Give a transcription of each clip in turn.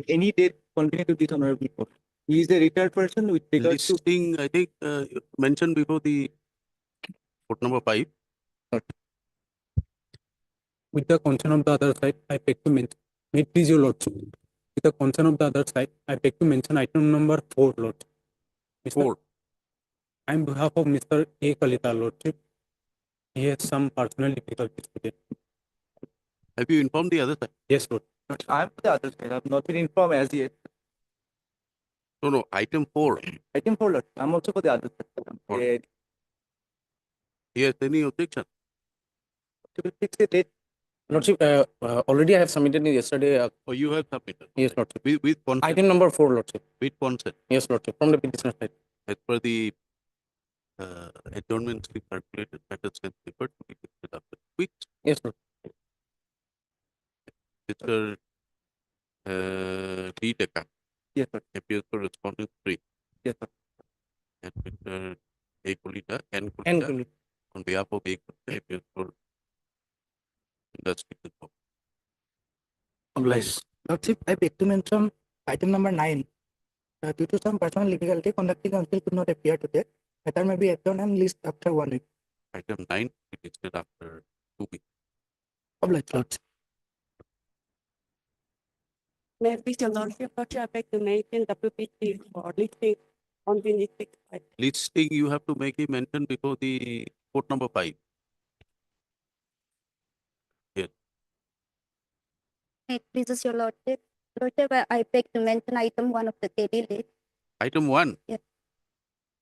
any date continue to this honorable court. He is a retired person with regards to Listing, I think, mentioned before the court number 5. With the concern of the other side, I beg to mention, may it please your lordship. With the concern of the other side, I beg to mention item number 4, lordship. Mr. 4. On behalf of Mr. A. Kalita, lordship, he has some personal difficulties today. Have you informed the other side? Yes, lord. I am the other side. I have not been informed as yet. No, item 4. Item 4, Lord. I'm also for the other side. Four. Eh, Yes, any objection? to be fixed a date. Lordship, already I have submitted it yesterday. Or you have submitted? Yes, lordship. With consent? Item number 4, lordship. With consent? Yes, lordship. From the petitioner side. As per the adjournment slip circulated, matters can be referred to be listed after weeks. Yes, lord. Mr. D. Decca Yes, sir. appears for respondent 3. Yes, sir. And Mr. A. Kulita, N. Kulita, And Kulita. on behalf of A. Kulita, appears for industry. Obliged. Lordship, I beg to mention item number 9. Due to some personal difficulty, conducting counsel could not appear today. Matter may be adjourned and list after 1 week. Item 9 is listed after 2 weeks. Obliged, Lordship. May I please your lordship, I beg to mention WPC for listing on 26. Listing, you have to make a mention before the court number 5. It pleases your lordship. Lordship, I beg to mention item 1 of the daily list. Item 1? Yes.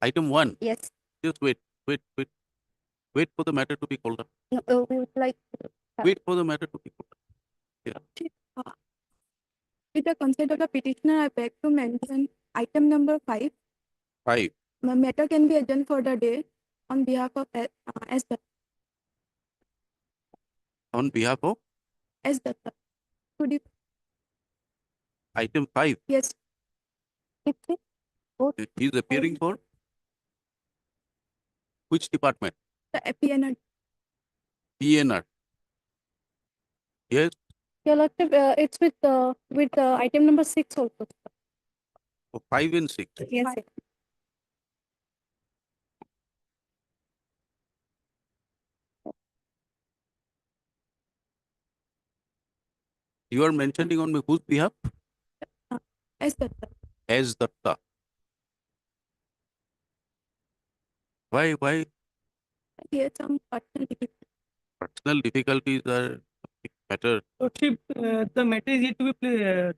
Item 1? Yes. Just wait for the matter to be called up. No, we would like to. Wait for the matter to be called up. With the consent of the petitioner, I beg to mention item number 5. 5. The matter can be adjourned for the day on behalf of S. Datta. On behalf of S. Datta. Could you? item 5, Yes. If it- he is appearing for which department? The PNR. PNR. Yes, Your lordship, it's with item number 6 also. for 5 and 6. Yes. You are mentioning on whose behalf? S. Datta. As Datta. Why He had some personal difficulty. personal difficulties are a matter? Lordship, the matter is yet to be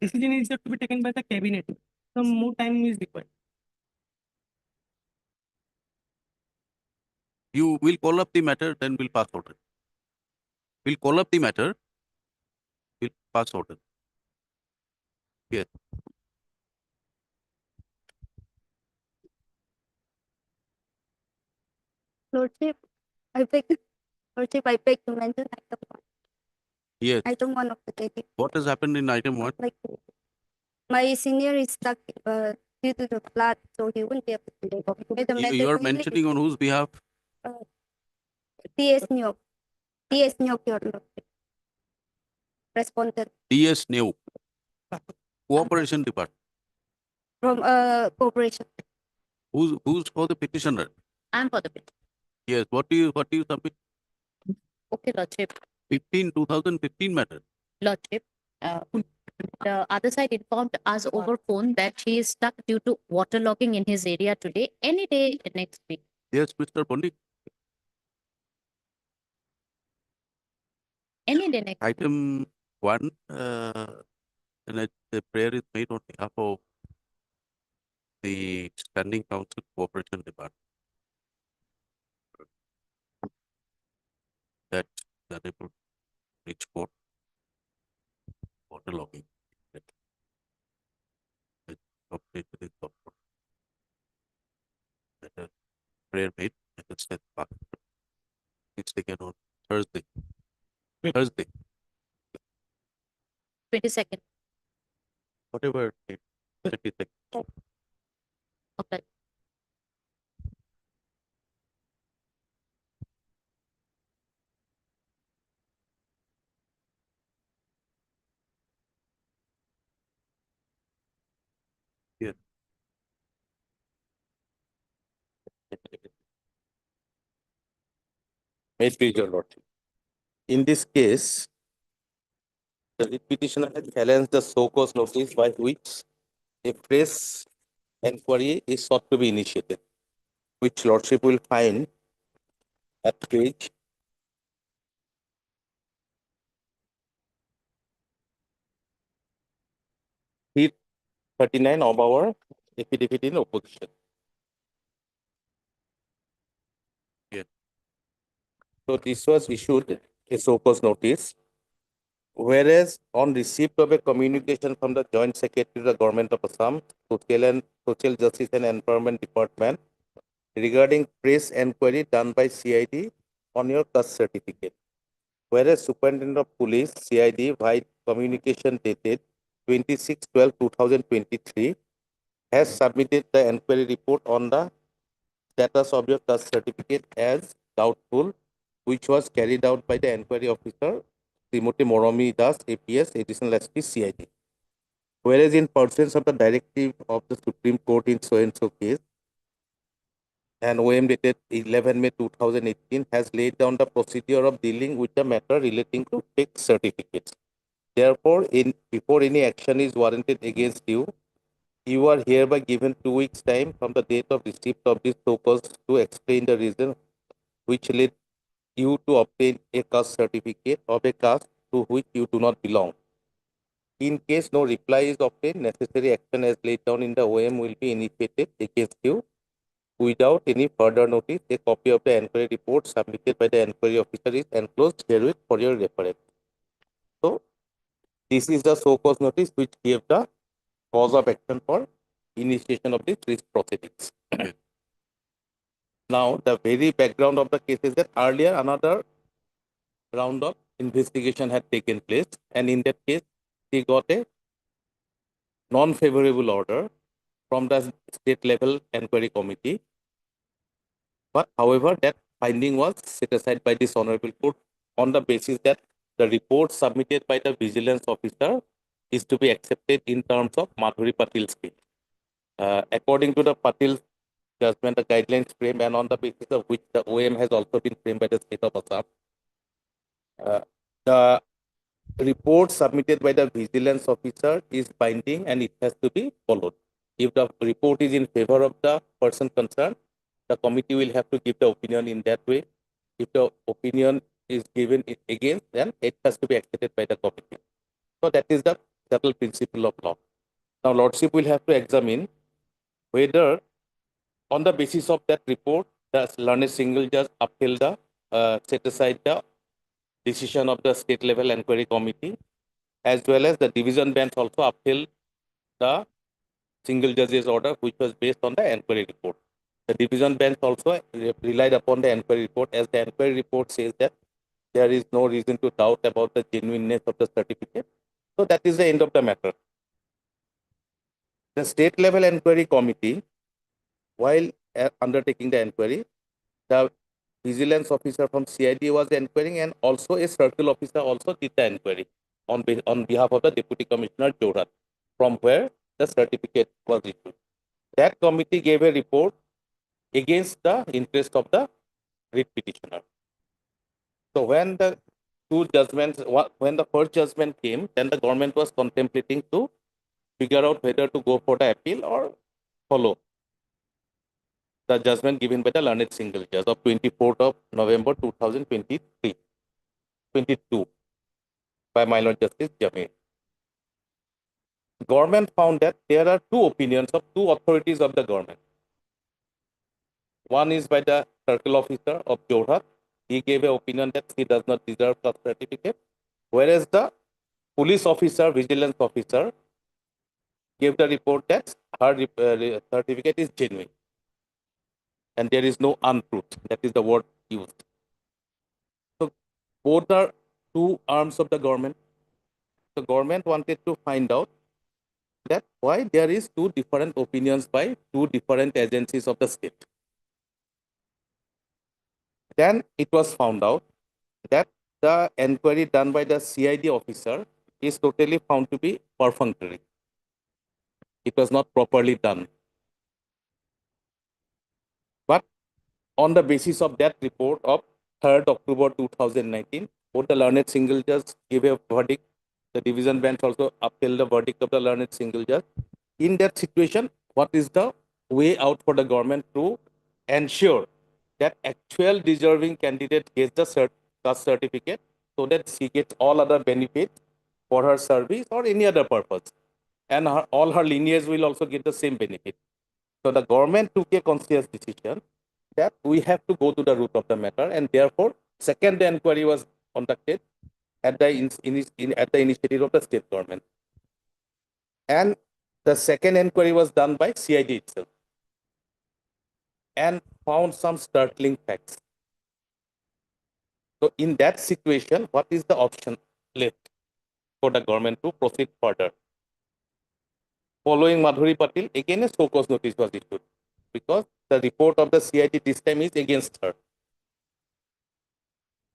decision is yet to be taken by the cabinet. Some more time is required. You will call up the matter, then we'll pass order. We'll call up the matter, we'll pass order. Yes. Lordship, I beg to mention item 1. Yes. Item 1 of the daily. What has happened in item 1? Like, my senior is stuck due to the flood, so he won't be able to take over. You are mentioning on whose behalf? TS Nyok. TS Nyok, your lordship. Respondent DS New. Cooperation Department. from corporation. Who's for the petitioner? I'm for the bit. Yes. What do you submit? Okay, lordship. 2015 matter. Lordship, the other side informed us over phone that she is stuck due to waterlogging in his area today, any day next week. Yes, Mr. Bondi. Any day next week. Item 1, and the prayer is made on behalf of the Standing Council Cooperation Department. That the unable to reach court, waterlogging. That prayer made, and it's sent back. It's taken on Thursday. 22nd. Whatever date, 22nd. Okay. May it please your lordship. In this case, the writ petitioner has challenged the show cause notice by which a press inquiry is sought to be initiated, which lordship will find at page 39 of our affidavit in opposition. Yeah. So this was issued a show cause notice. Whereas on receipt of a communication from the Joint Secretary of the Government of Assam, Social Justice and Environment Department regarding press enquiry done by CID on your caste certificate. Whereas Superintendent of Police, CID, by communication dated 26/12/2023, has submitted the enquiry report on the status of your caste certificate as doubtful, which was carried out by the enquiry officer, Srimati Moromi Das, APS, Additional SP, CID. Whereas in pursuance of the directive of the Supreme Court in so-and-so case, and OM dated 11 May 2018 has laid down the procedure of dealing with the matter relating to fake certificates. Therefore, before any action is warranted against you, you are hereby given 2 weeks' time from the date of receipt of this show cause to explain the reason which led you to obtain a caste certificate of a caste to which you do not belong. In case no reply is obtained, necessary action as laid down in the OM will be initiated against you. Without any further notice, a copy of the enquiry report submitted by the enquiry officer is enclosed herewith for your reference. So, this is the show cause notice which gave the cause of action for initiation of the risk proceedings. Now, the very background of the case is that earlier another round of investigation had taken place, and in that case, he got a non-favorable order from the state level enquiry committee. But however, that finding was set aside by this honorable court on the basis that the report submitted by the vigilance officer is to be accepted in terms of Madhuri Patil's case. According to the Patil judgment, the guidelines frame, and on the basis of which the OM has also been framed by the state of Assam, the report submitted by the vigilance officer is binding and it has to be followed. If the report is in favor of the person concerned, the committee will have to give the opinion in that way. If the opinion is given against, then it has to be accepted by the committee. So that is the settled principle of law. Now, Lordship will have to examine whether on the basis of that report, the learned single judge upheld the, set aside the decision of the state level enquiry committee, as well as the division bench also upheld the single judge's order, which was based on the enquiry report. The division bench also relied upon the enquiry report, as the enquiry report says that there is no reason to doubt about the genuineness of the certificate. So that is the end of the matter. The state level enquiry committee, while undertaking the enquiry, the vigilance officer from CID was inquiring, and also a circle officer also did the inquiry on behalf of the Deputy Commissioner Jorhat, from where the certificate was issued. That committee gave a report against the interest of the writ petitioner. So when the two judgments, when the first judgment came, then the government was contemplating to figure out whether to go for the appeal or follow the judgment given by the learned single judge of 24th of November 2022 by my Lord Justice Jamir. Government found that there are two opinions of two authorities of the government. One is by the circle officer of Jorhat. He gave an opinion that he does not deserve the certificate, whereas the police officer, vigilance officer, gave the report that her certificate is genuine and there is no untruth. That is the word used. So both are two arms of the government. The government wanted to find out that why there is two different opinions by two different agencies of the state. Then it was found out that the enquiry done by the CID officer is totally found to be perfunctory. It was not properly done. But on the basis of that report of 3rd October 2019. Both the learned single judge gave a verdict. The division bench also upheld the verdict of the learned single judge. In that situation, what is the way out for the government to ensure that actual deserving candidate gets the caste certificate so that she gets all other benefits for her service or any other purpose, and all her lineage will also get the same benefit. So the government took a conscious decision that we have to go to the root of the matter, and therefore second inquiry was conducted at the initiative of the state government, and the second inquiry was done by CID itself and found some startling facts. So in that situation, what is the option left for the government to proceed further? Following Madhuri Patil, again a show cause notice was issued because the report of the CID this time is against her.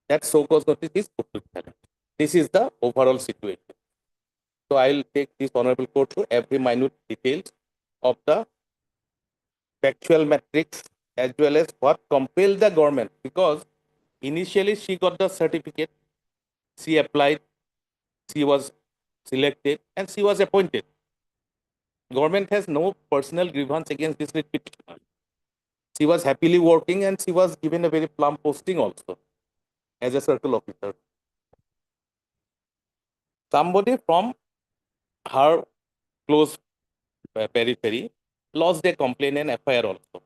That show cause notice is put to challenge. This is the overall situation. So I will take this honorable court to every minute details of the factual metrics as well as what compelled the government, because initially she got the certificate, she applied, she was selected, and she was appointed. Government has no personal grievance against this petitioner. She was happily working and she was given a very plump posting also as a circle officer. Somebody from her close periphery lodged a complaint and FIR also.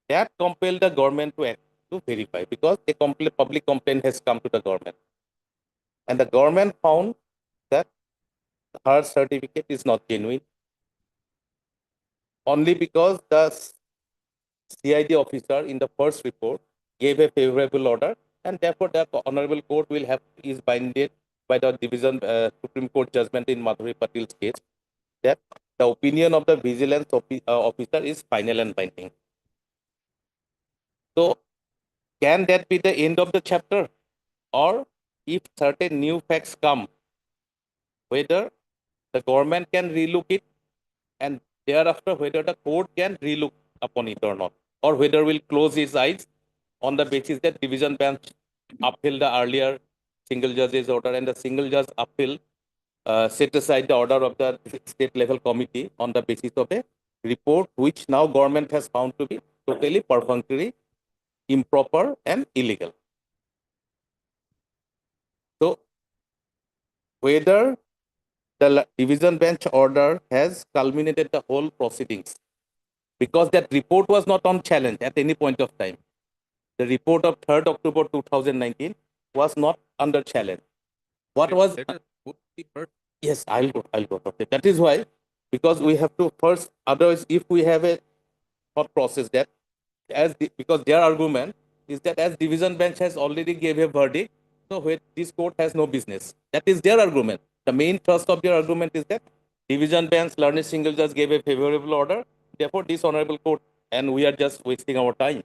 That compelled the government to act to verify, because a public complaint has come to the government. And the government found that her certificate is not genuine only because the CID officer in the first report gave a favorable order, and therefore the honorable court is binded by the Supreme Court judgment in Madhuri Patil's case that the opinion of the vigilance officer is final and binding. So can that be the end of the chapter? Or if certain new facts come, whether the government can relook it, and thereafter whether the court can relook upon it or not, or whether will close its eyes on the basis that division bench upheld the earlier single judge's order and the single judge appeal set aside the order of the state level committee on the basis of a report which now government has found to be totally perfunctory, improper and illegal. So whether the division bench order has culminated the whole proceedings, because that report was not on challenge at any point of time. The report of 3rd October 2019 was not under challenge. What was? Yes, I'll go. Okay. That is why, because we have to first, otherwise, if we have a thought process that because their argument is that as division bench has already gave a verdict, so this court has no business. That is their argument. The main thrust of their argument is that division bench, learned single judge gave a favorable order, therefore this honorable court, and we are just wasting our time.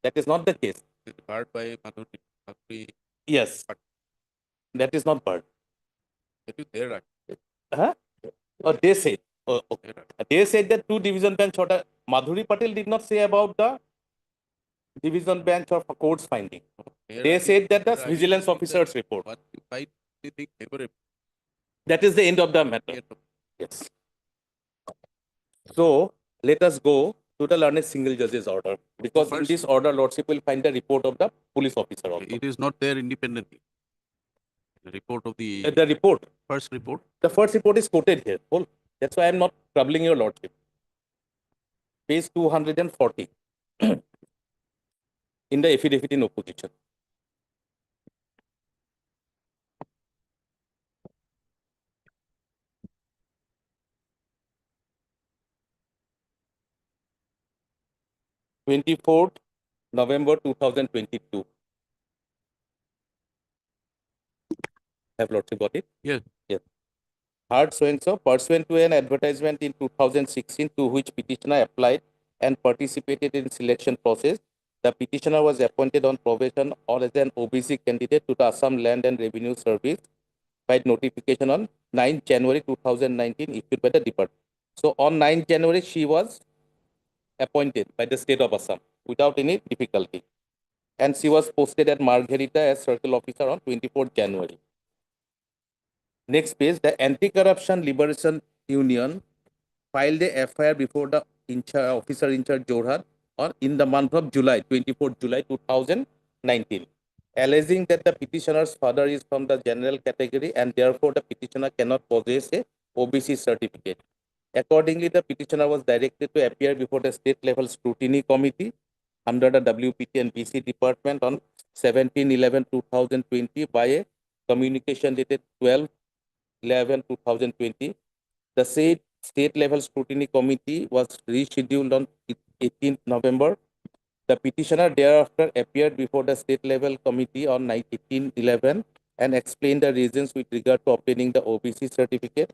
That is not the case. Barred by Madhuri. Yes, that is not barred. That is their right. Huh? Or they said. Oh, okay. They said that two division bench order. Madhuri Patil did not say about the division bench or court's finding. They said that the vigilance officer's report. What if I think favorable? That is the end of the matter. Yes. So let us go to the learned single judge's order, because in this order, Lordship will find the report of the police officer also. It is not there independently. The report of the report. first report. The first report is quoted here. That's why I am not troubling your Lordship. Page 240 in the affidavit in opposition. November 2022. Have Lordship got it? Yes. Yes. Hard so pursuant to an advertisement in 2016 to which petitioner applied and participated in selection process, the petitioner was appointed on probation or as an OBC candidate to the Assam Land and Revenue Service by notification on 9 January 2019 issued by the department. So on 9 January, she was appointed by the state of Assam without any difficulty. and she was posted at Margherita as circle officer on 24th January. Next page, the Anti-Corruption Liberation Union filed a FIR before the officer in charge Jorhat in the month of July, 24th July 2019, alleging that the petitioner's father is from the general category and therefore the petitioner cannot possess a OBC certificate. Accordingly, the petitioner was directed to appear before the state level scrutiny committee under the WPT and BC department on 17/11/2020 by a communication dated 12/11/2020. The said state level scrutiny committee was rescheduled on 18th November. The petitioner thereafter appeared before the state level committee on 18/11 and explained the reasons with regard to obtaining the OBC certificate.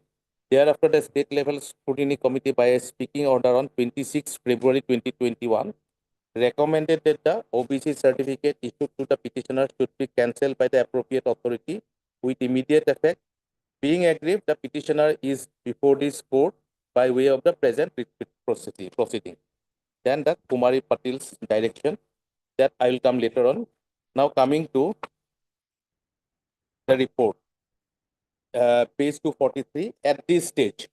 Thereafter, the state level scrutiny committee, by a speaking order on 26 February 2021, recommended that the OBC certificate issued to the petitioner should be cancelled by the appropriate authority with immediate effect. Being aggrieved, the petitioner is before this court by way of the present proceeding. Then the Kumari Patil's direction, that I will come later on. Now coming to the report, page 243. At this stage,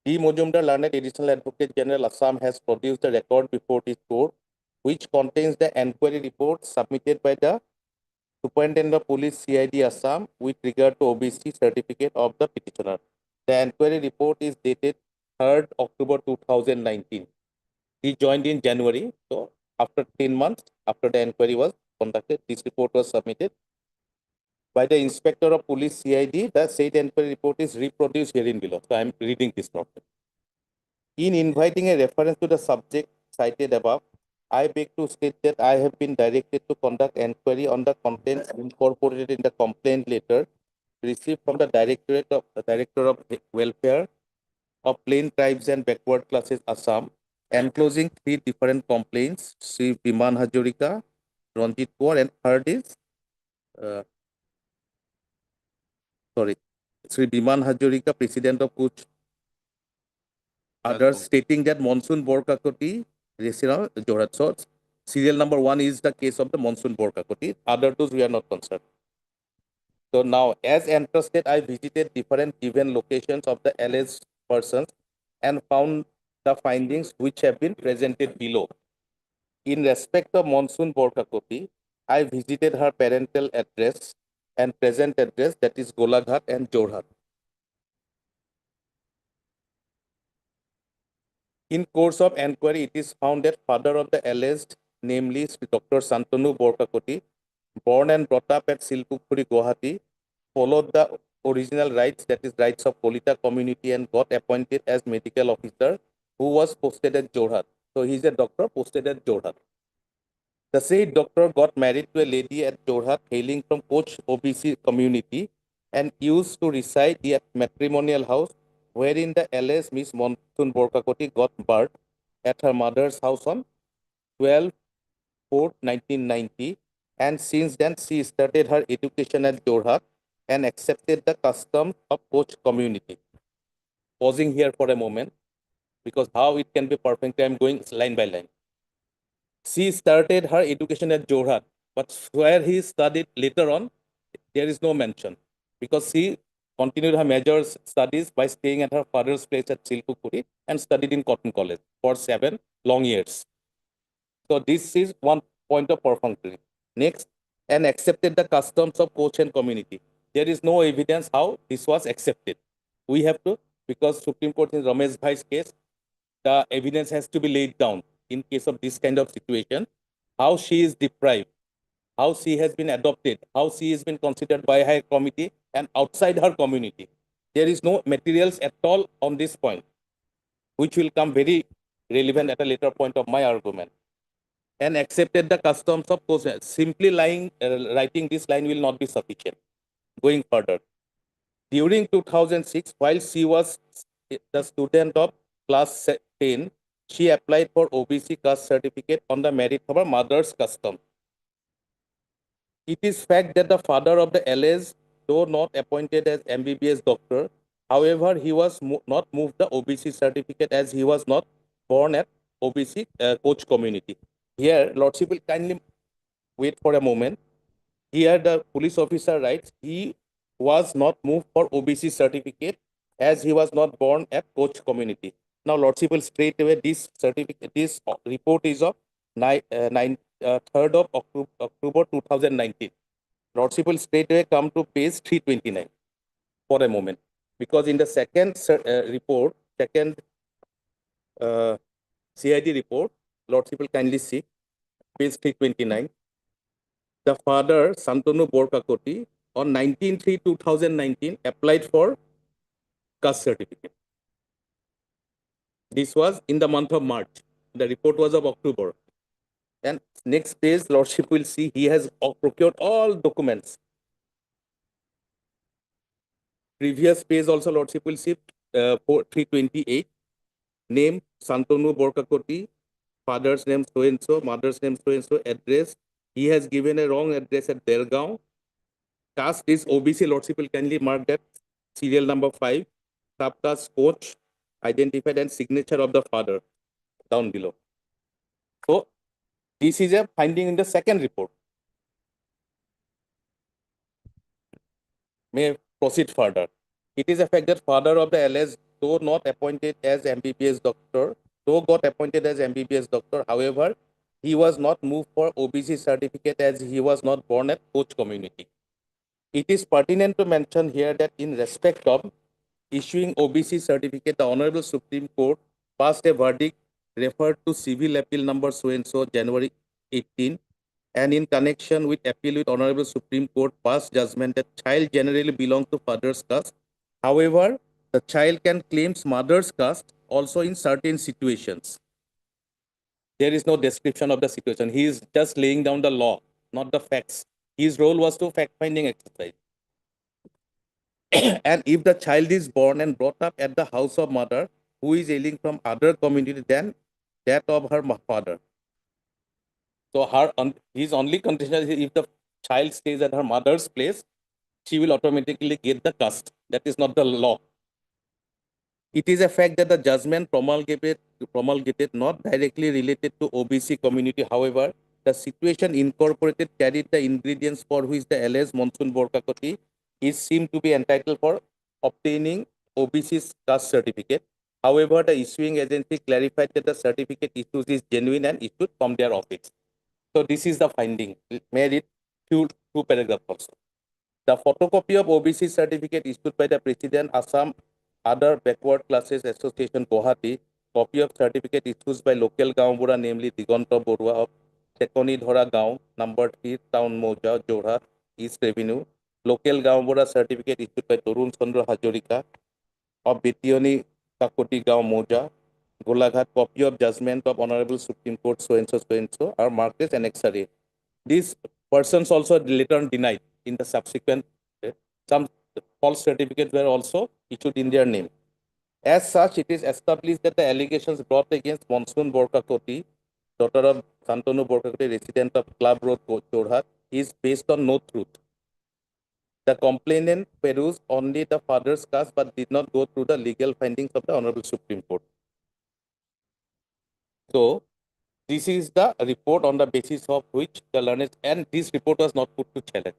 D. Mojumdar, Learned Additional Advocate General, Assam, has produced a record before this court, which contains the enquiry report submitted by the Superintendent of Police CID Assam with regard to OBC certificate of the petitioner. The enquiry report is dated 3rd October 2019. He joined in January, so after 10 months after the enquiry was conducted, this report was submitted by the Inspector of Police CID. The said enquiry report is reproduced herein below. So I am reading this now. In inviting a reference to the subject cited above, I beg to state that I have been directed to conduct enquiry on the contents incorporated in the complaint letter received from the Director of Welfare of Plain Tribes and Backward Classes Assam, enclosing 3 different complaints: Sri Biman Hazarika, Ranjit Kaur, and third is Sri Biman Hazarika, President of Kuch, others stating that Monsoon Borkakoti, Resira, Jorhat. So serial number 1 is the case of the Monsoon Borkakoti. Other two we are not concerned. So now, as entrusted, I visited different given locations of the alleged persons and found the findings which have been presented below. In respect of Monsoon Borkakoti, I visited her parental address and present address, that is Golaghat and Jorhat. In course of enquiry, it is found that father of the alleged, namely Dr. Santanu Borkakoti, born and brought up at Silpukhuri, Guwahati, followed the original rights, that is rights of Kolita community, and got appointed as medical officer, who was posted at Jorhat. So he is a doctor posted at Jorhat. The said doctor got married to a lady at Jorhat hailing from Koch OBC community and used to reside at matrimonial house wherein the alleged Miss Monsoon Borkakoti got birth at her mother's house on 12/4/1990, and since then she started her education at Jorhat and accepted the custom of Koch community. Pausing here for a moment, because how it can be perfect, I am going line by line. She started her education at Jorhat, but where he studied later on, there is no mention, because she continued her major studies by staying at her father's place at Silpukhuri and studied in Cotton College for 7 long years. So this is one point of perfunctory. Next, and accepted the customs of Koch and community. There is no evidence how this was accepted. We have to, because Supreme Court in Ramesh Bhai's case, the evidence has to be laid down in case of this kind of situation, how she is deprived, how she has been adopted, how she has been considered by her committee and outside her community. There is no materials at all on this point, which will come very relevant at a later point of my argument. And accepted the customs of course. Simply writing this line will not be sufficient. Going further, during 2006, while she was the student of class 10, she applied for OBC caste certificate on the merit of her mother's custom. It is fact that the father of the alleged, though not appointed as MBBS doctor, however, he was not moved the OBC certificate as he was not born at OBC Koch community. Here, Lordship will kindly wait for a moment. Here the police officer writes he was not moved for OBC certificate as he was not born at Koch community. Now, Lordship will straight away this certificate, this report is of 3rd of October 2019. Lordship will straight away come to page 329 for a moment, because in the second report, second CID report, Lordship will kindly see page 329. The father, Santanu Borkakoti, on 19/3/2019 applied for caste certificate. This was in the month of March. The report was of October. And next page, Lordship will see he has procured all documents. Previous page also, Lordship will see 328. Name, Santanu Borkakoti, father's name so-and-so, mother's name so-and-so, address. He has given a wrong address at Belgaum. Caste is OBC. Lordship will kindly mark that serial number 5. Subcaste Koch, identified, and signature of the father down below. So this is a finding in the second report. May proceed further. It is a fact that father of the LS, though not appointed as MBBS doctor, however, he was not moved for OBC certificate as he was not born at Koch community. It is pertinent to mention here that in respect of issuing OBC certificate, the Honorable Supreme Court passed a verdict referred to civil appeal number so-and-so, January 18, and in connection with appeal with Honorable Supreme Court passed judgment that child generally belongs to father's caste. However, the child can claim mother's caste also in certain situations. There is no description of the situation. He is just laying down the law, not the facts. His role was to fact-finding exercise. And if the child is born and brought up at the house of mother who is hailing from other community than that of her father, so his only condition is if the child stays at her mother's place, she will automatically get the caste. That is not the law. It is a fact that the judgment promulgated not directly related to OBC community. However, the situation incorporated carried the ingredients for which the LS Monsoon Borkakoti is seemed to be entitled for obtaining OBC's caste certificate. However, the issuing agency clarified that the certificate issued is genuine and issued from their office. So this is the finding. May I read two paragraphs also. The photocopy of OBC certificate issued by the President Assam Other Backward Classes Association Guwahati, copy of certificate issued by local Gaonbura, namely Diganta Borua of Chekoni Dhora Gaon, number 3, Town Moja, Jorhat, East Revenue. Local Gaonbura certificate issued by Torun Chandra Hazarika of Betioni Kakoti Gaon Moja, Golaghat, copy of judgment of Honorable Supreme Court so-and-so are marked as annexary. These persons also later denied in the subsequent, some false certificates were also issued in their name. As such, it is established that the allegations brought against Monsoon Borkakoti, daughter of Santanu Borkakoti, resident of Club Road, Jorhat, is based on no truth. The complainant perused only the father's caste but did not go through the legal findings of the Honorable Supreme Court. So, this is the report on the basis of which the learned, and this report was not put to challenge.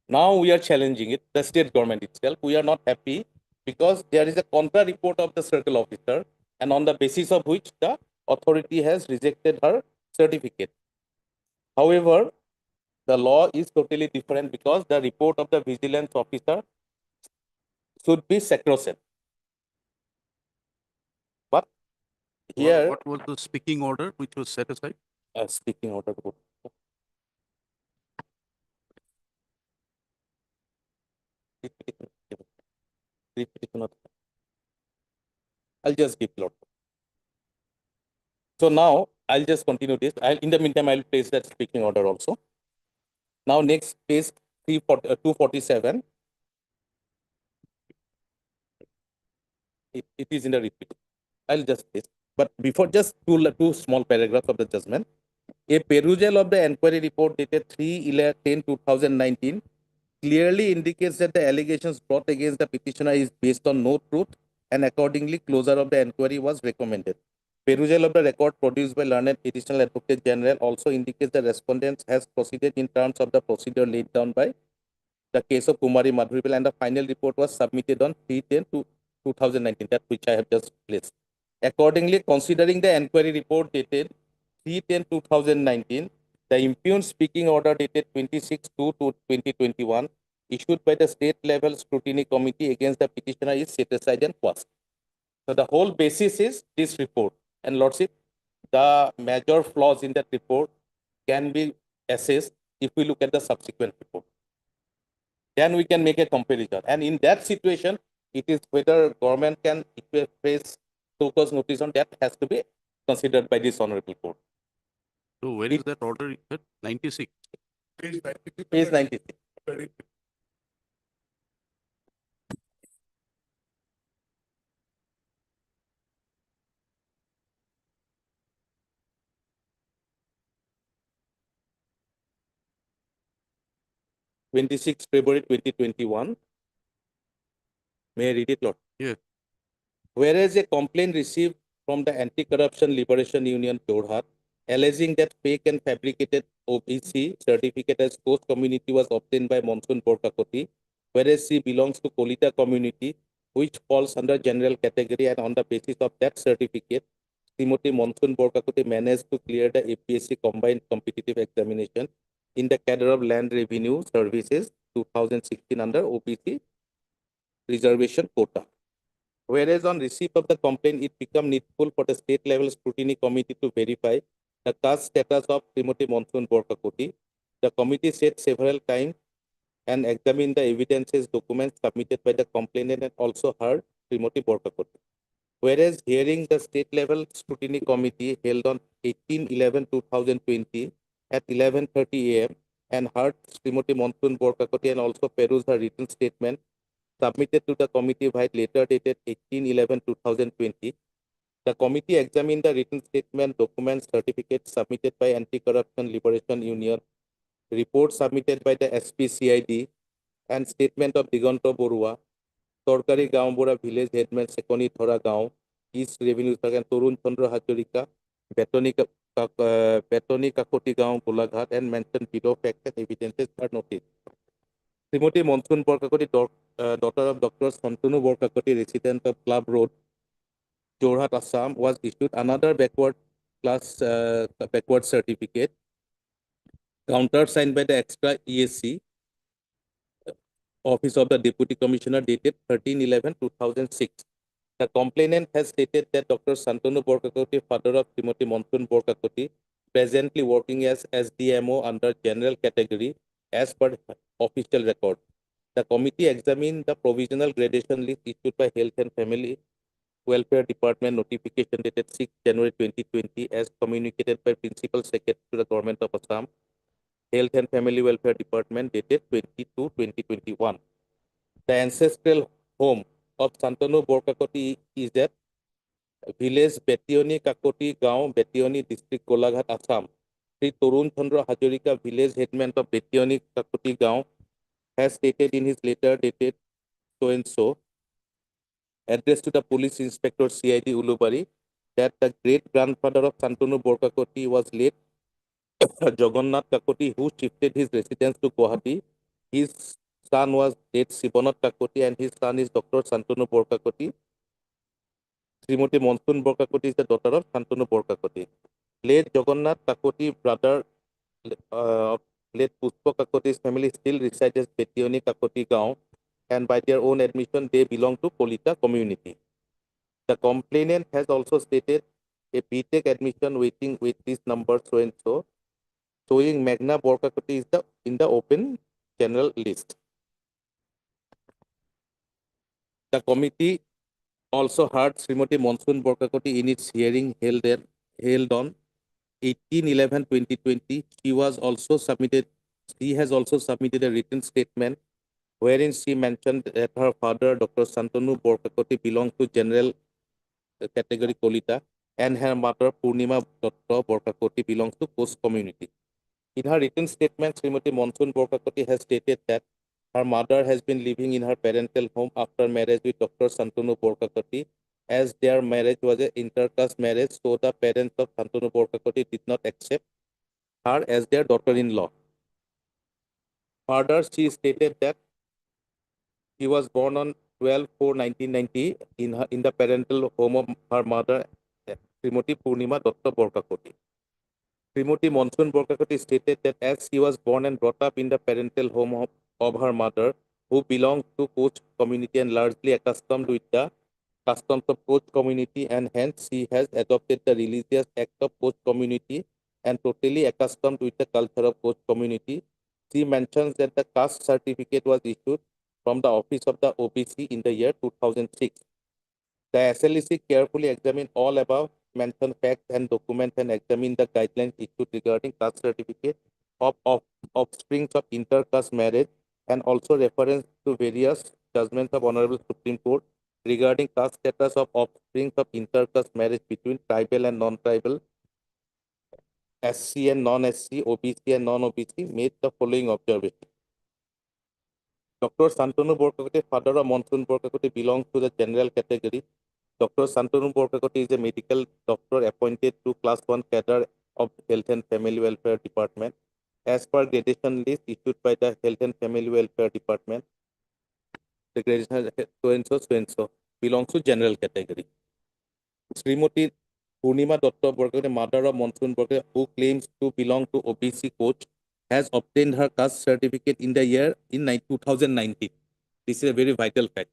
Now we are challenging it, the state government itself. We are not happy because there is a contra report of the circle officer, and on the basis of which the authority has rejected her certificate. However, the law is totally different because the report of the vigilance officer should be sacrosanct. But here, What was the speaking order which was set aside? speaking order. I'll just give lot. So now I'll just continue this. In the meantime, I'll place that speaking order also. Now next page 247. It is in the repeat. I'll just place. But before, just two small paragraphs of the judgment. A perusal of the inquiry report dated 3/10/2019 clearly indicates that the allegations brought against the petitioner is based on no truth, and accordingly closure of the inquiry was recommended. Perusal of the record produced by learned additional advocate general also indicates the respondent has proceeded in terms of the procedure laid down by the case of Kumari Madhuripal, and the final report was submitted on 3/10/2019, that which I have just placed. Accordingly, considering the inquiry report dated 3/10/2019, the impugned speaking order dated 26/2/2021 issued by the state level scrutiny committee against the petitioner is set aside and quashed. So the whole basis is this report. And Lordship, the major flaws in that report can be assessed if we look at the subsequent report. Then we can make a comparison. And in that situation, it is whether government can face so-called notice on that has to be considered by this honorable court. So where is that order? You said 96. Page 96. February 2021. May I read it, Lord? Yes. Whereas a complaint received from the Anti-Corruption Liberation Union, Jorhat, alleging that fake and fabricated OBC certificate as host community was obtained by Monsoon Borkakoti, whereas she belongs to Kolita community, which falls under general category, and on the basis of that certificate, Timothy Monsoon Borkakoti managed to clear the APSC combined competitive examination in the cadre of Land Revenue Services 2016 under OBC reservation quota. Whereas on receipt of the complaint, it became needful for the state level scrutiny committee to verify the caste status of Timothy Monsoon Borkakoti. The committee said several times and examined the evidences documents submitted by the complainant and also heard Timothy Borkakoti. Whereas hearing the state level scrutiny committee held on 18/11/2020 at 11:30 a.m. and heard Timothy Monsoon Borkakoti and also perused her written statement submitted to the committee by later dated 18/11/2020. The committee examined the written statement, documents, certificates submitted by Anti-Corruption Liberation Union, reports submitted by the SPCID, and statement of Diganto Borua, Torkari Gaombora Village Headman Sekoni Thora Gao, East Revenue Sergeant Torun Chandra Hajorika, Betoni Kakoti Gao Golaghat, and mentioned below facts and evidences are noted. Timothy Monsoon Borkakoti, daughter of Dr. Santanu Borkakoti, resident of Club Road, Jorhat, Assam, was issued another backward certificate, countersigned by the extra ESC, Office of the Deputy Commissioner, dated 13/11/2006. The complainant has stated that Dr. Santanu Borkakoti, father of Timothy Monsoon Borkakoti, presently working as SDMO under general category as per official record. The committee examined the provisional gradation list issued by Health and Family Welfare Department, notification dated 6 January 2020 as communicated by Principal Secretary to the Government of Assam, Health and Family Welfare Department, dated 22/2021. The ancestral home of Santanu Borkakoti is at village Betioni Kakoti Gao, Betioni district, Golaghat, Assam. Sri Torun Chandra Hajorika, village headman of Betioni Kakoti Gao, has stated in his letter dated so and so, addressed to the police inspector CID Ulubari, that the great grandfather of Santanu Borkakoti was late Jagannath Kakoti, who shifted his residence to Guwahati. His son was late Sibonath Kakoti, and his son is Dr. Santanu Borkakoti. Srimati Monsoon Borkakoti is the daughter of Santanu Borkakoti. Late Jagannath Kakoti, brother of late Puspa Kakoti's family, still resides at Betioni Kakoti Gao, and by their own admission, they belong to Kolita community. The complainant has also stated a BTech admission waiting with this number so and so, showing Magna Borkakoti is in the open general list. The committee also heard Srimati Monsoon Borkakoti in its hearing held on 18/11/2020. She has also submitted a written statement wherein she mentioned that her father, Dr. Santanu Borkakoti, belongs to general category Kolita, and her mother, Purnima Dutta Borkakoti, belongs to Coast community. In her written statement, Srimati Monsoon Borkakoti has stated that her mother has been living in her parental home after marriage with Dr. Santanu Borkakoti, as their marriage was an intercaste marriage, so the parents of Santanu Borkakoti did not accept her as their daughter-in-law. Further, she stated that she was born on 12/4/1990 in the parental home of her mother, Srimati Purnima Datta Borkakoti. Srimati Monsoon Borkakoti stated that as she was born and brought up in the parental home of her mother, who belonged to Koch community and largely accustomed with the customs of Koch community, and hence she has adopted the religious act of Koch community and totally accustomed with the culture of Koch community. She mentions that the caste certificate was issued from the office of the OBC in the year 2006. The SLEC carefully examined all above mentioned facts and documents and examined the guidelines issued regarding caste certificate of offsprings of intercaste marriage, and also reference to various judgments of Honorable Supreme Court regarding caste status of offsprings of intercaste marriage between tribal and non-tribal, SC and non-SC, OBC and non-OBC, made the following observation. Dr. Santanu Borkakoti, father of Monsoon Borkakoti, belongs to the general category. Dr. Santanu Borkakoti is a medical doctor appointed to Class 1 cadre of Health and Family Welfare Department. As per gradation list issued by the Health and Family Welfare Department, the gradation so-and-so belongs to general category. Srimati Purnima Datta Borkakoti, mother of Monsoon Borkakoti, who claims to belong to OBC Koch, has obtained her caste certificate in the year 2019. This is a very vital fact.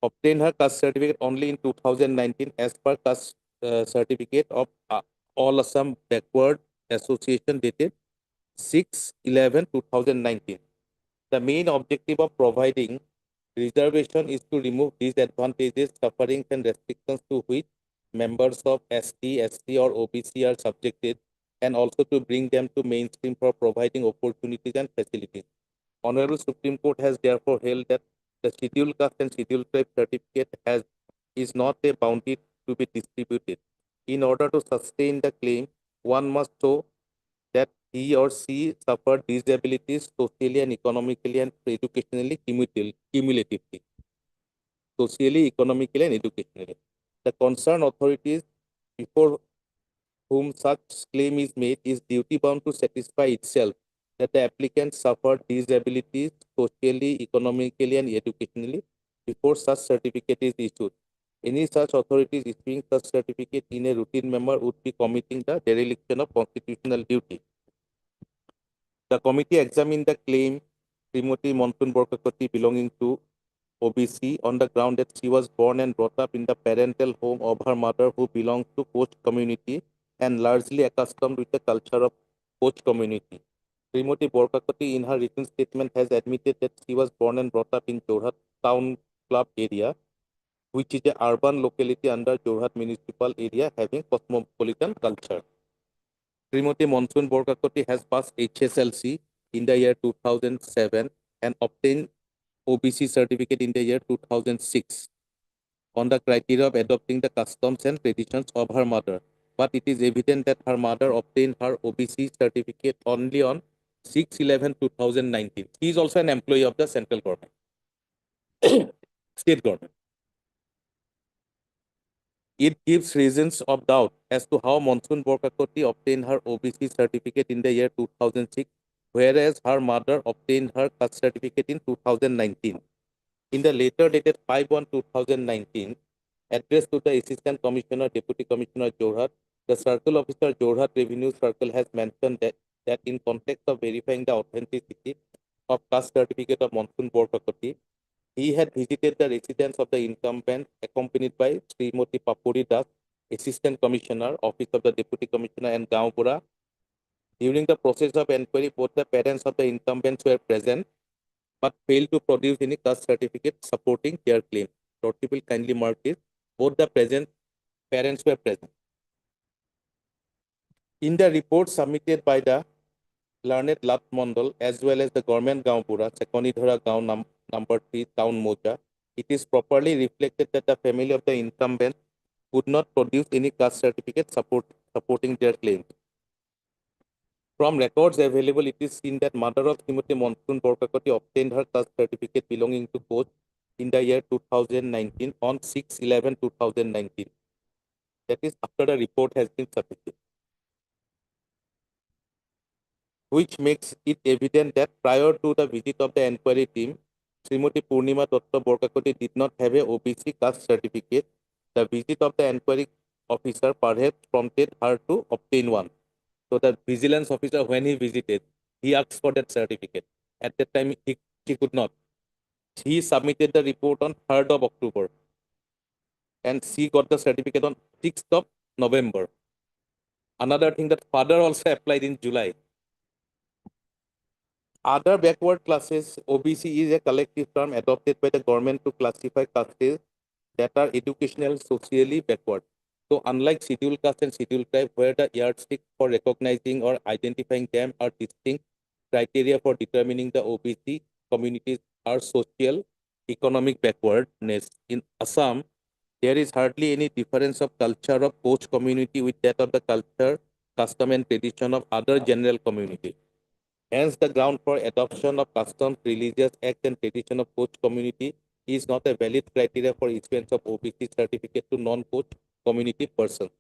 Obtained her caste certificate only in 2019 as per caste certificate of All Assam Backward Association dated 6/11/2019. The main objective of providing reservation is to remove disadvantages, sufferings, and restrictions to which members of ST, SC, or OBC are subjected, and also to bring them to mainstream for providing opportunities and facilities. Honorable Supreme Court has therefore held that the scheduled caste and scheduled tribe certificate is not a bounty to be distributed. In order to sustain the claim, one must show that he or she suffered disabilities socially and economically and educationally cumulatively. Socially, economically, and educationally. The concerned authorities before whom such claim is made is duty bound to satisfy itself that the applicant suffered disabilities socially, economically, and educationally before such certificate is issued. Any such authorities issuing such certificate in a routine manner would be committing the dereliction of constitutional duty. The committee examined the claim Srimati Monsoon Borkakoti belonging to OBC on the ground that she was born and brought up in the parental home of her mother, who belongs to Koch community and largely accustomed with the culture of Koch community. Srimati Borkakoti in her written statement has admitted that she was born and brought up in Jorhat Town Club area, which is an urban locality under Jorhat municipal area having cosmopolitan culture. Srimati Monsoon Borkakoti has passed HSLC in the year 2007 and obtained OBC certificate in the year 2006 on the criteria of adopting the customs and traditions of her mother. But it is evident that her mother obtained her OBC certificate only on 6/11/2019. He is also an employee of the central government, state government. It gives reasons of doubt as to how Monsoon Borkakoti obtained her OBC certificate in the year 2006, whereas her mother obtained her caste certificate in 2019. In the letter dated 5/1/2019, addressed to the Assistant Commissioner, Deputy Commissioner Jorhat, the Circle Officer Jorhat Revenue Circle has mentioned that in context of verifying the authenticity of caste certificate of Monsoon Borkakoti, he had visited the residence of the incumbent accompanied by Srimati Papuri Das, Assistant Commissioner, Office of the Deputy Commissioner, and Gaonpura. During the process of inquiry, both the parents of the incumbents were present but failed to produce any caste certificate supporting their claim. Lordship will kindly mark this. Both the parents were present. In the report submitted by the learned Lat Mondal as well as the government Gaonpura, Sekonidhara Gaon number 3, Town Moja, it is properly reflected that the family of the incumbent could not produce any caste certificate supporting their claims. From records available, it is seen that mother of Srimati Monsoon Borkakoti obtained her caste certificate belonging to Koch in the year 2019 on 6/11/2019. That is after the report has been submitted, which makes it evident that prior to the visit of the inquiry team, Srimati Purnima Datta Borkakoti did not have a OBC caste certificate. The visit of the inquiry officer perhaps prompted her to obtain one. So the vigilance officer, when he visited, he asked for that certificate. At that time, he could not. He submitted the report on 3rd of October, and she got the certificate on 6th of November. Another thing, that father also applied in July. Other backward classes, OBC is a collective term adopted by the government to classify classes that are educational socially backward. So unlike scheduled caste and scheduled tribe, where the yardstick for recognizing or identifying them are distinct, criteria for determining the OBC communities are social, economic backwardness. In Assam, there is hardly any difference of culture of Koch community with that of the culture, custom and tradition of other general community. Hence, the ground for adoption of customs, religious act and tradition of Koch community is not a valid criteria for issuance of OBC certificate to non-Koch community persons.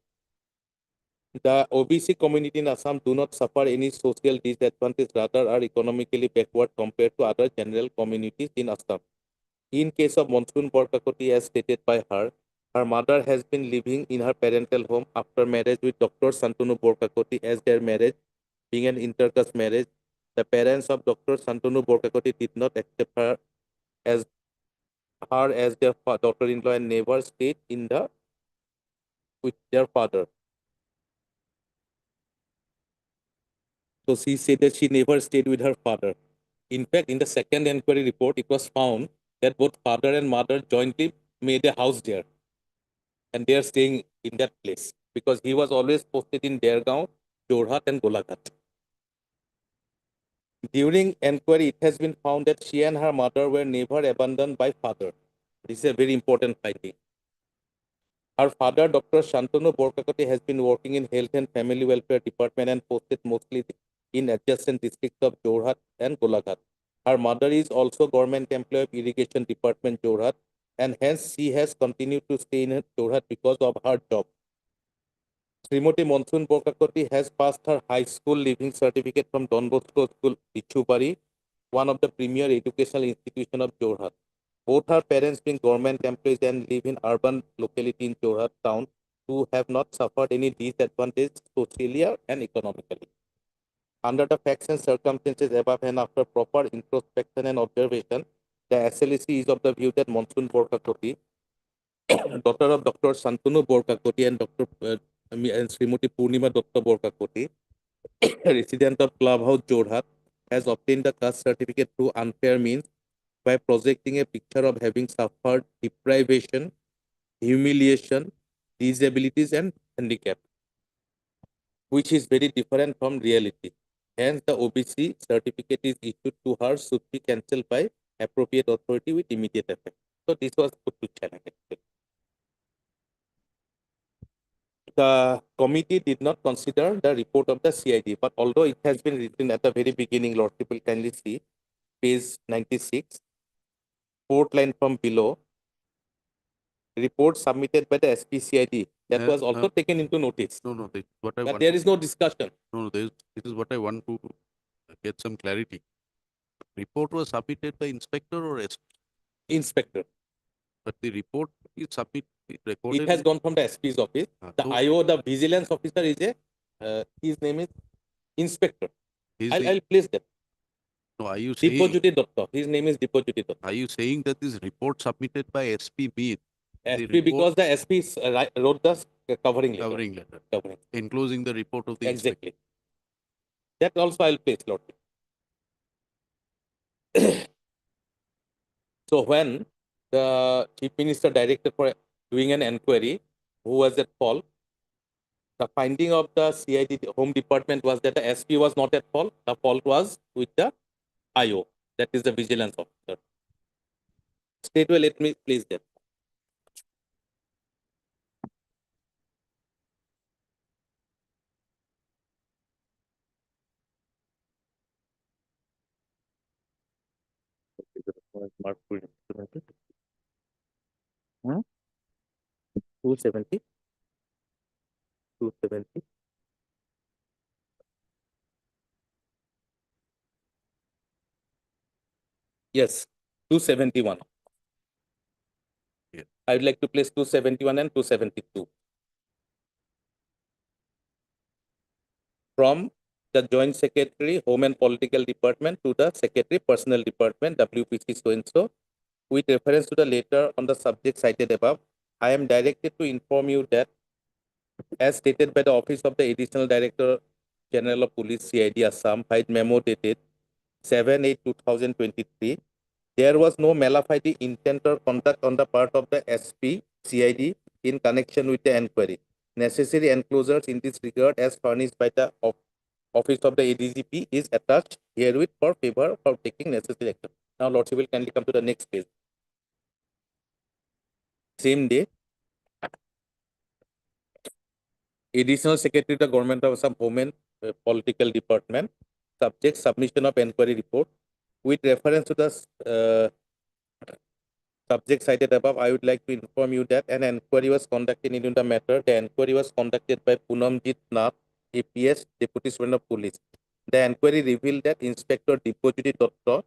The OBC community in Assam do not suffer any social disadvantage, rather are economically backward compared to other general communities in Assam. In case of Monsoon Borkakoti, as stated by her, her mother has been living in her parental home after marriage with Dr. Santanu Borkakoti, as their marriage being an intercaste marriage. The parents of Dr. Santanu Borkakoti did not accept as their daughter-in-law and never stayed with their father. So she said that she never stayed with her father. In fact, in the second inquiry report, it was found that both father and mother jointly made a house there, and they are staying in that place because he was always posted in Dergaon, Jorhat, and Golaghat. During inquiry, it has been found that she and her mother were never abandoned by father. This is a very important finding. Her father, Dr. Shantanu Borkakoti, has been working in Health and Family Welfare Department and posted mostly in adjacent districts of Jorhat and Golaghat. Her mother is also government employee of Irrigation Department, Jorhat, and hence she has continued to stay in Jorhat because of her job. Srimati Monsoon Borkakoti has passed her high school leaving certificate from Don Bosco School, Ichubari, one of the premier educational institutions of Jorhat. Both her parents being government employees and live in urban locality in Jorhat town, who have not suffered any disadvantage socially and economically. Under the facts and circumstances above and after proper introspection and observation, the SLEC is of the view that Monsoon Borkakoti, daughter of Dr. Santanu Borkakoti and and Srimati Purnima Datta Borkakoti, resident of Clubhouse, Jorhat, has obtained the caste certificate through unfair means by projecting a picture of having suffered deprivation, humiliation, disabilities, and handicap, which is very different from reality. Hence, the OBC certificate is issued to her should be cancelled by appropriate authority with immediate effect. So, this was put to Chanak. The committee did not consider the report of the CID, but although it has been written at the very beginning, Lordship will kindly see page 96, fourth line from below, report submitted by the SPCID that was also taken into notice. No, this is what I But want. there is no discussion. This is what I want to get some clarity. Report was submitted by inspector or SP, Inspector. but the report is It recorded. has gone from the SP's office. The so IO, the vigilance officer is his name is Inspector. is I'll place that. no, are you saying, Dipojyoti Datta. His name is Dipojyoti Datta. are you saying that this report submitted by SP means SP because the SP wrote the covering letter. covering letter, Covering. enclosing the report of the inspector? Exactly. That also I'll place, Lord. So when the Chief Minister directed for doing an inquiry, who was at fault, the finding of the CID Home Department was that the SP was not at fault. The fault was with the IO, that is the vigilance officer. Straightway, let me place that. Mark 270. 270. Yes, 271. Yeah. I would like to place 271 and 272. From the Joint Secretary, Home and Political Department to the Secretary, Personnel Department, WPC so-and-so, with reference to the letter on the subject cited above, I am directed to inform you that, as stated by the Office of the Additional Director General of Police, CID Assam, by memo dated 7/8/2023, there was no malafide intent or conduct on the part of the SP, CID in connection with the inquiry. Necessary enclosures in this regard, as furnished by the Office of the ADGP, is attached herewith for favor for taking necessary action. Now, Lordship will kindly come to the next page. Same day, Additional Secretary of the Government of Assam Home and Political Department, subject submission of inquiry report. With reference to the subject cited above, I would like to inform you that an inquiry was conducted into the matter. The inquiry was conducted by Punamjit Nath, APS, Deputy Superintendent of Police. The inquiry revealed that Inspector Dipojyoti Dutta,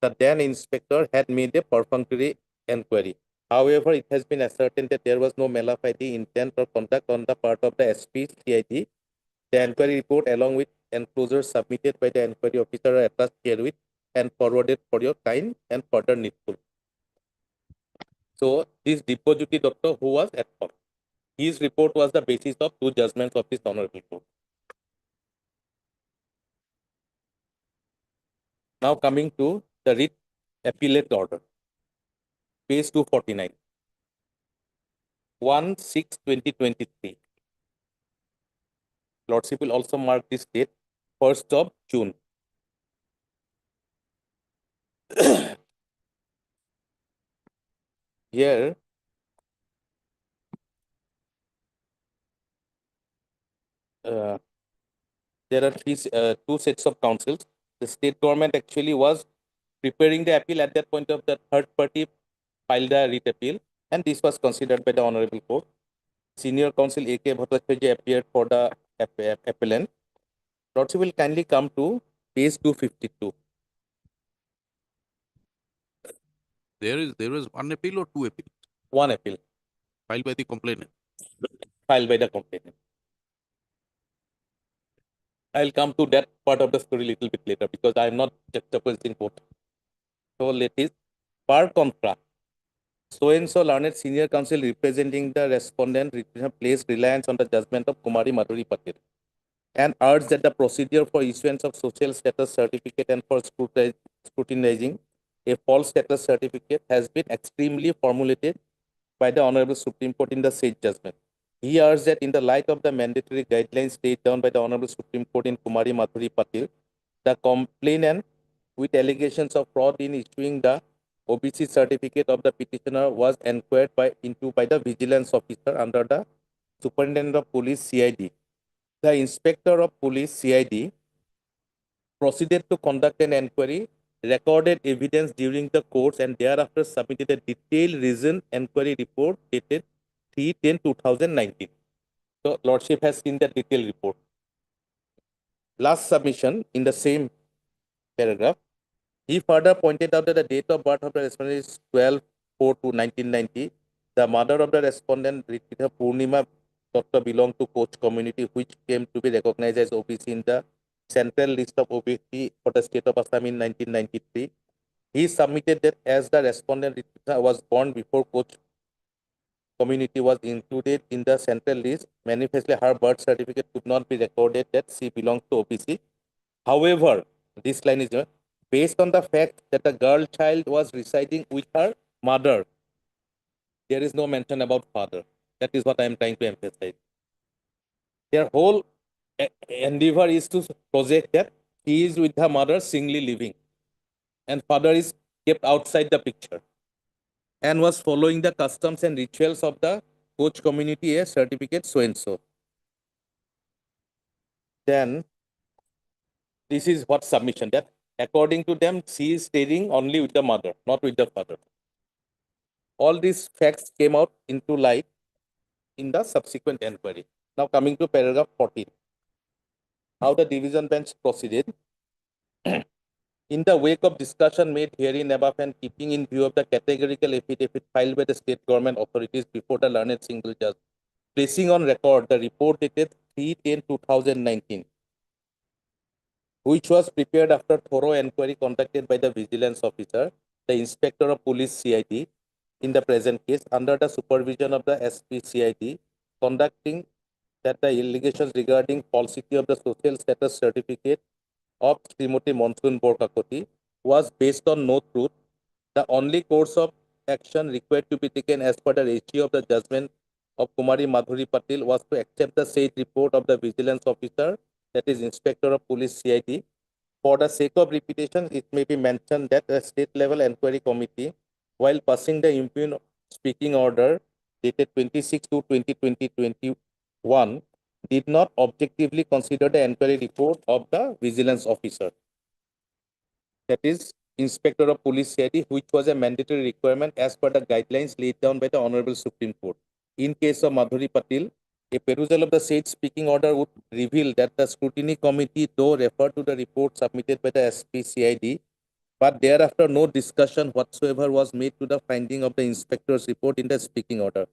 the then inspector, had made a perfunctory inquiry. However, it has been ascertained that there was no malafide intent or conduct on the part of the SP, CID. The inquiry report, along with enclosures submitted by the inquiry officer, are attached herewith and forwarded for your kind and further needful. So, this Dipojyoti Dutta, who was at fault, his report was the basis of two judgments of this honorable court. Now, coming to the writ appellate order, page 249, 1/6/2023. Lordship will also mark this date, 1st of June. Here, there are two sets of counsels. The state government actually was preparing the appeal at that point of the third party filed a writ appeal, and this was considered by the honorable court. Senior counsel A.K. Bhattacharya appeared for the appellant. Lordship will kindly come to page 252. There was one appeal or two appeals One appeal filed by the complainant. filed by the complainant. I'll come to that part of the story a little bit later because I am not juxtaposing both. So let us par contra. So-and-so learned senior counsel representing the respondent placed reliance on the judgment of Kumari Madhuri Patil and urged that the procedure for issuance of social status certificate and for scrutinizing a false status certificate has been extremely formulated by the Honorable Supreme Court in the said judgment. He urged that in the light of the mandatory guidelines laid down by the Honorable Supreme Court in Kumari Madhuri Patil, the complainant with allegations of fraud in issuing the OBC certificate of the petitioner was inquired into by the vigilance officer under the Superintendent of Police CID. The Inspector of Police CID proceeded to conduct an inquiry, recorded evidence during the course, and thereafter submitted a detailed reasoned inquiry report dated 3/10/2019. So, Lordship has seen the detailed report. Last submission in the same paragraph, he further pointed out that the date of birth of the respondent is 12/4/1990. The mother of the respondent, Ritika Purnima Dutta, belonged to Koch community, which came to be recognized as OBC in the central list of OBC for the state of Assam in 1993. He submitted that as the respondent Ritika was born before Koch community was included in the central list, manifestly her birth certificate could not be recorded that she belongs to OBC. However, this line is based on the fact that the girl child was residing with her mother. There is no mention about father. That is what I am trying to emphasize. Their whole endeavor is to project that he is with her mother singly living and father is kept outside the picture and was following the customs and rituals of the Koch community, a certificate so-and-so. Then, this is what submission, that according to them, she is staying only with the mother, not with the father. All these facts came out into light in the subsequent inquiry. Now coming to paragraph 14, how the division bench proceeded. In the wake of discussion made herein above and keeping in view of the categorical affidavit filed by the state government authorities before the learned single judge, placing on record the report dated 3/10/2019, which was prepared after thorough inquiry conducted by the vigilance officer, the inspector of police CID, in the present case, under the supervision of the SP CID, conducting that the allegations regarding falsity of the social status certificate of Srimati Monsoon Borkakoti was based on no truth. The only course of action required to be taken as per the ratio of the judgment of Kumari Madhuri Patil was to accept the said report of the vigilance officer, that is Inspector of Police CID. For the sake of repetition, it may be mentioned that a state level inquiry committee, while passing the impugned speaking order dated 26/2/2021, did not objectively consider the inquiry report of the vigilance officer, that is Inspector of Police CID, which was a mandatory requirement as per the guidelines laid down by the Honorable Supreme Court. In case of Madhuri Patil, a perusal of the said speaking order would reveal that the scrutiny committee, though referred to the report submitted by the SP CID, but thereafter no discussion whatsoever was made to the finding of the inspector's report in the speaking order.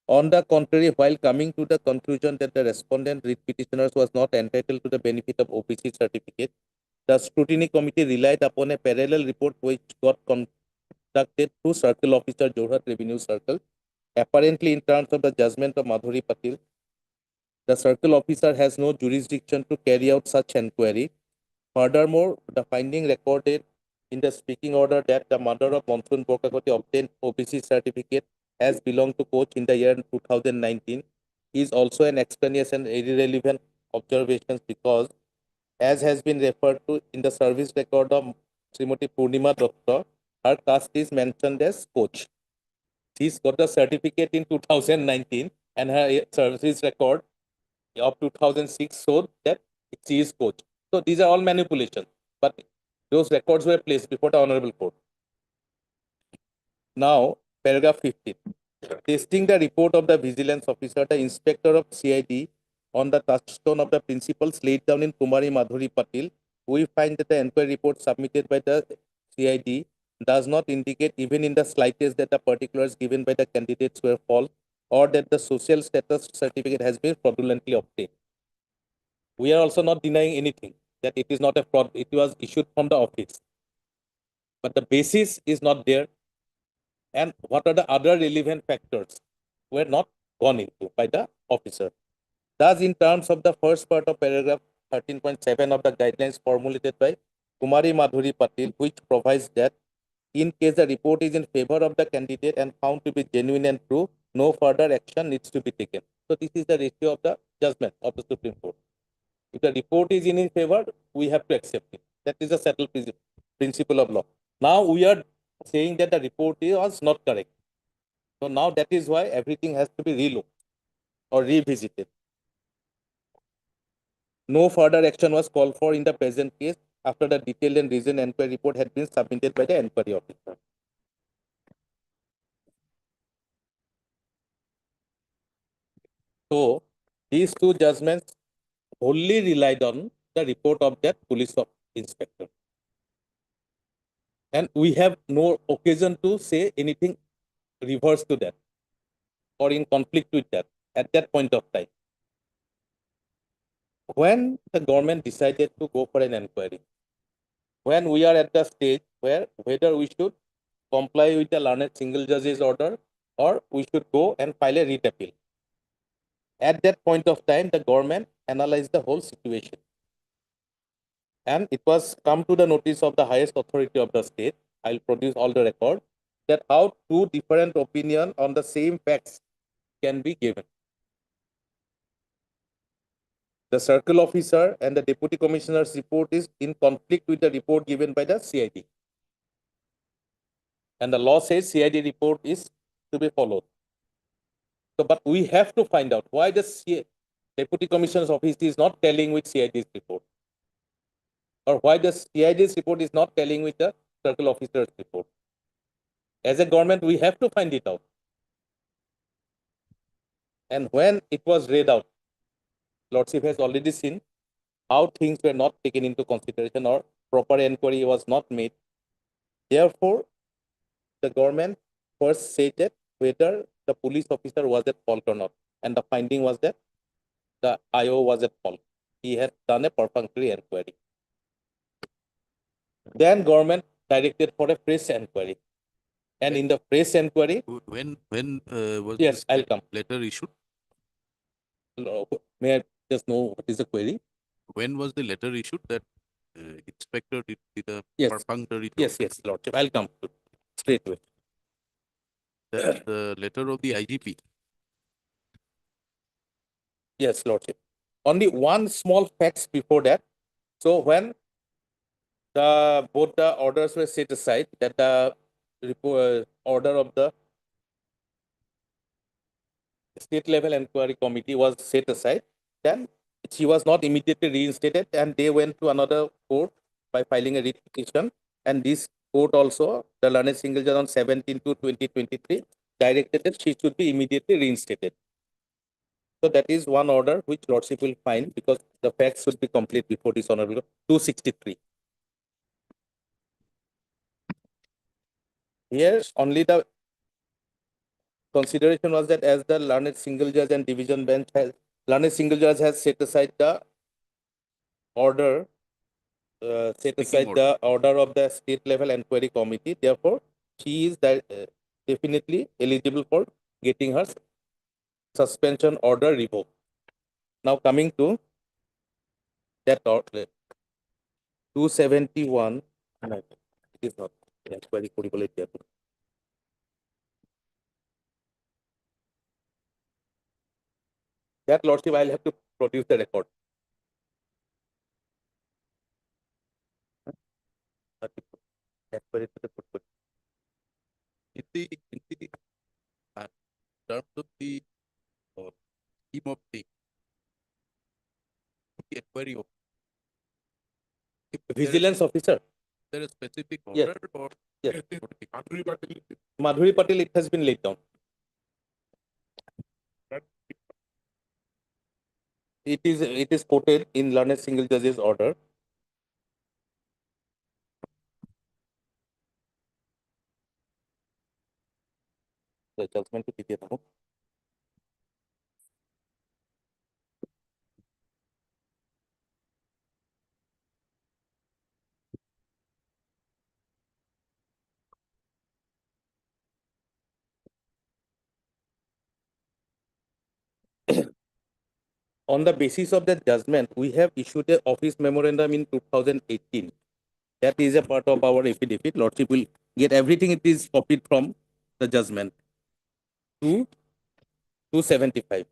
On the contrary, while coming to the conclusion that the respondent writ petitioners was not entitled to the benefit of OBC certificate, the scrutiny committee relied upon a parallel report which got conducted through Circle Officer Jorhat Revenue Circle. Apparently, in terms of the judgment of Madhuri Patil, the circle officer has no jurisdiction to carry out such inquiry. Furthermore, the finding recorded in the speaking order that the mother of Monsoon Borkakoti obtained OBC certificate as belonged to coach in the year 2019 is also an extraneous and irrelevant observation, because, as has been referred to in the service record of Srimati Purnima Datta, her caste is mentioned as coach. She's got the certificate in 2019 and her service record of 2006 showed that she is coach. So these are all manipulations, but those records were placed before the Honorable Court. Now, paragraph 15. Testing the report of the vigilance officer, the inspector of CID, on the touchstone of the principles laid down in Kumari Madhuri Patil, we find that the inquiry report submitted by the CID does not indicate even in the slightest that the particulars given by the candidates were false or that the social status certificate has been fraudulently obtained. We are also not denying anything, that it is not a fraud, it was issued from the office. But the basis is not there. And what are the other relevant factors were not gone into by the officer. Thus, in terms of the first part of paragraph 13.7 of the guidelines formulated by Kumari Madhuri Patil, which provides that in case the report is in favor of the candidate and found to be genuine and true, no further action needs to be taken. So this is the ratio of the judgment of the Supreme Court. If the report is in his favor, we have to accept it. That is a settled principle of law. Now we are saying that the report was not correct. So now that is why everything has to be relooked or revisited. No further action was called for in the present case after the detailed and reasoned inquiry report had been submitted by the inquiry officer. So these two judgments wholly relied on the report of that police inspector. And we have no occasion to say anything reverse to that or in conflict with that at that point of time. When the government decided to go for an inquiry, when we are at the stage where whether we should comply with the learned single judge's order or we should go and file a writ appeal. At that point of time, the government analyzed the whole situation. And it was come to the notice of the highest authority of the state, I'll produce all the record, that how two different opinions on the same facts can be given. The circle officer and the deputy commissioner's report is in conflict with the report given by the CID. And the law says CID report is to be followed. So, but we have to find out why the deputy commissioner's office is not telling with CID's report, or why the CID's report is not telling with the circle officer's report. As a government, we have to find it out. And when it was read out, Lordship has already seen how things were not taken into consideration or proper inquiry was not made. Therefore, the government first said that whether the police officer was at fault or not. And the finding was that the IO was at fault. He had done a perfunctory inquiry. Then government directed for a fresh inquiry. And in the fresh inquiry, When was yes, this I'll come. letter issued? May I just know what is the query? When was the letter issued that inspector did a Yes. perfunctory job? Yes, Lordship. I'll come to straight away. That the letter of the IGP. Yes, Lordship. Only one small facts before that. So when both the orders were set aside, that the order of the state level inquiry committee was set aside, then she was not immediately reinstated, and they went to another court by filing a writ petition. And this court also, the learned single judge on 17/2/2023, directed that she should be immediately reinstated. So that is one order which Lordship will find, because the facts should be complete before this honorable 263. Here only the consideration was that as the learned single judge and division bench has, learned single judge has set aside the order, the order of the state level inquiry committee. Therefore, she is definitely eligible for getting her suspension order revoked. Now coming to that order, 271, no, it is not inquiry কৰিবলৈ দিয়াটো। That Lordship, I'll have to produce the record. In the terms of the scheme of the inquiry of Vigilance officer. there is specific Yes. order or Yes. Madhuri Patil, it has been laid down. It is quoted in learned single judge's order. The judgment to be now. On the basis of that judgment, we have issued an office memorandum in 2018. That is a part of our affidavit. Lordship will get everything. It is copied from the judgment. 275.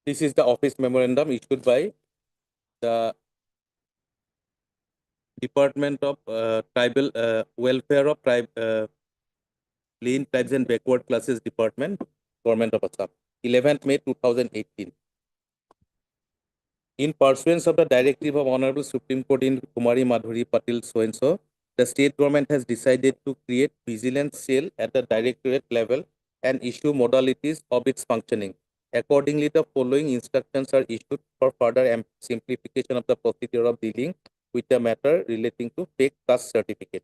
This is the office memorandum issued by the Department of Tribal Welfare of Plain Tribes and Backward Classes Department, Government of Assam, 11th May 2018. In pursuance of the directive of Honorable Supreme Court in Kumari Madhuri Patil so-and-so, the state government has decided to create vigilance cell at the directorate level and issue modalities of its functioning. Accordingly, the following instructions are issued for further simplification of the procedure of dealing with the matter relating to fake caste certificate.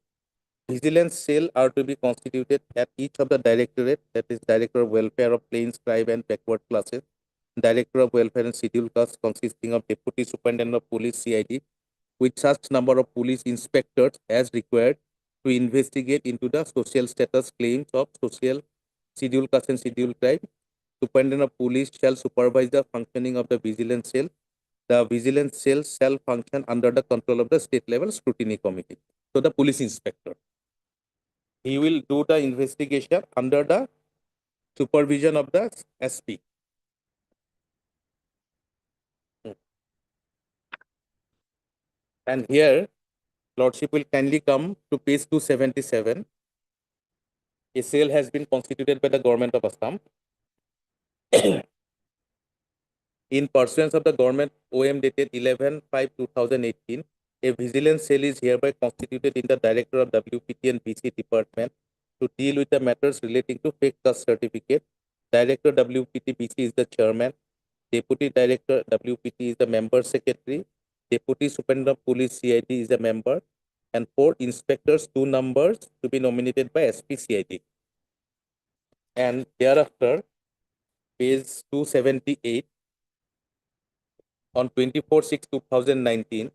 Vigilance cell are to be constituted at each of the directorate, that is Director of Welfare of Plains, Tribe and Backward Classes, Director of Welfare and Scheduled Castes consisting of Deputy Superintendent of Police CID, with such number of police inspectors as required to investigate into the social status claims of social scheduled caste and scheduled tribe. Superintendent of Police shall supervise the functioning of the vigilance cell. The vigilance cell shall function under the control of the state level scrutiny committee. So the police inspector, he will do the investigation under the supervision of the SP. And here, Lordship will kindly come to page 277. A cell has been constituted by the Government of Assam in pursuance of the government OM dated 11/5/2018 A vigilance cell is hereby constituted in the Director of WPT and BC Department to deal with the matters relating to fake caste certificate. Director WPT BC is the chairman. Deputy Director WPT is the member secretary. Deputy Superintendent of Police CID is a member. And 4 inspectors, 2 numbers to be nominated by SP CID. And thereafter, page 278, on 24/6/2019,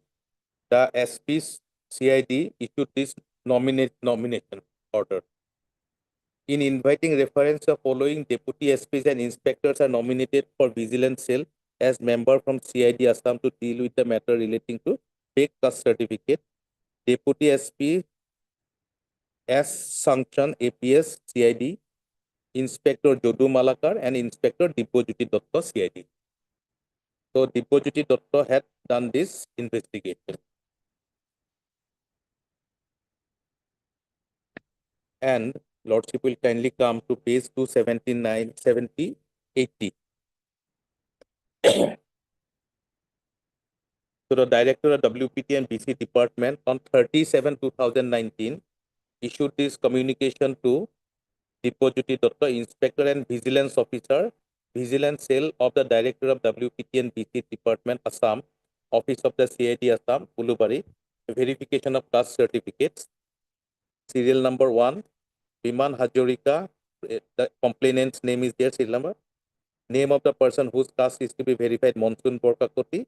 the SP CID issued this nomination order. In inviting reference, the following deputy SPs and inspectors are nominated for vigilance cell as member from CID Assam to deal with the matter relating to fake caste certificate. Deputy SP S Sanction APS CID, Inspector Jodu Malakar and Inspector Dipojyoti Datta CID. So Dipojyoti Datta had done this investigation. And Lordship will kindly come to page 279, 70, 80. So the Director of WPT and BC Department on 30/7/2019 issued this communication to Dipojyoti Datta, Inspector and Vigilance Officer, Vigilance Cell of the Director of WPT and BC Department, Assam, Office of the CID Assam, Ulubari, verification of caste certificates, serial number 1, Biman Hajorika, the complainant's name is there, serial number, name of the person whose caste is to be verified, Monsoon Borkakoti,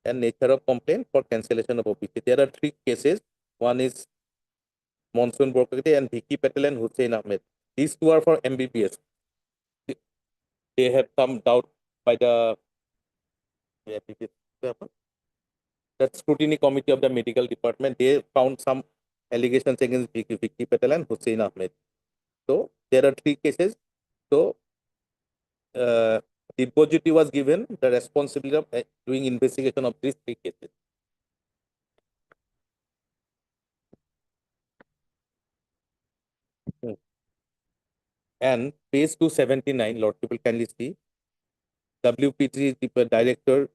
and nature of complaint for cancellation of OPC. There are 3 cases. One is Monsoon Borkakoti and Vicky Patel and Hussein Ahmed. These 2 are for MBBS. They have some doubt by the scrutiny committee of the medical department. They found some allegations against Vicky Patel and Hussein Ahmed. So there are 3 cases. So Dipojyoti was given the responsibility of doing investigation of these 3 cases. And page 279, Lord, people kindly see, WPT Director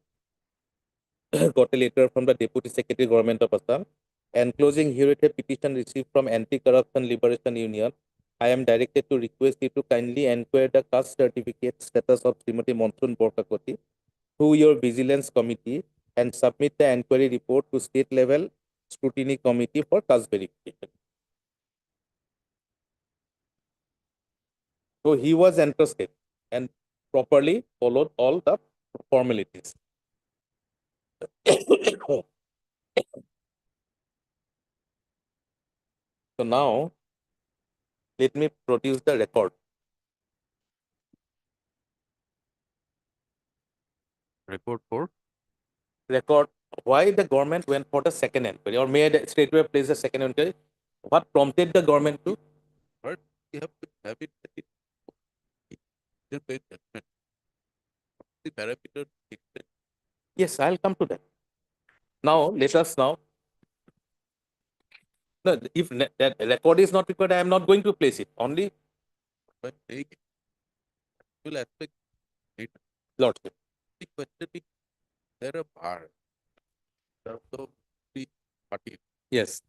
got a letter from the Deputy Secretary Government of Assam. Enclosing here a petition received from Anti-Corruption Liberation Union, I am directed to request you to kindly inquire the caste certificate status of Srimati Monsoon Borkakoti through your vigilance committee and submit the inquiry report to state level scrutiny committee for caste verification. So he was interested and properly followed all the formalities. So now, let me produce the record. Record for Record why the government went for the second inquiry, or may I straightway place the second inquiry? What prompted the government to? but we have to have it. Just a judgment. The parameter. Yes, I'll come to that. Now, let us now. No, if that record is not required, I am not going to place it. Only But take will aspect it. Lordship. The question is there a bar in terms of the party Yes.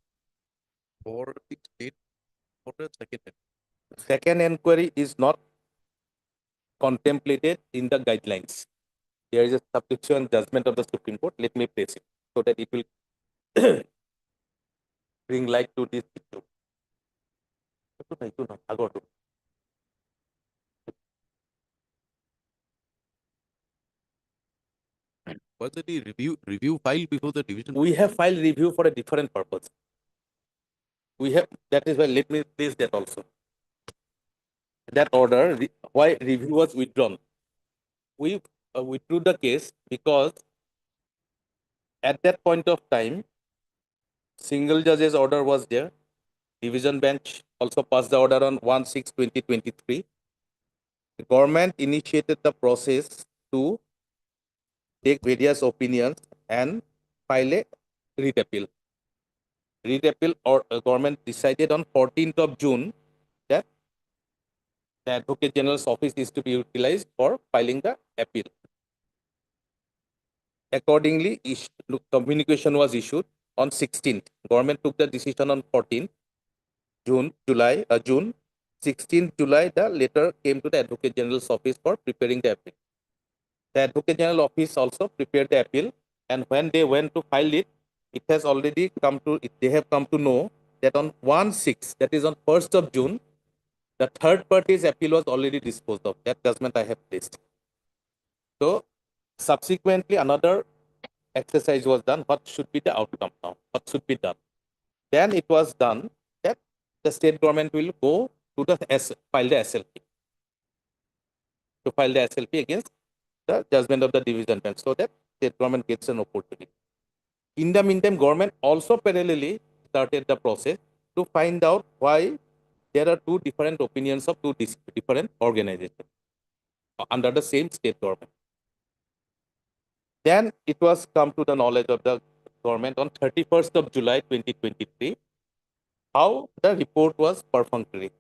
for the state for the second. Second inquiry is not contemplated in the guidelines. There is a subsequent judgment of the Supreme Court. Let me place it so that it will bring light to this issue. Was it the review file before the division? We have filed review for a different purpose. We have, that is why let me place that also. That order, why review was withdrawn. We withdrew the case because at that point of time, single judge's order was there. Division bench also passed the order on 1/6/2023. The government initiated the process to take various opinions and file a writ appeal. Writ appeal or government decided on 14th of June that the Advocate General's office is to be utilized for filing the appeal. accordingly, communication was issued on 16th. Government took the decision on 14th June. 16th July, the letter came to the Advocate General's office for preparing the appeal. The Advocate General office also prepared the appeal, and when they went to file it, it has already come to, they have come to know that on 1/6, that is on 1st of June, the third party's appeal was already disposed of. That judgment I have placed. So subsequently, another exercise was done. What should be the outcome now? What should be done? Then it was done that the state government will go to the file the SLP against the judgment of the division bench, so that state government gets an opportunity. In the meantime, government also parallelly started the process to find out why there are two different opinions of two different organizations under the same state government. Then it was come to the knowledge of the government on 31st of July 2023 how the report was perfunctory.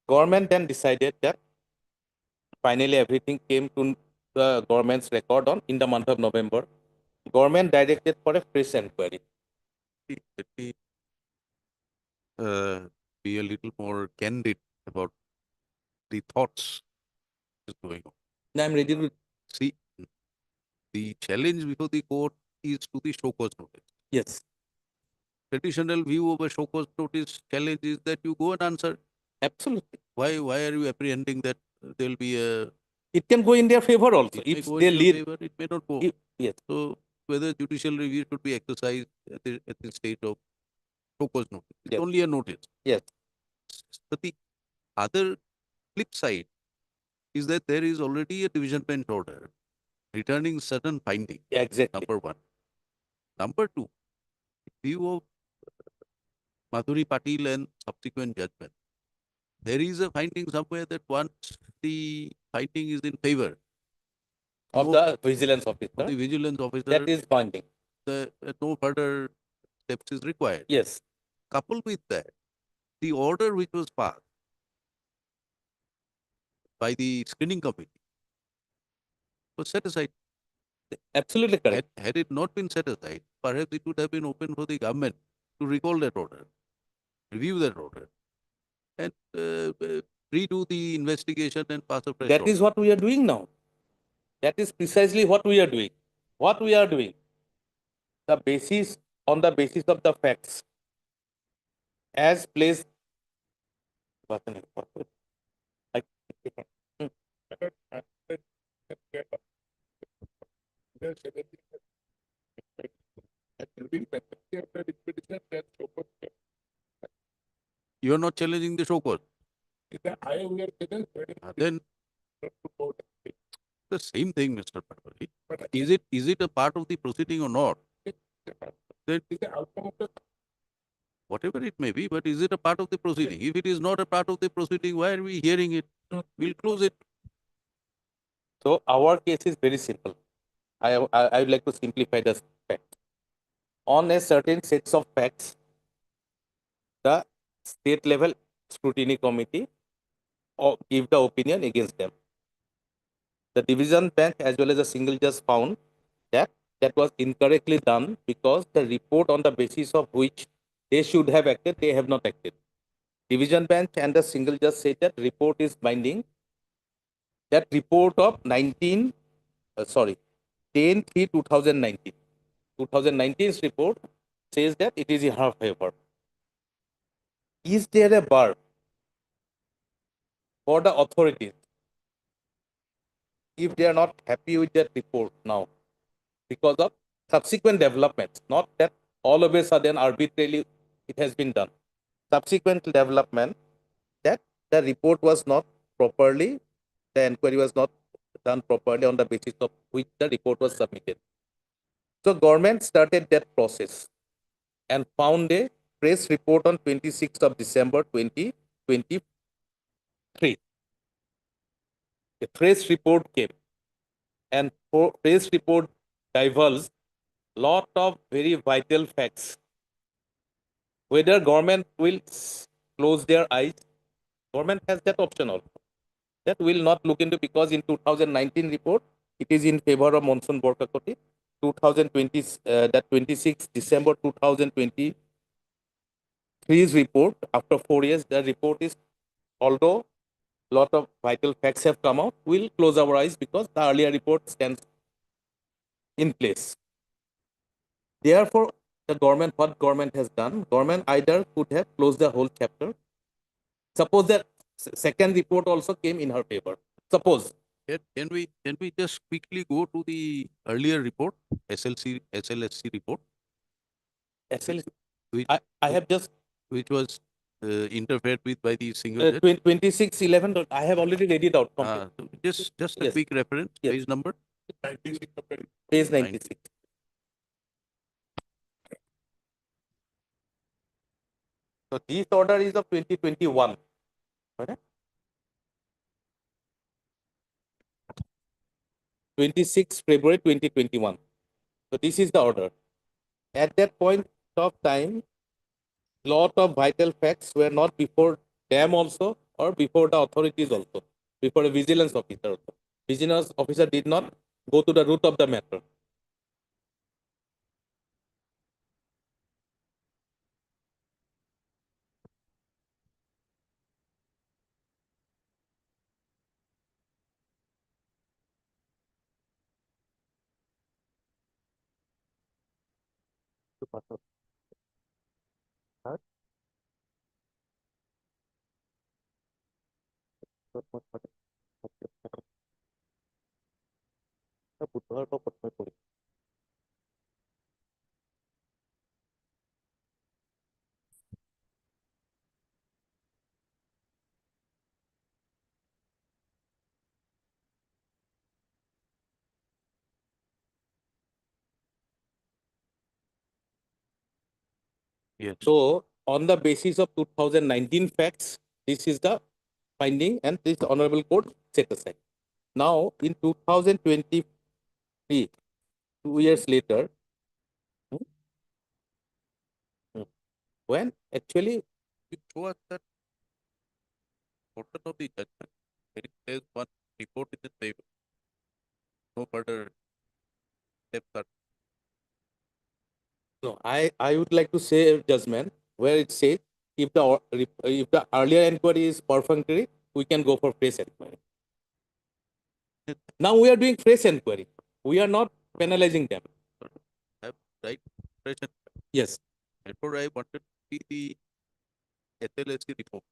Government then decided that finally everything came to the government's record on in the month of November. Government directed for a fresh inquiry. Let me be a little more candid about the thoughts is going on. Now I'm ready to See, the challenge before the court is to the show cause notice. yes. Traditional view of a show cause notice challenge is that you go and answer. Absolutely. Why are you apprehending that there will be a It can go in their favor also. it may If go they in your lead, favor, it may not go. yes. So whether judicial review should be exercised at the stage of show cause notice. It's Yes. only a notice. Yes. But the other flip side is that there is already a division bench order returning certain findings. Exactly. Number one. Number two, view of Madhuri Patil and subsequent judgment. There is a finding somewhere that once the finding is in favor Of no- the vigilance of officer, the vigilance officer, that is binding. no further steps is required. Yes. Coupled with that, the order which was passed by the screening committee was set aside. Absolutely correct. Had it not been set aside, perhaps it would have been open for the government to recall that order, review that order, and redo the investigation and pass a fresh That order. is what we are doing now. That is precisely what we are doing. What we are doing, on the basis of the facts, as placed. You are not challenging the show cause. Then the same thing, Mr. Patwari. Is it a part of the proceeding or not? Then whatever it may be, but is it a part of the proceeding? If it is not a part of the proceeding, why are we hearing it? We'll close it. So our case is very simple. I would like to simplify the fact. On a certain sets of facts, the state level scrutiny committee give the opinion against them. The division bench as well as a single judge found that that was incorrectly done because the report on the basis of which they should have acted, they have not acted. Division bench and the single judge said that report is binding. That report of 10/3/2019. 2019's report says that it is in her favor. Is there a bar for the authorities if they are not happy with that report now because of subsequent developments, not that all of a sudden arbitrarily it has been done. Subsequent development that the report was not properly, the inquiry was not done properly on the basis of which the report was submitted. So government started that process and found a press report on 26th of December 2023. A press report came and press report divulged lot of very vital facts. Whether government will close their eyes, government has that option also. That will not look into, because in 2019 report, It is in favor of Monsoon Borkakoti. 2020, that 26 December 2023's report, after 4 years, the report is, although lot of vital facts have come out, we'll close our eyes because the earlier report stands in place. Therefore, the government, what government has done, government either could have closed the whole chapter. Suppose that second report also came in her favor. Suppose. Can we just quickly go to the earlier report, SLSC report, SL, which, I have just which was interfered with by the single judge? 2611. I have already read it out. So just a Yes. quick reference, Yes. page number. Page 96. So this order is of 2021. Correct? 26 February 2021. So this is the order. At that point of time, lot of vital facts were not before them also, or before the authorities also, before a vigilance officer also. Vigilance officer did not go to the root of the matter. Yes. So, on the basis of 2019 facts, this is the finding, and this honorable court set aside. Now, in 2023, 2 years later, when actually You show us that portion of the judgment, where it says one report is in favor. No further steps are. no, I would like to say a judgment where it says if the earlier inquiry is perfunctory, we can go for fresh inquiry. Now we are doing fresh inquiry. We are not penalizing them. Have right impression. Yes. Therefore, I wanted to see the SLSC report.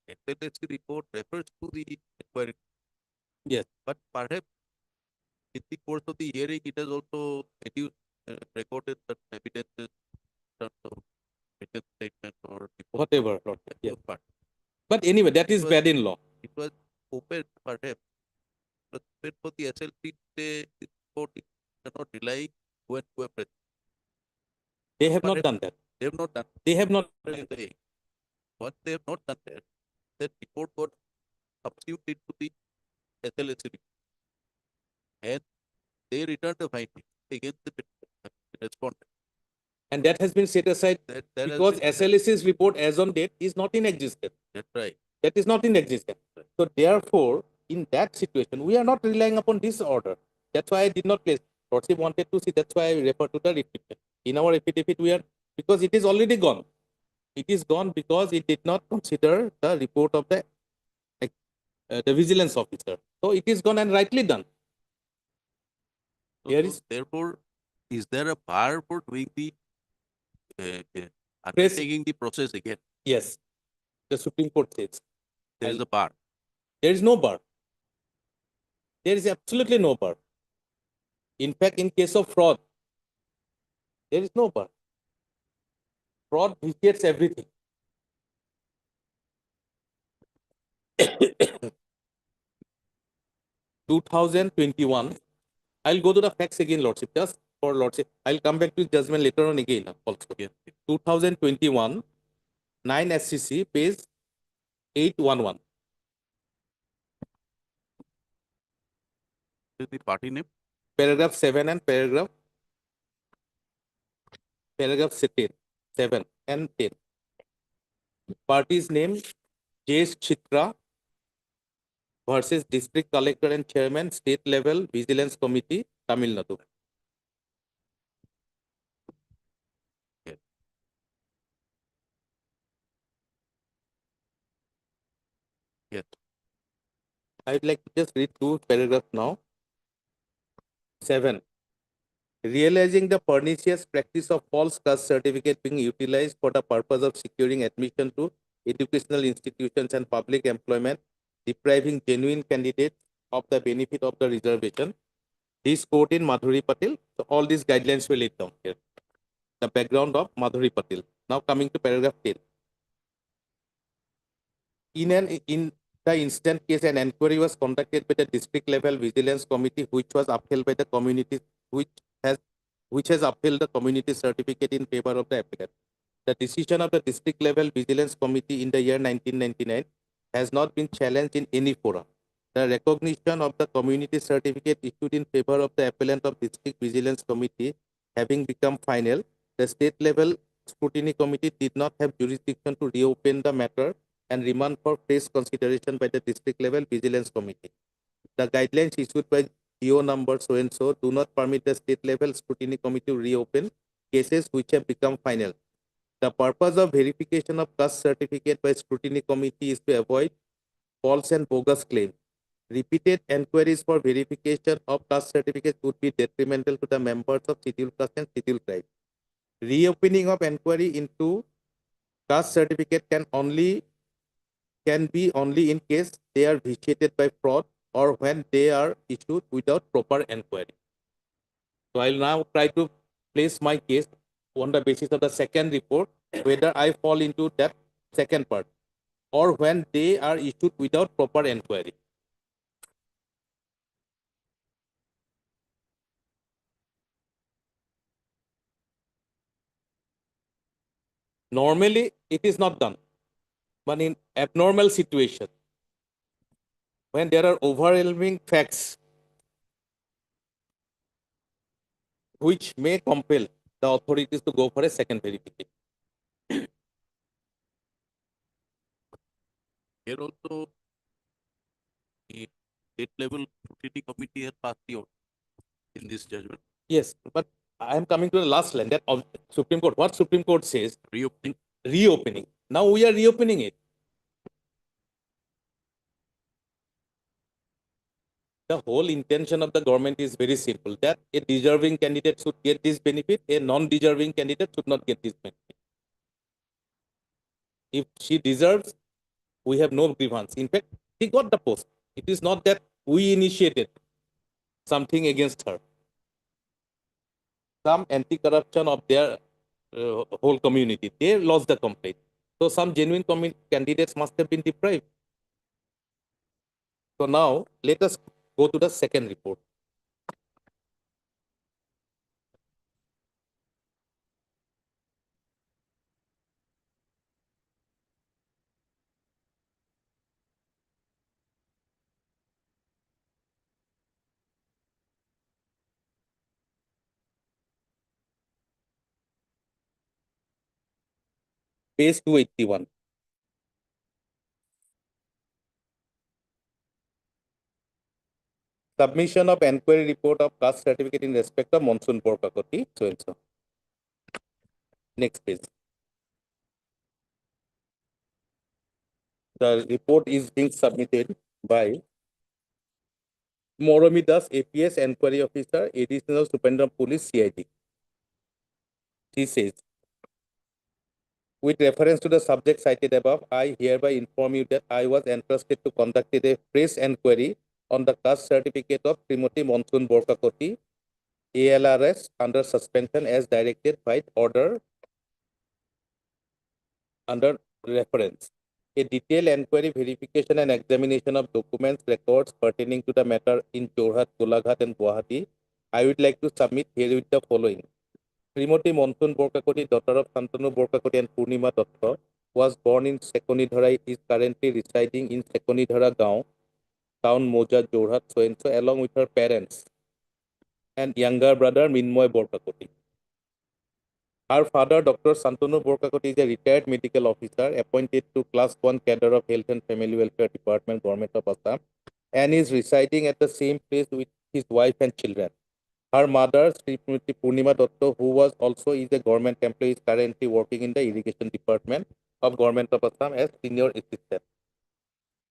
SLSC report refers to the inquiry. Yes. But perhaps in the course of the hearing, it has also recorded that evidences in terms of written statement or Whatever. Lord. Yes. part. But anyway, that is was- bad in law. It was open perhaps, but when for the SLP say this report it cannot rely when who are present. They have not Perhaps done that. They have not done. They have not. Saying. Once they have not done that report got substituted to the SLSC report. And they returned the findings against the respondent. And that has been set aside That because has been- SLS's report as on date is not in existence. That's right. That is not in existence. So therefore, in that situation, we are not relying upon this order. That's why I did not place. Lordship wanted to see. That's why I refer to the affidavit. In our affidavit, we are, because it is already gone. It is gone because it did not consider the report of the vigilance officer. So it is gone and rightly done. So, Here is- therefore, is there a bar for doing the undertaking the process again? Yes. The Supreme Court says There is a bar. there is no bar. There is absolutely no bar. In fact, in case of fraud, there is no bar. Fraud vitiates everything. (2021) I'll go to the facts again, Lordship, just for Lordship. I'll come back to judgment later on again also. Yes. 2021, 9 SCC, page 811. Is the party name? Paragraph 7 and paragraph 7 and 10. Party's name, J. Chitra, versus District Collector and Chairman, State Level Vigilance Committee, Tamil Nadu. Yes. I would like to just read two paragraphs now. 7. Realizing the pernicious practice of false caste certificate being utilized for the purpose of securing admission to educational institutions and public employment, depriving genuine candidates of the benefit of the reservation. This quote in Madhuri Patil. So all these guidelines were laid down here. The background of Madhuri Patil. Now coming to paragraph 10. In the instant case, an inquiry was conducted by the district level vigilance committee, which was upheld by the community, which has upheld the community certificate in favor of the applicant. The decision of the district level vigilance committee in the year 1999 has not been challenged in any forum. The recognition of the community certificate issued in favor of the appellant of district vigilance committee having become final, the state level scrutiny committee did not have jurisdiction to reopen the matter and remand for fresh consideration by the district level vigilance committee. The guidelines issued by GO number so and so do not permit the state level scrutiny committee to reopen cases which have become final. The purpose of verification of caste certificate by scrutiny committee is to avoid false and bogus claims. Repeated enquiries for verification of caste certificates would be detrimental to the members of scheduled caste and scheduled tribe. Reopening of enquiry into caste certificate can be only in case they are vitiated by fraud or when they are issued without proper enquiry. So I'll now try to place my case on the basis of the second report, whether I fall into that second part or when they are issued without proper enquiry. Normally, it is not done, but in abnormal situation, when there are overwhelming facts which may compel the authorities to go for a second verification. Here also, the state level scrutiny committee has passed the order in this judgment. Yes, but I am coming to the last line that of Supreme Court. What Supreme Court says, Reopening. reopening. Now we are reopening it. The whole intention of the government is very simple, that a deserving candidate should get this benefit, a non-deserving candidate should not get this benefit. If she deserves, we have no grievance. In fact, she got the post. It is not that we initiated something against her. Some anti-corruption of their whole community, they lost the complaint. So some genuine candidates must have been deprived. So now let us go to the second report. Page 281. Submission of enquiry report of caste certificate in respect of Monsoon Borkakoti, so and so. Next page. The report is being submitted by Moromi Das, APS Enquiry Officer, Additional Superintendent of Police, CID. She says, with reference to the subject cited above, I hereby inform you that I was entrusted to conduct a fresh enquiry on the caste certificate of Srimati Monsoon Borkakoti, ALRS, under suspension as directed by order under reference. A detailed enquiry, verification, and examination of documents, records pertaining to the matter in Jorhat, Golaghat, and Guwahati, I would like to submit here with the following. Srimati Monsoon Borkakoti, daughter of Santanu Borkakoti and Purnima Datta, was born in Sekonidhara, is currently residing in Sekonidhara Gaon, Town Moja, Jorhat, so and so, along with her parents and younger brother Minmoy Borkakoti. Her father, Dr. Santanu Borkakoti, is a retired medical officer appointed to Class 1 cadre of Health and Family Welfare Department, Government of Assam, and is residing at the same place with his wife and children. Her mother, Srimati Purnima Dotto, who was also is a government employee, is currently working in the Irrigation Department of Government of Assam as senior assistant.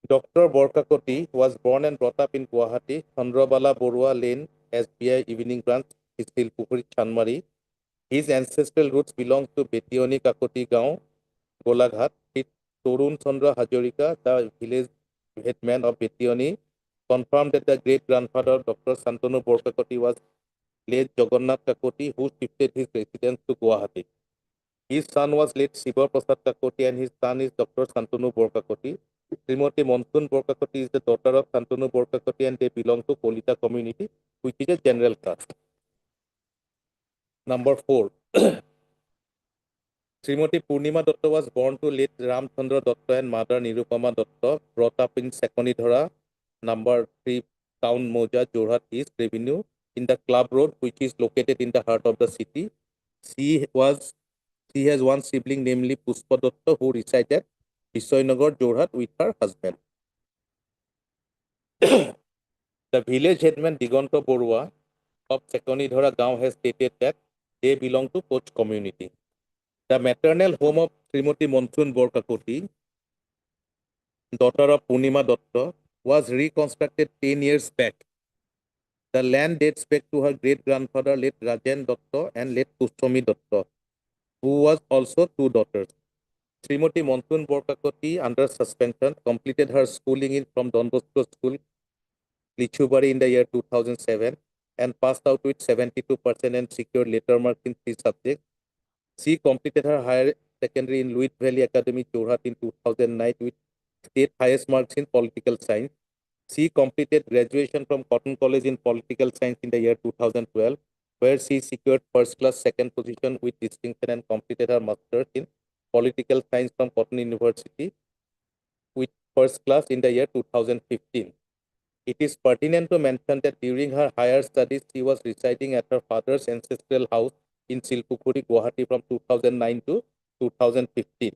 Dr. Borkakoti was born and brought up in Guwahati, Chandrabala Borua Lane, SBI Evening Branch, Silpukuri, Chanmari. His ancestral roots belong to Betioni Kakoti Gaon, Golaghat. Torun Chandra Hajorika, the village headman of Betioni, confirmed that the great-grandfather of Dr. Santanu Borkakoti was late Jagannath Kakoti, who shifted his residence to Guwahati. His son was late Shiva Prasad Kakoti and his son is Dr. Santanu Borkakoti. Srimati Monsoon Borkakoti is the daughter of Santanu Borkakoti and they belong to Kolita community, which is a general caste. Number 4. Srimati Purnima Dotto was born to late Ramchandra Dotto and mother Nirupama Dotto, brought up in Sekonidhara, number 3, Town Moja, Jorhat East Revenue, in the Club Road, which is located in the heart of the city. She has one sibling, namely Puspa Dotto, who resided Bisoynagar, Jorhat with her husband. The village headman Digonto Borua of Sekonidhara Gaon has stated that they belong to Koch community. The maternal home of Srimati Monsoon Borkakoti, daughter of Purnima Dotto, was reconstructed 10 years back. The land dates back to her great-grandfather, late Rajan Dotto and late Pustomi Dotto, who was also 2 daughters. Srimati Monsoon Borkakoti, under suspension, completed her schooling from Don Bosco School, Lichubari in the year 2007 and passed out with 72% and secured letter marks in 3 subjects. She completed her higher secondary in Luit Valley Academy, Jorhat in 2009 with state highest marks in political science. She completed graduation from Cotton College in political science in the year 2012, where she secured first class second position with distinction and completed her master's in political science from Cotton University with first class in the year 2015. It is pertinent to mention that during her higher studies, she was residing at her father's ancestral house in Silpukuri, Guwahati from 2009 to 2015.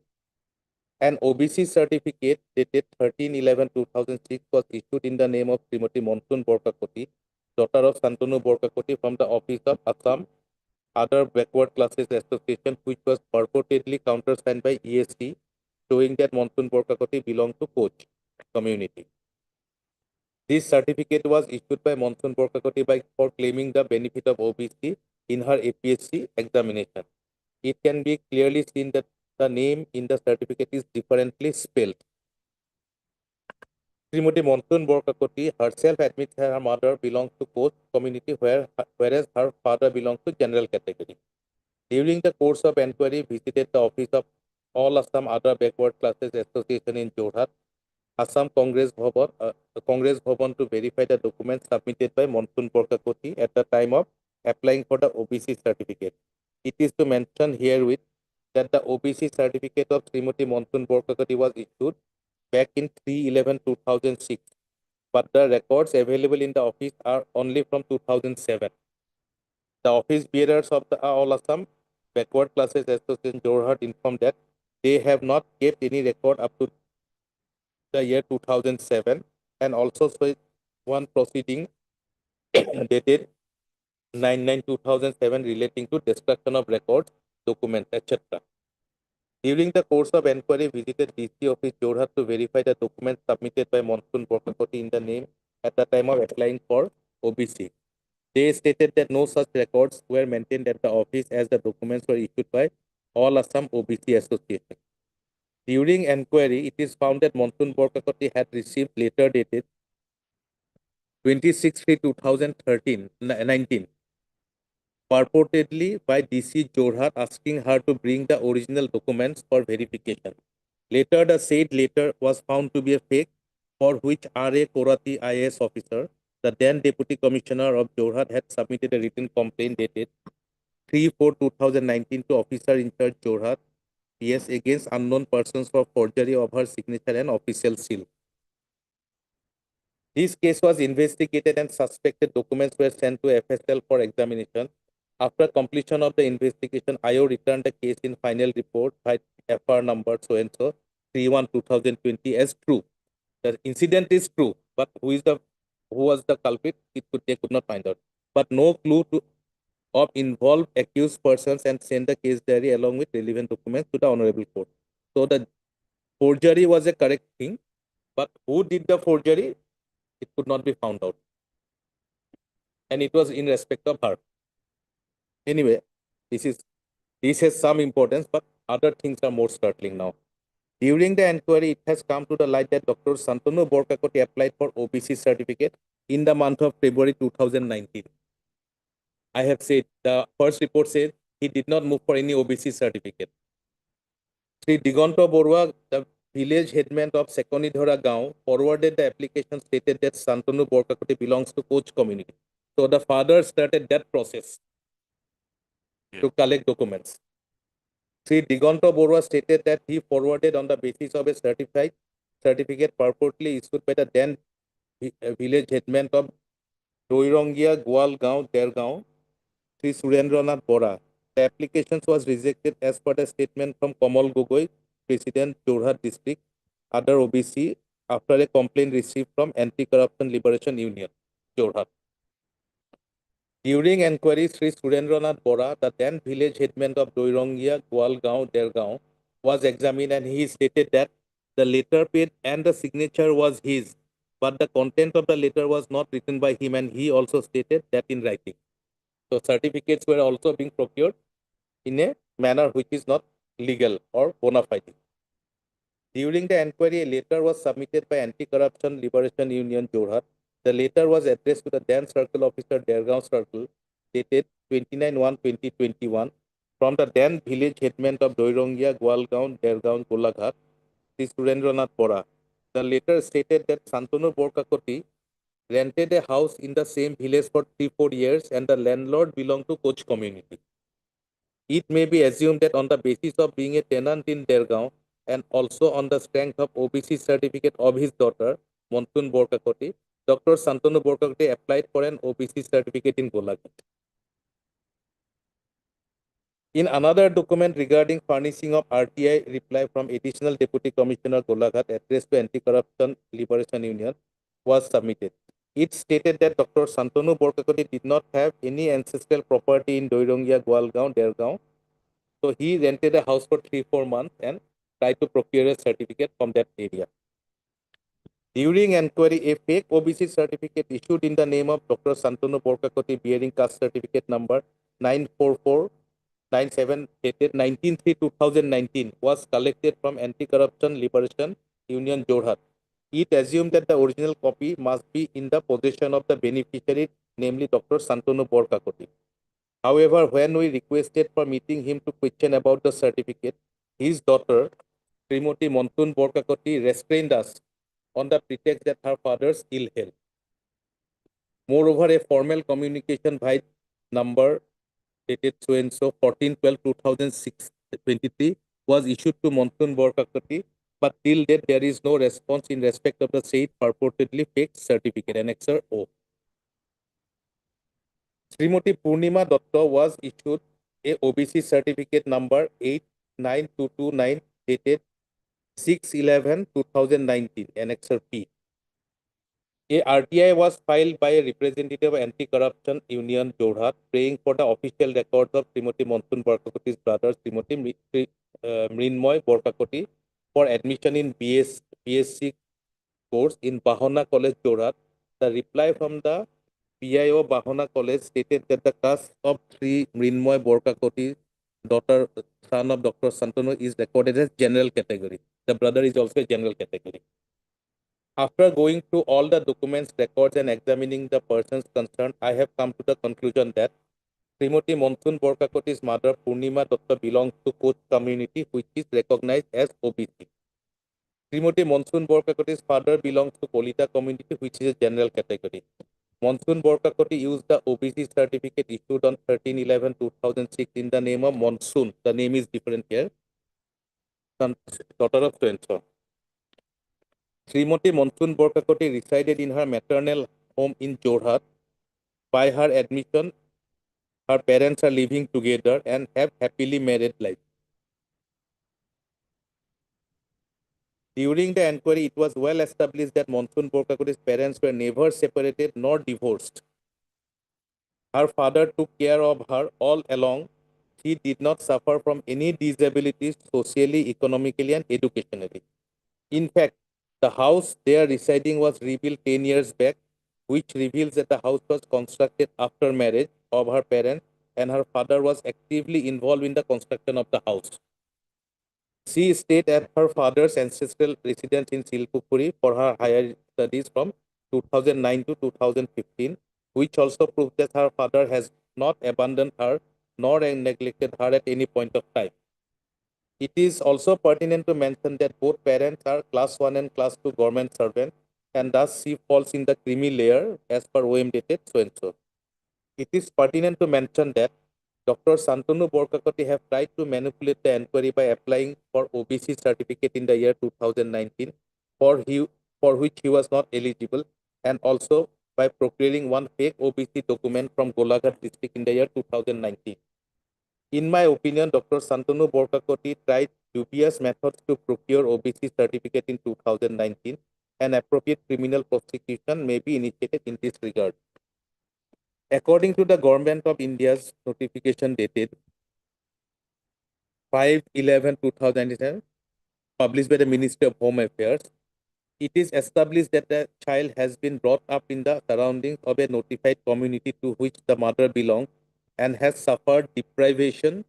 An OBC certificate dated 13/11/2006 was issued in the name of Srimati Monsoon Borkakoti, daughter of Santanu Borkakoti, from the office of Assam Other Backward Classes Association, which was purportedly countersigned by ESC, showing that Monsoon Borkakoti belonged to Koch community. This certificate was issued by Monsoon Borkakoti for claiming the benefit of OBC in her APSC examination. It can be clearly seen that the name in the certificate is differently spelled. Srimati Monsoon Borkakoti herself admits her mother belongs to Koch community, whereas her father belongs to general category. During the course of inquiry, visited the office of All Assam Other Backward Classes Association in Jorhat, Assam Congress Bhavan to verify the documents submitted by Monsoon Borkakoti at the time of applying for the OBC certificate. It is to mention herewith that the OBC certificate of Srimati Monsoon Borkakoti was issued back in 3/11/2006, but the records available in the office are only from 2007. The office bearers of the All Assam Backward Classes Association Jorhat informed that they have not kept any record up to the year 2007 and also saw one proceeding dated 9/9/2007 relating to destruction of records, documents, etc. During the course of inquiry, visited DC office Jorhat to verify the documents submitted by Monsoon Borkakoti in the name at the time of applying for OBC. They stated that no such records were maintained at the office as the documents were issued by All Assam OBC Association. During inquiry, it is found that Monsoon Borkakoti had received letter dated 26/3/2019, purportedly by DC Jorhat, asking her to bring the original documents for verification. Later, the said letter was found to be a fake, for which R.A. Korati IAS officer, the then Deputy Commissioner of Jorhat, had submitted a written complaint dated 3/4/2019 to Officer in Charge Jorhat, PS, against unknown persons for forgery of her signature and official seal. This case was investigated and suspected documents were sent to FSL for examination. After completion of the investigation, IO returned the case in final report by FR number so and so 31/2020 as true. The incident is true, but who was the culprit? They could not find out. But no clue of involved accused persons and send the case diary along with relevant documents to the honorable court. So the forgery was a correct thing, but who did the forgery? It could not be found out. And it was in respect of her. Anyway, this has some importance, but other things are more startling now. During the inquiry, it has come to the light that Dr. Santanu Borkakoti applied for OBC certificate in the month of February 2019. I have said the first report says he did not move for any OBC certificate. Sri Digonto Borua, the village headman of Sekonidhora Gaon, forwarded the application stated that Santanu Borkakoti belongs to Koch community. So the father started that process to collect documents. Sri Digonto Borua stated that he forwarded on the basis of a certificate purportedly issued by the then village headman of Doirongia, Gwalgaon, Dergaon, Sri Surendranath Bora. The application was rejected as per the statement from Kamal Gogoi, President, Jorhat District, other OBC, after a complaint received from Anti-Corruption Liberation Union, Jorhat. During inquiry, Sri Surendranath Bora, the then village headman of Doirongia, Gwalgaon, Dergaon, was examined and he stated that the letter pad and the signature was his, but the content of the letter was not written by him, and he also stated that in writing. So certificates were also being procured in a manner which is not legal or bona fide. During the inquiry, a letter was submitted by Anti-Corruption Liberation Union, Jorhat. The letter was addressed to the then Circle Officer, Dergaon Circle, dated 29/1/2021, from the then village headman of Doirongia, Gwalgaon, Dergaon, Golaghat, Sri Surendranath Bora. The letter stated that Santanu Borkakoti rented a house in the same village for 3-4 years and the landlord belonged to Koch community. It may be assumed that on the basis of being a tenant in Dergaon and also on the strength of OBC certificate of his daughter, Montun Borkakoti, Dr. Santanu Borkakoti applied for an OBC certificate in Golaghat. In another document regarding furnishing of RTI reply from Additional Deputy Commissioner Golaghat addressed to Anti-Corruption Liberation Union was submitted. It stated that Dr. Santanu Borkakoti did not have any ancestral property in Doirongia, Gwalgaon, Dergaon. So he rented a house for 3-4 months and tried to procure a certificate from that area. During inquiry, a fake OBC certificate issued in the name of Dr. Santanu Borkakoti bearing caste certificate number 94497 dated 19/3/2019 was collected from Anti-Corruption Liberation Union, Jorhat. It assumed that the original copy must be in the possession of the beneficiary, namely Dr. Santanu Borkakoti. However, when we requested for meeting him to question about the certificate, his daughter, Srimati Montun Borkakoti, restrained us on the pretext that her father's ill health. Moreover, a formal communication by number dated so and so 14/12/2023 was issued to Montun Borkakoti, but till date there is no response in respect of the said purportedly fake certificate. Annexer O. Srimati Purnima Datta was issued a OBC certificate number 89229 dated 6/11/2019, Annexer P. A RTI was filed by a representative of Anti-Corruption Union, Jorhat, praying for the official records of Srimati Montun Borkakoti's brother, Srimati Mrinmoy Borkakoti, for admission in BSc course in Bahana College, Jorhat. The reply from the PIO Bahana College stated that the caste of Sri Mrinmoy Borkakoti, daughter, son of Dr. Santanu, is recorded as general category. The brother is also a general category. After going through all the documents, records, and examining the persons concerned, I have come to the conclusion that Srimati Montun Borkakoti's mother, Purnima Datta, belongs to Koch community, which is recognized as OBC. Srimati Monsoon Borkakoti's father belongs to Kolita community, which is a general category. Monsoon Borkakoti used the OBC certificate issued on 13/11/2006 in the name of Monsoon. The name is different here. Daughter of so-and-so. Srimati Monsoon Borkakoti resided in her maternal home in Jorhat. By her admission her parents are living together and have happily married life. During the inquiry, it was well established that Monsoon Borkakoti's parents were never separated nor divorced. Her father took care of her all along. She did not suffer from any disabilities socially, economically, and educationally. In fact, the house they are residing was rebuilt 10 years back, which reveals that the house was constructed after marriage of her parents and her father was actively involved in the construction of the house. She stayed at her father's ancestral residence in Silpupuri for her higher studies from 2009 to 2015, which also proves that her father has not abandoned her nor neglected her at any point of time. It is also pertinent to mention that both parents are class 1 and class 2 government servants, and thus she falls in the creamy layer as per OM dated so and so. It is pertinent to mention that Dr. Santanu Borkakoti have tried to manipulate the inquiry by applying for OBC certificate in the year 2019, for which he was not eligible, and also by procuring one fake OBC document from Golaghat district in the year 2019. In my opinion, Dr. Santanu Borkakoti tried dubious methods to procure OBC certificate in 2019, and appropriate criminal prosecution may be initiated in this regard. According to the Government of India's notification dated 5/11/2007, published by the Ministry of Home Affairs, it is established that the child has been brought up in the surroundings of a notified community to which the mother belongs and has suffered deprivation,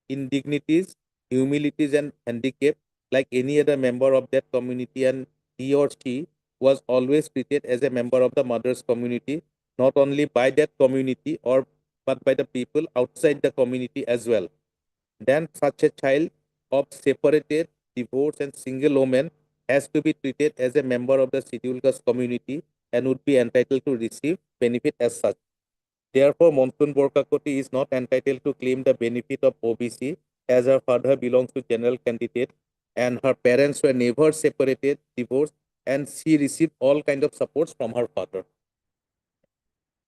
indignities, humilities, and handicap like any other member of that community, and he or she was always treated as a member of the mother's community, not only by that community or but by the people outside the community as well. Then such a child of separated, divorced, and single woman has to be treated as a member of the scheduled caste community and would be entitled to receive benefit as such. Therefore, Monsoon Borkakoti is not entitled to claim the benefit of OBC as her father belongs to general candidate and her parents were never separated, divorced, and she received all kind of supports from her father.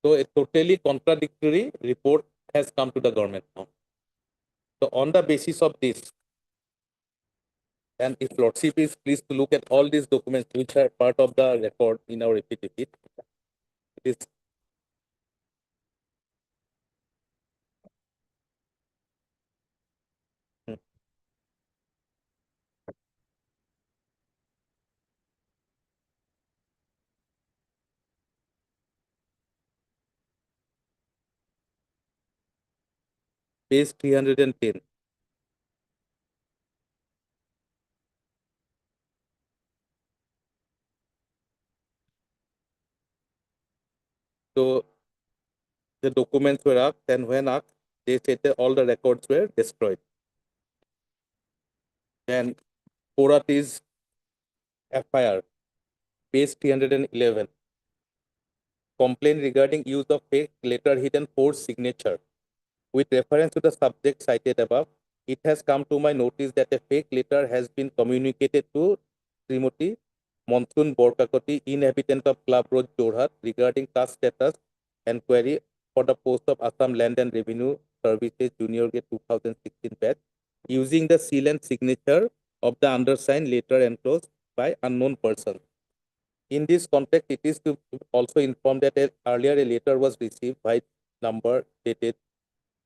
So a totally contradictory report has come to the government now. So on the basis of this, and if Lordship is pleased to look at all these documents which are part of the record in our affidavit, it is page 310. So the documents were asked, and when asked, they said that all the records were destroyed. And Korati's FIR, page 311. Complaint regarding use of fake letterhead and forged signature. With reference to the subject cited above, it has come to my notice that a fake letter has been communicated to Srimati Monsoon Borkakoti, inhabitant of Club Road, Jorhat, regarding caste status enquiry for the post of Assam Land and Revenue Services Junior Grade 2016 batch, using the seal and signature of the undersigned letter enclosed by unknown person. In this context, it is to also inform that earlier a letter was received by number dated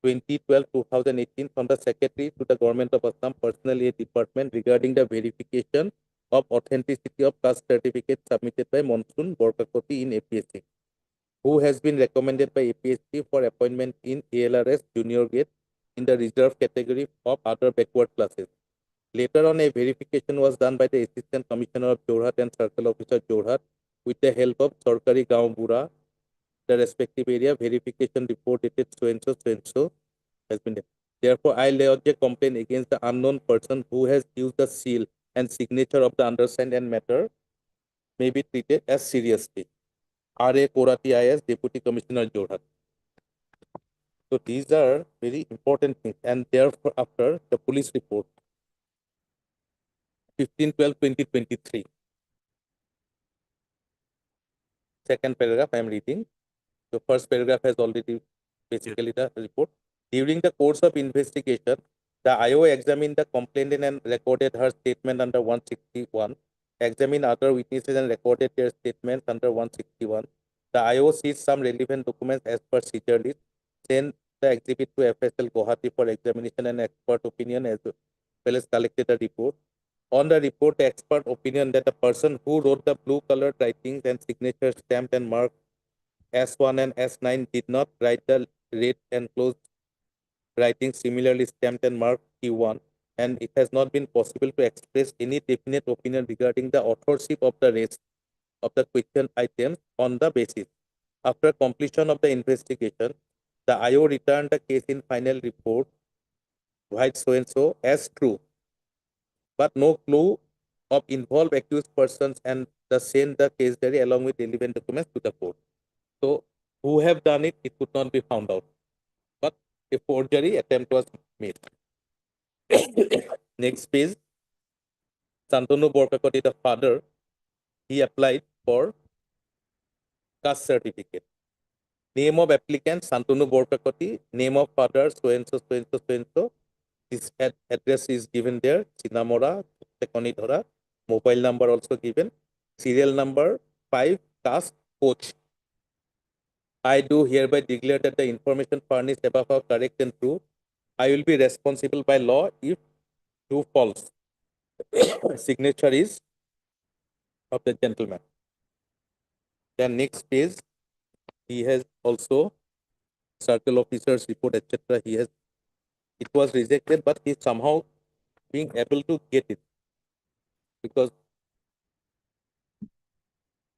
2012-2018 from the Secretary to the Government of Assam Personal Aid Department regarding the verification of authenticity of caste certificate submitted by Monsoon Borkakoti in APSC, who has been recommended by APSC for appointment in ALRS Junior Grade in the reserve category of other backward classes. Later on, a verification was done by the Assistant Commissioner of Jorhat and Circle Officer Jorhat with the help of Sarkari Gaon Bura, the respective area. Verification report dated so and so has been done. Therefore, I lodge a complaint against the unknown person who has used the seal and signature of the undersigned, and matter may be treated as seriously. R.A. Korati IS, Deputy Commissioner Jorhat. So these are very important things, and therefore after the police report 15/12/2023. Second paragraph I am reading. The first paragraph has already basically the report. During the course of investigation, the IO examined the complainant and recorded her statement under 161, examined other witnesses and recorded their statements under 161. The IO seized some relevant documents as per seizure list, sent the exhibit to FSL Guwahati for examination and expert opinion, as well as collected a report. On the report, the expert opinion that the person who wrote the blue colored writings and signature stamped and marked S1 and S9 did not write the red enclosed writing similarly stamped and marked Q1, and it has not been possible to express any definite opinion regarding the authorship of the rest of the question items on the basis. After completion of the investigation, the IO returned the case in final report, white so and so, as true, but no clue of involved accused persons, and the send the case diary along with relevant documents to the court. So, who have done it, it could not be found out, but a forgery attempt was made. Next page, Santanu Borkakoti, the father, he applied for caste certificate. Name of applicant, Santanu Borkakoti, name of father, so and so, so and so, so and so. His address is given there, Sinamora, Tekonidhara, mobile number also given, serial number 5, caste, coach. I do hereby declare that the information furnished above are correct and true. I will be responsible by law if true false. Signature is of the gentleman. Then next page, he has also circle officers report, etc. He has, it was rejected, but he somehow being able to get it, because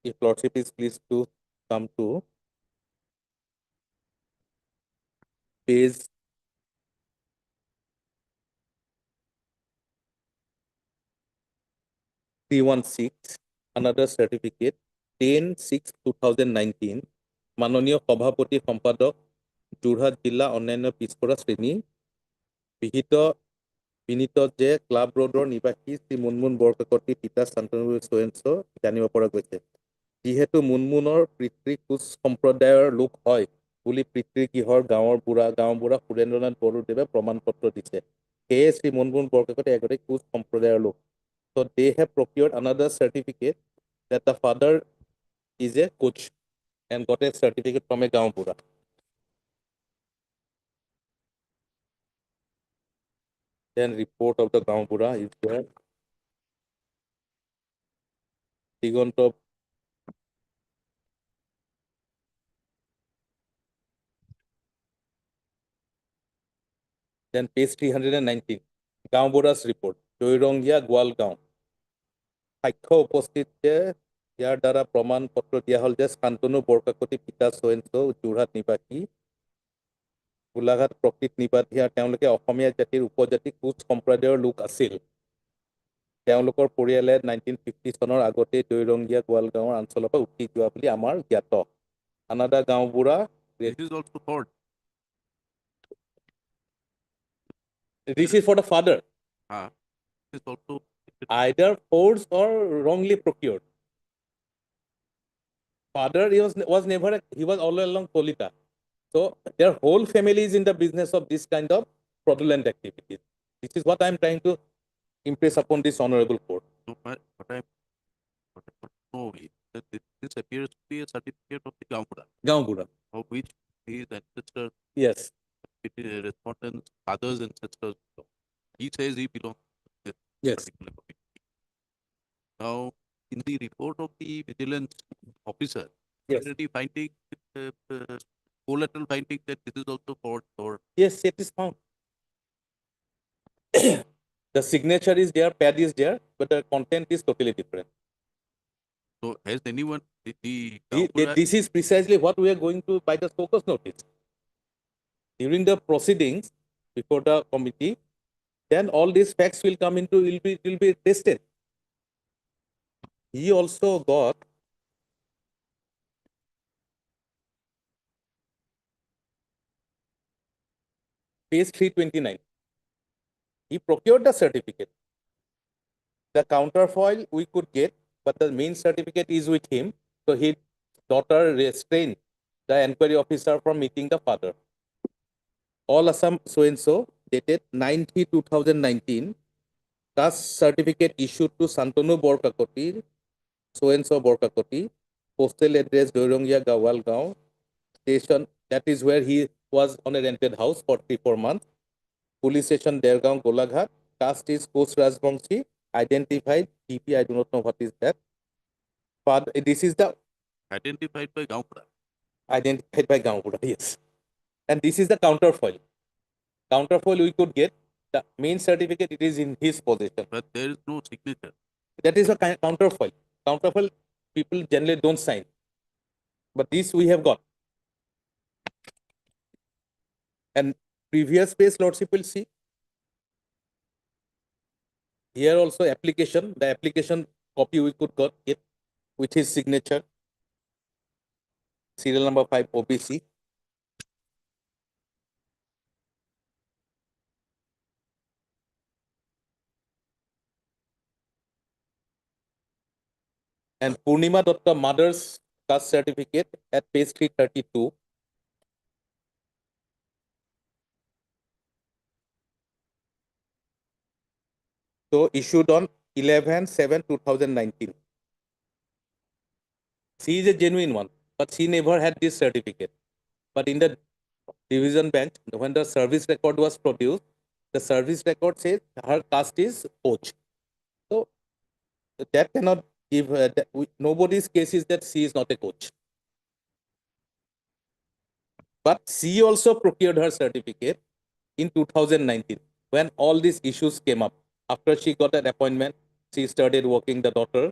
if Lordship is pleased to come to page 316, another certificate, 10/6/2019, মাননীয় সভাপতি সম্পাদক যোৰহাট জিলা অন্যান্য পিছপৰা শ্ৰেণী বিনীত যে club ৰোডৰ নিবাসী শ্ৰী মুনমুন বৰকাকতি পিতা শান্তনু সোয়েন্স জানিব পৰা গৈছে। যিহেতু মুনমুনৰ পিতৃ কোচ সম্প্ৰদায়ৰ লোক হয় বুলি পিতৃগৃহৰ গাঁওবুঢ়া সুৰেন্দ্ৰনাথ বড়োদেৱে প্ৰমাণ পত্ৰ দিছে, সেয়ে শ্ৰী মুনমুন বৰকাকতি এগৰাকী কোচ সম্প্ৰদায়ৰ লোক। So they have procured another certificate that the father is a coach and got a certificate from a Gaonpura. Then report of the Gaonpura is there. Digonto then page 319, Gaonpura's report, Doirongia Gwalgaon. সাক্ষ্য উপস্থিত যে ইয়াৰ দ্বাৰা প্ৰমাণ পত্ৰ দিয়া হ'ল যে শান্তনু বৰকাকতি পিতা সোয়েন্স যোৰহাট নিবাসী, গোলাঘাট প্ৰকৃত নিবাসী, তেওঁলোকে অসমীয়া জাতিৰ উপজাতি কোচ সম্প্ৰদায়ৰ লোক আছিল। তেওঁলোকৰ পৰিয়ালে 1950 চনৰ আগতে দৈৰংগীয়া গোৱালগাঁৱৰ অঞ্চলৰ পৰা উঠি যোৱা বুলি আমাৰ জ্ঞাত। আনাদা গাঁওবুঢ়া, This is also thought. this is for the father, This is also either forged or wrongly procured. Father, was never, he was all along Kolita. So their whole family is in the business of this kind of fraudulent activities. This is what I am trying to impress upon this honorable court. So what I know is that this appears to be a certificate of the Gaonpura. of which his ancestors, Yes. respondents, fathers, ancestors. He says he belongs to this Yes. particular community. Now, in the report of the vigilance officer, Yes. already finding collateral finding that this is also forged or Yes, it is found. The signature is there, pad is there, but the content is totally different. so. Has anyone the This is precisely what we are going to by the focus notice. During the proceedings before the committee, then all these facts will come into, will be tested. He also got page 329. He procured the certificate. The counterfoil we could get, but the main certificate is with him. So his daughter restrained the enquiry officer from meeting the father. All Assam so and so dated 9/3/2019. Caste certificate issued to Santanu Borkakoti, so and so Borkakoti, postal address Doirongia Gawal Gaon, station, that is where he was on a rented house for 3-4 months. Police station Dergaon Golaghat, caste is Koch Rajbangshi, identified DP, I do not know what is that. Father, this is the Identified by Gaupra. identified by Gaonpura, yes. And this is the counterfoil. Counterfoil we could get, the main certificate, it is in his possession. But there is no signature. That is a counterfoil. Counterfoil people generally don't sign. But this we have got. And previous page, Lordship will see. Here also application, the application copy we could get with his signature. Serial number 5 OBC. And Purnima Datta mother's caste certificate at page 332. So issued on 11/7/2019. She is a genuine one, but she never had this certificate. But in the division bench, when the service record was produced, the service record says her caste is Koch. So that cannot give, nobody's case is that she is not a Koch. But she also procured her certificate in 2019 when all these issues came up. After she got an appointment, she started working the daughter.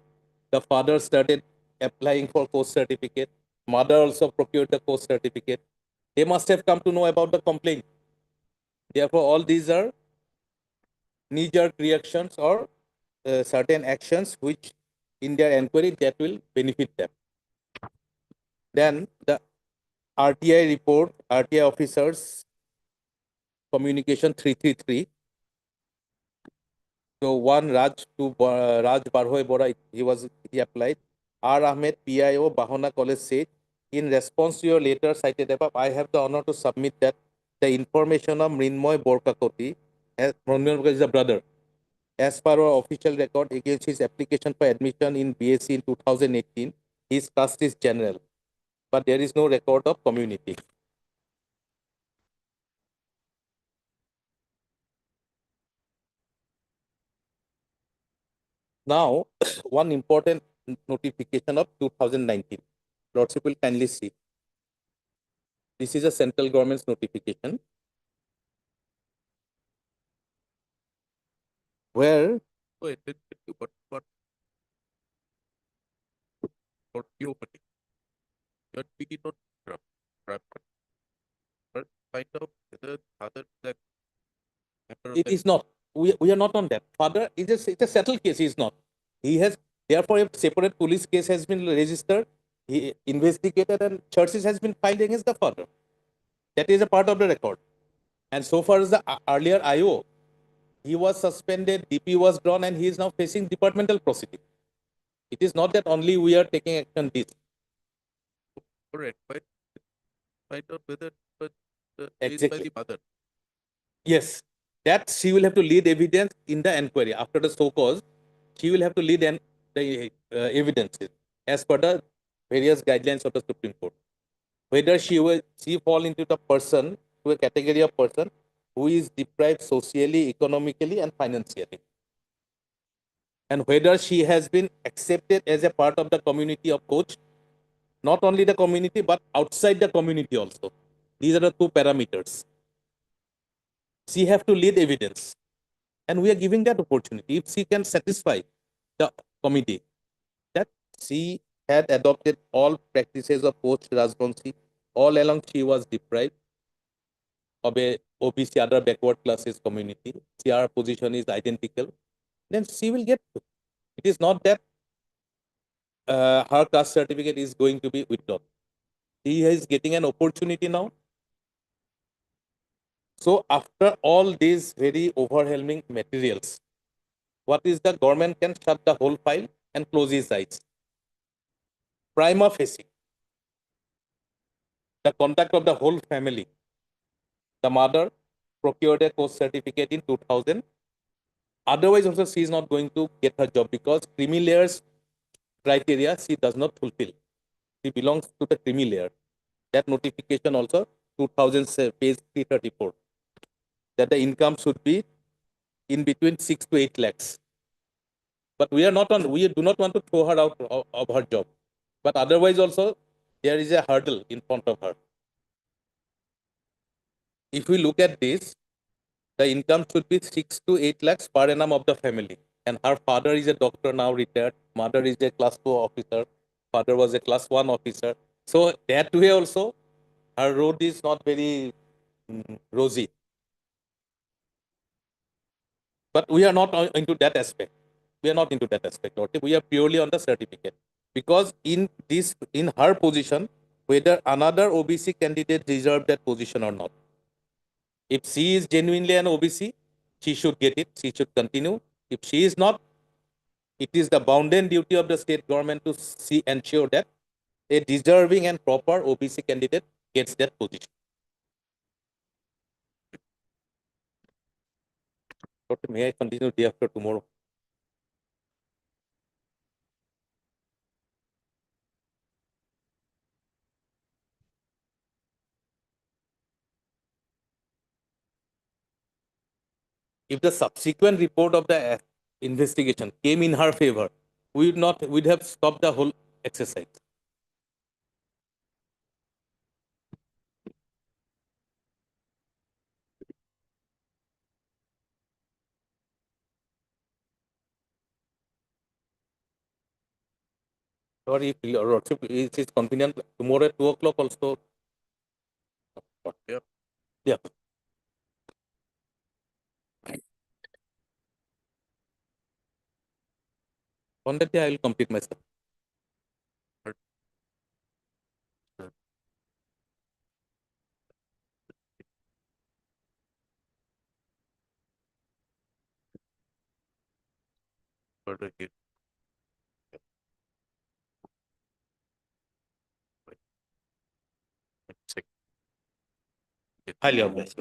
The father started applying for course certificate. Mother also procured the course certificate. They must have come to know about the complaint. Therefore, all these are knee-jerk reactions or certain actions which in their inquiry that will benefit them. Then the RTI report, RTI officers, communication 333. So one Raj to Raj Barhoy Bora, he applied. R. Ahmed, PIO, Bahana College said, in response to your letter cited above, I have the honor to submit that the information of Mrinmoy Borkakoti, Mrinmoy is the brother, as per our official record against his application for admission in BSc in 2018, his caste is general, but there is no record of community. Now, one important notification of 2019. Lordship will kindly see. This is a central government's notification where Wait, what for POPT? But we did not find out whether other that it is not. We are not on that. Father, it's a settled case. He is not. He has, therefore, a separate police case has been registered. He investigated and charges has been filed against the father. That is a part of the record. And so far as the earlier IO, he was suspended, DP was drawn, and he is now facing departmental proceeding. It is not that only we are taking action this. correct, but find out whether but is by Exactly. the mother. Yes, that she will have to lead evidence in the inquiry. After the so cause, she will have to lead the evidences as per the various guidelines of the Supreme Court. Whether she fall into the person, to a category of person who is deprived socially, economically, and financially. And whether she has been accepted as a part of the community of Koch, not only the community, but outside the community also. These are the two parameters. She have to lead evidence. And we are giving that opportunity. If she can satisfy the committee that she had adopted all practices of Koch Rajbangshi, all along she was deprived of a OBC other backward classes community, her position is identical, then she will get to. It is not that her caste certificate is going to be withdrawn. She is getting an opportunity now. So after all these very overwhelming materials, what is the government can shut the whole file and close his eyes. Prima facie, the conduct of the whole family, The mother procured a course certificate in 2000. Otherwise, also she is not going to get her job because creamy layers criteria she does not fulfill. She belongs to the creamy layer. That notification also 2000 page 334 that the income should be in between 6 to 8 lakhs. But we do not want to throw her out of her job. But otherwise also there is a hurdle in front of her. If we look at this, the income should be 6 to 8 lakhs per annum of the family. And her father is a doctor now retired. Mother is a class 2 officer. Father was a class 1 officer. So that way also, her road is not very rosy. But we are not into that aspect. We are not into that aspect. Okay? We are purely on the certificate. Because in her position, whether another OBC candidate deserved that position or not. If she is genuinely an OBC, she should get it. She should continue. If she is not, it is the bounden duty of the state government to ensure that a deserving and proper OBC candidate gets that position. Doctor, may I continue day after tomorrow? If the subsequent report of the investigation came in her favor, we'd have stopped the whole exercise. Or if it is convenient, tomorrow at 2 o'clock also. Yeah. On that day, I will complete myself. Further here. Highly obvious.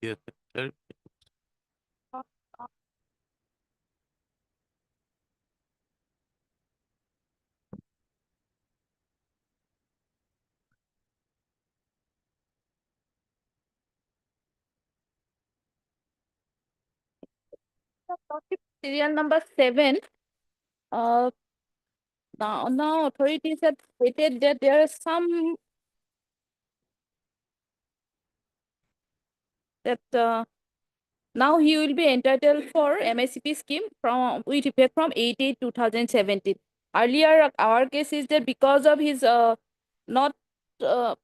Yes. Sir. Serial number 7. Now authorities have stated that there is some that now he will be entitled for MSCP scheme with effect from 8/8/2017. Earlier, our case is that because of his not uh,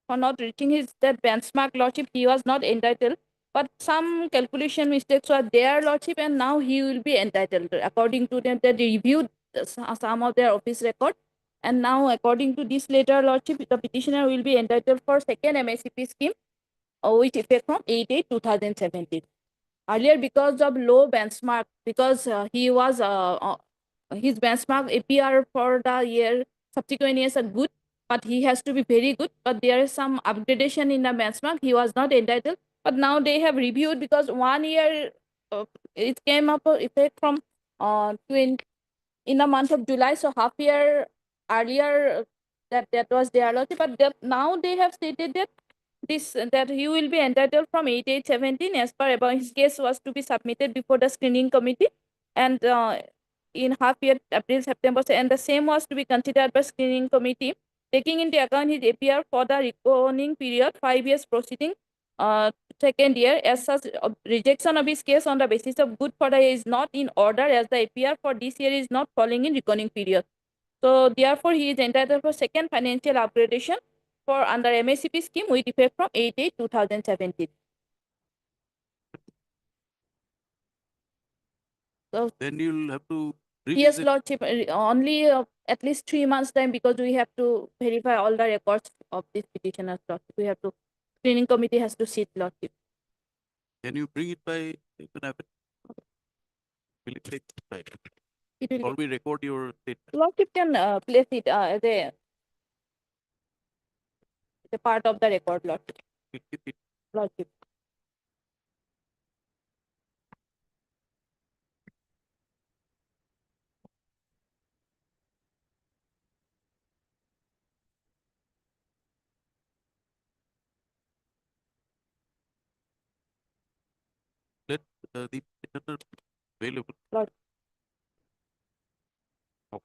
for not reaching his that benchmark lordship, he was not entitled. but some calculation mistakes were there, Lordship, and now he will be entitled according to them. They reviewed some of their office record, and now according to this letter, Lordship, the petitioner will be entitled for second MSCP scheme, which effect from 8/8/2017. Earlier, because of low benchmark, because he was his benchmark APR for the year subsequent years are good, but he has to be very good. But there is some upgradation in the benchmark. He was not entitled. But now they have reviewed because 1 year it came up effect from 20 in the month of July. So half year earlier that was their Lordship. But now they have stated that that he will be entitled from 8/8/17 as per about his case was to be submitted before the screening committee, and in half year April September, and the same was to be considered by screening committee taking into account his APR for the reckoning period 5 years proceeding second year. As such, rejection of his case on the basis of good for the year is not in order, as the APR for this year is not falling in reckoning period. So therefore he is entitled for second financial upgradation for under MSCP scheme with effect from 8/8/2017. So Then you'll have to yes, revisit. Lordship, only at least 3 months time, because we have to verify all the records of this petitioner's, Lordship. We have to, screening committee has to sit, Lordship. Can you bring it by, you can have it. Will it take time? It will, Or we record your statement? Lordship can place it as a part of the record, Lordship. We'll keep it. Lordship. Let the petitioner available. Lord. Okay.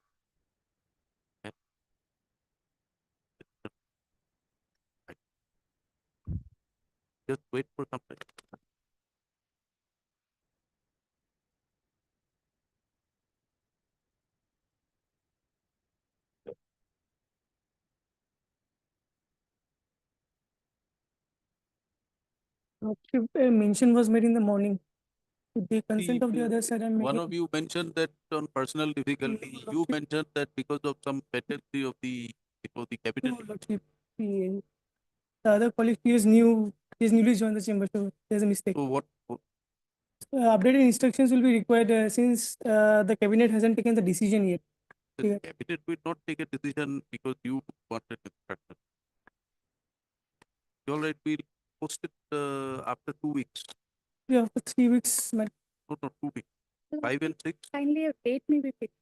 Just wait for some time. A mention was made in the morning. With the consent See, of the other side, I'm one making. of you mentioned that on personal difficulty, you mentioned that because of some pendency of the, before the No, cabinet. Lordship, the other colleague, he is newly joined the chamber, so there's a mistake. So what, Updated instructions will be required since the cabinet hasn't taken the decision yet. the Yeah. cabinet will not take a decision because you wanted instruction. All right, we'll post it after 2 weeks. Yeah, for 3 weeks. No, 2 weeks. 5 and 6. Kindly a date may be fixed.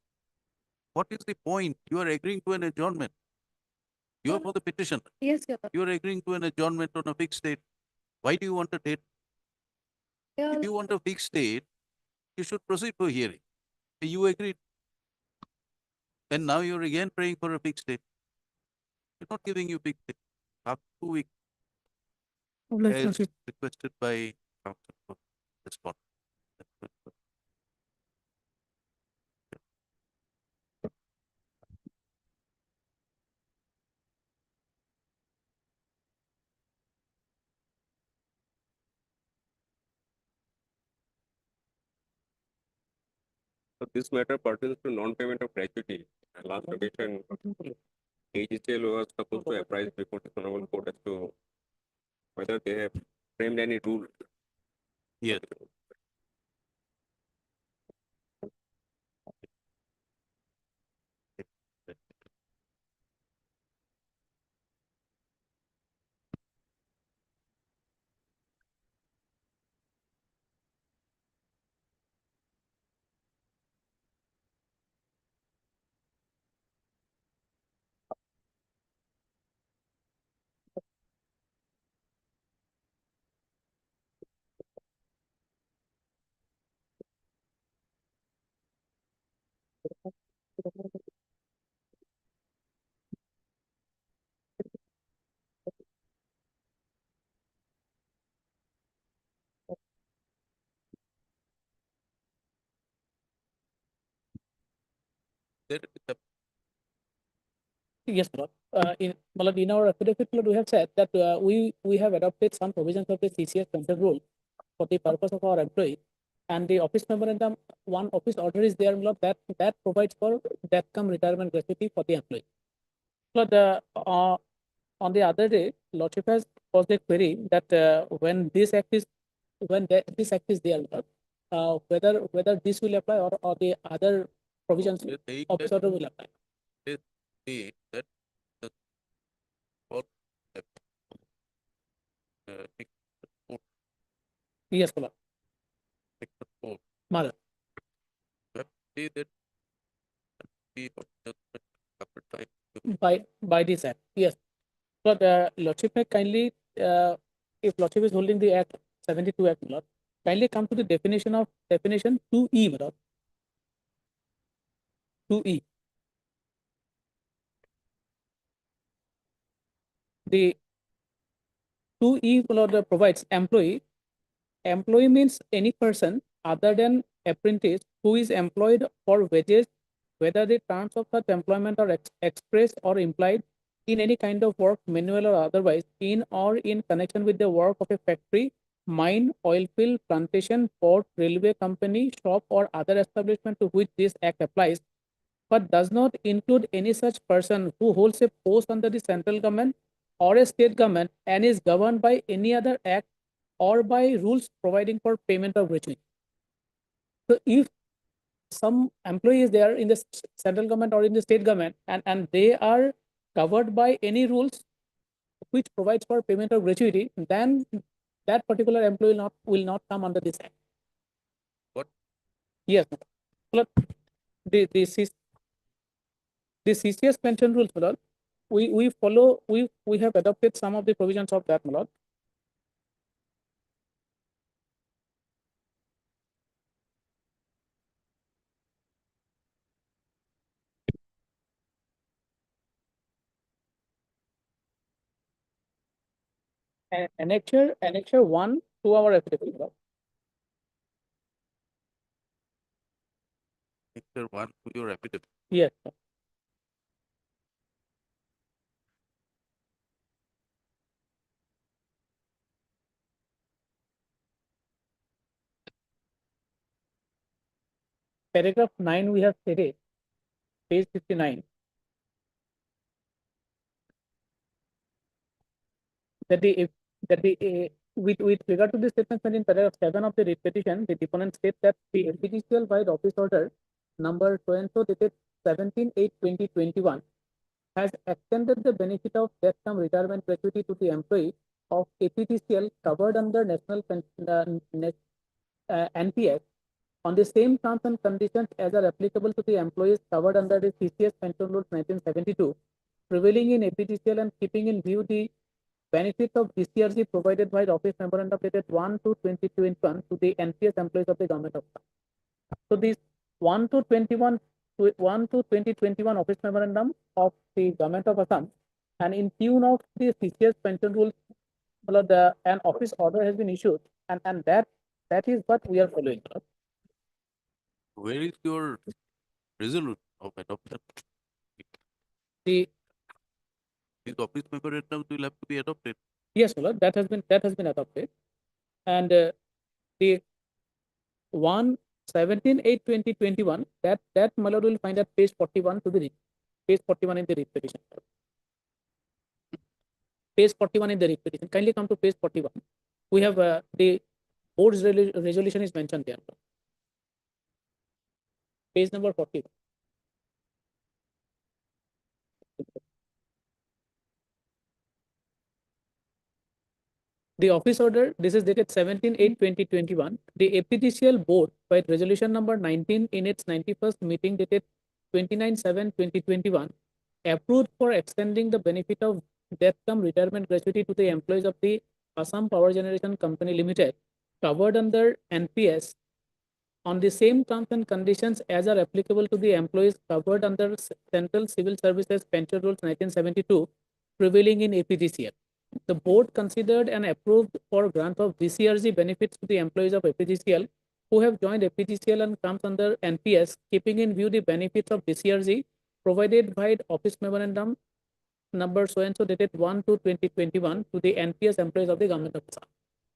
What is the point? You are agreeing to an adjournment. You are for the petition. Yes, Your You are agreeing to an adjournment on a fixed date. Why do you want a date? Lordship. If you want a fixed date, you should proceed for hearing. You agreed. And now you're again praying for a fixed date. We're not giving you fixed date. After 2 weeks, Obliged, as Lordship. requested by council for response. So this matter pertains to non-payment of gratuity. And last occasion, AGCL was supposed to apprise before the honorable court as to whether they have framed any rule. Yes. There is a Yes, Lord. In our affidavit, Lord, we have said that we have adopted some provisions of the CCS consent rule. for the purpose of our employee. And the office memorandum, one office order is there, my lord, that provides for death cum retirement gratuity for the employee. Lord, on the other day, Lordship has posed a query that when this act is there, Lord, whether this will apply or the other provisions They're saying office that order will apply. say that the all section Yes, my lord. section 4 My lord. say that the covered by By this act, yes. But Lordship may kindly, if Lordship is holding the Act 72 Act, my lord, kindly come to the definition 2E, my lord. 2E. The 2E, my lord, provides employee. Employee means any person other than apprentice who is employed for wages, whether the terms of such employment are expressed or implied in any kind of work, manual or otherwise, in or in connection with the work of a factory, mine, oil field, plantation, port, railway company, shop, or other establishment to which this act applies, but does not include any such person who holds a post under the central government or a state government and is governed by any other act or by rules providing for payment of gratuity. So if some employee is there in the central government or in the state government and they are covered by any rules which provides for payment of gratuity, then that particular employee will not come under this act. What? Yes. Look, the CCS pension rules, my lord, we follow, we have adopted some of the provisions of that, my lord. Annexure 1 to our affidavit, my lord. Picture 1 to your affidavit. Yes. Paragraph 9 we have stated, page 59, that with regard to the statement made in paragraph 7 of the writ petition, the deponent states that the FPTCL by office order number so and so dated 17/8/2021 has extended the benefit of death cum retirement gratuity to the employee of APTCL covered under NPS on the same terms and conditions as are applicable to the employees covered under the CCS Pension Rules 1972, prevailing in APTCL and keeping in view the benefits of DCRG provided by the Office Memorandum dated 1/2/2021 to the NPS employees of the Government of Assam. So this 1/2/2021 Office Memorandum of the Government of Assam, and in tune of the CCS Pension Rules, an office order has been issued, and that is what we are following. Where is your resolution of adoption? The These office memorandums will have to be adopted. Yes, my lord, that has been adopted, and the 1/17/8/2021 that my lord will find at page 41 to the page 41 in the writ petition. Page 41 in the writ petition. Kindly come to page 41. We have the board's resolution is mentioned there. Page number 41. The office order, this is dated 17/8/2021. The APTCL board by resolution number 19 in its 91st meeting dated 29/7/2021 approved for extending the benefit of death cum retirement gratuity to the employees of the Assam Power Generation Company Limited covered under NPS on the same terms and conditions as are applicable to the employees covered under Central Civil Services Pension Rules 1972 prevailing in APTCL. The board considered and approved for grant of DCRG benefits to the employees of APTCL who have joined APTCL and comes under NPS, keeping in view the benefits of DCRG provided by Office Memorandum number so and so dated 1/2/2021 to the NPS employees of the Government of Assam.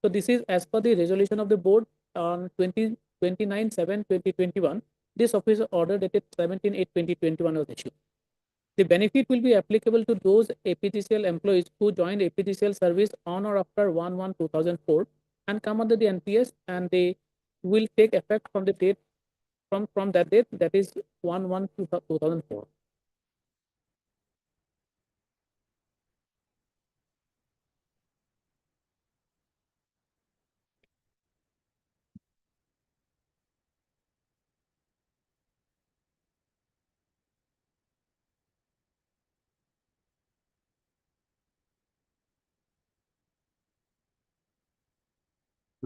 So this is as per the resolution of the board on 29/7/2021. This office order dated 17/8/2021 was issued. The benefit will be applicable to those APGCL employees who joined APGCL service on or after 1/1/2004 and come under the NPS, and they will take effect from the date from that date, that is 1/1/2004.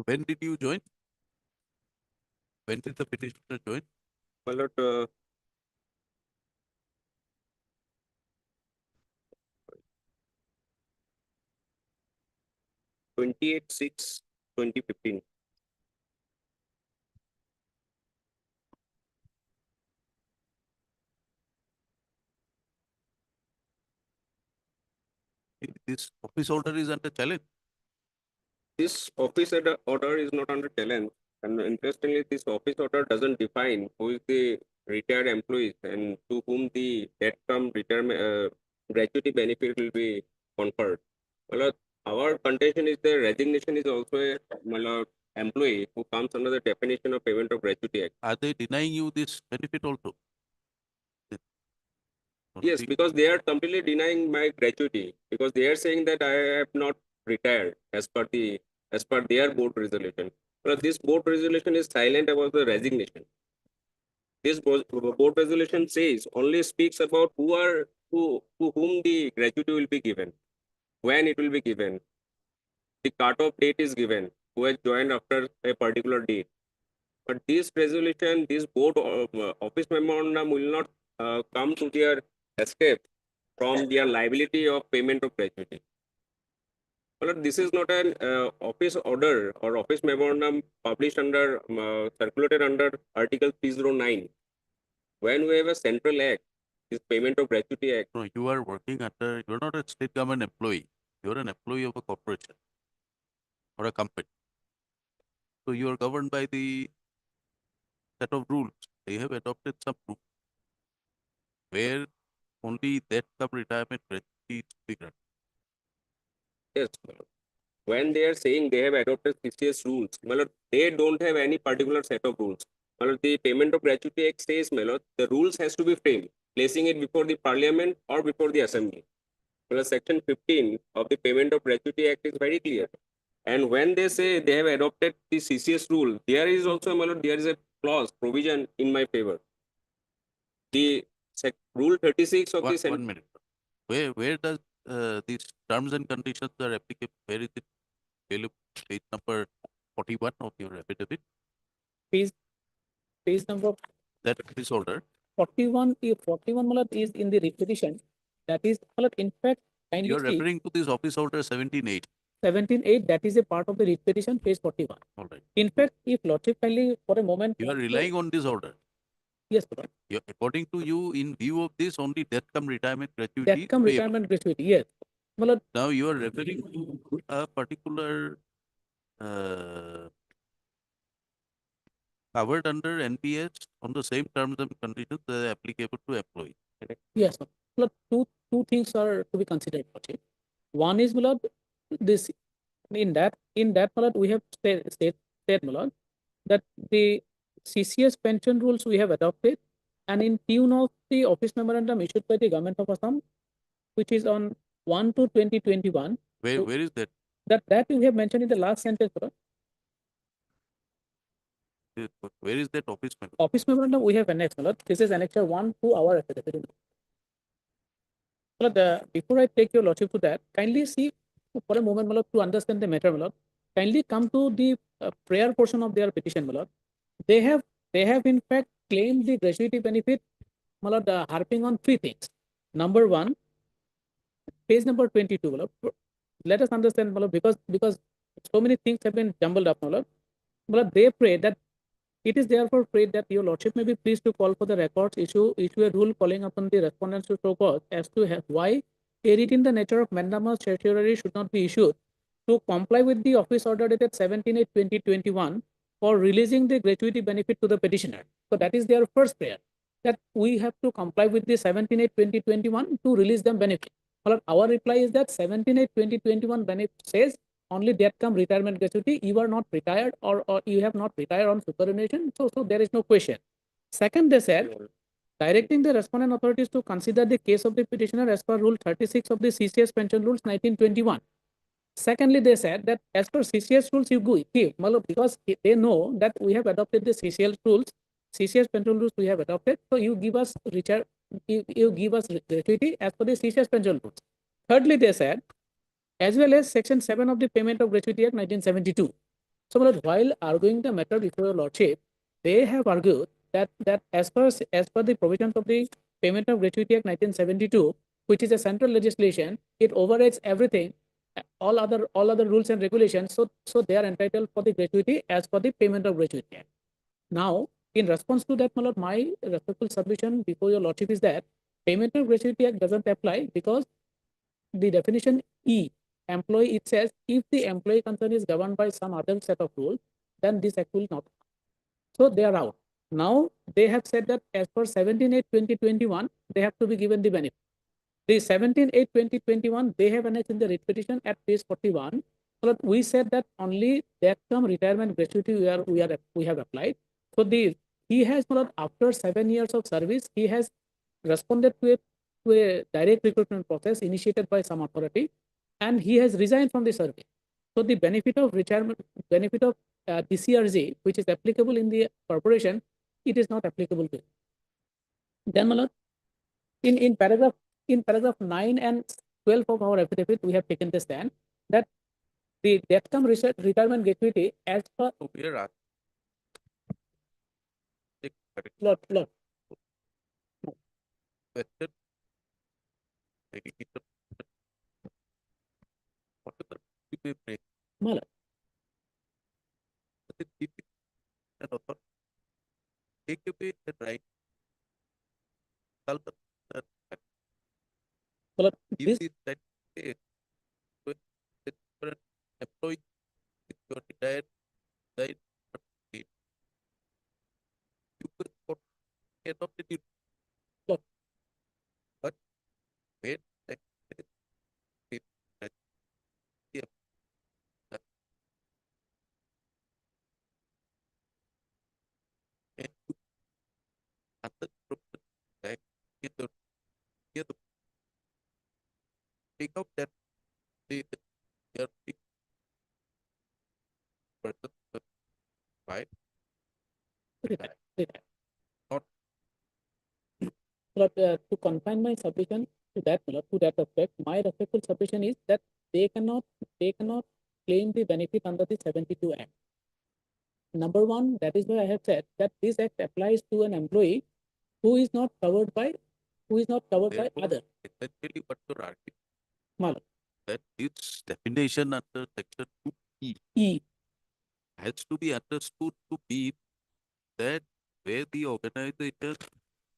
When did you join? When did the petitioner join? My lord, 28/6/2015. This office order is under challenge. This office order is not under challenge, and interestingly, this office order doesn't define who is the retired employees and to whom the death term retirement gratuity benefit will be conferred. My lord, our contention is the resignation is also a, my lord, employee who comes under the definition of payment of gratuity act. Are they denying you this benefit also? Yes, because they are completely denying my gratuity, because they are saying that I have not retired as per their board resolution. But this board resolution is silent about the resignation. This board resolution says only speaks about to whom the gratuity will be given, when it will be given, the cutoff date is given, who has joined after a particular date. But this resolution, this board office memorandum will not come to their escape from their liability of payment of gratuity. But this is not an office order or office memorandum published under, circulated under Article 309. When we have a central act, this Payment of Gratuity Act. No, you are working under, you're not a state government employee. You're an employee of a corporation or a company. So you are governed by the set of rules. They have adopted some rules where only that come retirement gratuity is to be granted. Yes, my lord. When they are saying they have adopted CCS rules, my lord, they don't have any particular set of rules. My lord, the Payment of Gratuity Act says, my lord, the rules has to be framed, placing it before the Parliament or before the Assembly. My lord, Section 15 of the Payment of Gratuity Act is very clear. And when they say they have adopted the CCS rule, there is also, my lord, there is a clause, provision in my favor. The Rule 36 of the One minute. Where does these terms and conditions are applicable? Where is it available? Page number 41 of your affidavit. Page number That is order. 41, 41 Malad is in the repetition. That is, Malad, in fact, kindly You are see referring to this office order 17.8. 17.8, that is a part of the repetition, page 41. All right. In fact, if Lordship kindly for a moment. You are relying on this order. Yes, Malad. According to you, in view of this, only death come retirement gratuity. That come is payable. retirement gratuity, yes. Malad, Now you are referring to a particular covered under NPS on the same terms and conditions that are applicable to employees. yes, Malad, two things are to be considered. Lordship. One is, Malad, this in that Malad, we have said Malad, that the CCS pension rules we have adopted, and in tune of the office memorandum issued by the Government of Assam, which is on 1/2/2021. Where is that? That you have mentioned in the last sentence, Malad. Where is that office memorandum? Office memorandum we have annexed, Malad. This is annexure 1 to our affidavit. Malad, before I take your Lordship to that, kindly see for a moment, Malad, to understand the matter, Malad. Kindly come to the prayer portion of their petition, Malad. They have in fact claimed the gratuity benefit, Malad, harping on three things. Number one, page number 22, Malad. Let us understand, Malad, because so many things have been jumbled up, Malad. Malad, they pray that it is therefore prayed that your Lordship may be pleased to call for the records, issue a rule calling upon the respondents to show cause as to why a writ in the nature of mandamus certiorari should not be issued to comply with the office order dated 17/8/2021 for releasing the gratuity benefit to the petitioner. So that is their first prayer, that we have to comply with the 17/8/2021 to release them benefit. Well, our reply is that 17/8/2021 benefit says only death come retirement gratuity. You are not retired, or you have not retired on superannuation. So there is no question. Second, they said, directing the respondent authorities to consider the case of the petitioner as per Rule 36 of the CCS Pension Rules 1921. Secondly, they said that as per CCS rules, you give, because they know that we have adopted the CCS rules, CCS pension rules we have adopted. So you give us you give us gratuity as per the CCS pension rules. Thirdly, they said, as well as Section 7 of the Payment of Gratuity Act 1972. So while arguing the matter before your lordship, they have argued that as per the provisions of the Payment of Gratuity Act 1972, which is a central legislation, it overrides everything, all other rules and regulations. So they are entitled for the gratuity as per the Payment of Gratuity Act. Now, in response to that, my respectful submission before your lordship is that Payment of Gratuity Act doesn't apply, because the definition E, employee, it says if the employee concern is governed by some other set of rules, then this act will not. So they are out. Now they have said that as per 17/8/2021, they have to be given the benefit. The 17/8/2021, they have annexed in the writ petition at page 41. So we said that only that term retirement gratuity we have applied. So he has, after 7 years of service, he has responded to a direct recruitment process initiated by some authority, and he has resigned from the service. So the benefit of retirement, benefit of DCRG, which is applicable in the corporation, it is not applicable to it. Then, my lord, in paragraph 9 and 12 of our affidavit, we have taken the stand that the death cum retirement gratuity as per So we are asking. Lord. Question. Maybe it's a- What is the TPA break? My lord. The TPA and author take away the right. Tell them that My lord, if this this that pay with an employee, if you are retired, died, not paid, you could put adopted it. Look. But wait, that is it, that- yeah, that- and you answer from the back in the take out that the your person right retire. Not- But to confine my submission to that effect, my respectful submission is that they cannot claim the benefit under the 72 Act. Number one, that is why I have said that this act applies to an employee who is not covered by Therefore, other. essentially what you're arguing My lord. that this definition under section 2E E. has to be understood to be that where the organization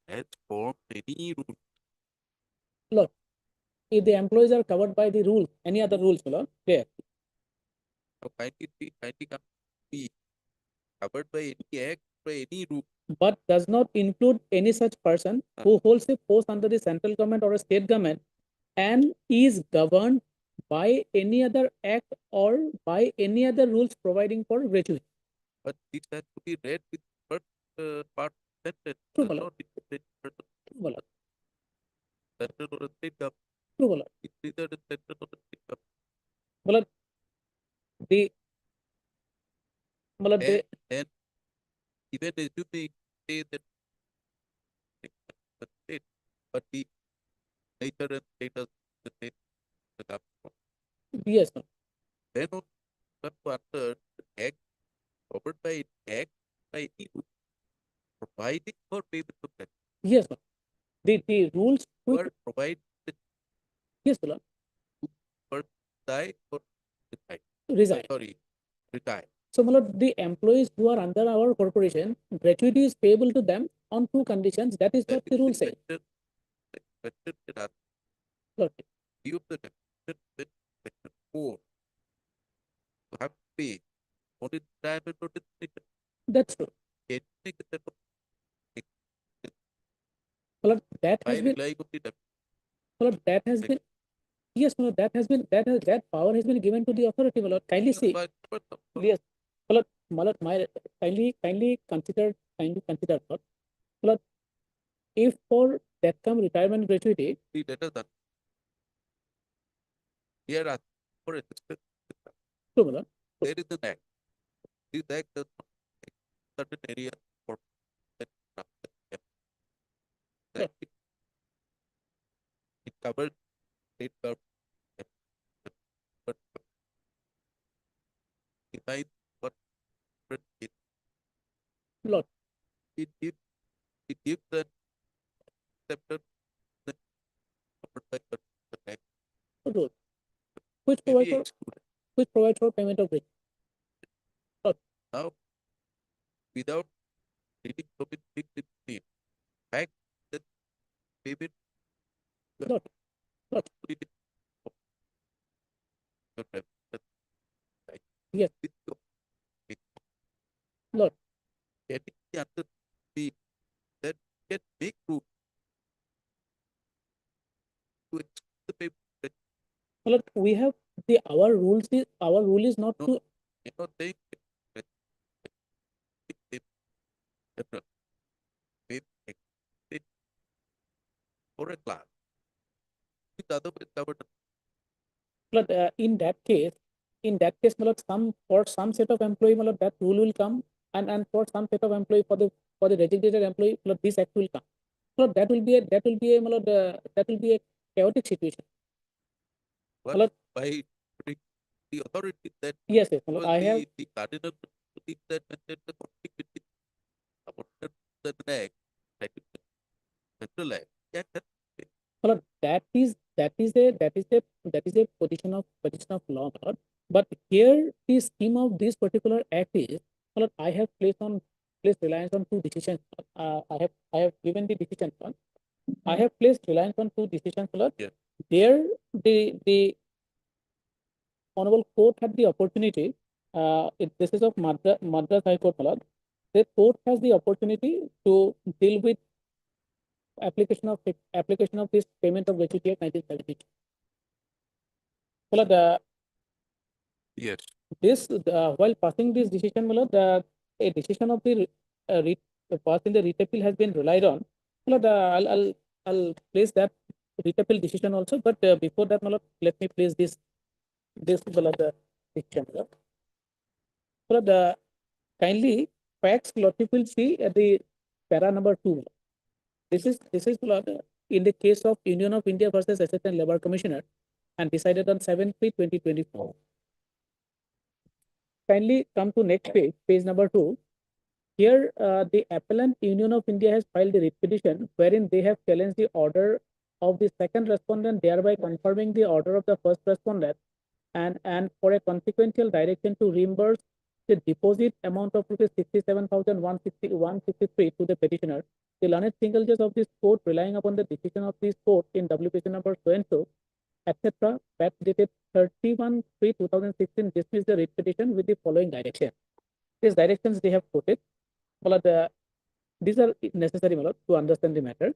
has formed any rule. If the employees are covered by the rules, any other rules, my lord, there. So kindly come be covered by any act, by any rule. But does not include any such person who holds a post under the central government or a state government and is governed by any other act or by any other rules providing for gratuity. But this has to be read with first part sentence. True, Does my lord. not indicate person, True, my lord. central or a state government. True, my lord. It's either the central or the state government. My lord, And even assuming say that the state, but the nature and status the state the government. yes, my lord. Then on come to answer the act covered by act by any rule providing for payment of tax. Yes, my lord. The rules which, Or provide the yes, my lord, first die or retire. resign. Sorry, retire. So, my lord, the employees who are under our corporation, gratuity is payable to them on two conditions. That is what the rule says. Question can ask Lord. you of the definition with section 4 pay. Only retirement notice. That's true. Can you make that Well, that by has been, relying on the well, that has been, yes, well, that has been, that power has been given to the authority. Well, kindly see, yes, well, my kindly consider, well, if for death come retirement gratuity, the letter that here are for assistance. true, well, There is an act. This act does not make certain area for that. Yeah. It covers state government, but defines what it Lord, it gives the accepted the act rule, which may provides be for, excluded. which provides for payment of gratuity. Now, without reading from it, fixed in the fact that payment Lord, Lord, yes, Lord, getting the answer be that can make proof to exclude the payment. well, we have our rule is not No. to, You know, they for a class. With other covered but in that case, मतलब some for some set of employee, मतलब that rule will come, and for some set of employee, for the designated employee, मतलब this act will come. So that will be a मतलब that will be a chaotic situation. but मतलब by putting the authority that yes, yes, was मतलब I have, the cardinal belief that maintained the conflict between the act, central act. Yeah, मतलब that is a position of law, मतलब. But here the scheme of this particular act is, मतलब I have placed reliance on two decisions. I have given the decision one. I have placed reliance on two decisions. Yeah. There, the honorable court had the opportunity. This is of Madras High Court. The court has the opportunity to deal with application of this payment of gratuity of 1972. Yes. This while passing this decision, a decision of the passing the writ appeal has been relied on. I'll place that writ appeal decision also, but before that, let me place this the decision. The kindly facts Lottie will see at the para number 2. This is in the case of Union of India versus Assistant Labor Commissioner and decided on 7/3/2024. Kindly come to next page number 2. Here, the appellant Union of India has filed a writ petition wherein they have challenged the order of the second respondent, thereby confirming the order of the first respondent, and for a consequential direction to reimburse the deposit amount of rupees 67,163 to the petitioner. The learned single judge of this court, relying upon the decision of this court in WPC number so and so, etc., fact dated 31/3/2016, dismissed the writ petition with the following direction. These directions they have quoted. These are necessary to understand the matter.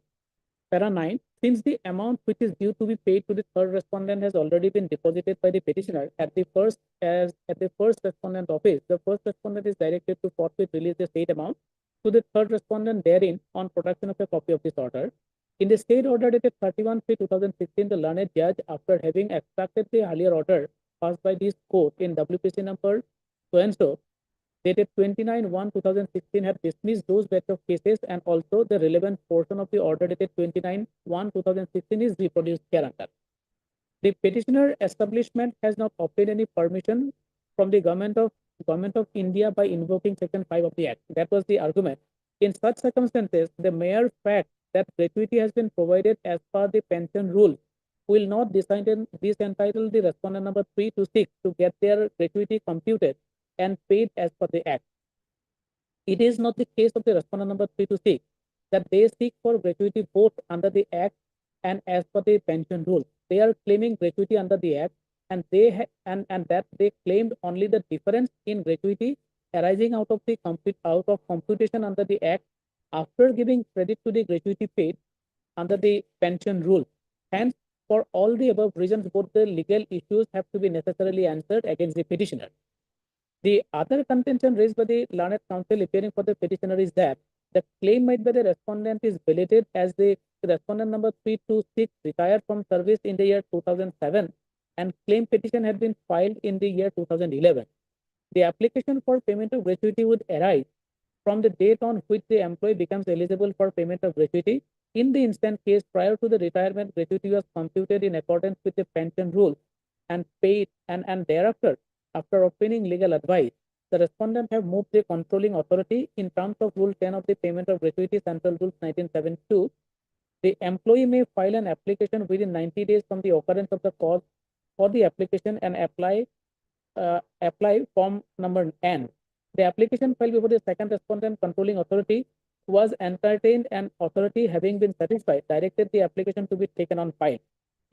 Para 9, since the amount which is due to be paid to the third respondent has already been deposited by the petitioner at the first respondent office, the first respondent is directed to forthwith release the said amount to the third respondent therein on production of a copy of this order. In the state order dated 31/3/2016, the learned judge, after having abstracted the earlier order passed by this court in WPC number so and so, dated 29/1/2016, have dismissed those batch of cases, and also the relevant portion of the order dated 29/1/2016 is reproduced hereunder. The petitioner establishment has not obtained any permission from the government of India by invoking Section 5 of the Act. That was the argument. In such circumstances, the mere fact that gratuity has been provided as per the pension rule will not disentitle the respondent number 3 to 6 to get their gratuity computed and paid as per the Act. It is not the case of the respondent number 3 to 6 that they seek for gratuity both under the Act and as per the pension rule. They are claiming gratuity under the Act and and that they claimed only the difference in gratuity arising out of computation under the Act after giving credit to the gratuity paid under the pension rule. Hence, for all the above reasons, both the legal issues have to be necessarily answered against the petitioner. The other contention raised by the learned counsel appearing for the petitioner is that the claim made by the respondent is belated as the respondent number 326 retired from service in the year 2007 and claim petition had been filed in the year 2011. The application for payment of gratuity would arise from the date on which the employee becomes eligible for payment of gratuity. In the instant case, prior to the retirement, gratuity was computed in accordance with the pension rule and paid, and thereafter, after obtaining legal advice, the respondent have moved the controlling authority in terms of Rule 10 of the Payment of Gratuity Central Rules 1972. The employee may file an application within 90 days from the occurrence of the cause for the application and apply form number N. The application filed before the second respondent controlling authority was entertained, and authority having been satisfied directed the application to be taken on file.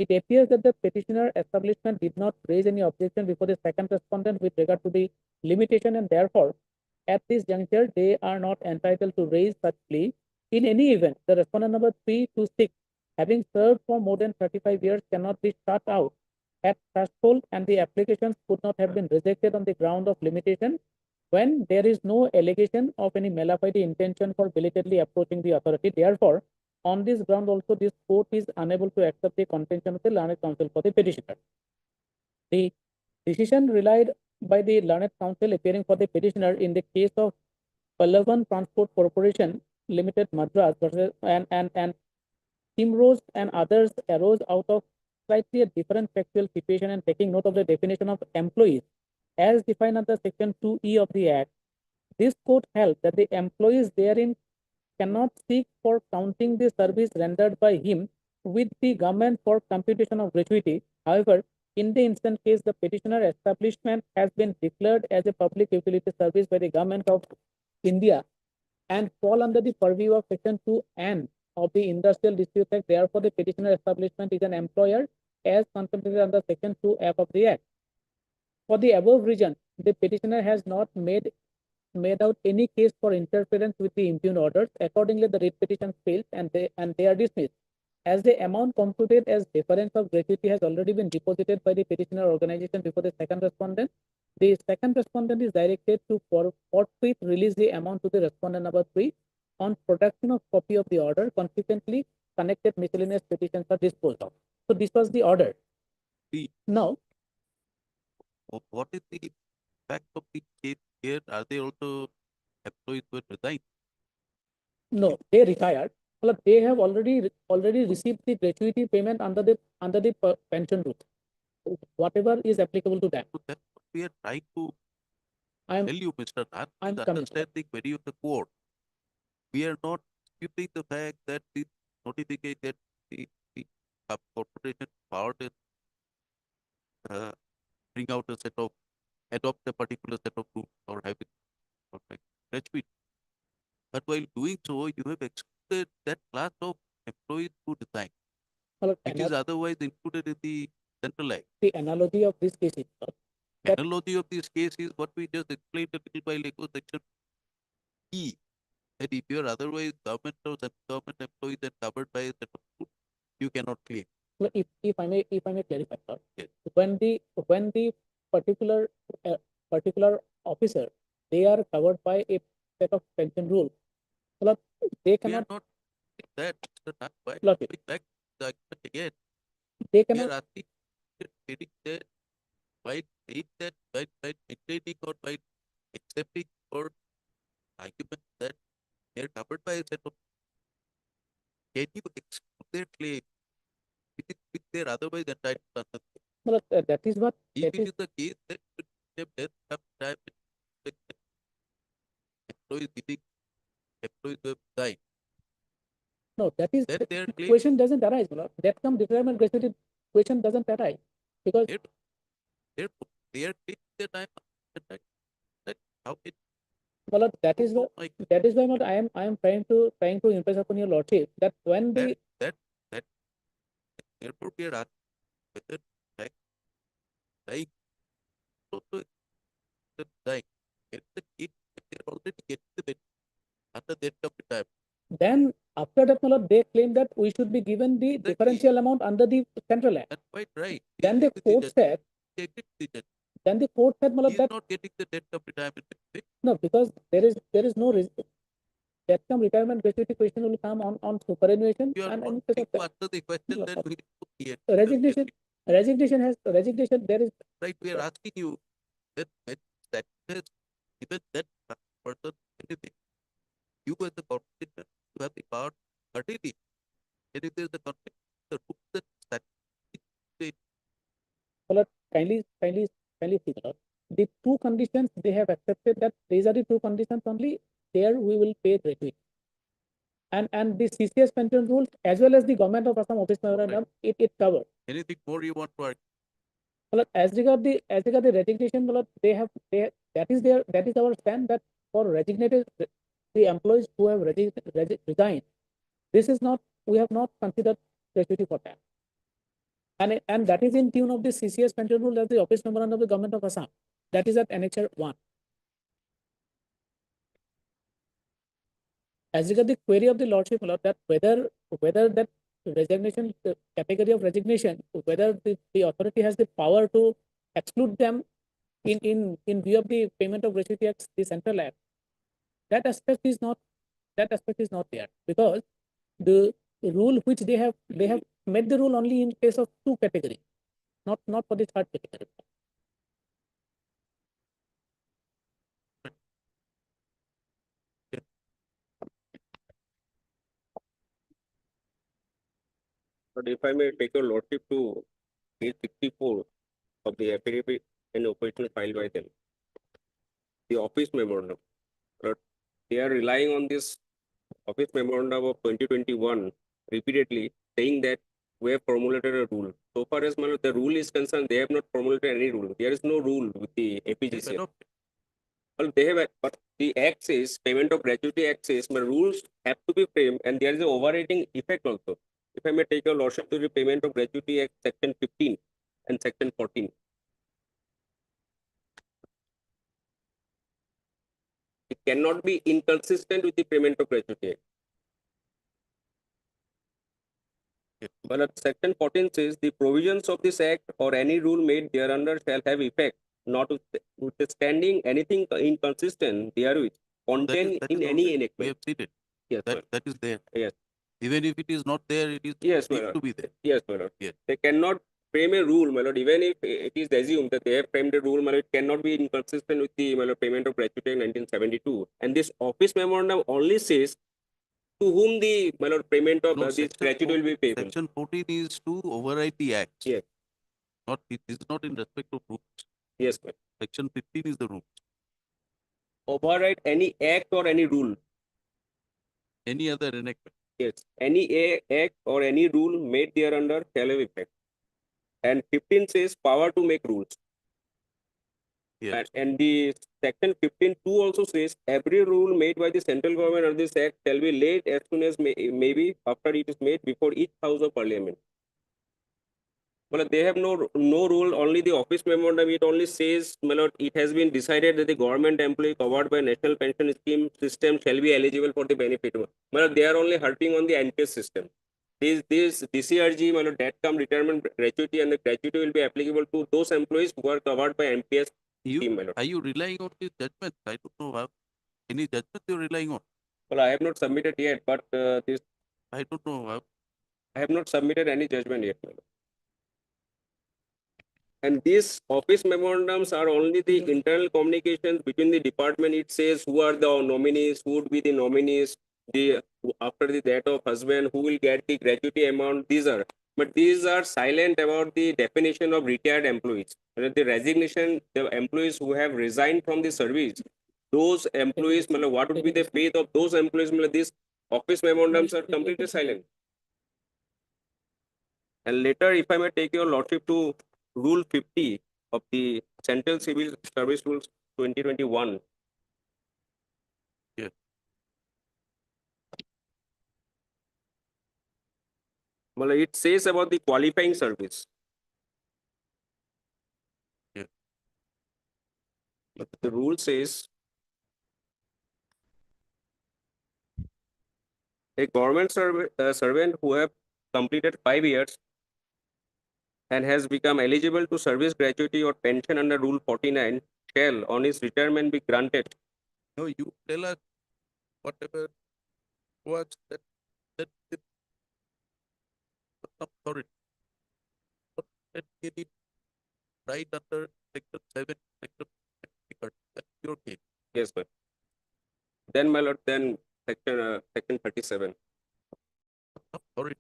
It appears that the petitioner establishment did not raise any objection before the second respondent with regard to the limitation, and therefore at this juncture they are not entitled to raise such plea. In any event, the respondent number 326 having served for more than 35 years cannot be shut out at threshold, and the applications could not have been rejected on the ground of limitation when there is no allegation of any mala fide intention for belatedly approaching the authority. Therefore, on this ground also, this court is unable to accept the contention of the learned counsel for the petitioner. The decision relied by the learned counsel appearing for the petitioner in the case of Pallavan Transport Corporation Limited Madras versus and Timrose and others arose out of slightly a different factual situation, and taking note of the definition of employees as defined under Section 2E of the Act. This court held that the employees therein cannot seek for counting the service rendered by him with the government for computation of gratuity. However, in the instant case, the petitioner establishment has been declared as a public utility service by the government of India and fall under the purview of Section 2N of the Industrial Disputes Act. Therefore, the petitioner establishment is an employer as contemplated under Section 2F of the Act. For the above reason, the petitioner has not made out any case for interference with the impugned orders. Accordingly, the writ petition fails and they are dismissed. As the amount computed as difference of gratuity has already been deposited by the petitioner organization before the second respondent, the second respondent is directed to forthwith release the amount to the respondent number 3 on production of copy of the order. Consequently, connected miscellaneous petitions are disposed of. So this was the order. Now, what is the fact of the case here? Are they also employees who resigned? no, they retired. Well, they have already received the gratuity payment under the pension route. Whatever is applicable to them. So that's what we are trying to I am tell you, Mr. Nath, I'm to coming, understand the query of the court. We are not disputing the fact that the notification that the corporation power to bring out a set of, adopt a particular set of rules or habits or like gratuity. But while doing so, you have excluded that class of employees who resign, well, which is otherwise included in the Central Act. the analogy of this case is that- Analogy of this case is what we just explained a little while ago, Section E, that if you are otherwise government or government employees and covered by a set of rules, you cannot claim. well, if I may clarify, sir, Yes. when the particular officer, they are covered by a set of pension rules. Well, they We are cannot not saying that, Mr. Nath, why Look, going back to the argument again? they We are cannot asking, stating that by saying that by maintaining or by accepting or argument that they are covered by a set of, can you exclude their claim which they are otherwise entitled to under the law? well, that is what If that it is is the case that they have some time employees giving employees who have died, no, that is then the their claim question doesn't arise. Well, that come retirement gratuity question doesn't arise because their claim that that how it well, that is what like what I am trying to impress upon your lordship that when the that therefore we are asking whether fact dying. Also, they're dying. They're already getting the benefit after that of retirement. Then after that, my lord, they claim that we should be given the Exactly. differential amount under the Central Act. That's quite right. Then the He agreed with court judge. said, He agreed with the judge. then the court said, my lord, He's that not getting the debt of retirement benefit. no, because there is no that come retirement gratuity question will come on superannuation You are and not in case going of to that. answer the question, No, then no. we put here. Resignation there is Right, we are asking you that when that has given that person anything, you as a corporation, you have the power to curtail it. And if there is a conflict, the rules that kindly see, my lord. The two conditions they have accepted that these are the two conditions only, there we will pay gratuity. And the CCS pension rules as well as the government of Assam office memorandum, it covers. anything more you want to argue? Well, as regard the resignation, well, that is our stand that for resignated the employees who have resigned, this is not, we have not considered gratuity for that. And that is in tune of the CCS pension rule as the office memorandum of the government of Assam. That is at annexure 1. As regard the query of the lordship, my lord, that whether that resignation category of resignation, whether the authority has the power to exclude them in view of the payment of gratuity at the Central Act, that aspect is not there, because the rule which they have made the rule only in case of two categories, not for the third category. But if I may take your lordship to page 64 of the affidavit and opposition filed by them, the office memorandum, but they are relying on this office memorandum of 2021 repeatedly, saying that we have formulated a rule. So far as the rule is concerned, they have not formulated any rule. There is no rule with the APGC. Well, they have, but the Act says, Payment of Gratuity Act says, my rules have to be framed, and there is an overriding effect also. If I may take your lordship to the Payment of Gratuity Act, section 15 and section 14. It cannot be inconsistent with the Payment of Gratuity Act. But section 14 says, the provisions of this Act or any rule made thereunder shall have effect, notwithstanding anything inconsistent therewith, contained in any enactment. We have seen it. Yes, that is there. Yes. Even if it is not there, it is Yes, my need lord. to be there. Yes, my lord. Yes. They cannot frame a rule, my lord. Even if it is assumed that they have framed a rule, my lord, it cannot be inconsistent with the Payment of Gratuity in 1972. And this office memorandum only says to whom the payment of this gratuity will be payable. Section 14 is to override the act. Yes. Not, it is not in respect of rules. Yes, ma'am. Section 15 is the rule. Override any act or any rule. Any other enactment. Yes, any act or any rule made thereunder shall have effect. And 15 says power to make rules. Yes. And the section 15.2 also says every rule made by the central government under this act shall be laid as soon as maybe after it is made before each house of parliament. Well, they have no rule, only the office memorandum. It only says, my lord, it has been decided that the government employee covered by National Pension Scheme system shall be eligible for the benefit. My lord, they are only hurting on the NPS system. This DCRG, my lord, that come retirement gratuity, and the gratuity will be applicable to those employees who are covered by NPS scheme, my lord. Are you relying on the judgment? I don't know how. Any judgment you're relying on? Well, I have not submitted yet, but this. I don't know how. I have not submitted any judgment yet, my lord. And these office memorandums are only the internal communications between the department. It says who are the nominees, who would be the nominees, after the death of husband, who will get the gratuity amount. But these are silent about the definition of retired employees. The resignation, the employees who have resigned from the service, those employees, what would be the fate of those employees? These office memorandums are completely silent. And later, if I may take your lordship to Rule 50 of the Central Civil Service Rules 2021. Yes. Well, it says about the qualifying service. But the rule says a government servant who have completed 5 years and has become eligible to service gratuity or pension under Rule 49 shall, on his retirement, be granted. No, you tell us whatever was that the authority. But that get it right under section 7, section 30. That's your case. Yes, sir. Then, my lord, then section 37. Authority.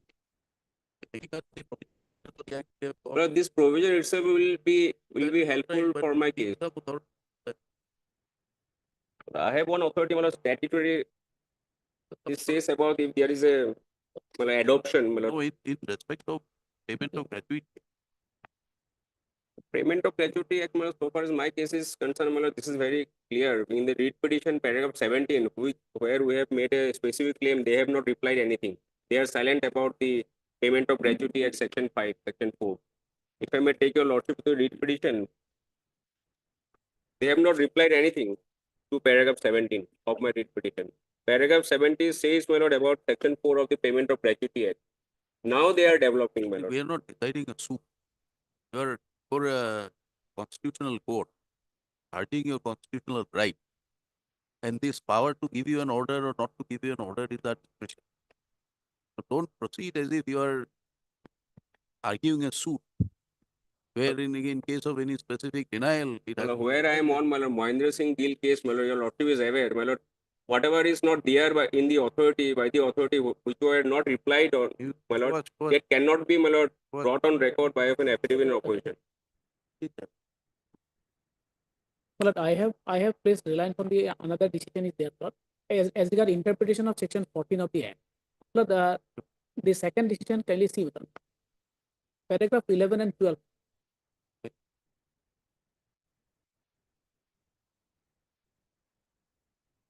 Taking us the provision, Well, this provision itself will be helpful but for my it case. is the authority. I have one authority, my lord, statutory. It says about if there is a adoption, my lord. No, in respect of payment of gratuity. Payment of gratuity act, my lord, so far as my case is concerned, my lord, this is very clear. In the read petition paragraph 17, where we have made a specific claim, they have not replied anything. They are silent about the payment of gratuity at section 5, section 4. If I may take your lordship to the read petition, they have not replied anything to paragraph 17 of my read petition. Paragraph 70 says, my lord, about section 4 of the payment of gratuity act. Now they are developing, my lord. We are not deciding a suit. You are for a constitutional court, hurting your constitutional right. And this power to give you an order or not to give you an order is that discretion. So don't proceed as if you are arguing a suit, where in case of any specific denial, it has. My lord, where I am on, my lord, Mahendra Singh Gill case, my lord, your lordship is aware, my lord, whatever is not there by the authority, which were not replied on, You- my lord, What- what- it cannot be, my lord, what- brought on record by an affidavit in opposition. Well, I have placed reliance on the another decision is there, Lord. As regard interpretation of section 14 of the Act. Lord, the second decision clearly see with them. Paragraph 11 and 12.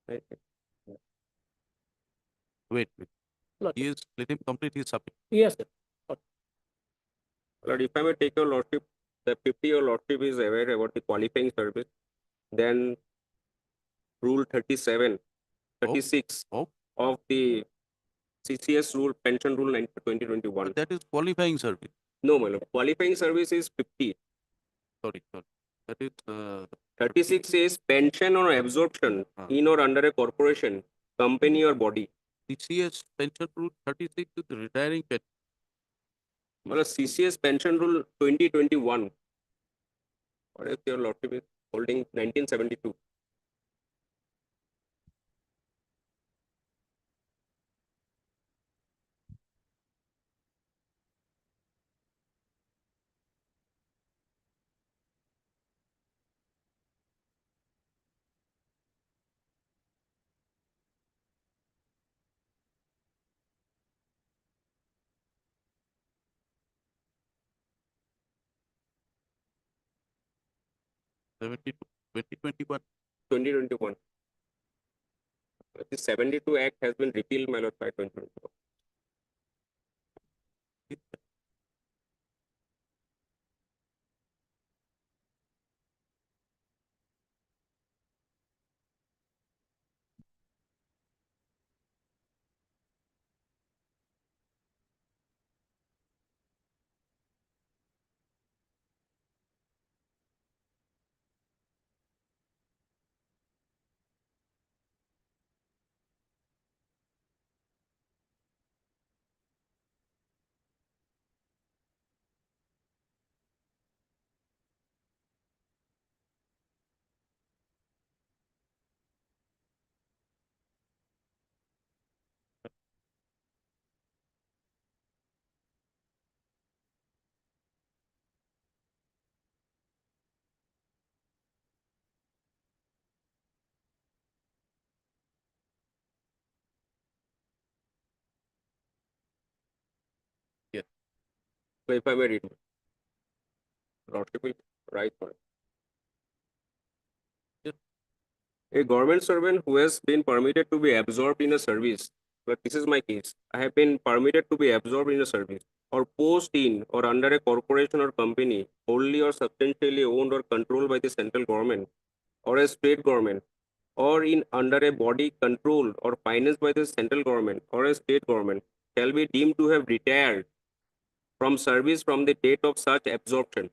Right? Wait. Lord, Let him complete his subject. yes, sir. Lord, if I may take your lordship, the 50 your lordship is aware about the qualifying service, then rule 37, 36 Oh. of the CCS rule, pension rule 2021. But that is qualifying service. No, my lord, qualifying service is 50. Sorry. That is 36 says pension or absorption in or under a corporation, company or body. CCS pension rule 36 is retiring pension. Well, CCS pension rule 2021. What is your lordship is holding 1972. Seventy 2021. 2021. The 72 Act has been repealed, my lord, by 2021. So if I may read, lordship will write for it. A government servant who has been permitted to be absorbed in a service, but this is my case, I have been permitted to be absorbed in a service or post in or under a corporation or company wholly or substantially owned or controlled by the central government or a state government or in under a body controlled or financed by the central government or a state government shall be deemed to have retired from service from the date of such absorption.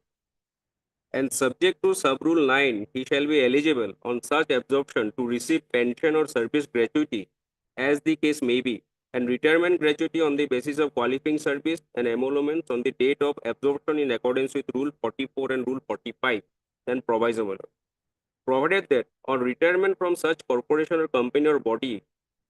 And subject to sub-rule 9, he shall be eligible on such absorption to receive pension or service gratuity as the case may be, and retirement gratuity on the basis of qualifying service and emoluments on the date of absorption in accordance with Rule 44 and Rule 45 and proviso. My lord. Provided that on retirement from such corporation or company or body,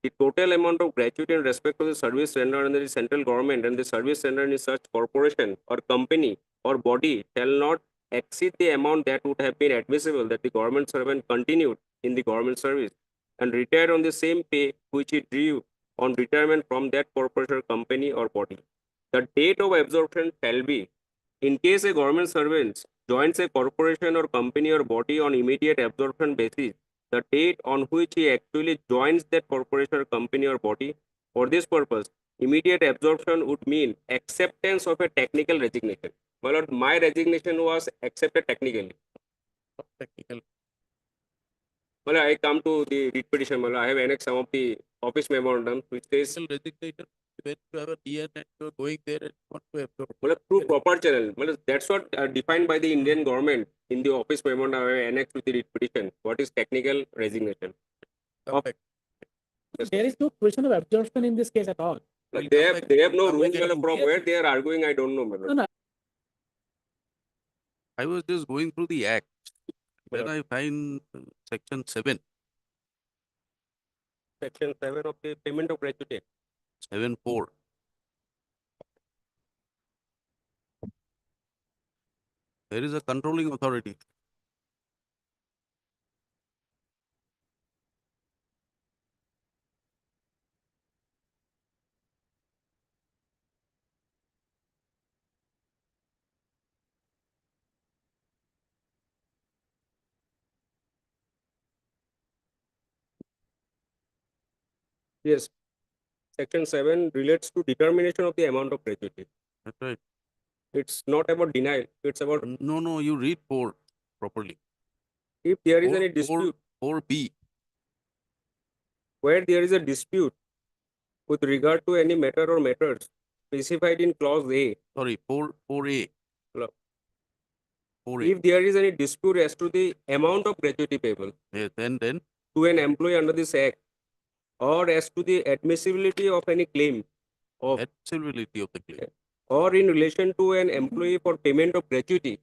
the total amount of gratuity in respect to the service rendered under the central government and the service rendered in such corporation or company or body shall not exceed the amount that would have been admissible that the government servant continued in the government service and retired on the same pay which he drew on retirement from that corporation or company or body. The date of absorption shall be, in case a government servant joins a corporation or company or body on immediate absorption basis, the date on which he actually joins that corporation or company or body. For this purpose, immediate absorption would mean acceptance of a technical resignation. My lord, my resignation was accepted technically. Technical. Well, I come to the writ petition. Well, I have annexed some of the office memorandum which says Resignation, when you have a DN and you're going there and want to absorb. well, through proper channel. Well, that's what defined by the Indian government in the office memorandum I have annexed with the writ petition. What is technical resignation? Come back. There is no question of absorption in this case at all. Like, We'll they come have back- they have no come rules. back Well, and from do- where they are arguing, I don't know. My lord. No, no. I was just going through the act. When Well, I find section 7, Section 7 of the payment of gratuity. 7(4). There is a controlling authority. Yes. Section 7 relates to determination of the amount of gratuity. That's right. It's not about denial. It's about No, you read 4 properly. if there is 4, any dispute, 4B. where there is a dispute with regard to any matter or matters specified in clause A. Sorry, 4A. Hello. 4A. If there is any dispute as to the amount of gratuity payable Yes, then to an employee under this act, or as to the admissibility of any claim of, admissibility of the claim. or in relation to an employee for payment of gratuity,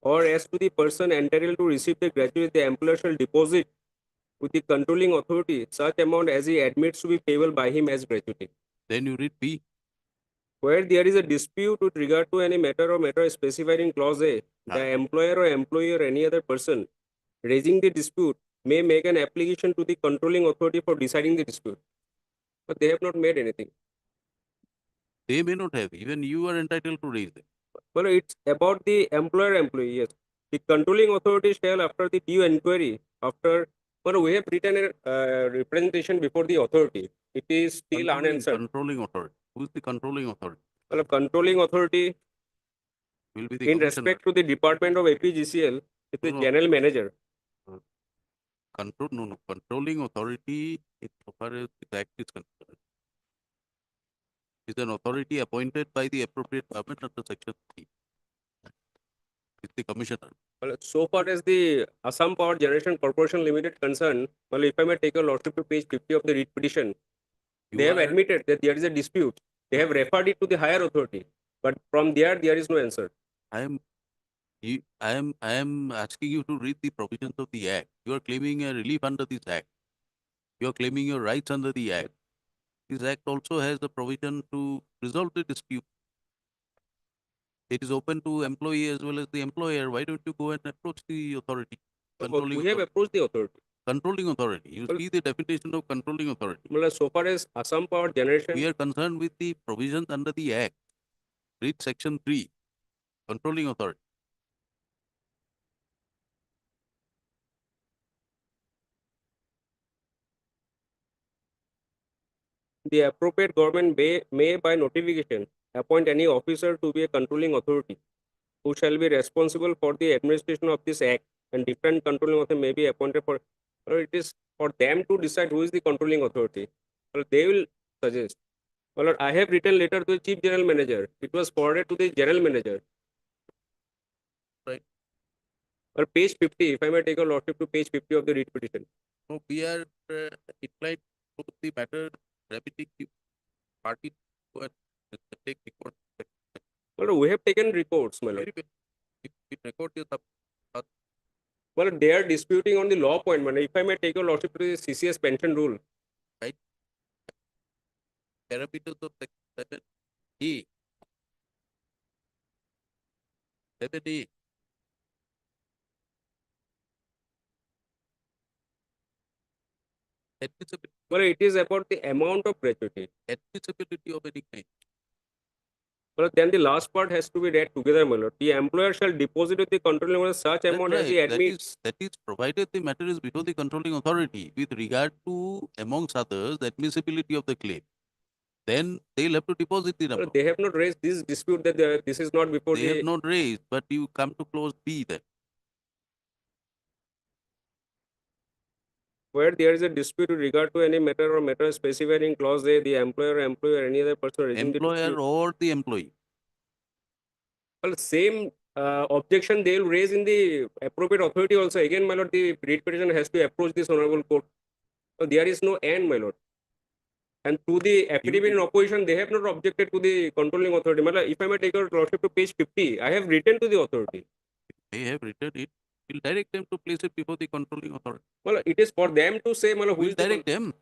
or as to the person entitled to receive the gratuity, the employer shall deposit with the controlling authority such amount as he admits to be payable by him as gratuity. Then you read B. Where there is a dispute with regard to any matter or matter specified in clause A, the employer or employee or any other person raising the dispute may make an application to the controlling authority for deciding the dispute. But they have not made anything. They may not have. Even you are entitled to raise it. Well, it's about the employer-employee, yes. The controlling authority shall, after the due inquiry, well, we have written a representation before the authority. It is still unanswered. Controlling authority. Who is the controlling authority? Well, controlling authority Will be the in commissioner. respect to the Department of APGCL, it's the No. general manager. Controlling authority, so far as the act is concerned, is an authority appointed by the appropriate government under section 3. It's the commissioner. Well, so far as the Assam Power Generation Corporation Limited concerned, well, if I may take a lordship to page 50 of the writ petition, You they have are- admitted that there is a dispute. They have referred it to the higher authority, but from there is no answer. I am asking you to read the provisions of the act. You are claiming a relief under this act. You are claiming your rights under the act. This act also has the provision to resolve the dispute. It is open to employee as well as the employer. Why don't you go and approach the authority? Well, Controlling we have authority. approached the authority. Controlling authority. You Well- see the definition of controlling authority. Well, so far as Assam Power Generation, We are concerned with the provisions under the act. Read section 3. Controlling authority. the appropriate government may by notification appoint any officer to be a controlling authority who shall be responsible for the administration of this act and different controlling authority may be appointed for, or it is for them to decide who is the controlling authority. Or they will suggest. Well, I have written letter to the chief general manager. It was forwarded to the general manager. Right. Or page 50, if I may take a lordship to page 50 of the writ petition. No, we are inclined to the matter gravity party to take record. Well, we have taken reports, my lord. Very well. If record is up, Well, they are disputing on the law point, man. If I may take a lordship to the CCS pension rule. parameters of section 7A. 7A. Admissibility, Well, it is about the amount of gratuity. admissibility of any kind. Well, then the last part has to be read together, my lord. The employer shall deposit with the controlling authority such That's amount as he right. admits. That is provided the matter is before the controlling authority with regard to, amongst others, the admissibility of the claim. Then they'll have to deposit the Well, number. they have not raised this dispute that this is not before They the. have not raised, but you come to clause B then. Where there is a dispute with regard to any matter or matter specified in clause A, the employer, employer, any other person raising the Employer dispute. or the employee. Well, same objection they will raise in the appropriate authority also. Again, my lord, the writ petition has to approach this honorable court. So there is no end, my lord. And to the affidavit in opposition, they have not objected to the controlling authority. My lord, if I may take your lordship to page 50, I have written to the authority. They have written it. We'll direct them to place it before the controlling authority. Well, it is for them to say, my lord, who We'll is the direct them.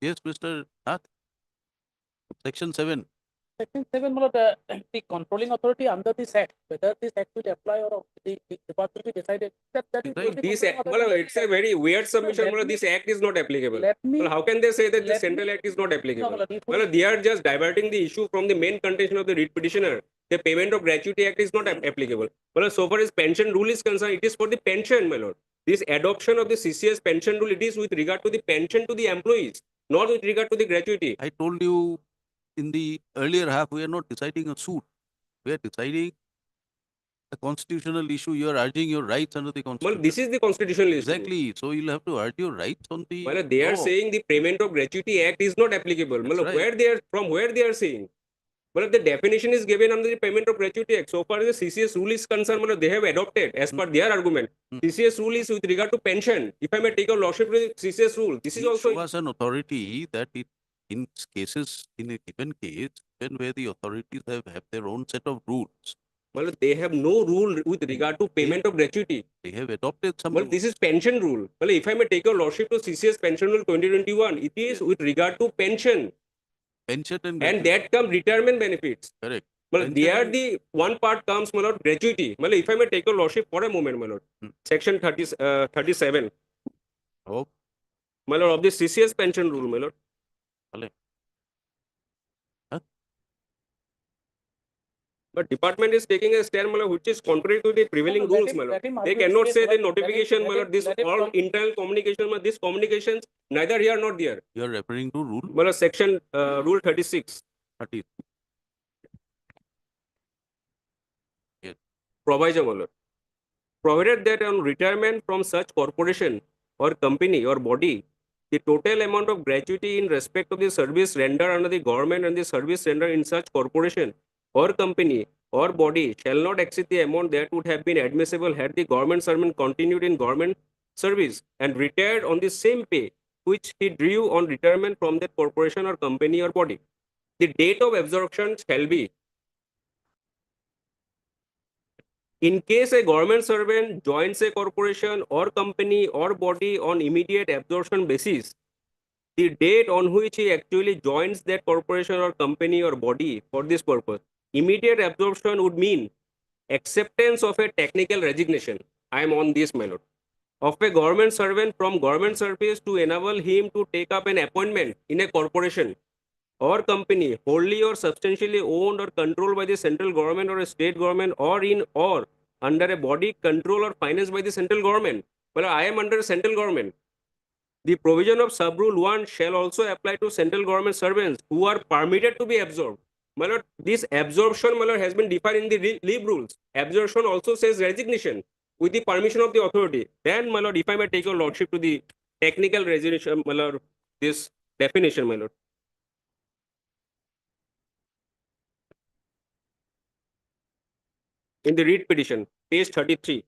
Yes, Mr. Nath. Section 7. Section 7, the controlling authority under this act, whether this act will apply or the part will be decided. That is Right. the This controlling act, well, authority. it's a very weird submission. let Well, me- this act is not applicable. Let me, Well, how can they say that the let Central me- Act is not applicable? No, this Well, they are just diverting the issue from the main contention of the writ petitioner. The Payment of Gratuity Act is not applicable. Well, so far as pension rule is concerned, it is for the pension, my lord. This adoption of the CCS pension rule, it is with regard to the pension to the employees, not with regard to the gratuity. I told you in the earlier half, we are not deciding a suit. We are deciding a constitutional issue. You are urging your rights under the Well, constitution. this is the constitutional issue. Exactly. So you'll have to urge your rights on the Well, they are law. saying the Payment of Gratuity Act is not applicable. That's Well, right. where they are from, where they are saying. Well, the definition is given under the Payment of Gratuity Act. So far as the CCS rule is concerned, well, they have adopted as per their argument. CCS rule is with regard to pension. If I may take a lordship to the CCS rule, this is It also. was an authority that it, in cases, in a given case, when where the authorities have their own set of rules, Well, they have no rule with regard to payment of gratuity. they have adopted some Well, rules. this is pension rule. Well, if I may take a lordship to CCS pension rule 2021, it is with regard to pension. Pension and And gratuity. that come retirement benefits. Correct. Well, Pension there and- the one part comes, my lord, gratuity. Well, if I may take a lordship for a moment, my lord. Section 37, Oh, my lord, of the CCS pension rule, my lord. Vale. Huh? But department is taking a stand, my lord, which is contrary to the prevailing let rules, him- my let lord. him They argue his cannot case, say the let him- notification, my let lord, him- this let him all con- internal communication, my lord, these communications, neither here nor there. you are referring to rule My lord, section rule 36. 30. Proviso, my lord. Provided that on retirement from such corporation or company or body, the total amount of gratuity in respect of the service rendered under the government and the service rendered in such corporation or company or body shall not exceed the amount that would have been admissible had the government servant continued in government service and retired on the same pay which he drew on retirement from that corporation or company or body. The date of absorption shall be, in case a government servant joins a corporation or company or body on immediate absorption basis, the date on which he actually joins that corporation or company or body for this purpose. Immediate absorption would mean acceptance of a technical resignation. I am on this, my lord. Of a government servant from government service to enable him to take up an appointment in a corporation or company wholly or substantially owned or controlled by the central government or a state government or in or under a body controlled or financed by the central government. Well, I am under central government. The provision of sub-rule 1 shall also apply to central government servants who are permitted to be absorbed. My lord, this absorption, my lord, has been defined in the leave rules. Absorption also says resignation. with the permission of the authority. Then, my lord, if I may take your lordship to the technical resolution, my lord, this definition, my lord. In the read petition, page 33.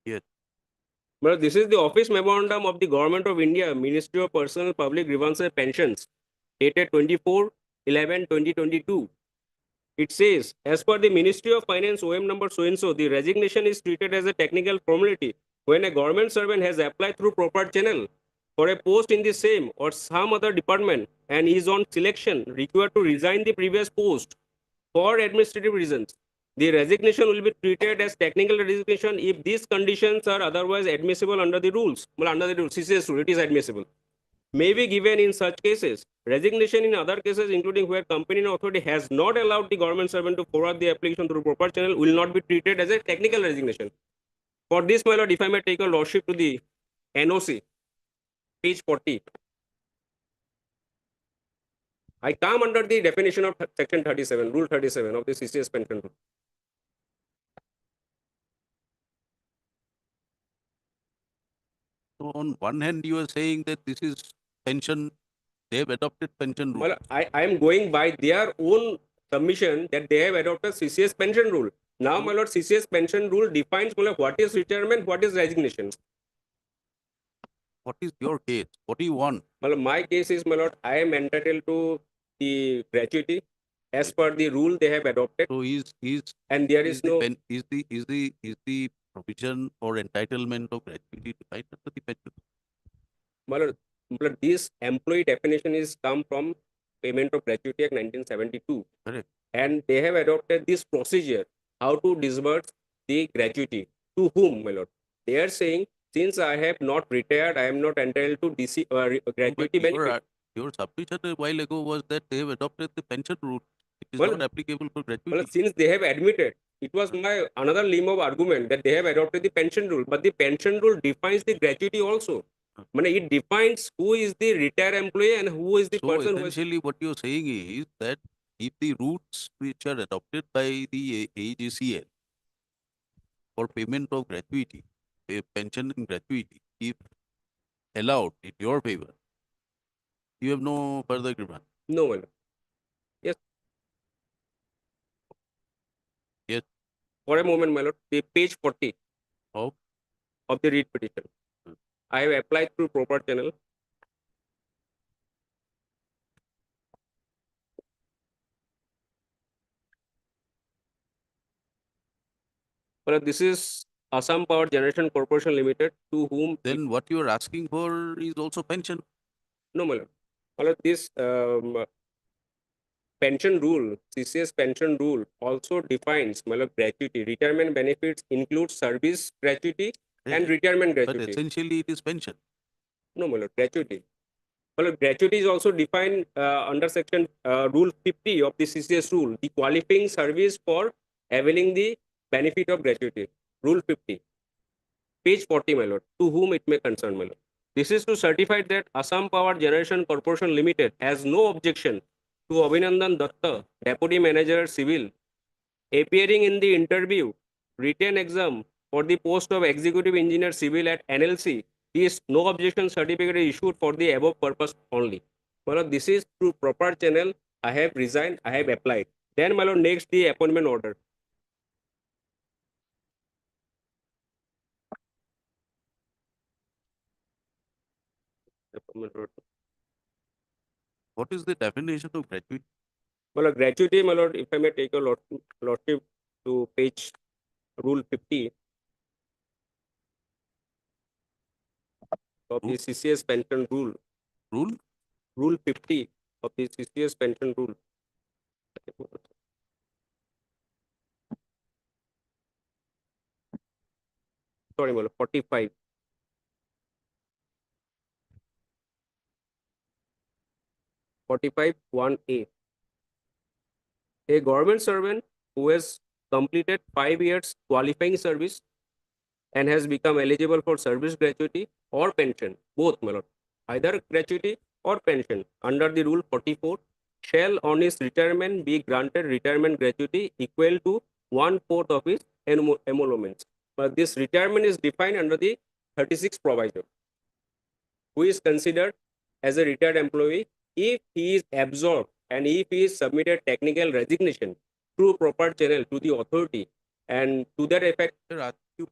Yes. Well, this is the office memorandum of the Government of India, Ministry of Personal Public Grievances and Pensions, dated 24/11/2022. It says, as per the Ministry of Finance OM number so and so, the resignation is treated as a technical formality when a government servant has applied through proper channel for a post in the same or some other department and is on selection required to resign the previous post for administrative reasons. The resignation will be treated as technical resignation if these conditions are otherwise admissible under the rules. Well, under the rules, CCS rule, it is admissible. May be given in such cases. Resignation in other cases, including where company and authority has not allowed the government servant to forward the application through proper channel, will not be treated as a technical resignation. For this, my lord, if I may take your lordship to the NOC, page 40. I come under the definition of section 37, rule 37 of the CCS pension rule. So on one hand, you are saying that this is pension, they have adopted pension rule. Well, I am going by their own submission that they have adopted CCS pension rule. Now, my lord, CCS pension rule defines, my lord, what is retirement, what is resignation. What is your case? What do you want? Well, my case is, my lord, I am entitled to the gratuity as per the rule they have adopted, So and there is no. is the provision or entitlement of gratuity defined under the pension? My lord, this employee definition is come from Payment of Gratuity Act 1972. Correct. And they have adopted this procedure, how to disburse the gratuity. To whom, my lord? They are saying, since I have not retired, I am not entitled to gratuity But benefit. your submission a while ago was that they have adopted the pension rule. It is Well, not applicable for gratuity. Well, since they have admitted, it was my another limb of argument that they have adopted the pension rule, but the pension rule defines the gratuity also. It defines who is the retired employee and who is the So person who is. essentially what you're saying is that if the routes which are adopted by the AGCL for payment of gratuity, pension and gratuity, if allowed in your favor, you have no further grievance. No, my lord. Yes. Yes. For a moment, my lord, the page 40 Of the read petition. I have applied through proper channel. Well, this is Assam Power Generation Corporation Limited, to whom then what you are asking for is also pension. no, my lord. My lord, this pension rule, CCS pension rule, also defines, my lord, gratuity. Retirement benefits include service gratuity and retirement But gratuity. essentially it is pension. No, my lord, gratuity. Well, gratuity is also defined under section rule 50 of the CCS rule, the qualifying service for availing the benefit of gratuity. Rule 50. Page 40, my lord, to whom it may concern, my lord. This is to certify that Assam Power Generation Corporation Limited has no objection to Abhinandan Datta, Deputy Manager Civil, appearing in the interview written exam for the post of Executive Engineer Civil at NLC. This no objection certificate is issued for the above purpose only. My lord, this is through proper channel. I have resigned, I have applied. Then, my lord, next the appointment order. Appointment order. What is the definition of gratuity? My lord, gratuity, my lord, if I may take your lordship to page rule 50 of the CCS pension rule. Rule 50 of the CCS pension rule. Sorry, my lord, 45. 45 1A. A government servant who has completed 5 years qualifying service and has become eligible for service gratuity or pension, both, my lord, either gratuity or pension under the rule 44 shall on his retirement be granted retirement gratuity equal to 1/4 of his emoluments. But this retirement is defined under the 36 proviso, who is considered as a retired employee if he is absorbed and if he is submitted technical resignation through proper channel to the authority, and to that effect, Sir, ask you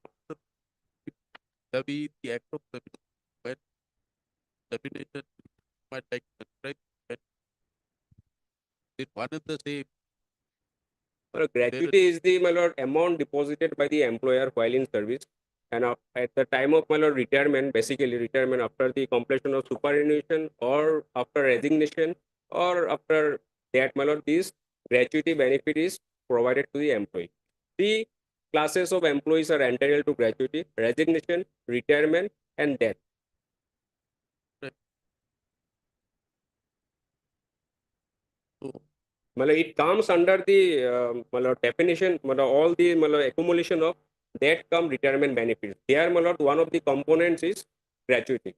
the act of when termination might like describe when it one and the same. gratuity is the, my lord, amount deposited by the employer while in service, and at the time of, my lord, retirement, basically retirement after the completion of superannuation or after resignation or after that, my lord, this gratuity benefit is provided to the employee. Three classes of employees are entitled to gratuity: resignation, retirement, and death. So It comes under the definition, all the accumulation of that come retirement benefits. There, one of the components is gratuity.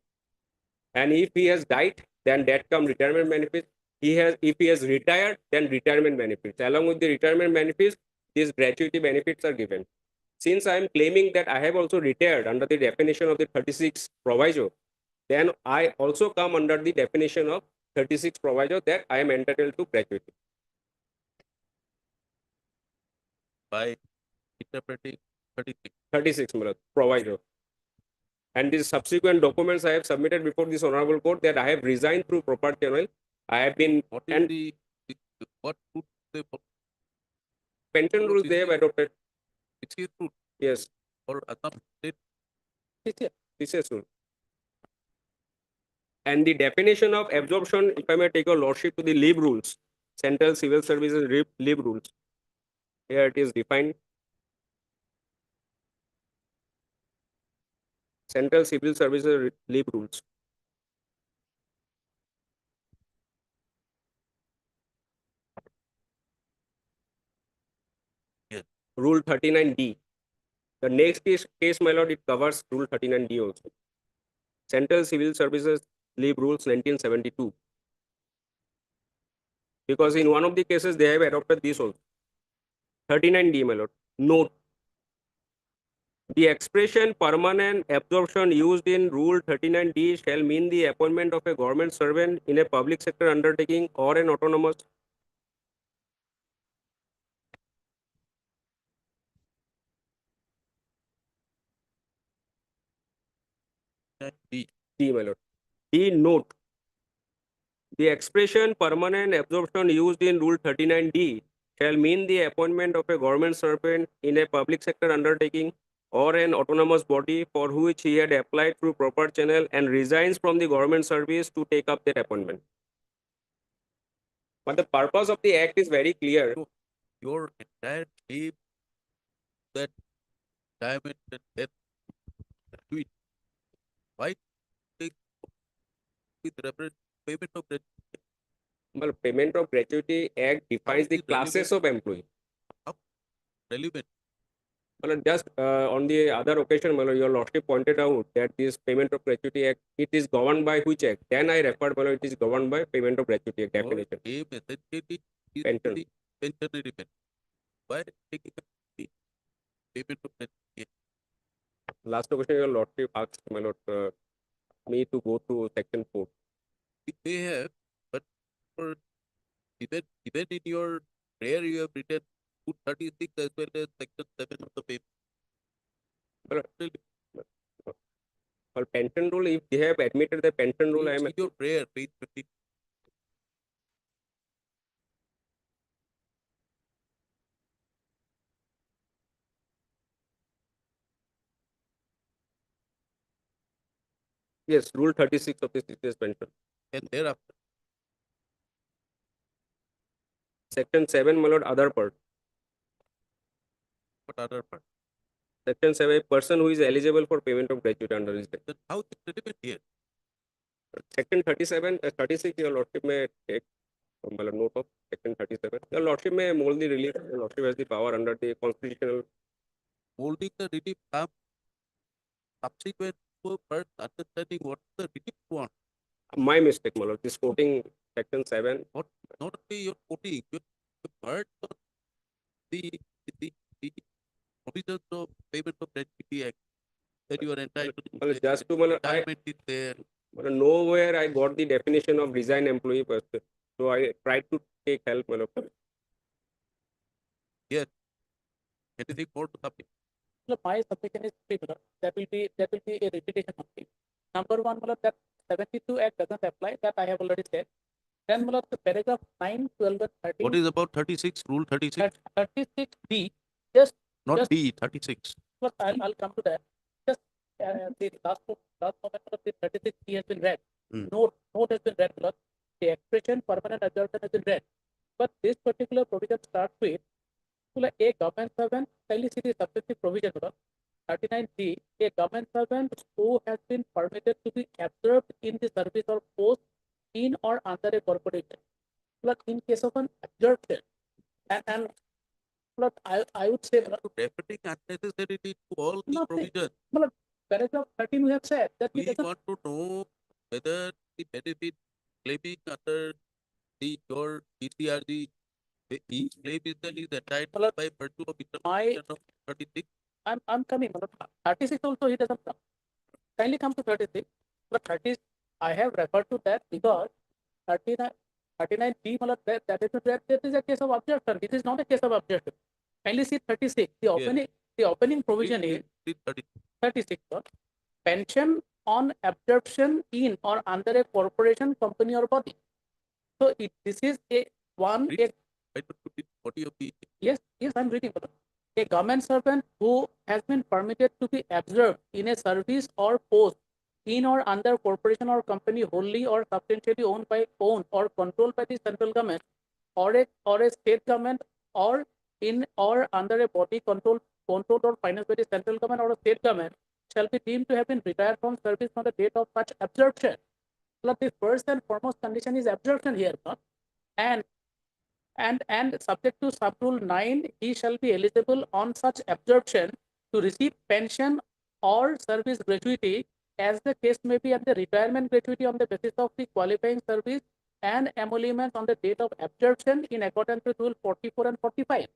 And if he has died, then that come retirement benefits. If he has retired, then retirement benefits. Along with the retirement benefits, these gratuity benefits are given. Since I am claiming that I have also retired under the definition of the 36 proviso, then I also come under the definition of 36 proviso that I am entitled to gratuity. by interpreting 36. 36 proviso. And these subsequent documents I have submitted before this honorable court that I have resigned through proper channel. I have been, What is and what route they follow? pension rules they have adopted. 60 route Yes, or Assam state this is rule. And the definition of absorption, if I may take your lordship to the leave rules, Central Civil Services leave rules. Here it is defined. Central Civil Services leave rules. Yes. Rule 39D. The next case, my lord, it covers Rule 39D also. Central Civil Services leave rules 1972. Because in one of the cases they have adopted this also. 39D, my lord. Note: the expression permanent absorption used in Rule 39D shall mean the appointment of a government servant in a public sector undertaking or an autonomous. D. D, my lord. D, note: the expression permanent absorption used in Rule 39D shall mean the appointment of a government servant in a public sector undertaking or an autonomous body for which he had applied through proper channel and resigns from the government service to take up that appointment. But the purpose of the act is very clear. Your entire claim that diamond and death do it. Why take with reference payment of debt? Well, Payment of Gratuity Act defines the is it classes of employee. relevant? Well, just on the other occasion, well, your lordship pointed out that this Payment of Gratuity Act, it is governed by which act? Then I referred, well, it is governed by Payment of Gratuity Act Your definition. aim essentially is Pension. the pensionary benefit. Why taking the payment of debt? Last occasion, your lordship asked, my lord, me to go through section 4. They have, but for even in your prayer you have written 236 as well as section 7 of the paper. For pension rule, if they have admitted the pension rule, I am See your prayer, page 50. yes, Rule 36 of the CCS pension. And thereafter, Section 7, my lord, other part. what other part? Section 7, person who is eligible for payment of gratuity under this act. Then how is it relevant here? Section 37, 36, your lordship may take note of section 37. Your lordship may mold the relief. Your lordship has the power under the constitutional. Holding the relief comes subsequent to first understanding what the relief want. My mistake, my lord. This quoting section 7. Not only your quoting, you've heard of the, the provisions of payment of gratuity act that you are entitled to. Well, pay. just to, well, Retirement is there. but nowhere I got the definition of resign employee person. So I tried to take help. Well, Anything more to submit? So my submission is similar. That will be a repetition only. Number one, मतलब that 72 Act doesn't apply. That I have already said. Then मतलब the paragraph 9, 12, and 13. What is about 36, rule 36? 36D. Just Not D, 36. but I'll come to that. Just the last moment of the 36D has been read. Hmm. Note has been read. मतलब the expression permanent absorption has been read. But this particular provision starts with like a government servant. Kindly see the substantive provision. 39D, a government servant who has been permitted to be absorbed in the service or post in or under a corporation. Like in case of an absorption, and like I would say, Repeating unnecessarily to all the Nothing. provisions. paragraph 13 we have said that We it doesn't. want to know whether the benefit claiming under your PCRG, each claim is entitled Well, by virtue of my- interpretation of 36. I'm coming. 36 also he doesn't come. Kindly come to 36. But 30 I have referred to that because 39B that is a case of objection. This is not a case of objection. Kindly see 36. The opening provision is Read 30. 36. Pension on absorption in or under a corporation, company, or body. So this is a one. Read. I don't put it 40 of the Yes, I'm reading. A government servant who has been permitted to be absorbed in a service or post in or under corporation or company wholly or substantially owned or controlled by the central government or a state government or in or under a body controlled or financed by the central government or a state government shall be deemed to have been retired from service from the date of such absorption. But the first and foremost condition is absorption here, no? And subject to sub-rule 9, he shall be eligible on such absorption to receive pension or service gratuity as the case may be, and the retirement gratuity on the basis of the qualifying service and emoluments on the date of absorption in accordance with Rule 44 and 45.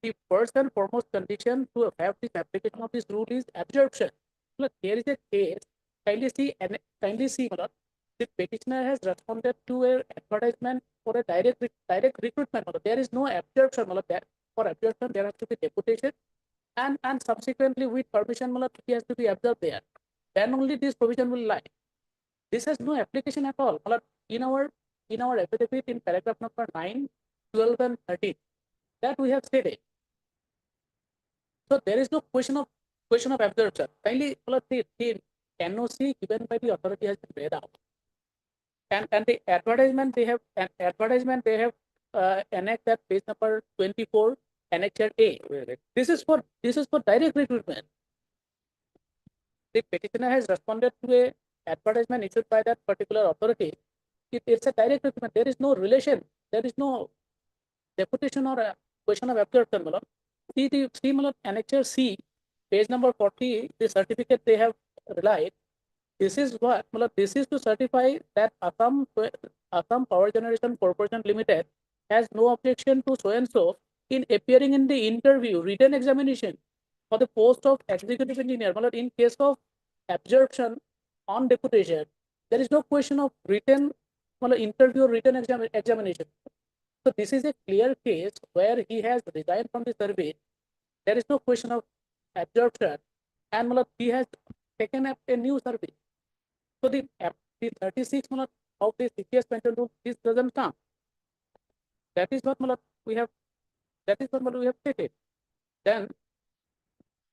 The first and foremost condition to have this application of this rule is absorption. There is a case. Kindly see. The petitioner has responded to an advertisement for a direct recruitment. There is no absorption. For absorption, there has to be deputation, and subsequently with permission, he has to be absorbed there. Then only this provision will lie. This has no application at all. In our affidavit in paragraph number 9, 12, and 13, that we have stated. So there is no question of absorption. Kindly, the NOC given by the authority has been read out. And the advertisement they have annexed at page number 24, annexure A. This is for direct recruitment. The petitioner has responded to a advertisement issued by that particular authority. It's a direct recruitment. There is no relation. There is no deputation or a question of absorption. See annexure C, page number 40. The certificate they have relied. This is what, this is to certify that Assam Power Generation Corporation Limited has no objection to so and so in appearing in the interview, written examination for the post of executive engineer. In case of absorption on deputation, there is no question of written interview or written examination. So this is a clear case where he has resigned from the service. There is no question of absorption, and he has taken up a new service. So the 36 of the CPS pension rule, this doesn't come. That is what we have stated. Then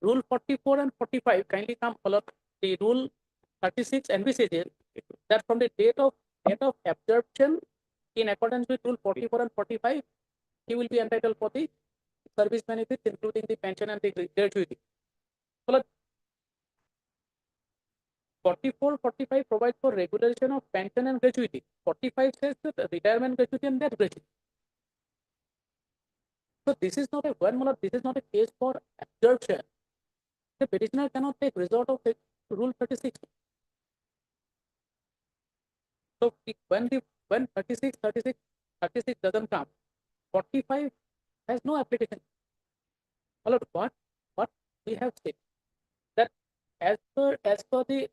rule 44 and 45 kindly come. The rule 36 envisages that from the date of absorption in accordance with rule 44 and 45, he will be entitled for the service benefits, including the pension and the gratuity. 44, 45 provides for regulation of pension and gratuity. 45 says that retirement gratuity and death gratuity. So this is not a case for absorption. The petitioner cannot take resort of rule 36. So when 36 doesn't come, 45 has no application. Well, what we have said that as per the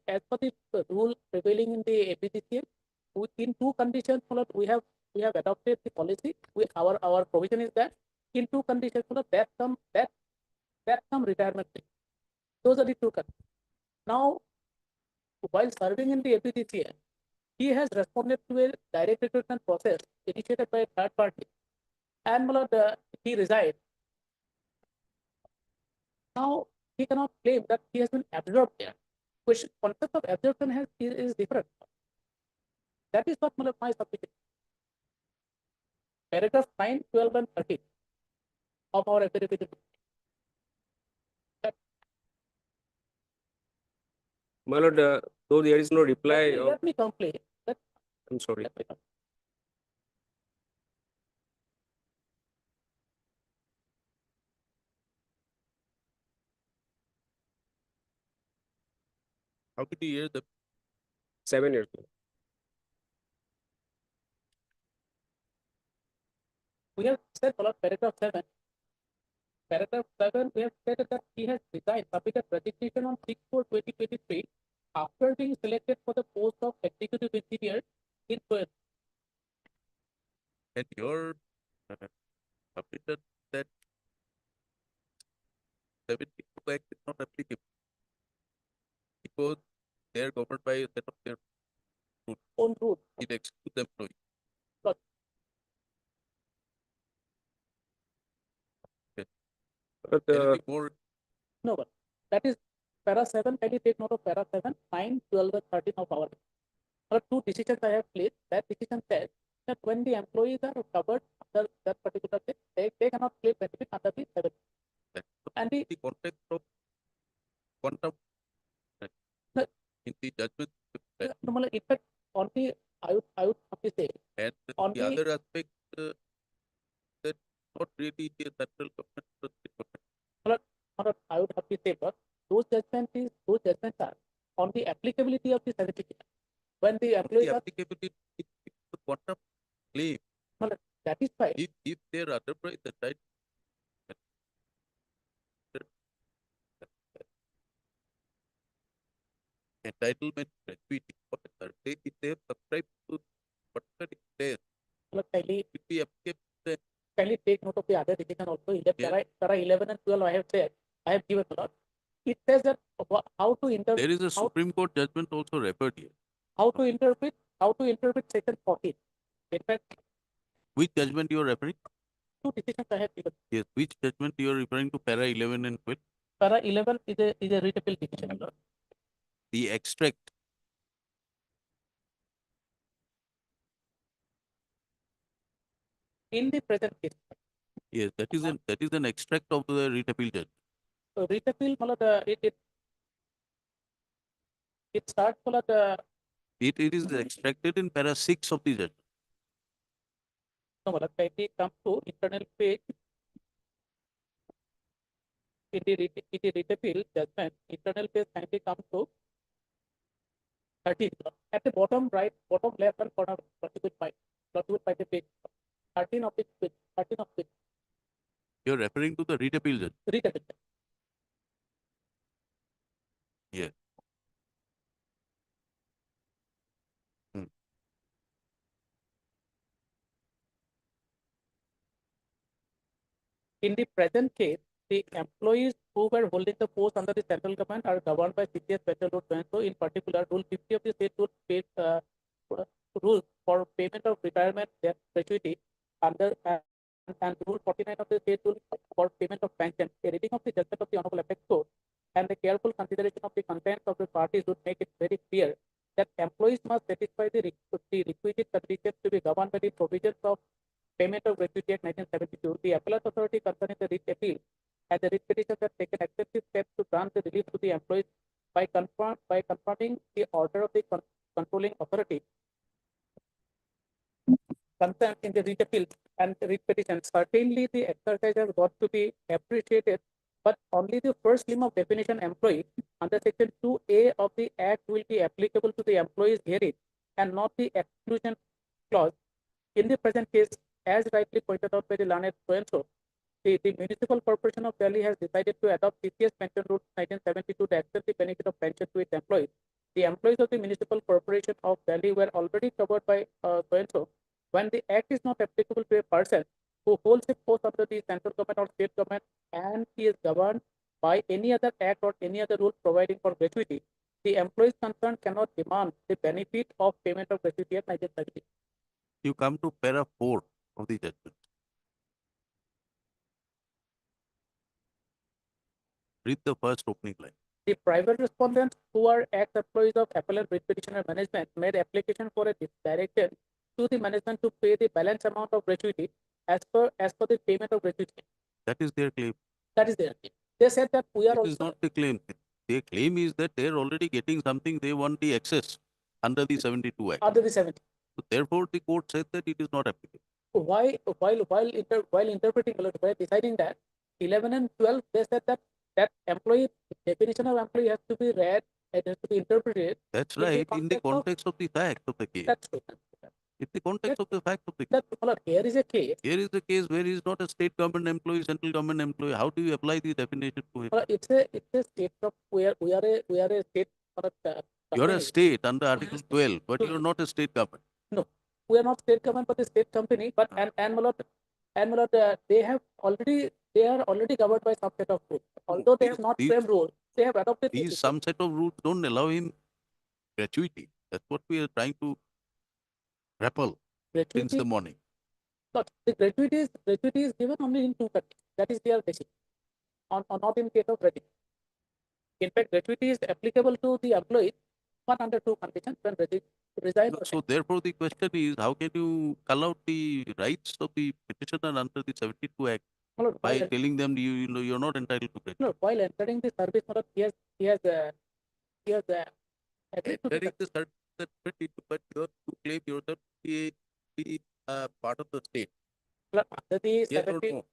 rule prevailing in the APCCA, in two conditions, we have adopted the policy. Our provision is that in two conditions, that come retirement pay. Those are the two conditions. Now, while serving in the APCCA, he has responded to a direct recruitment process initiated by a third party, and he resigned. Now he cannot claim that he has been absorbed there. Which concept of absorption is different. That is what my submission. Paragraph 9, 12, and 13 of our affidavit. My lord, though there is no reply of, Let me complete. I'm sorry. Let me complete. How many years the 7 years. We have said paragraph 7. Paragraph 7, we have stated that he has resigned, submitted resignation on 6/4/2023 after being selected for the post of executive engineer in Kuwait. and your submitted that 72 Act is not applicable because they are governed by a set of their Own rule. it excludes employee. But Anything more? No, but that is para 7. Can you take note of para 7, 9, 12, and 13 of our? There are two decisions I have placed. That decision says that when the employees are covered under that particular thing, they cannot claim benefit under the 7. And the context of quantum No. in the judgment normally, in fact, only I would only say and on the the- other aspect that not really a central government but state government. I would have to say, but those judgments are on the applicability of the certificate. When the employees The are, applicability is the quantum claim that is fine. if they are otherwise the right entitlement gratuity whatever if they have subscribed to whatever it says Kindly it be applicable then kindly take note of the other decision also. Yeah. Para 11 and 12, I have given a lot. It says that how to interpret. there is a Supreme Court judgment also referred here. How to interpret section 14. In fact, Which judgment you are referring? two decisions I have given. Yes, which judgment you are referring to? Para 11 and 12. Para 11 is a readable decision. The extract. In the present case, Yes, that is an extract of the writ appeal judgment. so writ appeal, it starts It is extracted in para 6 of the judgment. no, kindly come to internal page. In the writ appeal judgment, internal page kindly come to 13. At the bottom right, bottom left hand corner, multiple by the page. 13 of the page. 13 of the You are referring to the writ appeal judgment. writ appeal. Yes. In the present case, the employees who were holding the post under the central government are governed by CTS Special Rule 20. So, in particular, Rule 50 of the state rules for payment of retirement death gratuity under and Rule 49 of the state rule for payment of pension. A reading of the judgment of the Honorable Apex Court and the careful consideration of the contents of the parties would make it very clear that employees must satisfy the requisite conditions to be governed by the provisions of Payment of Gratuity Act 1972. The appellate authority concerning the writ appeal and the writ petitions have taken extensive steps to grant the relief to the employees by confirming the order of the controlling authority concerned in the writ appeal and writ petition. Certainly, the exercise has got to be appreciated, but only the first limb of definition employee under section 2A of the Act will be applicable to the employees herein, and not the exclusion clause. In the present case, as rightly pointed out by the learned so-and-so, the Municipal Corporation of Delhi has decided to adopt CCS Pension Rules 1972 to extend the benefit of pension to its employees. The employees of the Municipal Corporation of Delhi were already covered by so-and-so. When the act is not applicable to a person who holds a post under the central government or state government and he is governed by any other act or any other rule providing for gratuity, the employees concerned cannot demand the benefit of payment of gratuity at 1970. You come to para 4 of the judgment. Read the first opening line. The private respondents who are ex-employees of appellant writ petitioner management made application for a direction to the management to pay the balance amount of gratuity as per the payment of gratuity. That is their claim. That is their claim. They said that we are It also is not the claim. Their claim is that they are already getting something, they want the excess under the 72 Act. under the 70. So therefore, the court said that it is not applicable. Why while interpreting while deciding that 11 and 12 they said that employee definition of employee has to be read, it has to be interpreted. That's In the right, in the context of- context of the fact of the case. That's true. In the context of the fact of the case. That well, here is a case. Here is the case where he is not a state government employee, central government employee. How do you apply the definition to him? Well, it's a state of we are a state or a You are a company. state under Article 12, but you are not a state government. We are not state government but a state company. But and my lord, they are already covered by some set of rules. Although they have not these- framed rules, they have adopted the These system. some set of rules don't allow him gratuity. That's what we are trying to grapple since Gratuity, the morning. but the gratuity is given only in two countries. That is their basic. On not in case of ready. In fact, gratuity is applicable to the employee, but under two conditions when resign or So therefore, the question is, how can you call out the rights of the petitioner under the 72 Act My lord, by while, telling them you're not entitled to gratuity? no, while entering the service, my lord, he has agreed to the Entering the certificate, but you have to claim yourself to be part of the state. service. Under the Yes or 70, no?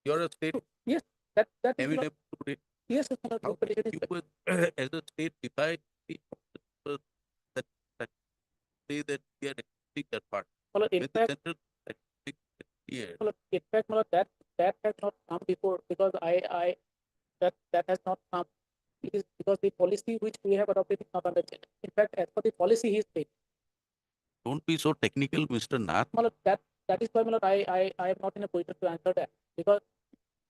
You're a state. that is Have you my lord, never put it? yes, my lord, How the petition is you would, as a state, define the that say that we are accepting that part. my lord, in When the fact, central accepting that here, my lord, in fact, my lord, that has not come before because that has not come. It is because the policy which we have adopted is not under change. In fact, as per the policy, he is paid. don't be so technical, Mr. Nath. My lord, that is why, my lord, I am not in a position to answer that because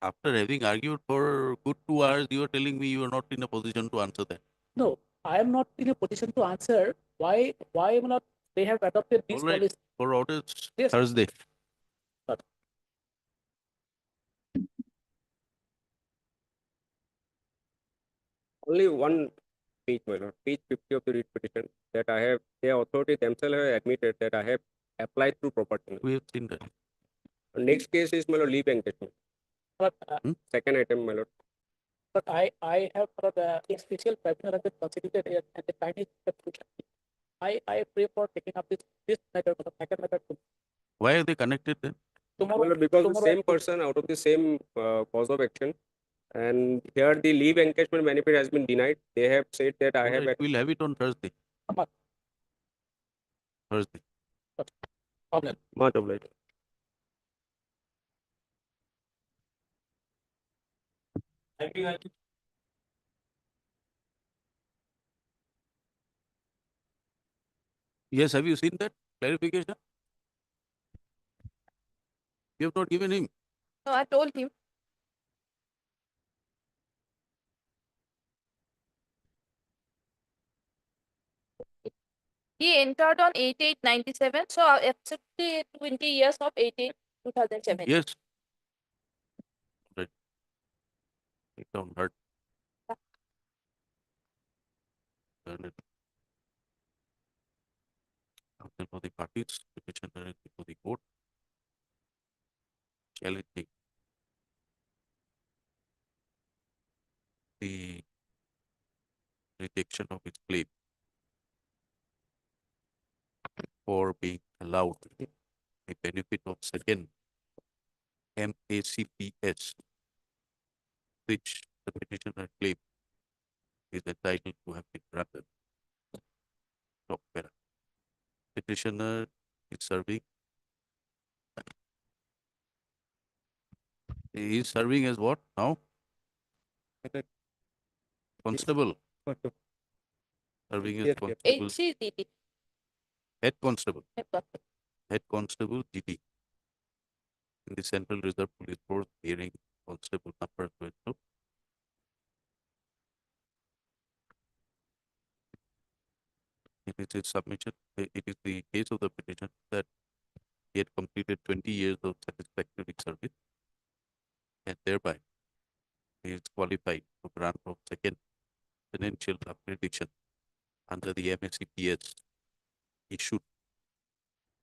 After having argued for good 2 hours, you are telling me you are not in a position to answer that. no, I am not in a position to answer why my lord, they have adopted this All right. policy. For orders, Yes. Thursday. Only one page, my lord, page 50 of the writ petition that I have, the authority themselves have admitted that I have applied through property. We have seen that. Next case is, my lord, leave encashment. But Second item, my lord. but I have a special tribunal has been constituted and the time is future. I pray for taking up this matter, the second matter Why are they connected then? Well, tomorrow. because the tomorrow same at- person out of the same cause of action, and here the leave encashment benefit has been denied. They have said that I All have. right, we'll have it on Thursday. Amar. Thursday. problem. Much obliged. Yes, have you seen that clarification? You have not given him. No, I told him. He entered on 8/8/97, so absolutely 20 years of 8/8/2007. Yes. Right. Take down hurt. Turn it. After for the parties, petitioner is before the court. Challenging the rejection of his claim for being allowed the benefit of second MACPS, which the petitioner claim is entitled to have been granted. Stop para. Petitioner is serving. He is serving as what now? Constable. Serving as Yes, yes. constable, HCDD. head constable, head constable GD in the Central Reserve Police Force, hearing constable number 22. It is his submission. It is the case of the petition that he had completed 20 years of satisfactory service, and thereby he is qualified for grant of second financial accreditation under the MSCPS issued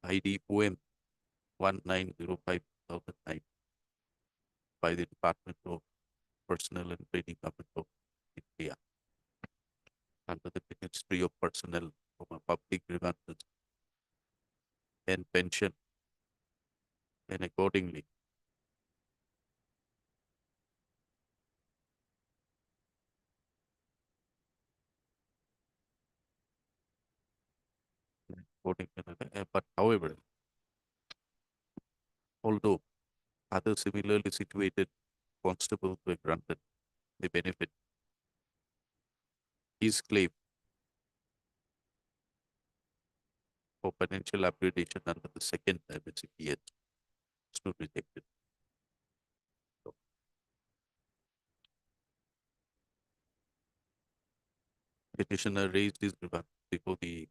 ID OM 1905/2009 by the Department of Personnel and Training Government of India under the Ministry of Personnel from a public grievances and pension, and accordingly but however, although other similarly situated constables were granted the benefit, his claim for financial upgradation under the second MSCPS is not rejected. So, petitioner raised his grievance before the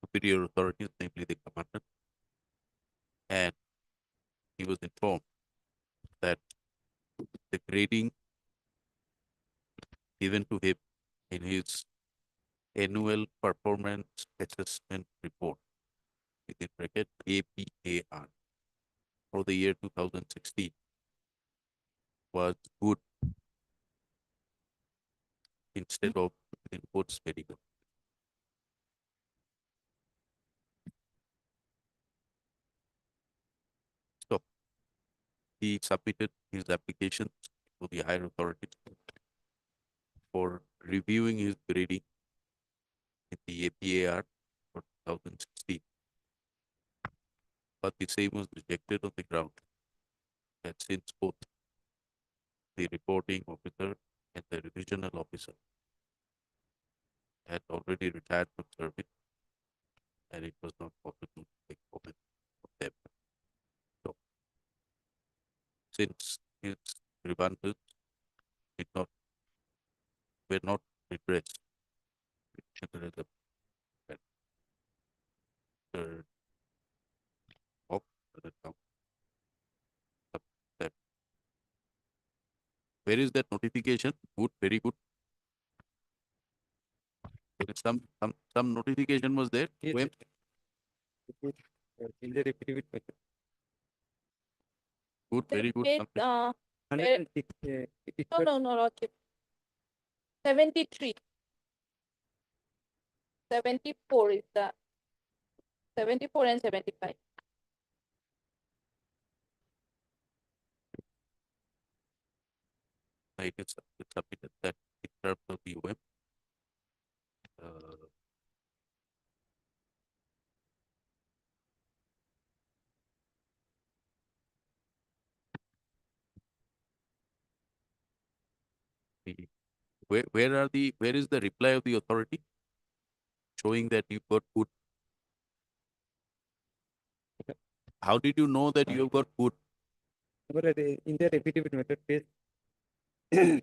superior authorities, namely the commander, and he was informed that the grading given to him in his annual performance assessment report, within bracket APAR, for the year 2016 was good instead of in quotes very good. So he submitted his applications to the higher authorities for reviewing his grading in the APAR for 2016. But the same was rejected on the ground that since both the reporting officer and the revisional officer had already retired from service, and it was not possible to take comment of them. So, since his grievances did not were not redressed, petitioner has a of the town. That where is that notification? Good, very good. There is some notification was there. Yes, When? In the affidavit method. Good, very good. Page, Something. 106, it is no, Lordship. 73. 74 is the 74 and 75. It is submitted that in terms of the web. Where is the reply of the authority showing that you got good? How did you know that you have got good? in their affidavit method page. It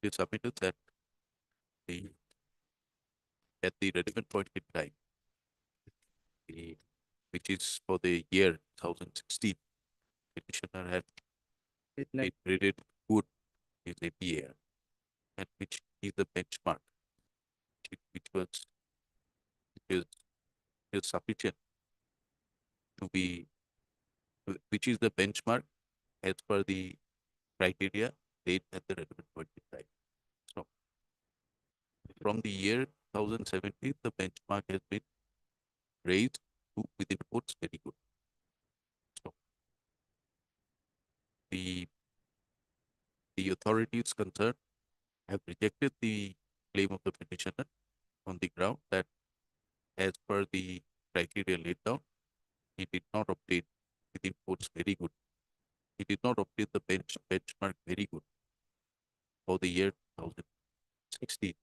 is submitted that at the relevant point in time, which is for the year 2016, petitioner had Page been 9. graded good in APAR, and which is the benchmark, which is sufficient to be, which is the benchmark as per the criteria laid at the relevant point in time. So, from the year 2017, the benchmark has been raised to within quotes very good. So, the the authorities concerned have rejected the claim of the petitioner on the ground that as per the criteria laid down, he did not obtain within quotes very good. He did not obtain the benchmark very good for the year 2016,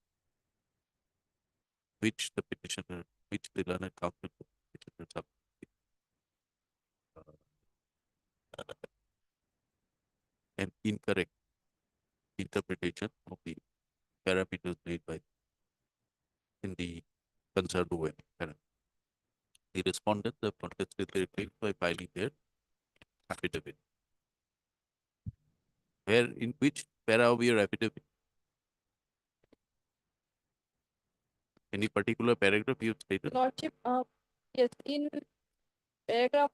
which the petitioner, which the learned counsel for the petitioner submitted. An incorrect interpretation of the parameters made by in the concerned OM. The respondents have contested their claim by filing their affidavit. Where in which para of your affidavit? Any particular paragraph you stated? Lordship, yes, in paragraph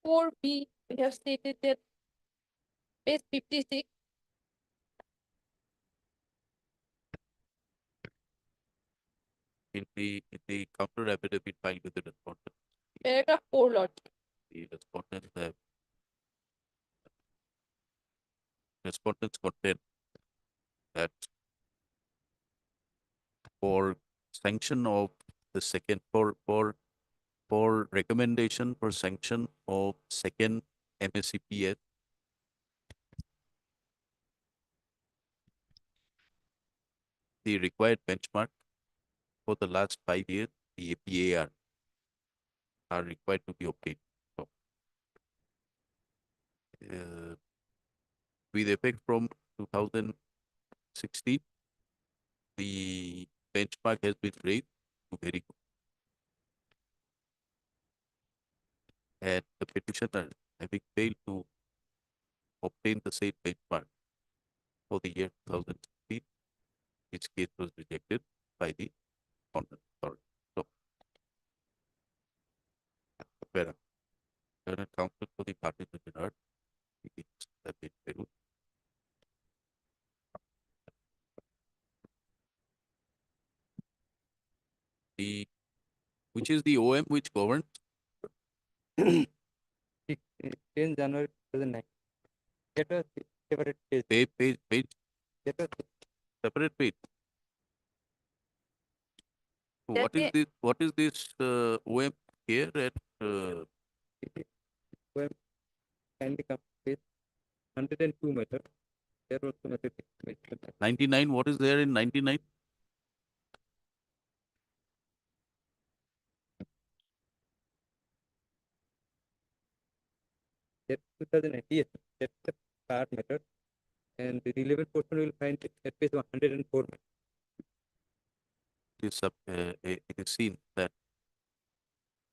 4B, we have stated that page 56, In the counter affidavit filed with the respondent, paragraph 4, Lordship. the respondents contend that for sanction of the second for recommendation for sanction of second MSCPS, the required benchmark for the last 5 years, the APAR, are required to be obtained. So, with effect from 2016, the benchmark has been raised to very good. And the petitioner, having failed to obtain the same benchmark for the year 2016, its case was rejected by the Honorable Authority. So, Learned counsel for the parties of the begins the bid Peru. The which is the OM which governs 10 January 2009. That was separate case. page That was separate page. So That what is this OM here at when kindly come page 102 method. There was the method. 99? What is there in 99? That 2008, yes, that's the part method. And the relevant portion will find it at page 104. It is seen that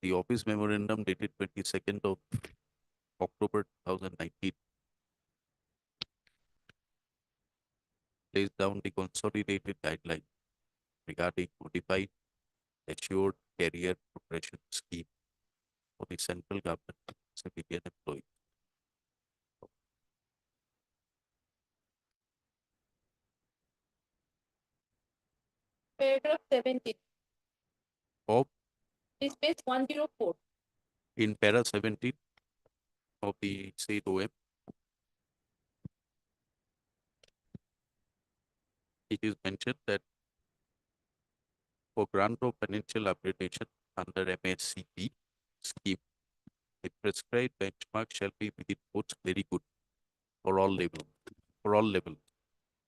the office memorandum dated 22nd of October 2019 lays down the consolidated guideline regarding modified assured career progression scheme for the central government civilian employees. Paragraph 17. Of This page 104. in para 17 of the said OM, it is mentioned that for grant of financial upgradation under MSCP scheme, the prescribed benchmark shall be within quotes very good for all levels.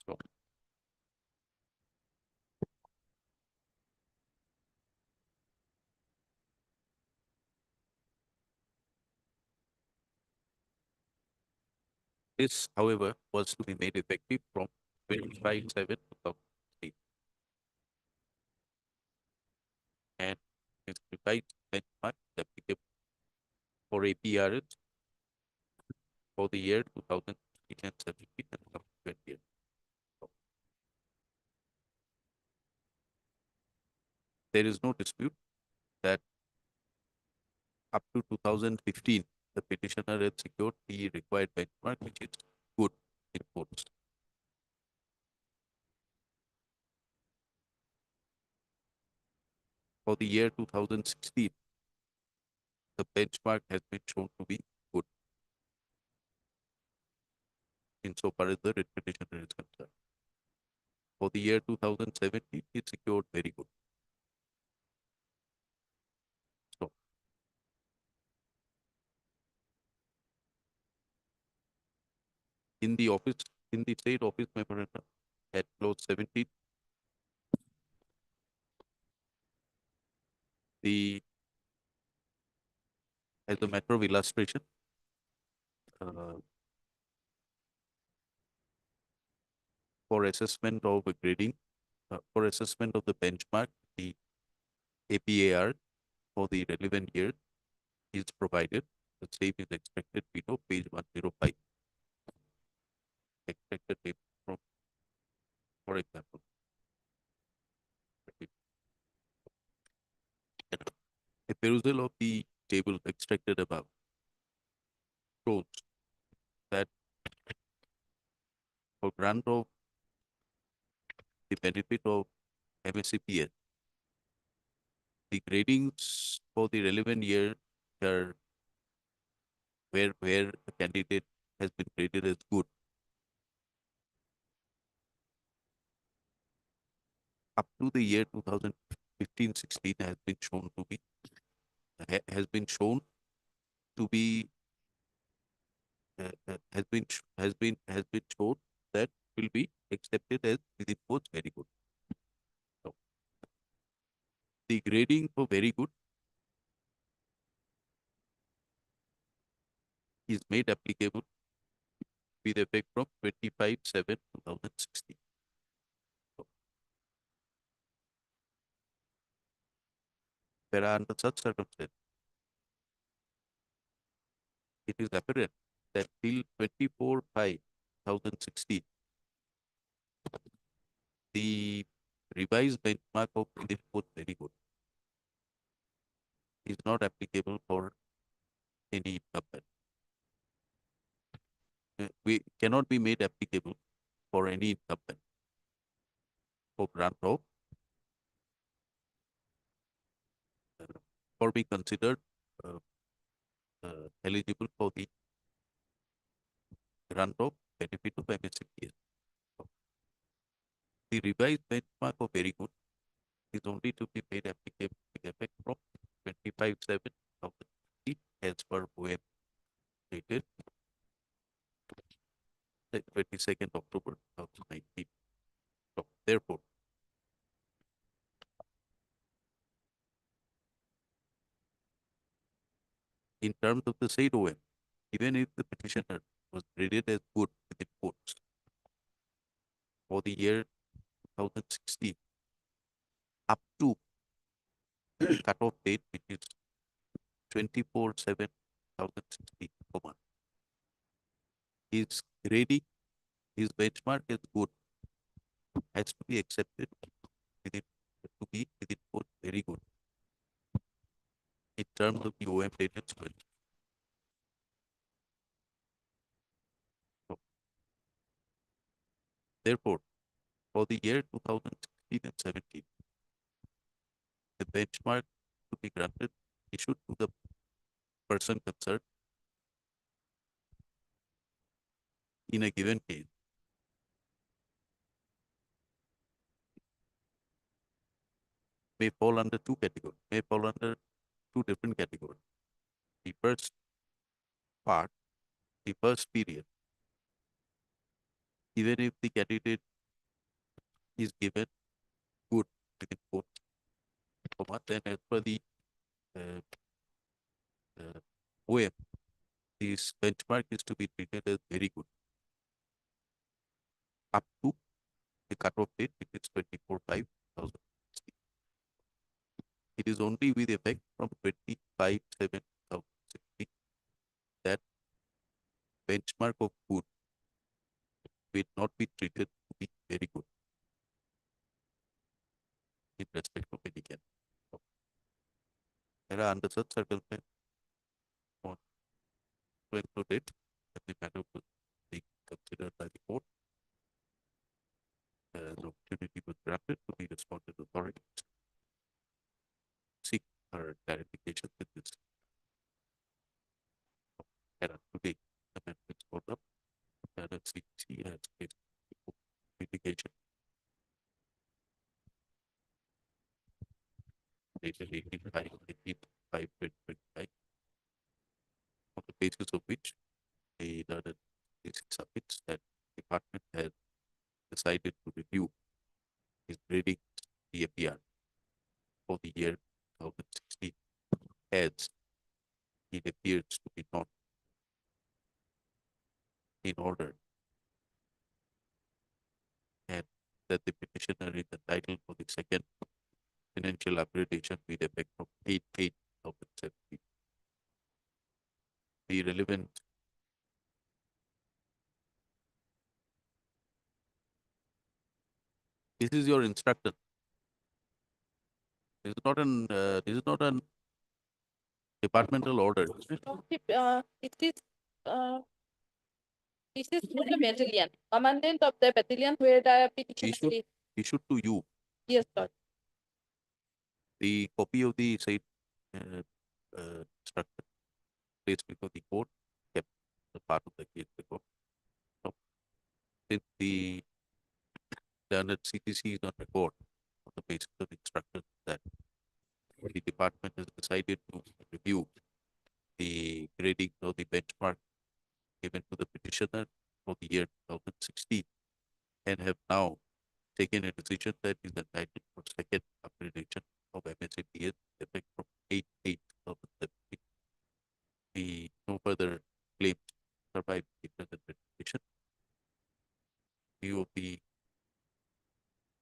So, this, however, was to be made effective from 25/7/2003, and is revised benchmark is applicable for APRs for the year 2016 and 17 and subsequent year. So, there is no dispute that up to 2015, the petitioner had secured the required benchmark, which is good in quotes. For the year 2016, the benchmark has been shown to be good. insofar as the writ petitioner is concerned. For the year 2017, he secured very good. So, in the state office memorandum at clause 17, as a matter of illustration, for assessment of a grading, for assessment of the benchmark, the APAR for the relevant year is provided. The same is expected below page 105. Expected data from, for example, a perusal of the table extracted above shows that for grant of the benefit of MSCPS, the gradings for the relevant year are where the candidate has been graded as good. Up to the year 2015-16 has been shown to be has been shown that will be accepted as within quotes very good. So, the grading for very good is made applicable with effect from 25/7/2016. So, under such circumstances, it is apparent that till 24/5/2016, the revised benchmark of within quotes very good is not applicable for any incumbent. We cannot be made applicable for any incumbent for grant of or be considered eligible for the grant of benefit of MSCPS. The revised benchmark of very good is only to be made applicable with effect from 25/7/2016 as per OM dated 22nd October 2019. So, therefore, in terms of the said OM, even if the petitioner was graded as good within quotes for the year 2016 up to cutoff date, which is 24/7/2016, his grading, his benchmark is good, has to be accepted within quotes very good in terms of the OM dated spread. So, therefore, for the year 2016 and 17, the benchmark to be granted issued to the person concerned in a given case may fall under two different categories. The first part, the first period, even if the candidate is given good within quotes, then as per the OM, this benchmark is to be treated as very good up to the cutoff date, which is 24/5/2016. It is only with effect from 25/7/2016 that benchmark of good will not be treated to be very good in respect of any candidate. There are under such circumstances to include it that the matter will be considered by the court. An opportunity was granted to the responsive authorities seek her clarification with this. And today, amendments brought up, and CTC has faced litigation dated 18/5/2025, on the basis of which the learned CTC submits that department has decided to review his grading DAPR for the year 2016, as it appears to be not in order, and that the petitioner is entitled for the second financial upgradation with effect from 8/8/2017. The relevant this is your instruction. This is not an departmental order. This is for the battalion, commandant of the battalion where the petition is. Issued to you. Yes, Lord. The copy of the said instruction placed before the court, kept the part of the case record. So, since the learned CTC is on record on the basis of instructions that the department has decided to review the grading of the benchmark given to the petitioner for the year 2016, and have now taken a decision that is entitled for second upgradation of MSAPS effect from 8/8/2017. The no further claims survive the present petition. View of the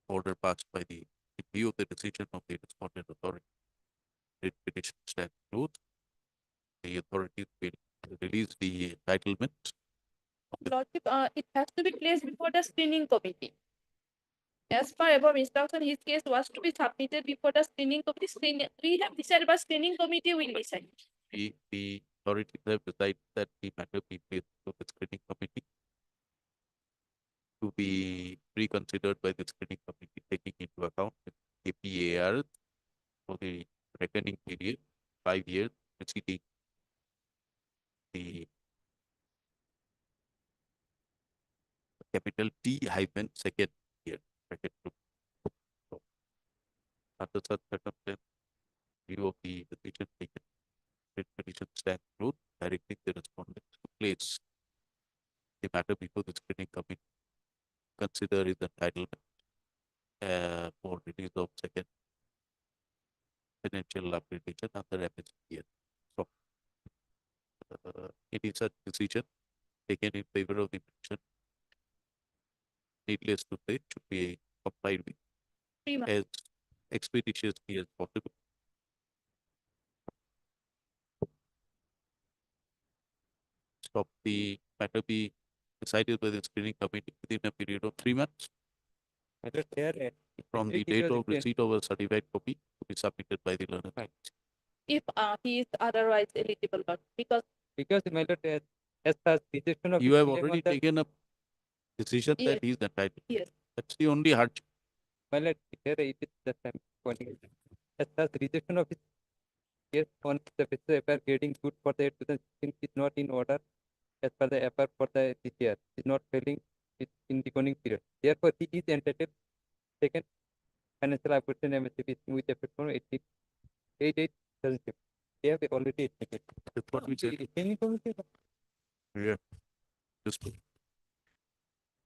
order passed by the in view of the decision of the respondent authority, the petition stands closed. The authorities will release the entitlement. Lordship, it has to be placed before the screening committee. As per above instruction, his case was to be submitted before the screening committee. We have decided, but screening committee will decide. The authorities have decided that the matter be placed to the screening committee to be reconsidered by the screening committee, taking into account the APAR for the reckoning period 5 years preceding the capital T hyphen second year. Bracket two. So, under such circumstance, view of the decision taken, the petition stands closed, directing the respondent to place the matter before the screening committee, consider his entitlement for release of second financial upgradation under MSPS. So, any such decision taken in favor of the petition, needless to say, should be complied with 3 months. as expeditiously as possible. Stop the matter be decided by the screening committee within a period of 3 months Matter there, from the date of receipt of a certified copy to be submitted by the learner. If he is otherwise eligible, Lord, because my lord, as far as rejection of You his have claim on already the- taken a decision Yes. that he is entitled. Yes. That's the only hardship. my lord, here it is just I'm pointing it. As far as rejection of his case on the basis of FR grading good for the 2016 is not in order as per the FR for the this year is not failing it in the coming period. Therefore, he is entitled second financial upgradation MSCP with effect from 8/8/2017. They have already taken. That's what we said. Any committee? Yeah. Just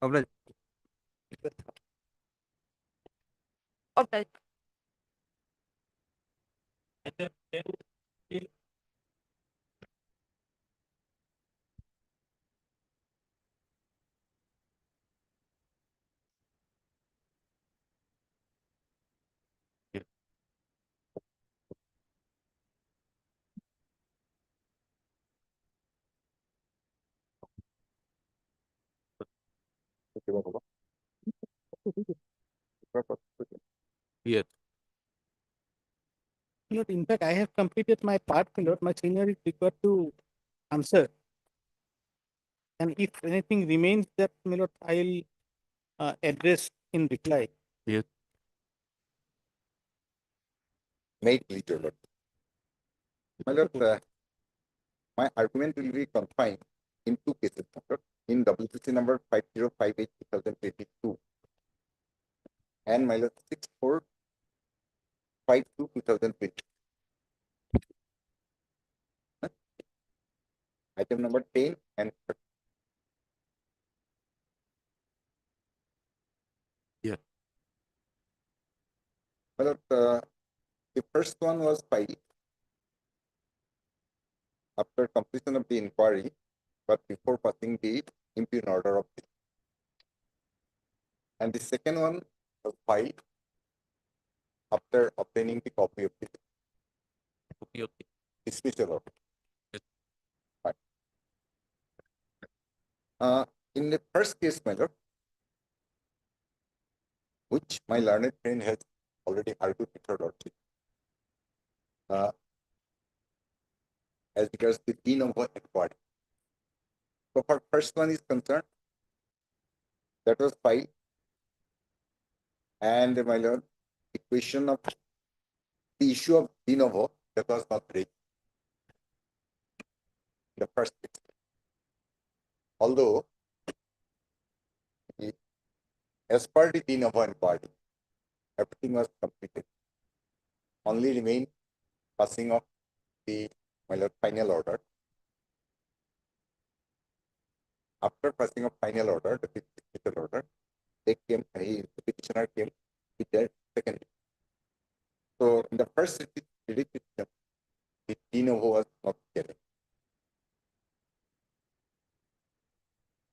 Obliged. of the yes. Lord, in fact, I have completed my part, my lord. My senior is required to answer. And if anything remains that, my lord, I will address in reply. May it please your lord. My lord, my argument will be confined in two cases, my lord. in WPC number 5058/2022 and my lord 6452/2020. Item number 10 and 13. Yeah. My lord, the first one was filed after completion of the inquiry, but before passing the impugned order of this. And the second one was filed after obtaining the copy of the Okay, okay. dismissal order. Yes. Fine. In the first case, my lord, which my learned friend has already argued before lordship, as regards the de novo inquiry. So for first one is concerned, that was filed, and my lord, the question of the issue of de novo that was not raised in the first case. Although, as per the de novo inquiry, everything was completed. Only remained passing of the my lord final order. After passing of final order, the dismissal order, the petitioner came with their second. So in the first petition, the de novo was not given.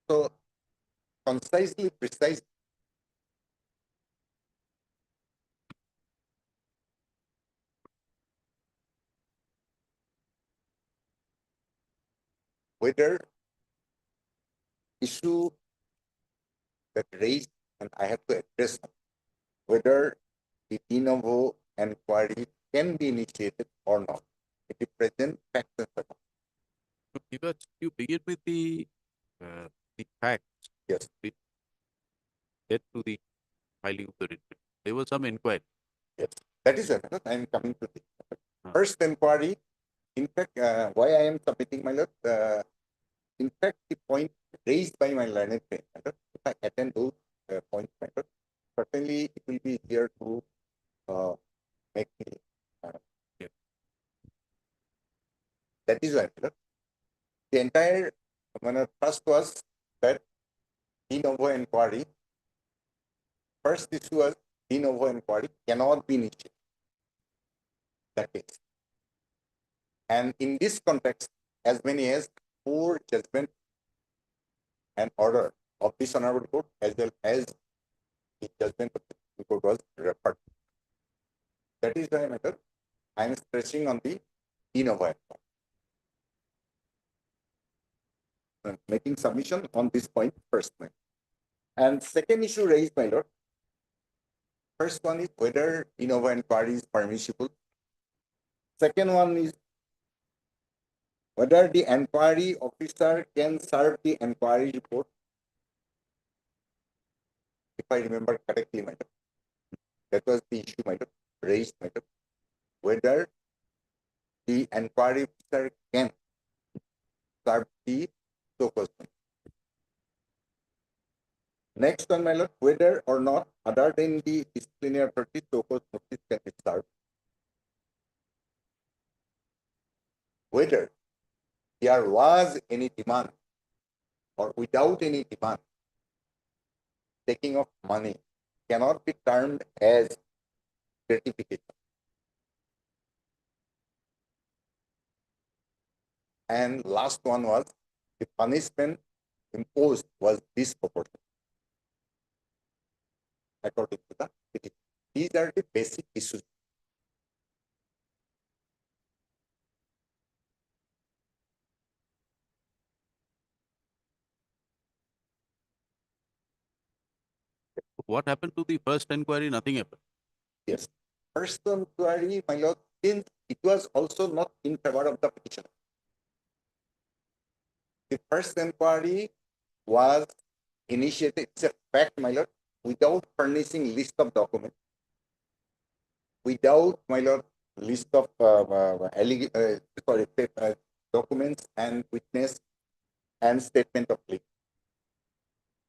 So concisely, precisely, whether issue that raised and I have to address whether the de novo inquiry can be initiated or not. It is present facts and circumstances. Because you begin with the facts. Yes. Get to the filing of the writ. There was some inquiry. Yes, that is another. I am coming to the first inquiry. In fact, why I am submitting my lord, in fact, the point raised by my learned friend, if I attend those points, my lord, certainly it will be easier to make me. Yeah. That is why, my lord, the entire first was that de novo inquiry. First issue was de novo inquiry cannot be initiated. That is. And in this context, as many as 4 judgment and order of this honorable court, as well as the judgment of the court was referred. That is why, matter I am stressing on the de novo inquiry. Making submission on this point first. And second issue raised, my lord. First one is whether de novo inquiry is permissible. Second one is whether the inquiry officer can serve the inquiry report. If I remember correctly, madam, that was the issue, madam, raised, madam, whether the inquiry officer can serve the so-called. Next one, my lord, whether or not other than the disciplinary authority so-called notice can be served. Whether there was any demand or without any demand, taking of money cannot be termed as gratification. And last one was the punishment imposed was disproportionate according to the petition. These are the basic issues. What happened to the first inquiry? Nothing happened. Yes. First inquiry, my lord, since it was also not in favor of the petitioner. The first inquiry was initiated, it's a fact, my lord, without furnishing list of documents, without, my lord, list of documents and witness and statement of plea.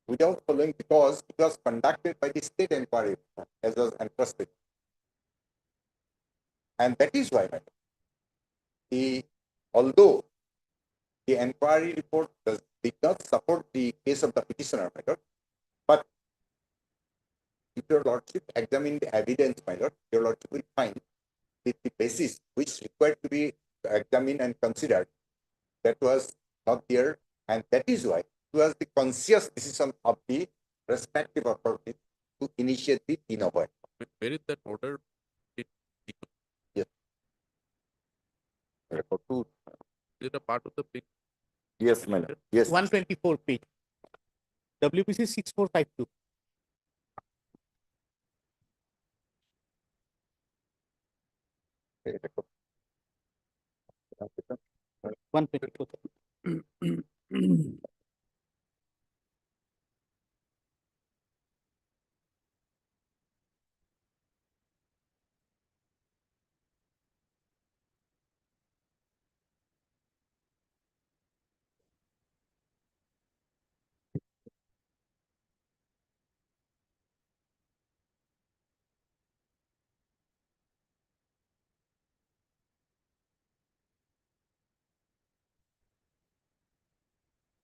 without following, because it was conducted by the state inquiry as was entrusted. And that is why, madam, although the inquiry report did not support the case of the petitioner, madam, but if your lordship examine the evidence, my lord, your lordship will find that the basis which required to be examined and considered, that was not there, and that is why it was the conscious decision of the respective authority to initiate the de novo. Where is that order? Yes. Record two. Is it a part of the big? Yes, my lord. Yes. 124 page. WPC 6452. Record. 124.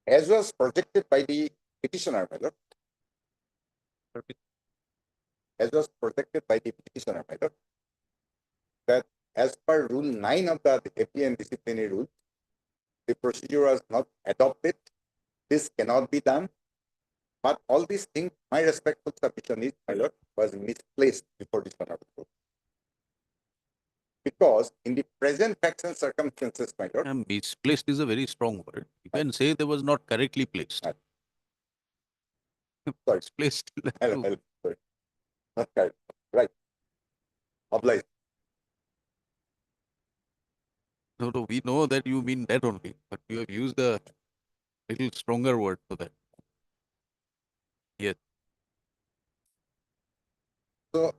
As was projected by the petitioner, my lord, as was projected by the petitioner, my lord, that as per Rule 9 of the APN disciplinary rule, the procedure was not adopted. This cannot be done. But all these things, my respectful submission is, my lord, was misplaced before this honorable court. Because in the present facts and circumstances, my lord, Misplaced is a very strong word. You can say they was not correctly placed. Right. Sorry. Misplaced. sorry, not correct, right, obliged. No, we know that you mean that only, but you have used a little stronger word for that. Yes. So,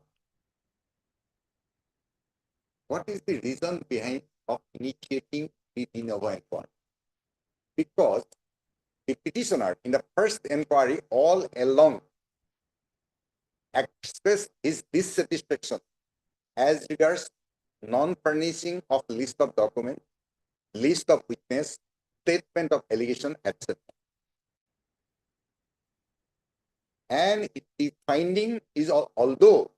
what is the reason behind of initiating the de novo inquiry? Because the petitioner in the first inquiry all along expressed his dissatisfaction as regards non-furnishing of list of documents, list of witness, statement of allegation, etc. And the finding is, although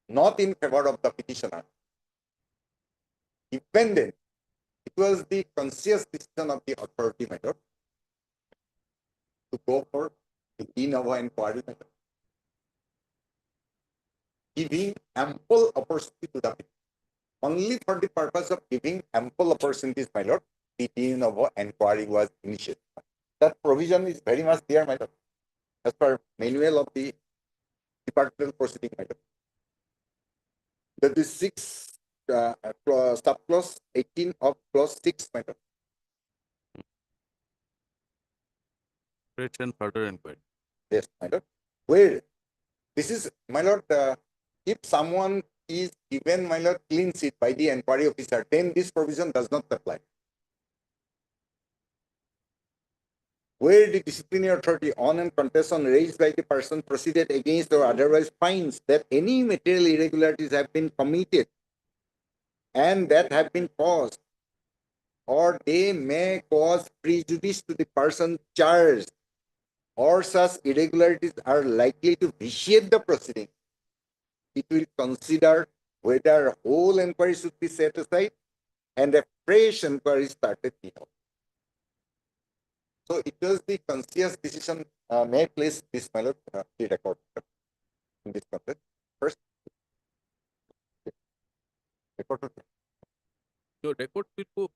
not in favor of the petitioner, even then, it was the conscious decision of the authority matter to go for the de novo inquiry matter, giving ample opportunity to the people. Only for the purpose of giving ample opportunities, my lord, the de novo inquiry was initiated. That provision is very much there, my lord, as per manual of the departmental proceeding, my lord. That is 6 subclause 18 of clause 6, my lord. And further inquiry. Yes, my lord. Where this is, my lord, if someone is given, my lord, clean sheet by the inquiry officer, then this provision does not apply. Where the disciplinary authority on and contestation raised by the person proceeded against or otherwise finds that any material irregularities have been committed and that have been caused, or they may cause prejudice to the person charged, or such irregularities are likely to vitiate the proceeding, it will consider whether whole inquiry should be set aside and a fresh inquiry started. So it was the conscious decision. May I place this, my lord, the record in this context. First, record. Your record will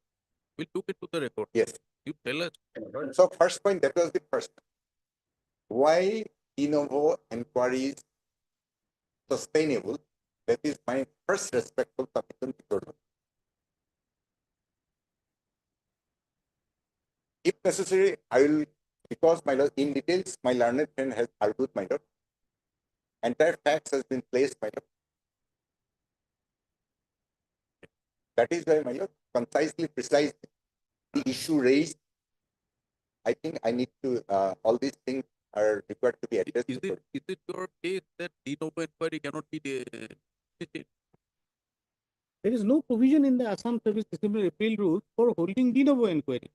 look into the record. Yes. You tell us. So first point, that was the first. Why de novo inquiry is sustainable? That is my first respectful submission before you. If necessary, I will, because my lord, in details, my learned friend has argued, my lord. Entire facts has been placed, my lord. That is why, my lord, concisely, precisely, the issue raised. I think I need to, all these things are required to be addressed. Is it your case that de novo inquiry cannot be initiated? There is no provision in the Assam Service Disciplinary Appeal Rules for holding de novo inquiry.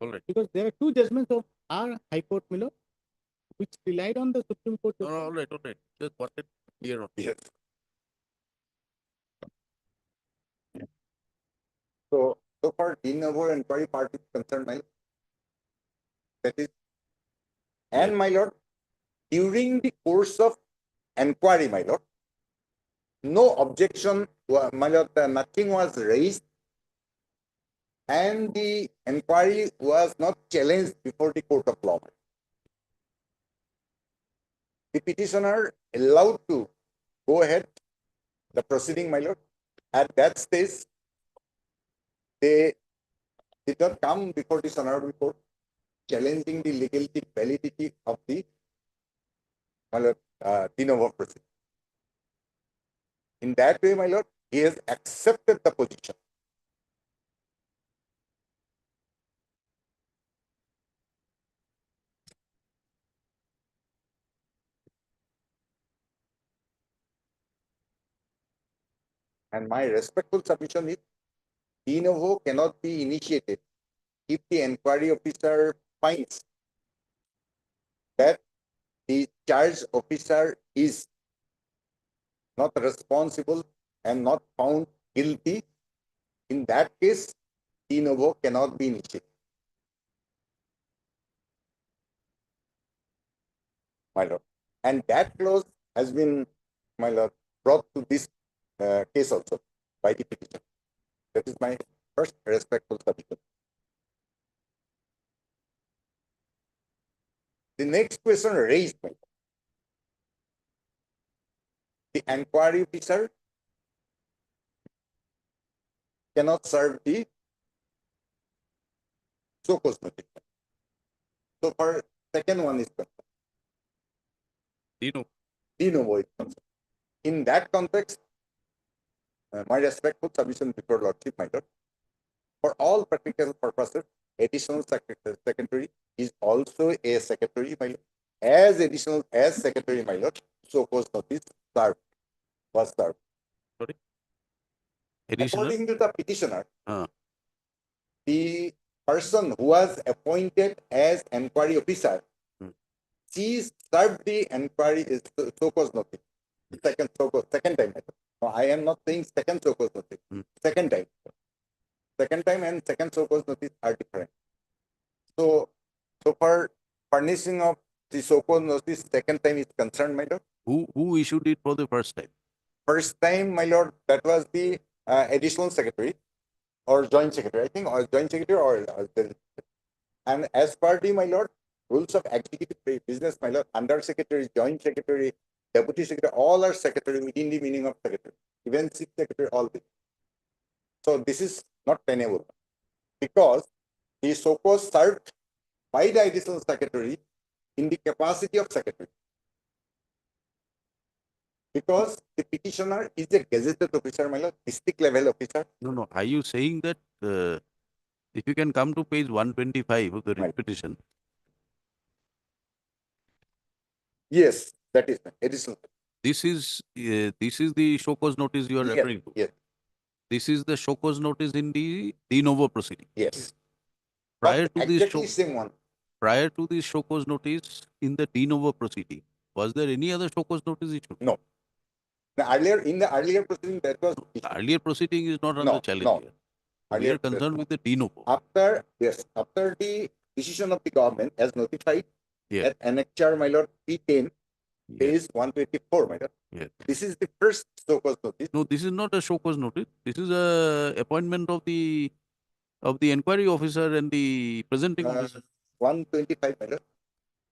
All right. Because there are two judgments of our High Court, my lord, which relied on the Supreme Court. No, all right, all right. Just wanted clear on. Yes. So far, de novo inquiry part is concerned, my lord. That is, and my lord, during the course of inquiry, my lord, no objection, my lord, nothing was raised, and the inquiry was not challenged before the court of law. The petitioner allowed to go ahead the proceeding, my lord. At that stage, they did not come before this honorable court challenging the legality, validity of the my lord, de novo proceeding. In that way, my lord, he has accepted the position. And my respectful submission is de novo cannot be initiated if the inquiry officer finds that the charged officer is not responsible and not found guilty. In that case, de novo cannot be initiated. My lord. And that clause has been, my lord, brought to this case also by the petitioner. That is my first respectful submission. The next question raised by the inquiry officer cannot serve the show cause notice. So far, second one is concerned. De novo is concerned. In that context, my respectful submission before Lordship, my lord, for all practical purposes, additional secretary is also a secretary, my lord. As additional as secretary, my lord, so cause notice was served. Sorry? Additional? According to the petitioner, Ah. the person who was appointed as inquiry officer, she served the inquiry is so cause notice. Second time. No, I am not saying second so cause notice. Second time. Second time and second so cause notice are different. So for furnishing of the so cause notice, second time is concerned, my lord. Who issued it for the first time? First time, my lord, that was the additional secretary or joint secretary, I think, or joint secretary and as per the, my lord, rules of executive business, my lord, under secretary, joint secretary, deputy secretary, all are secretary within the meaning of secretary, even chief secretary, all this. So this is not tenable because the so-called served by the additional secretary in the capacity of secretary. Because the petitioner is a gazetted officer, my lord, district level officer. No. Are you saying that if you can come to page 125 of the writ petition? Yes, that is additional. This is the show cause notice you are referring to. Yes. This is the show cause notice in the de novo proceeding. Yes. Prior to this Exactly same one. Prior to this show cause notice in the de novo proceeding, was there any other show cause notice issued? No. In the earlier proceeding, that was the earlier proceeding is not under challenge here. We are concerned with the de novo. After the decision of the government as notified at annexure, my lord, P10, page 124, my lord. Yes. This is the first show cause notice. No, this is not a show cause notice. This is a appointment of the inquiry officer and the presenting officer. 125, my lord.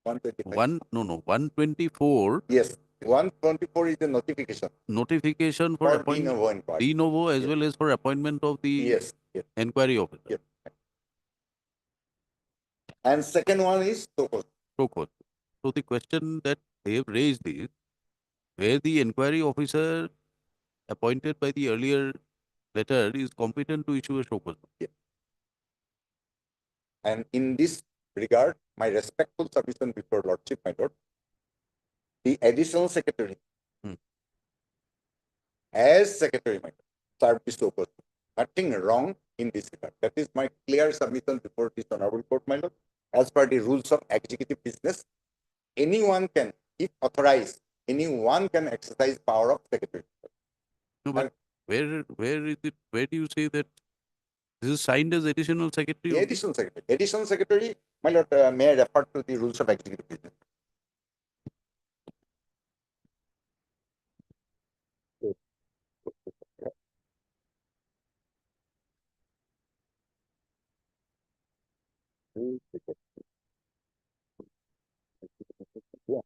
125. 124. Yes. 124 is the notification. Notification for appointment. De novo as well as for appointment of the inquiry officer. Yes. And second one is show cause. Show cause. So the question that they have raised is where the inquiry officer appointed by the earlier letter is competent to issue a show cause. And in this regard my respectful submission before Lordship, my Lord, the additional secretary, Hmm. as secretary, my Lord, served this purpose. Nothing wrong in this regard. That is my clear submission before this honorable court, my Lord. As per the rules of executive business, anyone can, if authorized, anyone can exercise power of secretary. No, but where is it? Where do you say that this is signed as additional secretary? The only? additional secretary, my Lord, may I refer to the rules of executive business? Yeah.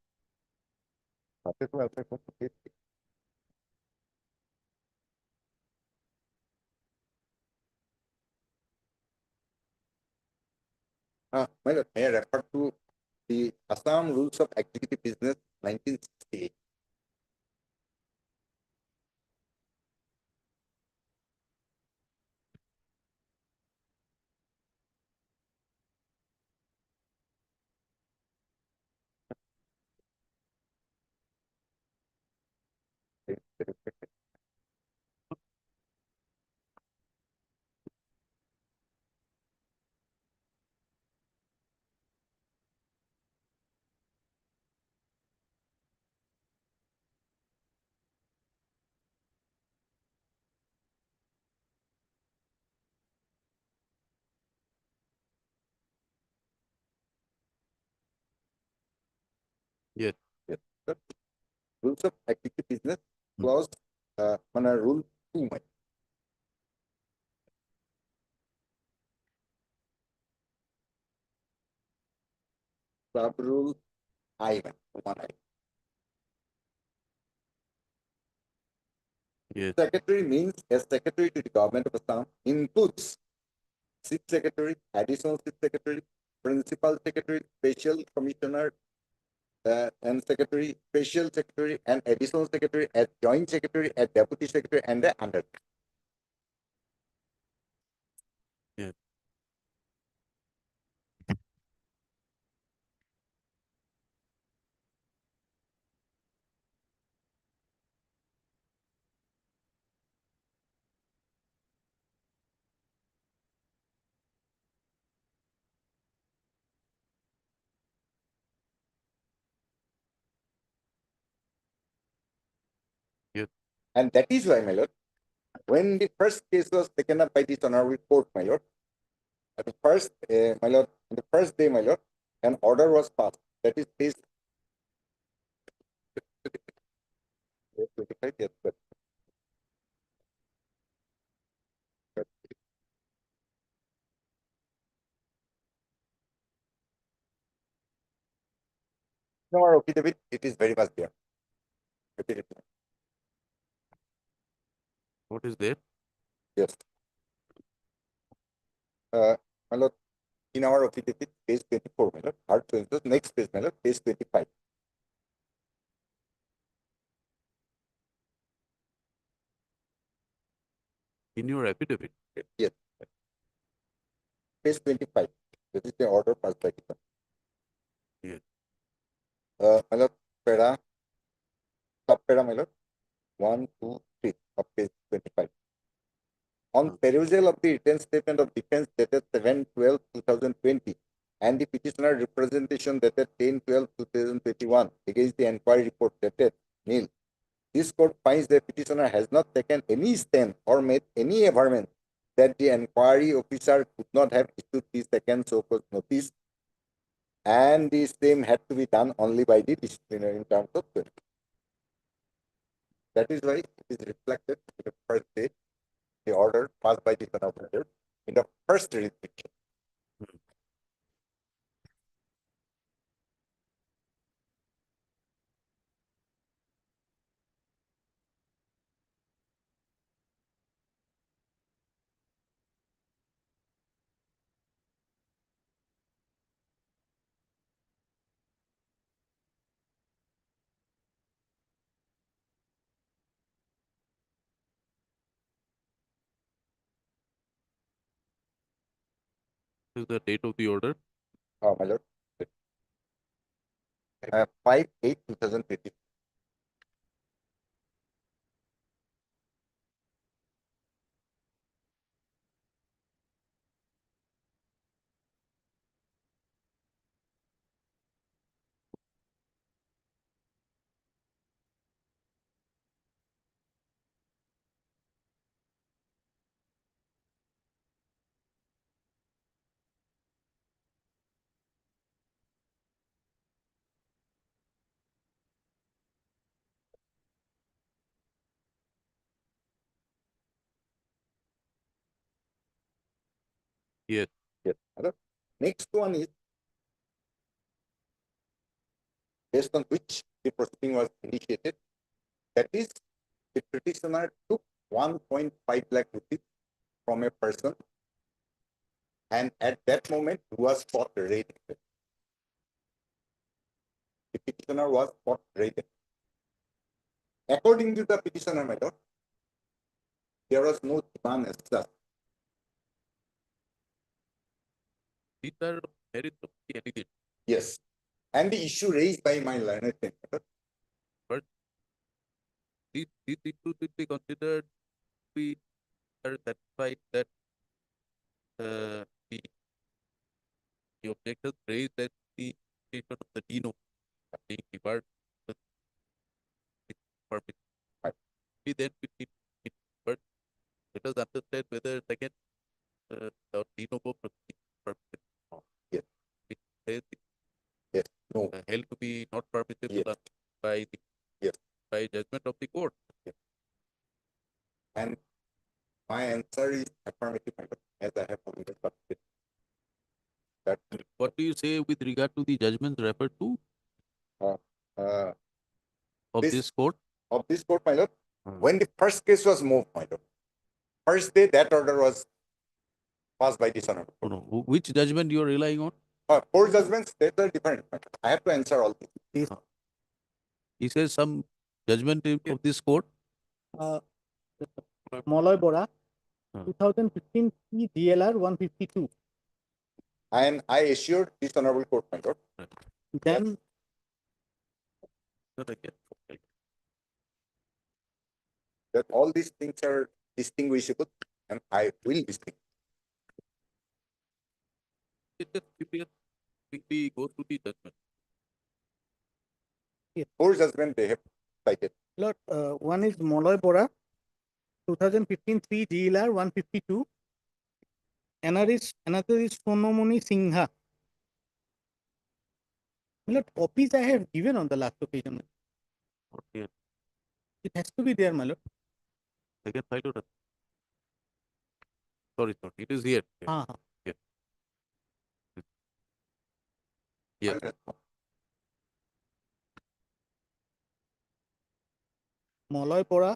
My Lord, may I refer to the Assam Rules of Executive Business 1968? Yes. Yes. Sir. Rules of Executive Business Hmm. clause, rule 2, my sub rule I, my 1I. Yes. Secretary means a secretary to the government of Assam includes chief secretary, additional chief secretary, principal secretary, special commissioner, and secretary, special secretary, and additional secretary, as joint secretary, as deputy secretary, and the under. Yes. Yes. And that is why, my lord, when the first case was taken up by this honorable court, my lord, at the first, my lord, on the first day, my lord, an order was passed. That is case 25, yes, but no, okay, David, it is very much there. Repeat it. What is there? Yes. My lord, in our affidavit, page 24, my lord, hard to insist, next page, my lord, page 25. In your affidavit? Yes. Page 25. This is the order passed by the Yes. my lord, para, sub-para, my lord, 1, 2, 3 of page 25. On perusal of the written statement of defense dated 7/12/2020 and the petitioner representation dated 10/12/2021 against the inquiry report dated nil, this court finds the petitioner has not taken any stand or made any averment that the inquiry officer could not have issued the second so-called notice, and the same had to be done only by the disciplinary in terms of 20. That is why it is reflected in the first day, the order passed by the honorable in the first jurisdiction. This is the date of the order. My lord. 5/8/2020. Yes. Yes, my lord. Next one is based on which the proceeding was initiated. That is, the petitioner took 1.5 lakh rupees from a person, and at that moment he was caught red-handed. The petitioner was caught red-handed. According to the petitioner, my lord, there was no demand as such. These are very thoroughly allegations. Yes, and the issue raised by my learned friend, my lord, These issues will be considered. We are satisfied that the objections raised that the station of the Dino being debarred is permitted. Right. We then will need to first let us understand whether second the Dino proceeding is permitted. or not. Yes. It says yes, no, held to be not permissible Yes. by the Yes. by judgment of the court. and my answer is affirmative, my lord, as I have already submitted. That What do you say with regard to the judgments referred to uh, of This- this court? of this court, my lord, Hmm. when the first case was moved, my lord, first day that order was passed by this honorable No, court. no. Which judgment you are relying on? Four judgments, they are different. My lord. I have to answer all these. He says some judgment of this court. Moloy Bora, Hmm. 2015 DLR 152. And I assured this honorable court, my lord, Then Not again. Okay. that all these things are distinguishable, and I will distinguish. It just quickly go through the judgment. Four judgments they have cited. Lord, one is Moloy Bora, 2015 3 DLR 152. Another is Sonomoni Singha. Lord, copies I have given on the last occasion. Okay. It has to be there, my lord. Second file order. Sorry. It is here. Ah, Yes. Moloy Bora,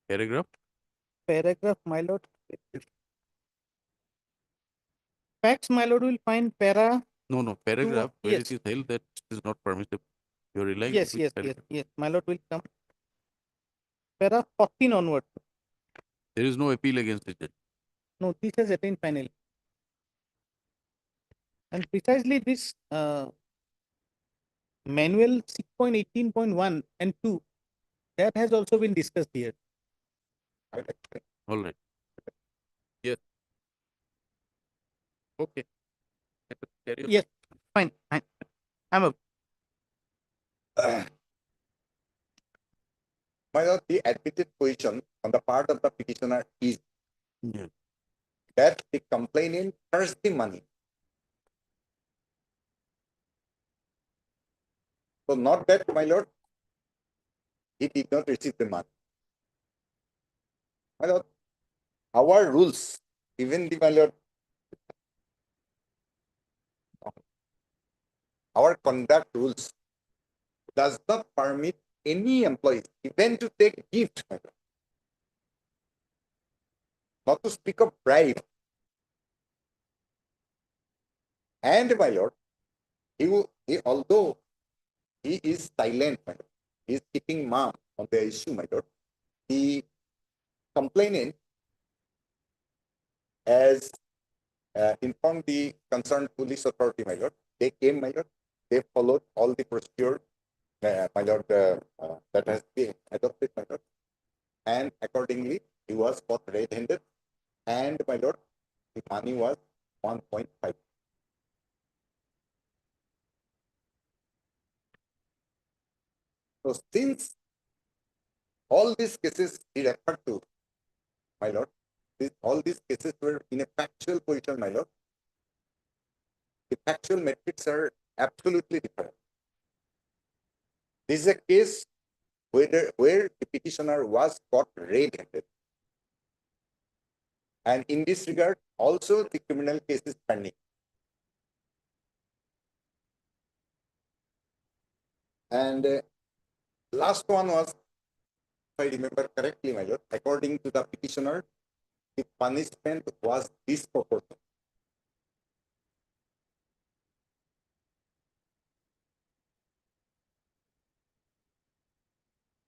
Paragraph. paragraph, my lord. Facts, my lord, will find para. No. Paragraph where yes. it is held that it is not permissible. You are relying Yes, on which paragraph? yes. My lord will come. Para 14 onward. There is no appeal against the judge. No, this has attained final. And precisely this manual 6.18.1 and 2, that has also been discussed here. All right. Yes. Okay. Let us carry on. Yes, fine. I'm up. My lord, the admitted position on the part of the petitioner is Yes. that the complainant earns the money. So not that, my lord, he did not receive the money. My lord, our rules, even the, my lord, our conduct rules does not permit any employee even to take gift, my lord. Not to speak of bribe. And my lord, although he is silent, my lord, he is keeping mum on the issue, my lord. The complainant as informed the concerned police authority, my lord. They came, my lord. They followed all the procedure, my lord, that has been adopted, my lord. And accordingly, he was caught red-handed. And, my lord, the money was 1.5. So since all these cases he referred to, my lord, all these cases were in a factual position, my lord. The factual metrics are absolutely different. This is a case where the petitioner was caught red-handed. And in this regard, also the criminal case is pending. And last one was, if I remember correctly, my lord, according to the petitioner, the punishment was disproportionate.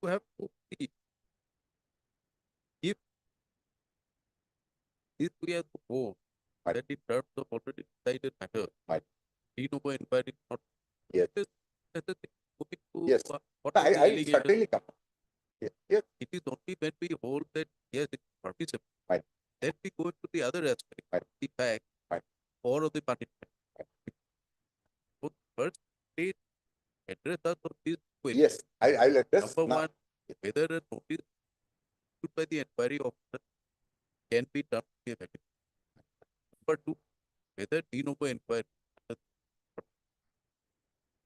You have to see if we have to go Right. that in terms of already decided matter, Right. de novo inquiry is not. Yes. Let us look into Yes. what are the I'll allegations. certainly come. Yes. Yes. It is only when we hold that yes, it's permissible. Right. Then we go into the other aspect, Right. the fact, Right. or of the punishment. Right. So first, please address us on this question. Yes. I'll address Number now. one, whether a notice issued by the inquiry officer can be done with the evidence. Number two, whether de novo inquiry.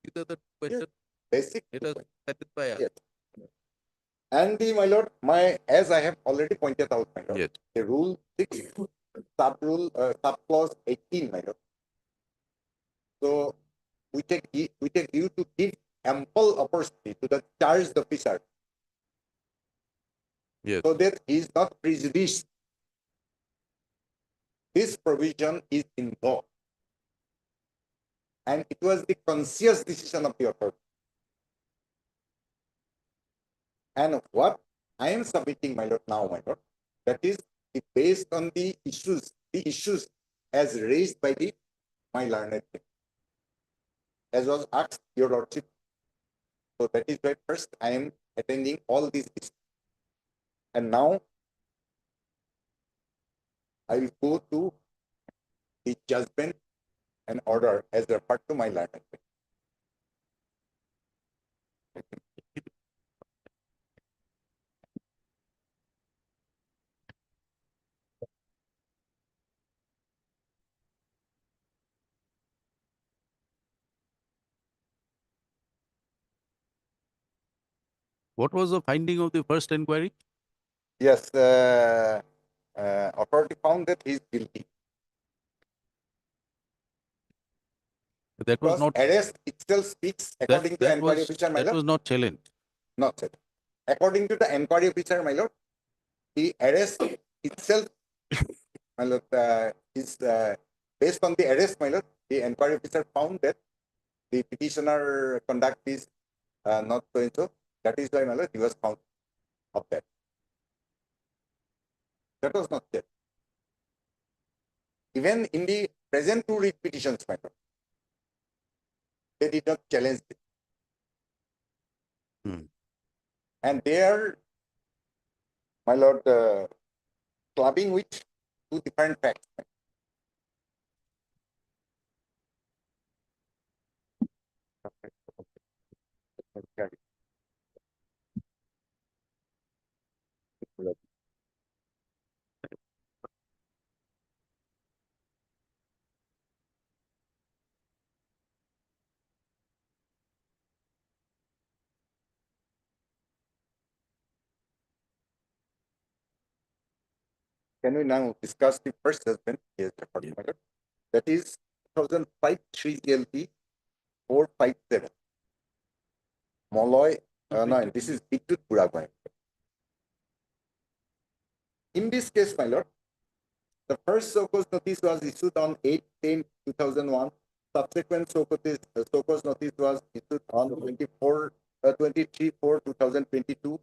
These are the two questions. Basic. Let us satisfy us. Yes. And my lord, as I have already pointed out, my lord, Yes. the rule 6, sub clause 18, my lord. So we take due to give ample opportunity to the charged officer, Yes. so that he is not prejudiced. This provision is invoked, and it was the conscious decision of the authority. And what I am submitting, my lord, now, my lord, that is based on the issues as raised by my learned, as was asked your lordship. So that is why first I am attending all these issues. And now I will go to the judgment and order as referred to my learned. What was the finding of the first inquiry? Yes, authority found that he is guilty. That was Because not arrest itself speaks according to inquiry officer, my that lord. was not challenged. Not said. According to the inquiry officer, my lord, the arrest itself, my lord, is based on the arrest, my lord. The inquiry officer found that the petitioner conduct is not so and so. That is why, my lord, he was found of that. That was not there. Even in the present two writ petitions, my lord, they did not challenge it. And they are, my lord, clubbing with two different facts. Can we now discuss the first judgment? Yes, that is 2005 3 GLP 457. Molloy, no, this is Bidut Buragoy. In this case, my lord, the first SOCOS notice was issued on 8/10/2001. Subsequent SOCOS notice was issued on 23/4/2022.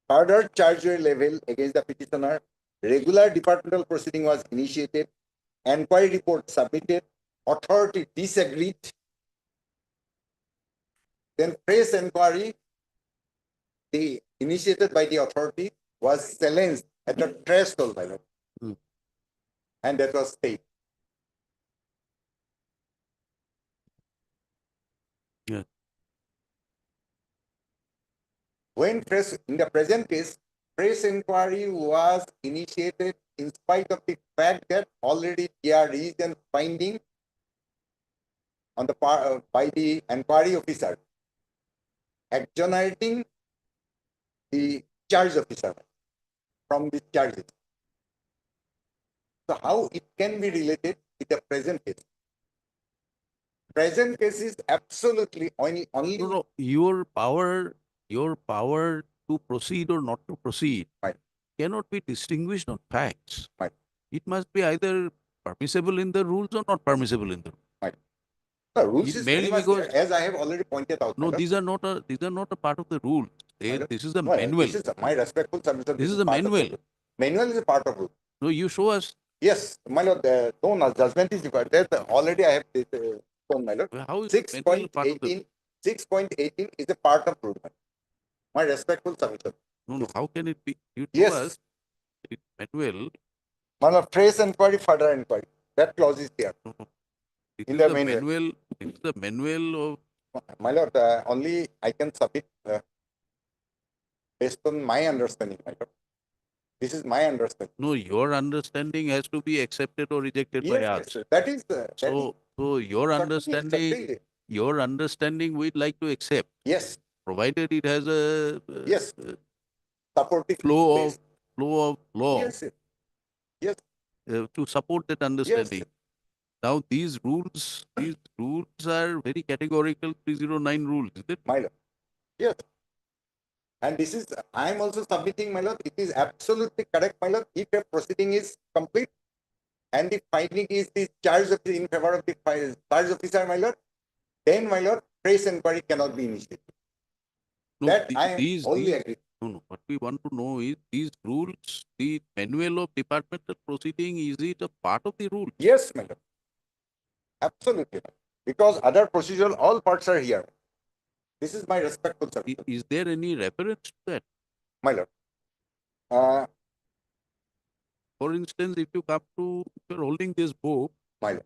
Further charge level against the petitioner regular departmental proceeding was initiated, inquiry report submitted, authority disagreed, then press inquiry initiated by the authority was challenged at the threshold, my lord. And that was stayed. Yeah. When in the present case, press inquiry was initiated in spite of the fact that already there is a finding on the part by the inquiry officer exonerating the charge officer from the charges. So how it can be related with the present case? Present case is absolutely only No, your power to proceed or not to proceed Right. cannot be distinguished on facts. Right. It must be either permissible in the rules or not permissible in the rules. the rules It is merely very much there, because- as I have already pointed out. No, my lord. these are not a part of the rules. My lord. This is the Well, manual. This is my respectful submission. This is the part of the manual. rule. Manual is a part of rule. So you show us Yes, my lord, no judgment is required. That already I have shown, my lord. how is the manual a part of the 6.18 is a part of rule. My respectful submission. No, how can it be? You show Yes. us the manual. My lord, trace inquiry, further inquiry. That clause is there. This In is the the manual. manual. This is the manual of My lord, only I can submit based on my understanding, my lord. This is my understanding. no. Your understanding has to be accepted or rejected by us. Yes, that is So your understanding, your understanding, we'd like to accept, yes, provided it has a yes, supportive flow base. of law Yes, yes, to support that understanding. Now these rules are very categorical. 309 rules, is it? my lord. Yes. And this is, I am also submitting, my lord. It is absolutely correct, my lord. If a proceeding is complete and the finding is the charge of in favor of the charge officer, my lord, then, my lord, trace inquiry cannot be initiated. No, That I am wholly agree. No. What we want to know is these rules, the manual of departmental proceeding, is it a part of the rule? Yes, my lord. Absolutely. Because other procedural, all parts are here. This is my respectful submission, Is there any reference to that? my lord. For instance, if you come to, if you're holding this book, My lord.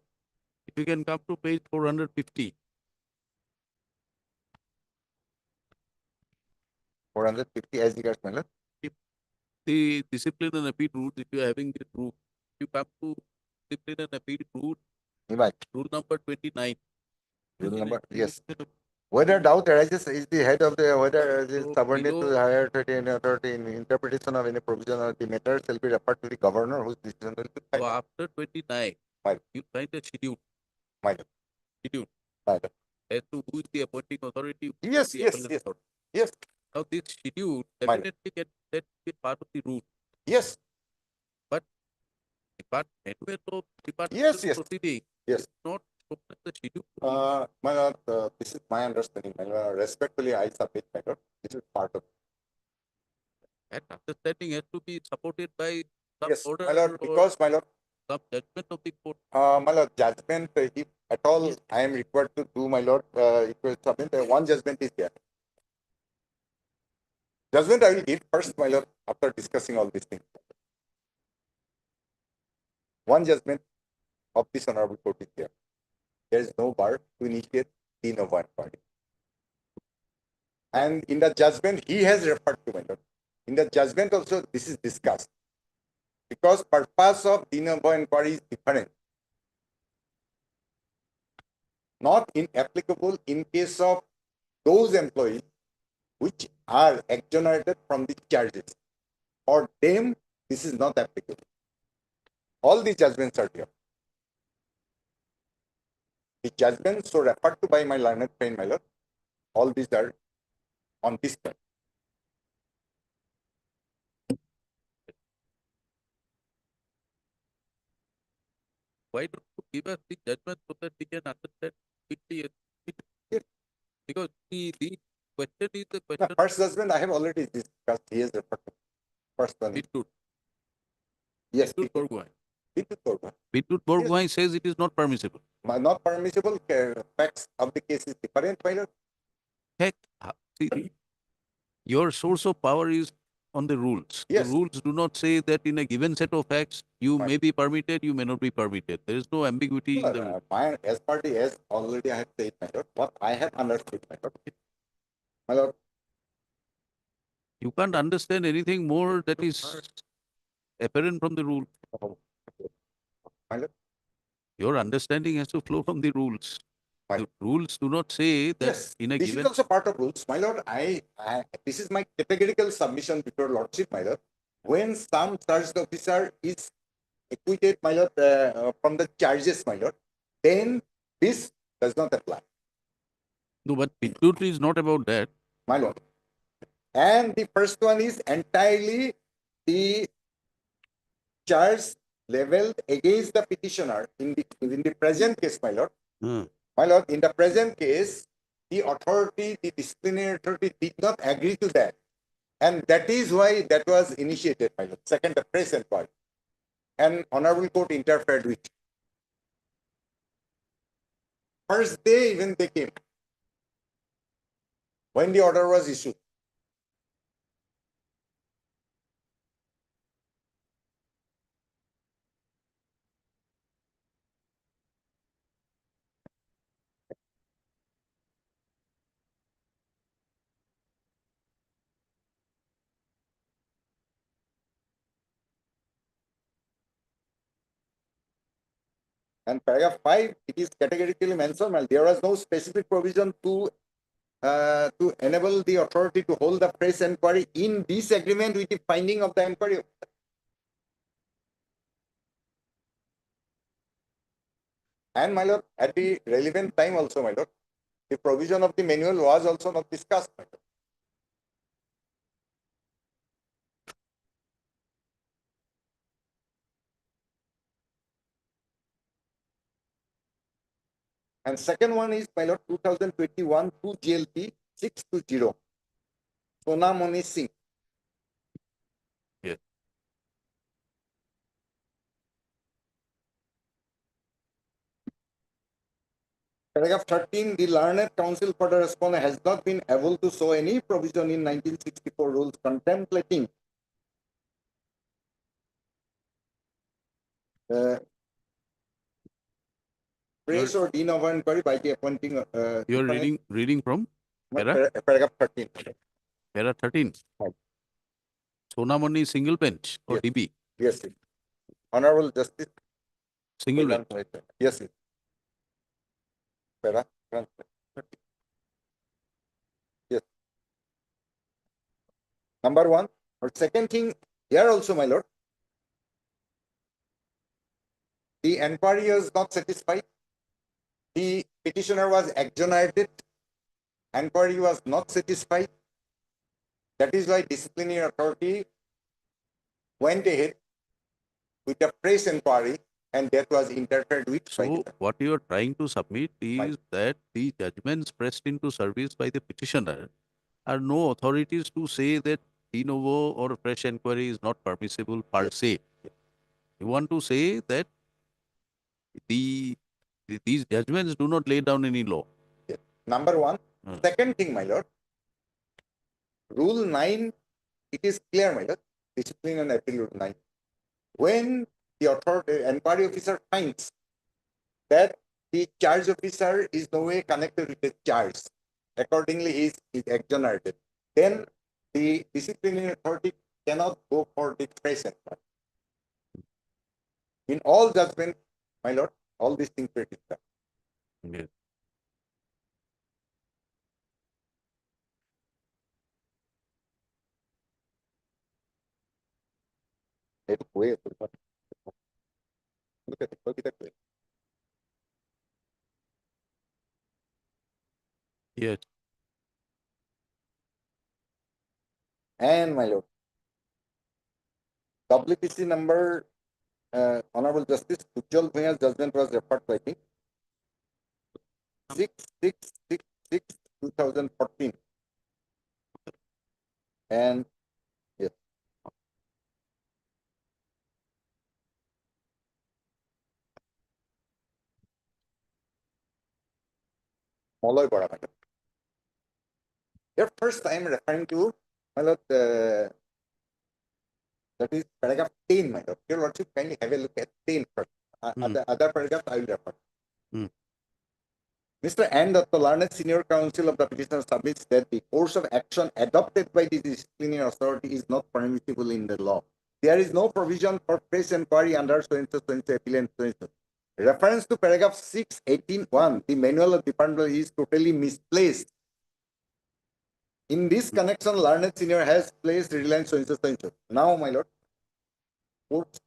if you can come to page 450. 450 as regards, my lord. The discipline and appeal rules, if you are having this rule, you come to discipline and appeal rule, Right. rule number 29. Rule number, yes. Whether doubt arises is the head of the whether it is So subordinate to below- the higher authority in interpretation of any provision of the matter shall be referred to the governor whose decision will be So final. after 29, Right. you find a schedule. My lord. Schedule. Right. As to who is the appointing authority. who is Yes, the yes, appellate yes. authority. Yes, Now this schedule My lord. definitely can that be part of the rule. yes, Manual of departmental Yes, yes. proceeding yes. is not shown as the schedule. My lord, this is my understanding. My lord, respectfully, I submit, my lord. This is part of That understanding has to be supported by some yes, order my lord, or because my lord, some judgment of the court. my lord, judgment, if at all I am required to do, my lord, it will submit, one judgment is there. Judgment I will give first, my lord, after discussing all these things. One judgment of this honorable court is there. There is no bar to initiate in of one party. And in the judgment, he has referred to, my lord. In the judgment also, this is discussed. Because purpose of de novo inquiry is different. Not inapplicable in case of those employees which are exonerated from the charges. For them, this is not applicable. All the judgments are here. The judgments so referred to by my learned friend, my lord, all these are on this point. Why don't you give us the judgment so that we can understand quickly? Yes. Because the question is the The question first judgment I have already discussed. He has referred to first one. is good. Yes, Vidyut Borgohain. Vidyut Borgohain. Vidyut Borgohain says it is not permissible. Not permissible, facts of the case is different, my lord. Heck, see, your source of power is on the rules. Yes. The rules do not say that in a given set of facts, you Right. may be permitted, you may not be permitted. There is no ambiguity in the rule. My, as party, as already I have said, my lord, what I have understood, my lord. My lord, You can't understand anything more that is apparent from the rule. my lord. Your understanding has to flow from the rules. Right. The rules do not say that Yes, in a this given. is also part of rules, my lord. This is my categorical submission before lordship, my lord. When some charged officer is acquitted, my lord, from the charges, my lord, then this does not apply, No, but Vidyut is not about that. my lord. And the first one is entirely the charge leveled against the petitioner in the present case, my lord. Hmm. My lord, in the present case, the authority, the disciplinary authority did not agree to that. And that is why that was initiated, my lord. Second, the press inquiry. And Honorable Court interfered with. First day, even they came. When the order was issued. And paragraph 5, it is categorically mentioned, well, there was no specific provision to enable the authority to hold the press inquiry in disagreement with the finding of the inquiry. And my lord, at the relevant time also, my lord, the provision of the manual was also not discussed, my lord. And second one is, my lord, 2021 2 GLP 620. Sonamoni Singh. Yes. Paragraph 13, the learned counsel for the respondent has not been able to show any provision in 1964 rules contemplating press or de novo inquiry by the appointing. You are reading from paragraph 13. Para 13. Right. Sonamoni single bench or Yes. DB? Yes, sir. Honorable Justice. Single bench. Yes, sir. Para. Yes. Number one. Or second thing, here also, my lord, the inquiry is not satisfied. The petitioner was exonerated. Inquiry was not satisfied. That is why disciplinary authority went ahead with a press inquiry, and that was interfered with. So what you are trying to submit is that the judgments pressed into service by the petitioner are no authorities to say that de novo or fresh inquiry is not permissible per se. You want to say that these judgments do not lay down any law. Number one. Second thing, my lord, Rule 9, it is clear, my lord, discipline and appeal Rule 9. When the authority, inquiry officer finds that the charge officer is no way connected with the charge, accordingly he is exonerated, then the disciplinary authority cannot go for the press inquiry. In all judgment, my lord, all these things were discussed. Yes. Look at it. Yes. And my lord, WPC number, Honorable Justice Ujjwal Bhuiya's judgment was referred to, I think, 6666/2014. And yes. Moloy Bora, my lord. Here first I am referring to, my lord, that is paragraph 10, my lord. Your lordship kindly have a look at 10 first. Other paragraph I will refer. Mr. N. Datta, learned senior counsel of the petitioner, submits that the course of action adopted by the disciplinary authority is not permissible in the law. There is no provision for press inquiry under so-and-so appellant so-and-so. Reference to paragraph 618(1), the manual of department is totally misplaced. In this connection, learned senior has placed reliance so-and-so so-and-so. Now, my lord, court,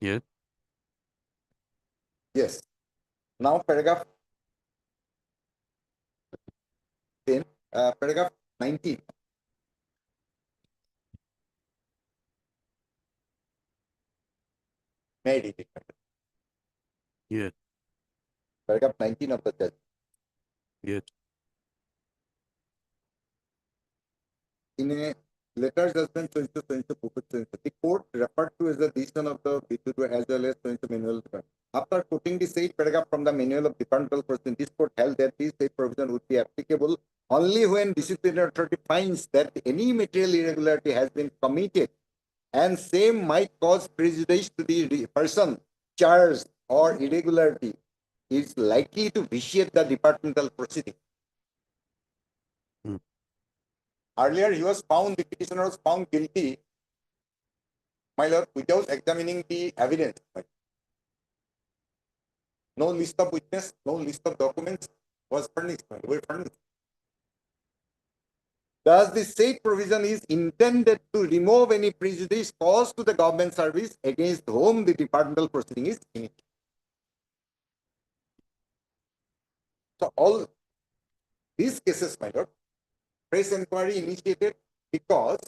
Yes. yes. Now, paragraph 10, paragraph 19. May I read it? Yes. Paragraph 19 of the judge. Yes. In a letter judgment, the court referred to as the decision of the BTU as well as manual. After quoting the said paragraph from the manual of departmental proceedings, this court held that this said provision would be applicable only when disciplinary authority finds that any material irregularity has been committed and same might cause prejudice to the person charged or irregularity is likely to vitiate the departmental proceeding. Earlier, the petitioner was found guilty, my lord, without examining the evidence. No list of witness, no list of documents was furnished. Thus, the said provision is intended to remove any prejudice caused to the government service against whom the departmental proceeding is initiated. So, all these cases, my lord, press inquiry initiated because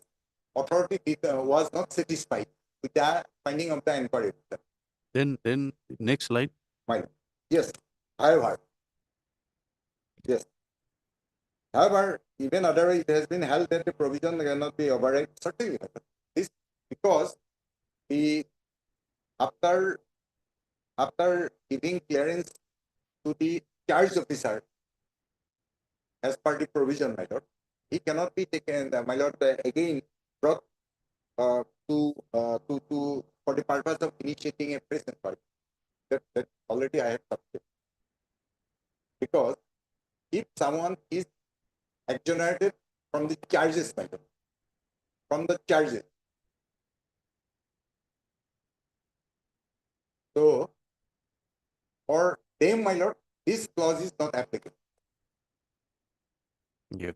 authority was not satisfied with the finding of the inquiry. Then next slide. My lord. Yes, I have heard. Yes. However, even otherwise, it has been held that the provision cannot be override. Certainly, this because the after giving clearance to the charge officer as per the provision, my lord, he cannot be taken, my lord, again brought for the purpose of initiating a press inquiry. That already I have subject. Because if someone is exonerated from the charges, my lord, from the charges, so for them, my lord, this clause is not applicable. Yeah.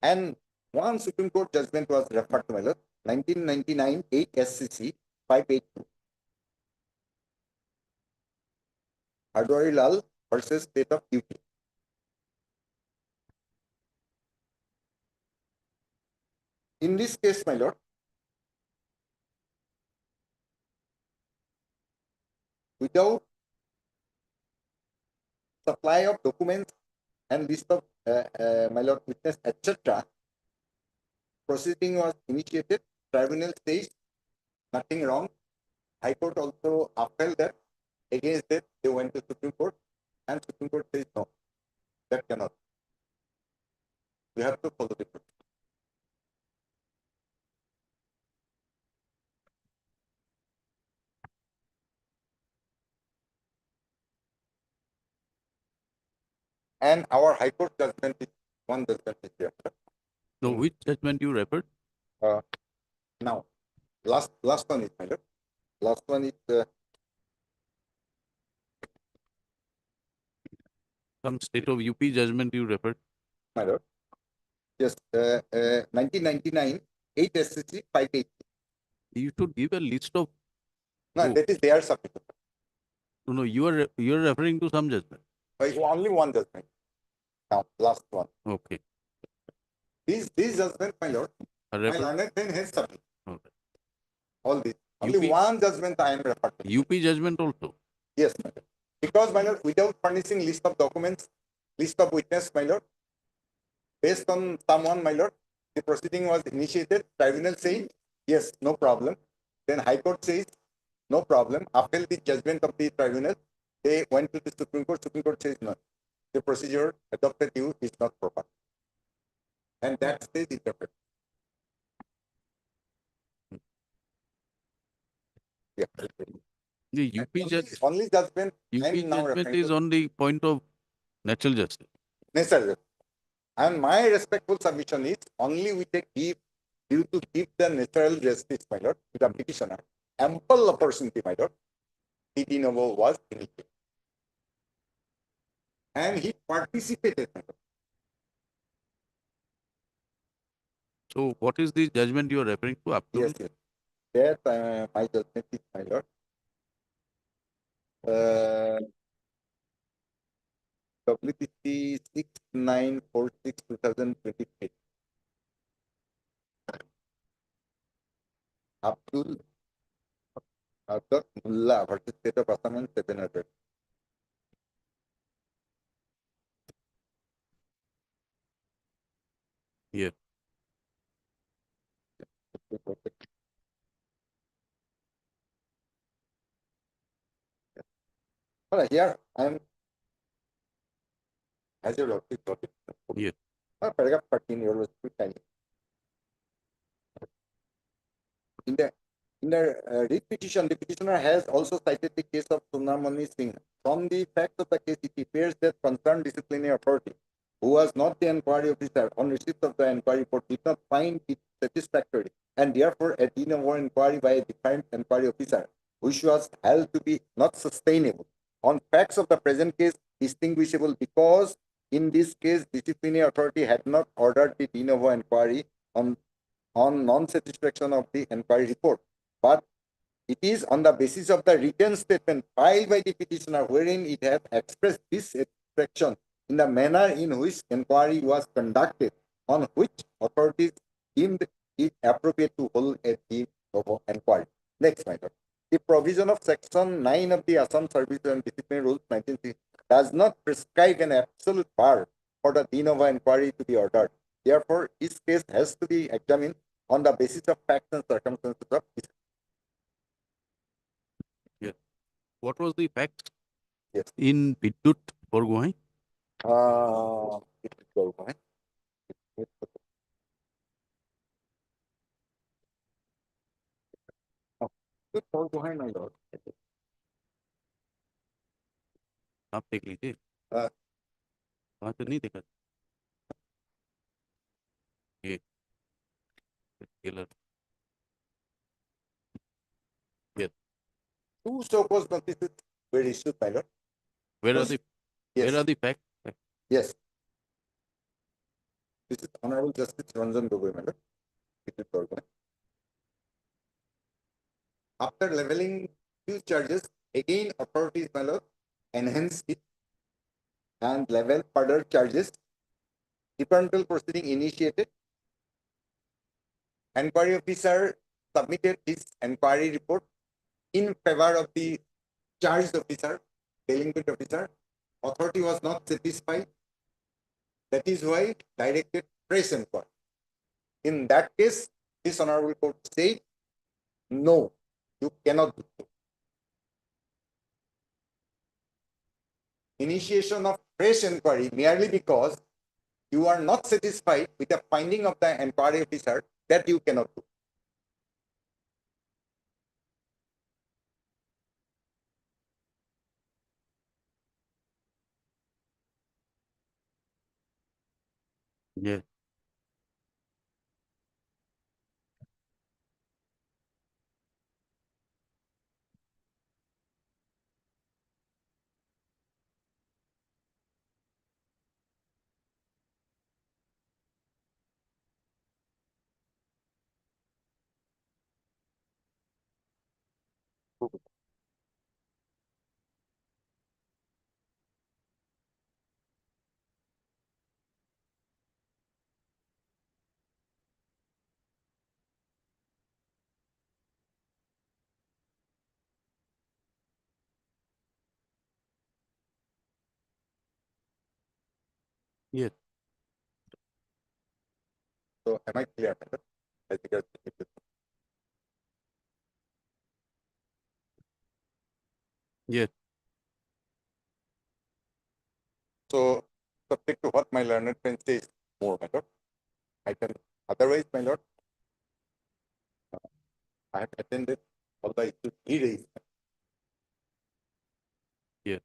And one Supreme Court judgment was referred to, my lord, 1999 8 SCC 582. Hardwari Lal versus State of UP. In this case, my lord, without supply of documents and list of my lord witness, etc., proceeding was initiated. Tribunal says nothing wrong. High Court also upheld that. Against that, they went to Supreme Court, and Supreme Court says no, that cannot. We have to follow the procedure. And our High Court judgment is one judgment is there. No, which judgment you referred? Now, last one is, my lord. Last one is Some State of UP judgment you referred? my lord. Yes, 1999 8 SCC 580. You should give a list of. No, that is their subject. No, you are referring to some judgment. Only one judgment. Now, last one. Okay. These judgment, my lord, my learned friend has subject. Okay. All these. Only UP one judgment I am referred to. UP judgment also. Yes, my lord. Because, my lord, without furnishing list of documents, list of witness, my lord, based on someone, my lord, the proceeding was initiated. Tribunal says, yes, no problem. Then High Court says, no problem. After the judgment of the tribunal, they went to the Supreme Court. Supreme Court says, no, the procedure adopted you is not proper. And that stays interpreted. Yeah. The UP Only judgment UP I'm now judgment referring is to. on the point of natural justice. Necessary. And my respectful submission is only we take due to give the natural justice, my lord, to the petitioner, ample opportunity, my lord, the de novo was initiated. And he participated, my lord. So what is the judgment you are referring to? Yes, yes. That my judgment is, my lord. WPC 6946 2023. Abdul Mullah versus State of Assam and 700. Yeah. All right, here I am. As your object topic. Yeah. Paragraph 13, your in the writ petition, the petitioner has also cited the case of Sunamani Singh. From the facts of the case, it appears that concerned disciplinary authority, who was not the inquiry officer, on receipt of the inquiry report, did not find it satisfactory, and therefore a de novo inquiry by a defined inquiry officer, which was held to be not sustainable. On facts of the present case, distinguishable because in this case, disciplinary authority had not ordered the de novo inquiry on non-satisfaction of the inquiry report, but it is on the basis of the written statement filed by the petitioner wherein it has expressed dissatisfaction in the manner in which inquiry was conducted, on which authorities deemed it appropriate to hold a de novo inquiry. Next matter. The provision of Section 9 of the Assam Service and Discipline Rules 1960 does not prescribe an absolute bar for the de novo inquiry to be ordered. Therefore, this case has to be examined on the basis of facts and circumstances of this. Yeah. What was the fact? Yes. In Vidyut Borgohain? It is Borgohain. Borgohain, my lord. आप देख लीजिए हाँ। वहाँ तो नहीं देखा ये Taylor. Yes. Two so-called notices were issued, my lord. Where are Yes. the Yes. where are the facts? Yes. This is Honorable Justice Ranjan Gogoi, my lord. It is Borgohain. After leveling few charges, again authorities, my lord, enhanced it and level further charges. Departmental proceeding initiated. Inquiry officer submitted his inquiry report in favor of the charged officer, delinquent officer. Authority was not satisfied. That is why directed fresh inquiry. In that case, this honorable court said, no, you cannot do so. Initiation of fresh inquiry merely because you are not satisfied with the finding of the inquiry officer, that you cannot do. Yeah. Yes. So am I clear, madam? I think I keep it. Yes. So subject to what my learned friend says more, my lord, I can, otherwise, my lord, I have attended all the issues he raised. Yes.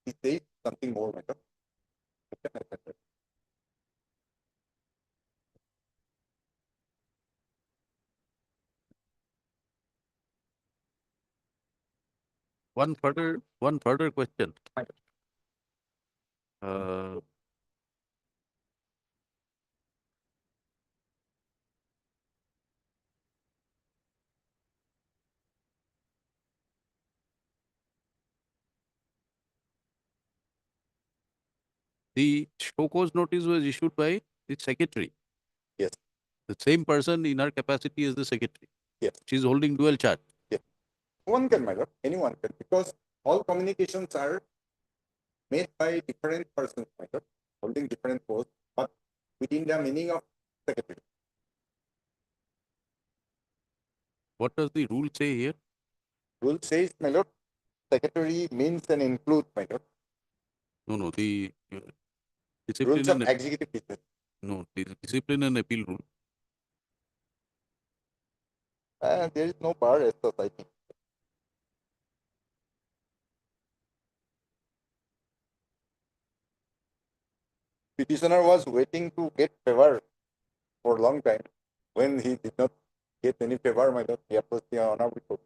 He says something more, my lord. I can attend it. One further question. Uh, the show cause notice was issued by the secretary. Yes. The same person in her capacity as the secretary. Yes. She's holding dual charge. One can, my lord, anyone can, because all communications are made by different persons, my lord, holding different posts, but within the meaning of secretary. What does the rule say here? Rule says, my lord, secretary means and includes, my lord, No, the rules discipline of and executive business. no, the discipline and appeal rule. There is no bar as such, I think. Petitioner was waiting to get favor for a long time. When he did not get any favor, my lord, he approached the honorable court.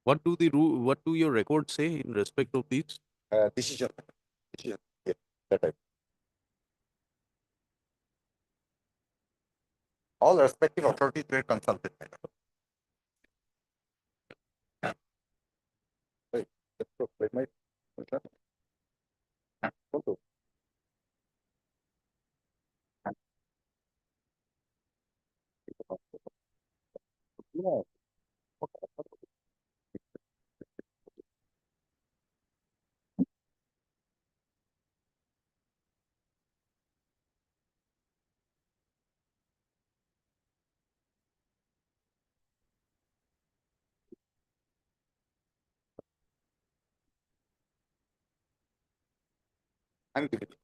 What do your records say in respect of these? Decision. Decision. Yeah, that type. All respective authorities were consulted, my lord. Right. That's true. By my consent. Photo. Yeah. I'm giving it.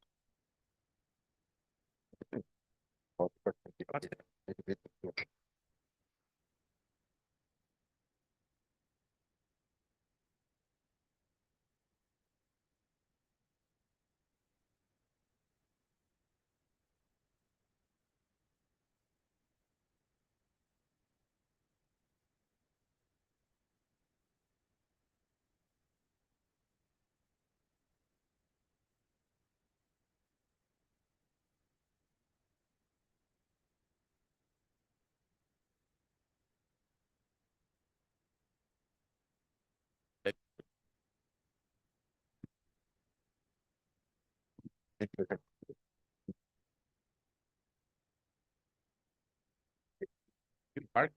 Mark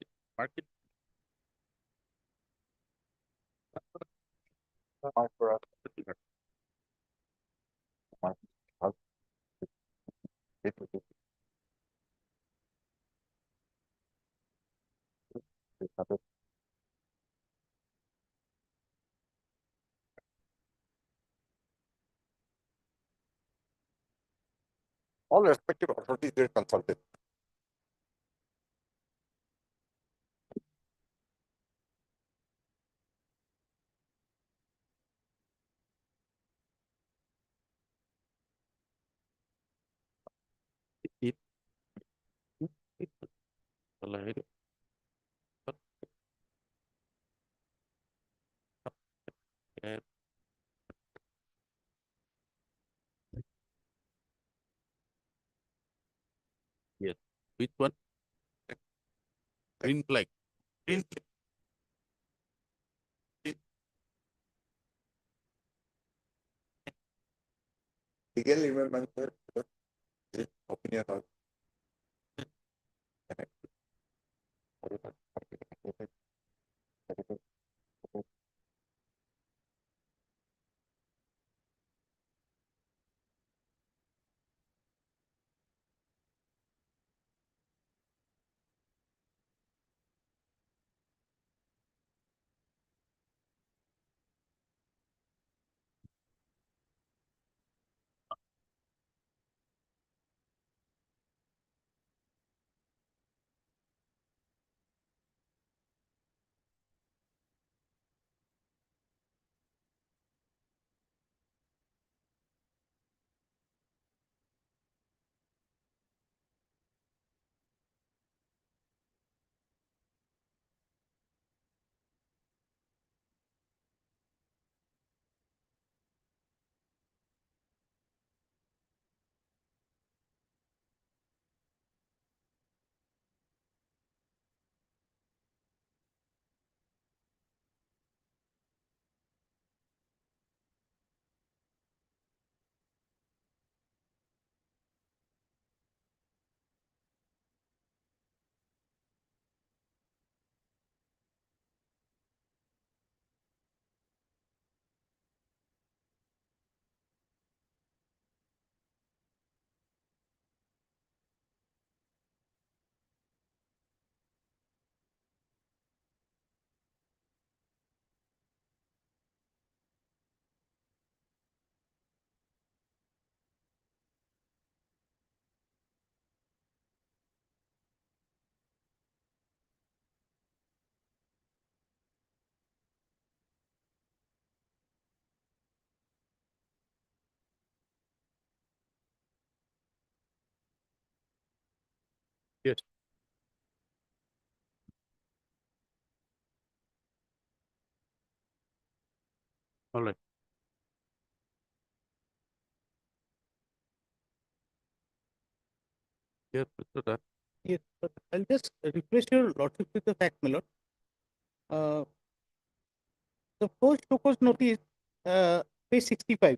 it. Mark for us. Mark. All respective authorities were consulted. Alright. Yeah. Yes. Which one? Green flag. Green. Legal remembrance, sir, opinion on. Yes. All right. Yes, Mr. Dutt. Yes, but I'll just refresh your lordship with the fact, my lord. Uh, the first focus notice, page 65.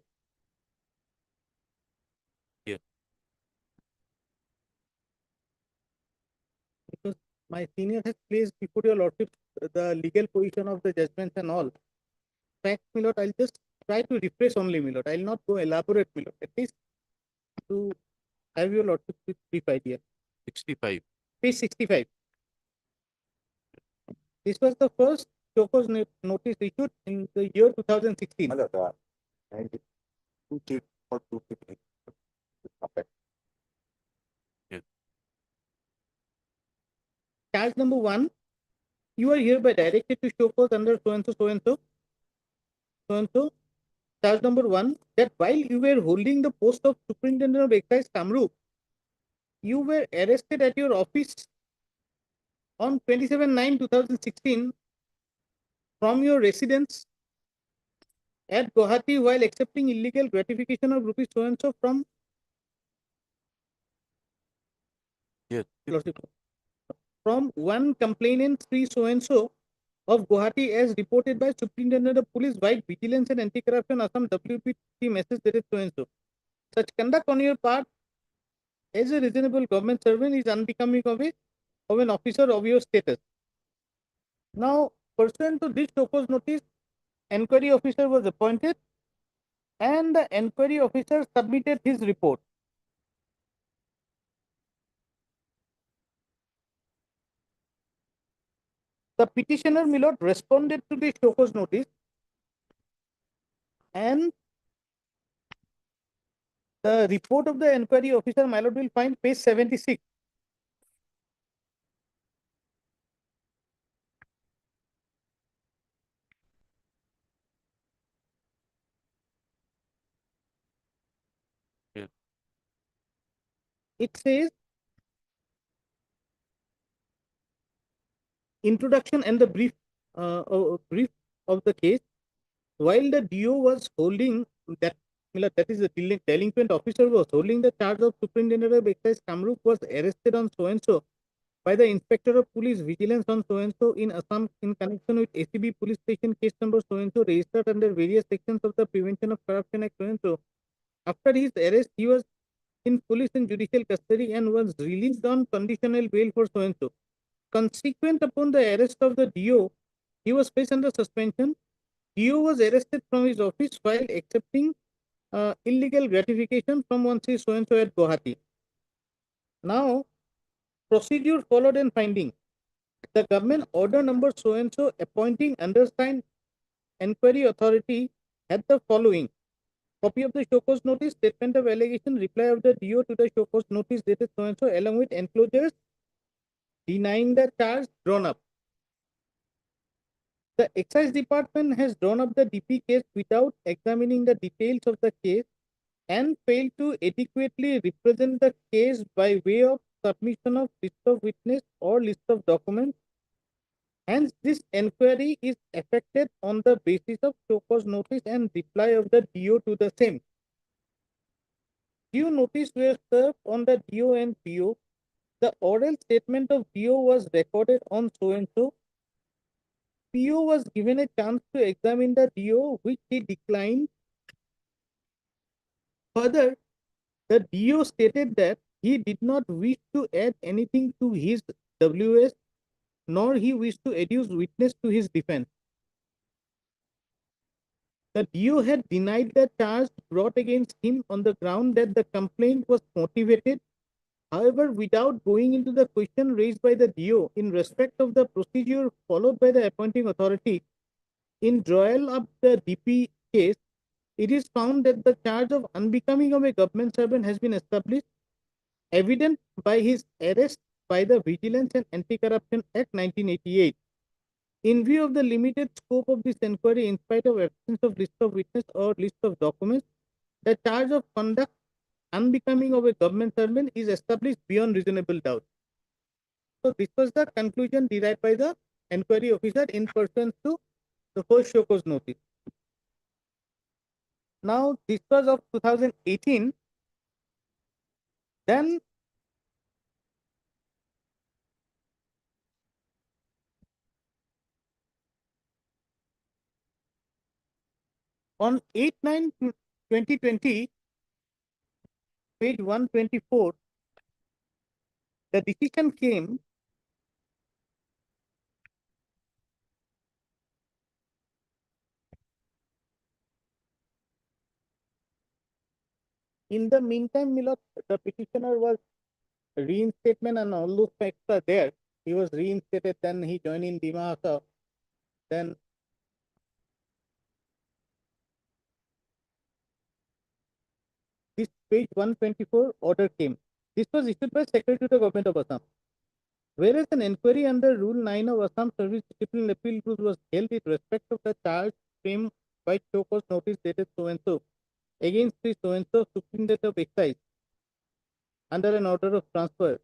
Yes. Because my senior has placed before your lordship the legal position of the judgments and all. Fact, my lord, I'll just try to refresh only, my lord. I'll not go elaborate, my lord. At least to have your lordship with brief idea. 65. Page 65. This was the first Chocos notice issued in the year 2016. Hello, sir. 92 or 250. Perfect. Charge number 1, you are hereby directed to show cause under so and so, so and so, so and so. Charge number 1, that while you were holding the post of Superintendent of Excise Kamrup, you were arrested at your office on 27/9/2016 from your residence at Guwahati while accepting illegal gratification of rupees so and so from Yes. from one complainant Sri so and so of Guwahati as reported by Superintendent of Police White Vigilance and Anti-Corruption Assam WPT message dated so and so. Such conduct on your part as a reasonable government servant is unbecoming of an officer of your status. Now, pursuant to this Chocos notice, enquiry officer was appointed and the enquiry officer submitted his report. The petitioner, my lord, responded to the Chocos notice and the report of the enquiry officer, my lord, will find page 76. Yes. It says, introduction and the brief of the case. While the DO was holding that, that is the delinquent officer was holding the charge of Superintendent of Excise Kamrup was arrested on so and so by the Inspector of Police Vigilance on so and so in Assam in connection with ACB Police Station case number so and so registered under various sections of the Prevention of Corruption Act so and so. After his arrest, he was in police and judicial custody and was released on conditional bail for so and so. Consequent upon the arrest of the DO, he was placed under suspension. DO was arrested from his office while accepting illegal gratification from one C so and so at Guwahati. Now, procedure followed and finding. The government order number so and so appointing undersigned inquiry authority had the following: copy of the show cause notice, statement of allegation, reply of the DO to the show cause notice dated so and so, along with enclosures denying the charge drawn up. The Excise Department has drawn up the DP case without examining the details of the case and failed to adequately represent the case by way of submission of list of witness or list of documents. Hence, this inquiry is effected on the basis of show cause notice and reply of the DO to the same. Due notice were served on the DO and PO. The oral statement of DO was recorded on so and so. PO was given a chance to examine the DO, which he declined. Further, the DO stated that he did not wish to add anything to his WS, nor he wished to adduce witness to his defense. The DO had denied the charge brought against him on the ground that the complaint was motivated. However, without going into the question raised by the DO in respect of the procedure followed by the appointing authority, in drawal up the DP case, it is found that the charge of unbecoming of a government servant has been established, evident by his arrest by the Vigilance and Anti-Corruption Act 1988. In view of the limited scope of this inquiry, in spite of absence of list of witness or list of documents, the charge of conduct unbecoming of a government servant is established beyond reasonable doubt. So this was the conclusion derived by the inquiry officer in pursuance to the first show cause notice. Now this was of 2018. Then on 8/9/2020, page 124, the decision came in the meantime. Milord, the petitioner was reinstatement and all those facts are there. He was reinstated, then he joined in Dima Hasa. Then this page 124 order came. This was issued by Secretary to the Government of Assam. Whereas an inquiry under Rule 9 of Assam Service Discipline Appeal Rules was held with respect of the charge framed by show cause notice dated so and so against the so and so Superintendent of Excise under an order of transfer.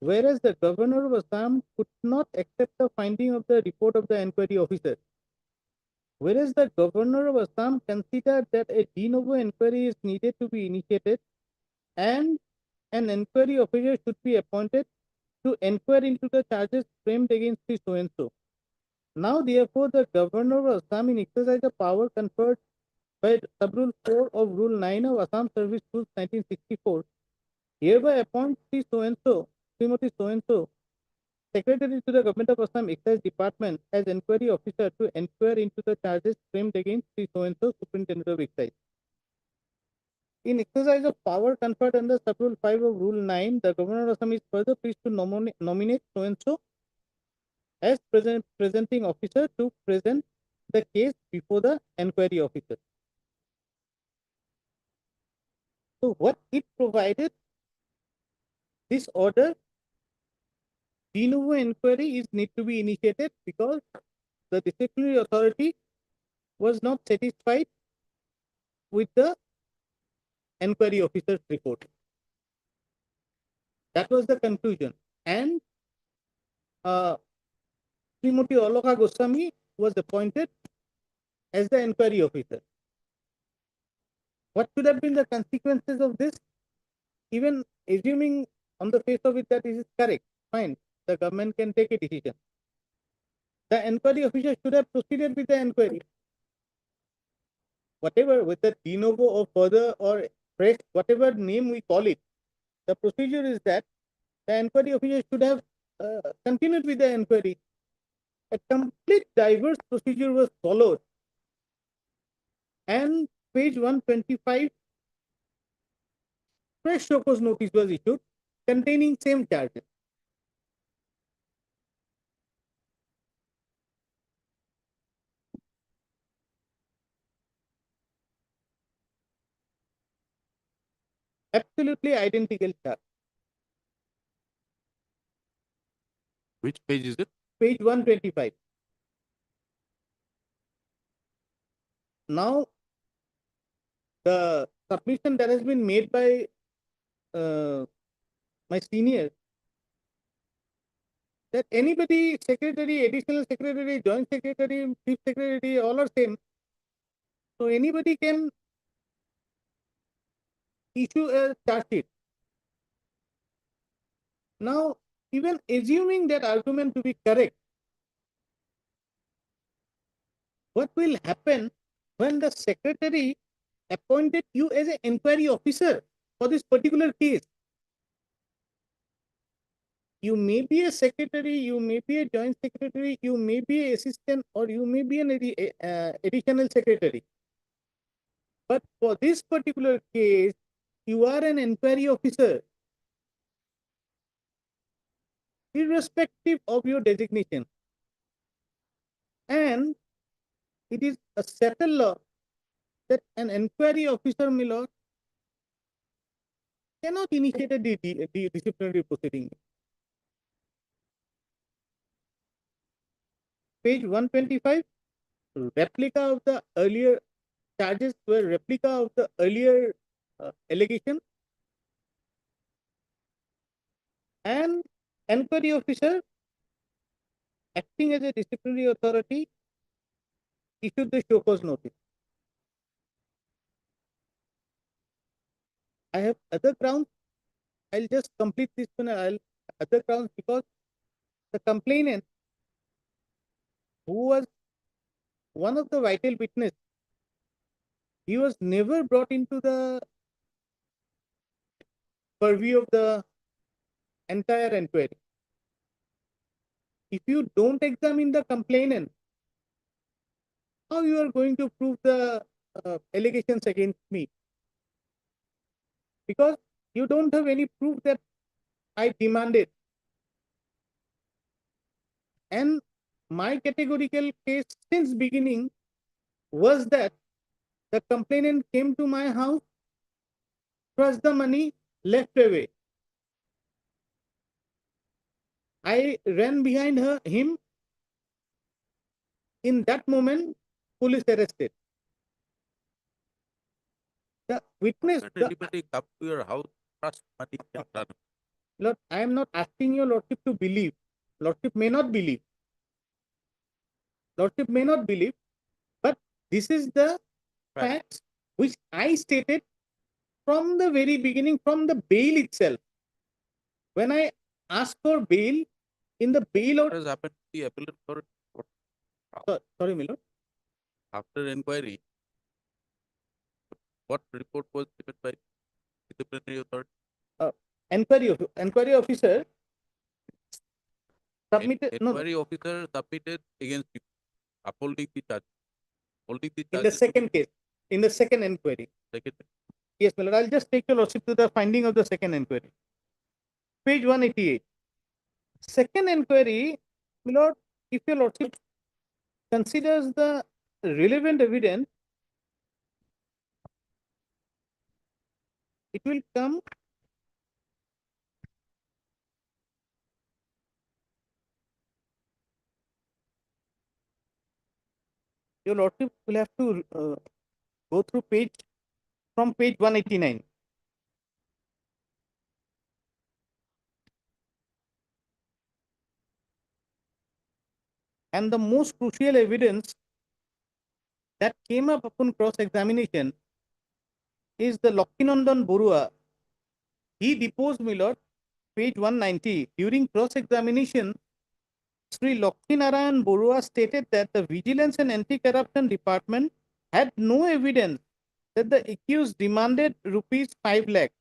Whereas the Governor of Assam could not accept the finding of the report of the inquiry officer. Whereas the Governor of Assam considered that a de novo inquiry is needed to be initiated and an inquiry officer should be appointed to inquire into the charges framed against the so and so. Now, therefore, the Governor of Assam, in exercise of power conferred by Sub-Rule 4 of Rule 9 of Assam Service Rules 1964, hereby appoints the so and so, Srimati so and so, Secretary to the Government of Assam Excise Department as inquiry officer to inquire into the charges framed against the so and so Superintendent of Excise. In exercise of power conferred under Sub-Rule 5 of Rule 9, the Governor of Assam is further pleased to nominate so and so as presenting officer to present the case before the inquiry officer. So what it provided, this order, de novo inquiry is need to be initiated because the disciplinary authority was not satisfied with the inquiry officer's report. That was the conclusion. And Srimati Aloka Goswami was appointed as the inquiry officer. What should have been the consequences of this? Even assuming on the face of it that it is correct, fine, the government can take a decision. The inquiry officer should have proceeded with the inquiry. Whatever, whether de novo or further or fresh, whatever name we call it, the procedure is that the inquiry officer should have continued with the inquiry. A complete diverse procedure was followed, and page 125, fresh show cause notice was issued containing same charges. Absolutely identical charge. Which page is it? Page 125. Now, the submission that has been made by my senior, that anybody, secretary, additional secretary, joint secretary, chief secretary, all are same. So anybody can issue a charge sheet. Now, even assuming that argument to be correct, what will happen when the secretary appointed you as an inquiry officer for this particular case? You may be a secretary, you may be a joint secretary, you may be an assistant, or you may be an additional secretary. But for this particular case, you are an inquiry officer, irrespective of your designation. And it is a settled law that an inquiry officer, my lord, cannot initiate a disciplinary proceeding. Page 125, replica of the earlier charges were replica of the earlier allegation, and inquiry officer acting as a disciplinary authority issued the show cause notice. I have other grounds. I'll just complete this one. Other grounds because the complainant, who was one of the vital witness, he was never brought into the purview of the entire inquiry. If you don't examine the complainant, how you are going to prove the allegations against me? Because you don't have any proof that I demanded. And my categorical case since beginning was that the complainant came to my house, trust the money, left away. I ran behind him. In that moment, police arrested. The witness. Let anybody come to your house, trust money can run. Lord, I am not asking your Lordship to believe. Lordship may not believe. Lordship may not believe, but this is the facts which I stated from the very beginning, from the bail itself. When I asked for bail, in the bail What out. has happened to the appellate court? Sorry, my lord. After inquiry, what report was given by disciplinary authority? Inquiry officer submitted. Inquiry officer submitted against you, upholding the charge. Holding the In the second case, in the second inquiry. Second. Yes, my lord. I'll just take your lordship to the finding of the second inquiry. Page 188. Second inquiry, my lord, if your lordship considers the relevant evidence, it will come your lordship will have to go through page from page 189. And the most crucial evidence that came up upon cross-examination is the Lakshminandan Borua. He deposed, my lord, page 190. During cross-examination, Sri Lakshminarayan Borua stated that the Vigilance and Anti-Corruption Department had no evidence that the accused demanded rupees 5 lakh.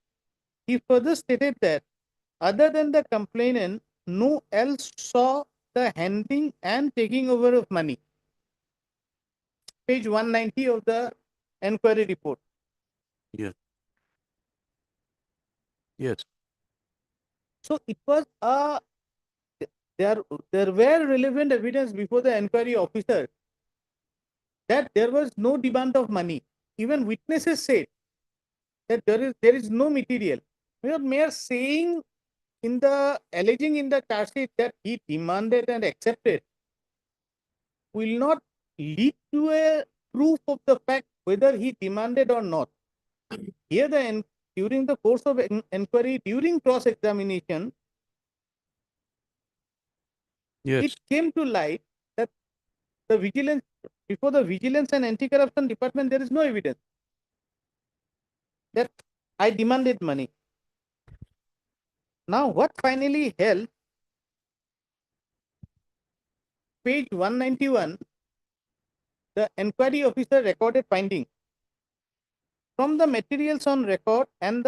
He further stated that other than the complainant, no else saw the handling and taking over of money. Page 190 of the enquiry report. Yes. Yes. So it was there were relevant evidence before the enquiry officer that there was no demand of money. Even witnesses said that there is no material. Mere saying in the alleging in the charge sheet that he demanded and accepted will not lead to a proof of the fact whether he demanded or not. Here during the course of inquiry, during cross-examination, Yes. it came to light that before the Vigilance and Anti-Corruption Department, there is no evidence that I demanded money. Now, what finally held, page 191, the enquiry officer recorded finding. From the materials on record and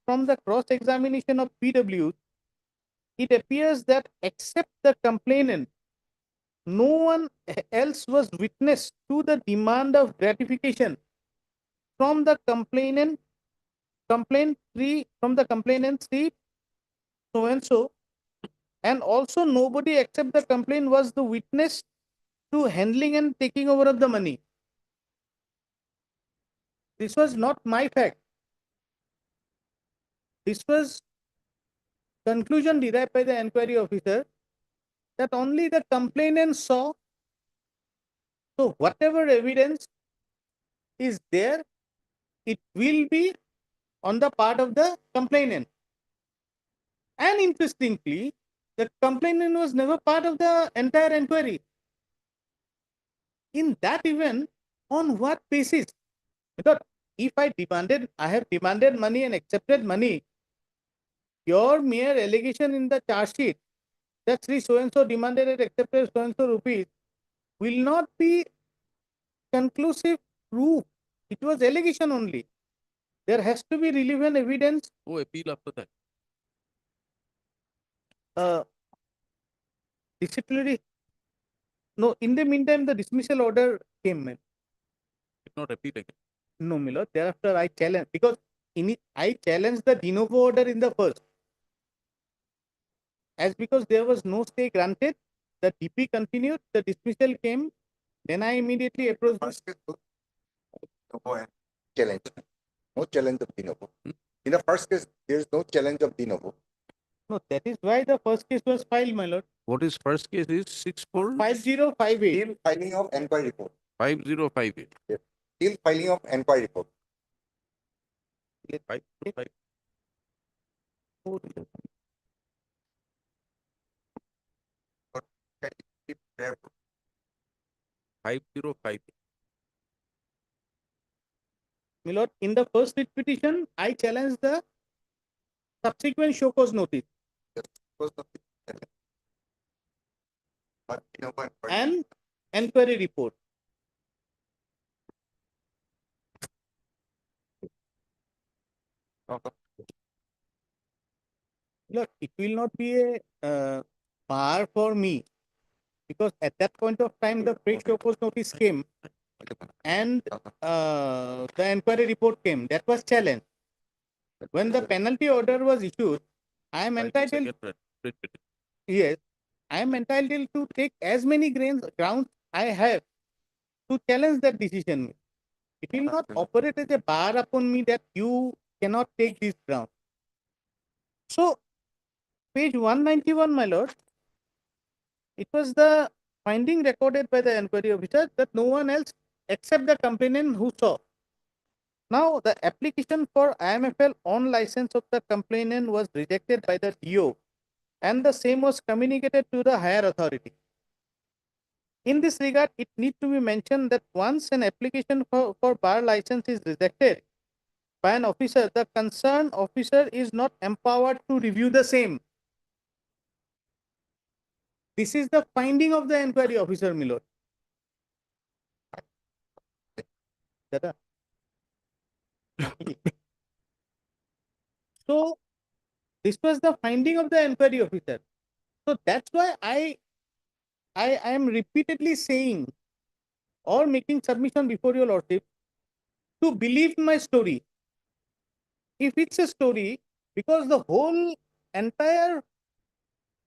from the cross-examination of PWs, it appears that except the complainant, no one else was witness to the demand of gratification from the complainant so and so, and also nobody except the complainant was the witness to handling and taking over of the money. This was not my fact. This was conclusion derived by the enquiry officer that only the complainant saw. So whatever evidence is there, it will be on the part of the complainant. And interestingly, the complainant was never part of the entire inquiry. In that event, on what basis? Because if I have demanded money and accepted money, your mere allegation in the charge sheet that Sri so-and-so demanded and accepted so-and-so rupees will not be conclusive proof. It was allegation only. There has to be relevant evidence. Oh, appeal after that. Disciplinary. No, in the meantime, the dismissal order came. Did not appeal again. No, my lord. Thereafter, I challenged because I challenged the de novo order in the first. As because there was no stay granted, the DP continued, the dismissal came, then I immediately approached. First case, challenge. No challenge of de novo. In the first case, there is no challenge of de novo. No, that is why the first case was filed, my lord. What is first case is 64 5058. Till filing of enquiry report. 5058. Yes. Till filing of enquiry report. 505. 505. My lord, in the first writ petition, I challenged the subsequent show cause notice and enquiry report. Look, it will not be a bar for me because at that point of time the fresh show cause notice came and the enquiry report came. That was challenged. When the penalty order was issued, I am entitled. Yes, I am entitled to take as many grounds I have to challenge that decision. It will not operate as a bar upon me that you cannot take this ground. So, page 191, my lord, it was the finding recorded by the enquiry officer that no one else except the complainant who saw. Now, the application for IMFL on license of the complainant was rejected by the DO and the same was communicated to the higher authority. In this regard, it need to be mentioned that once an application for bar license is rejected by an officer, the concerned officer is not empowered to review the same. This is the finding of the inquiry officer, my lord. Dada. So this was the finding of the inquiry officer. So that's why I am repeatedly saying or making submission before your lordship to believe my story. If it's a story, because the whole entire,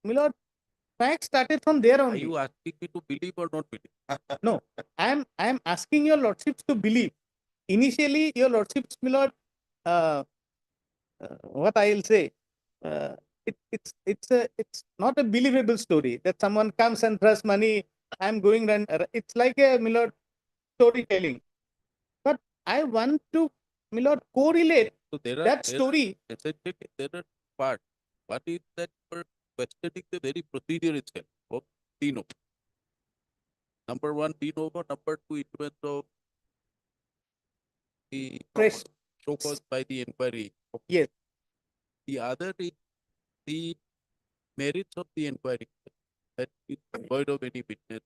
my lord, fact started from there Are only. you asking me to believe or not believe? No, I am asking your lordships to believe. Initially, your lordships, my lord, what I'll say, it's not a believable story that someone comes and thrusts money. I'm going and it's like a, my lord, storytelling. But I want to, my lord, correlate So there are that story. essentially there are parts. One is that you are questioning the very procedure itself of Tino. Number one, Tino. Number two, influence of the Fresh. so called by the inquiry. Yes. The other is the merits of the inquiry that is void of any witness.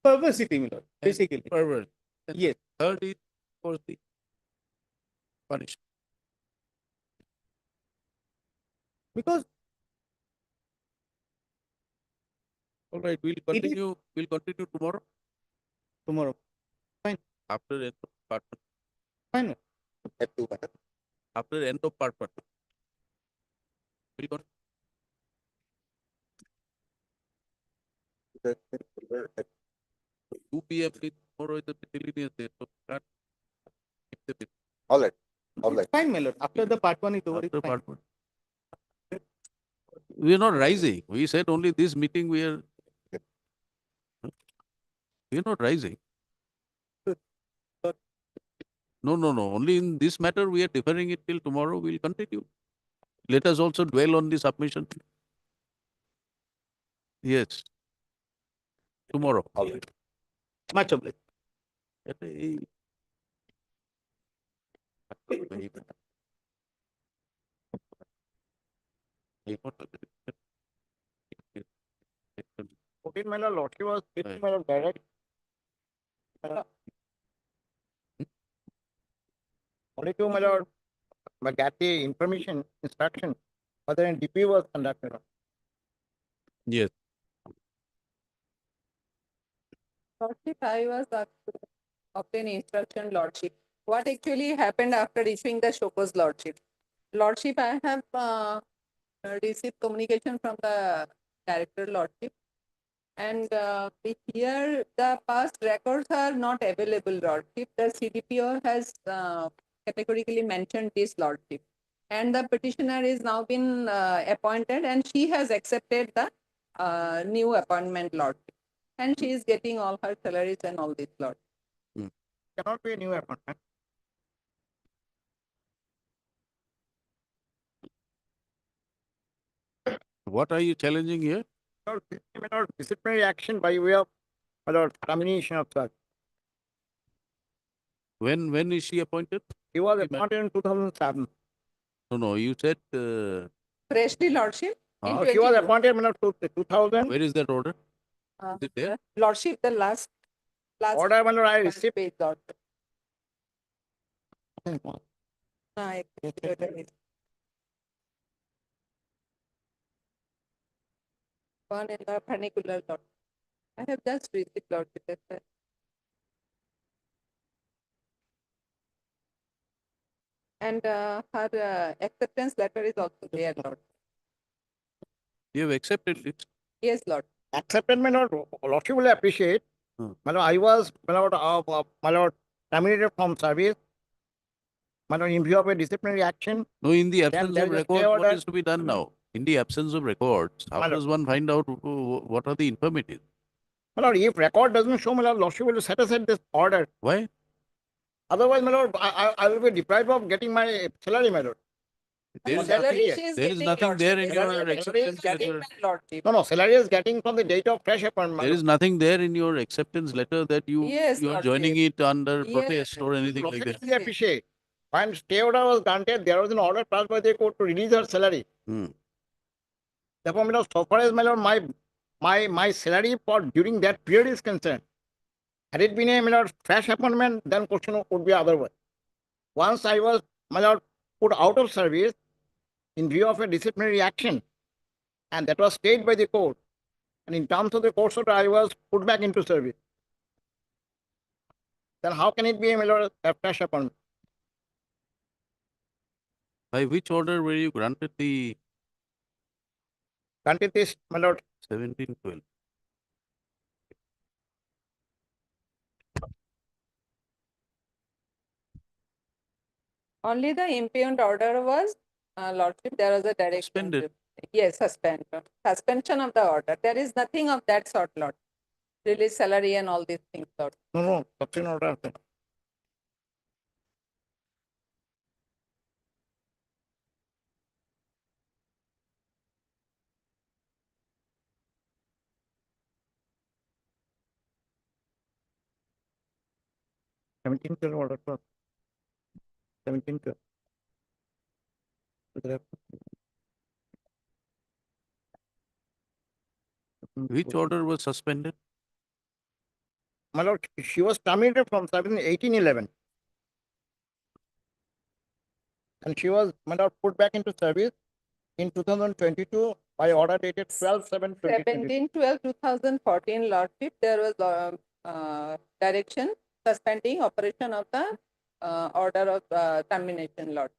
Perversity, my lord, basically. Perverse. And Yes. third is, of course, the punishment. Because All right, we'll continue. We'll continue tomorrow tomorrow, after end of part one. fine. After end of part one. We'll continue. 2 p.m. tomorrow is the miscellaneous day, so can't keep the bit. All right. All right. Fine, my lord. After the part one is over, it's After fine. part one. We are not rising. We said only this meeting we are. We are not rising. No. Only in this matter we are deferring it till tomorrow. We'll continue. Let us also dwell on the submission. Yes. Tomorrow. All right. Much obliged. Okay, my lord, he was my lord direct. Only to my lord, but get the information, instruction, whether in DP was conducted. Yes. Lordship, I was asked to obtain instruction, Lordship. What actually happened after issuing the show cause, Lordship? Lordship, I have received communication from the director, Lordship. And here the past records are not available, Lordship. The CDPO has categorically mentioned this, Lordship. And the petitioner is now been appointed and she has accepted the new appointment, Lordship. And she is getting all her salaries and all this, Lord. Cannot be a new appointment. What are you challenging here? My lord, disciplinary action by way of my lord termination of that. When is she appointed? He was appointed in 2007. No. You said. Freshly, Lordship. In She was 22. appointed in 2000. Where is that order? Uh, Is it there? Lordship, the last Order, my lord, I received. page, Lord. I one in the vernacular, Lord. I have just received, Lordship. That's it. And her acceptance letter is also there, Lord. You have accepted it. Yes, Lord. Accepted, my lord. Lordship will appreciate. My lord, I was, my lord, terminated from service. My lord, in view of a disciplinary action. No, in the Then absence there of is a records, stay what order. is to be done now? In the absence of records, how My does one find out what are the infirmities? My lord, if record doesn't show, my lord, Lordship will set aside this order. Why? Otherwise, my lord, I will be deprived of getting my salary, my lord. There is Salary nothing, she is there is getting, nothing there in Lordship. your Salary is acceptance getting, letter. my Lordship. No, salary is getting from the date of fresh appointment. There is nothing there in your acceptance letter that Yes, you are joining Lordship. it under Yes. protest or anything like that. Lordship, appreciate. When stay order was granted, there was an order passed by the court to release her salary. Hmm. Therefore, my lord, so far as my lord, my salary for during that period is concerned, had it been a my lord, fresh appointment, then question would be otherwise. Once I was, my lord, put out of service in view of a disciplinary action, and that was stayed by the court. And in terms of the court order, I was put back into service. Then how can it be my lord, a fresh appointment? By which order were you granted the Granted this, my lord, 1712? Only the impugned order was, Lordship, there was a direction. Suspended. Yes, suspension of the order. There is nothing of that sort, Lord. Release salary and all these things, Lord. no, subsequent order. Order, 17. Which order was suspended? My lord, she was terminated from service in 1811. And she was, my lord, put back into service in 2022 by order dated 12/7/2022. 17/12/2014, Lordship, there was direction suspending operation of the order of termination, Lord.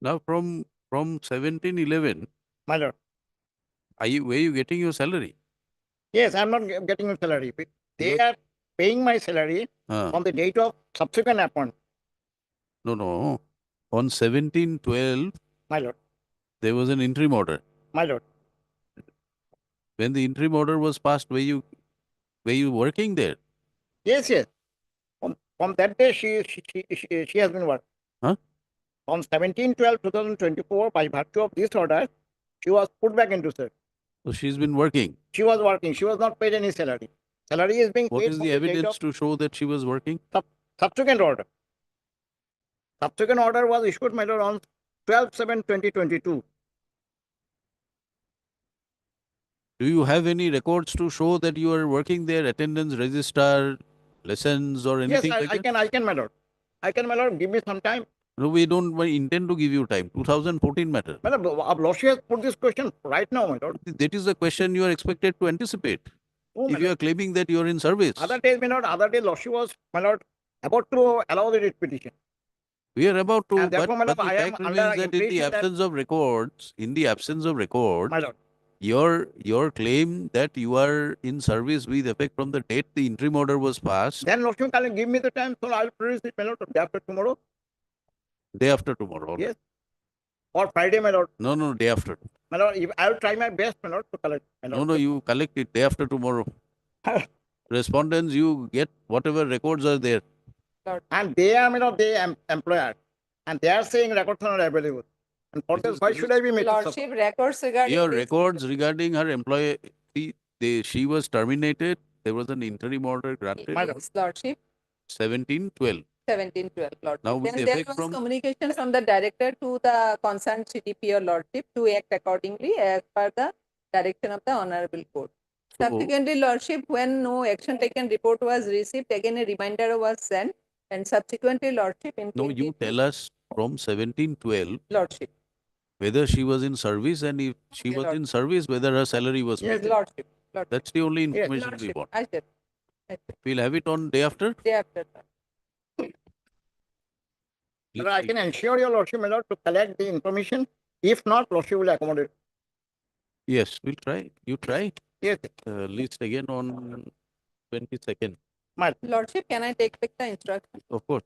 Now from 1711, My lord. were you getting your salary? Yes, I'm not getting a salary. They are paying my salary on the date of subsequent appointment. No. On 1712, My lord. there was an interim order. My lord. When the interim order was passed, were you working there? Yes. From that day, she has been working. Huh? From 17/12/2024, by virtue of this order, she was put back into service. So she's been working. She was working. She was not paid any salary. Salary is being What paid is from the date evidence of to show that she was working? subsequent order. Subsequent order was issued, my lord, on 12/7/2022. Do you have any records to show that you are working there, attendance register, lessons or anything Yes, like that? I can, my lord. I can, my lord. Give me some time. No, we don't intend to give you time. 2014 matter. My lord, Lordship has put this question right now, my lord. That is the question you are expected to anticipate. Oh, If you are claiming that you are in service. Other days, my lord, Lordship was, my lord, about to allow the writ petition. We are about to, And therefore, my but lord, the I am fact under remains that in the impression that, absence of records, my lord, your claim that you are in service with effect from the date the interim order was passed. then Lordship can give me the time, so I'll produce it, my lord, day after tomorrow. Day after tomorrow. Yes. Or Friday, my lord. No, day after. My lord, I'll try my best, my lord, to collect. My lord. No, you collect it day after tomorrow. Respondents, you get whatever records are there. And they are, my lord, employer. And they are saying records are not available. And for this, why should I be made to suffer? Lordship, records regarding Your this. records regarding her employee, she was terminated. There was an interim order granted. Yes, Lordship. 1712. 1712, Lordship. Now, with Then the there effect was from communication from the director to the concerned CTP or Lordship to act accordingly as per the direction of the Honorable Court. Subsequently, Lordship, when no action taken report was received, again a reminder was sent, and subsequently, Lordship, in no, you tell us from 1712 Lordship. whether she was in service, and if she was in service, whether her salary was Yes, paid. Lordship. That's the only information we Lordship, want. I said. We'll have it on day after. Day after. But I can ensure your Lordship, my lord, to collect the information If not, Lordship will accommodate. Yes, we'll try. You try. Yes, List again on 22nd. Lordship, can I take back the instruction? Of course.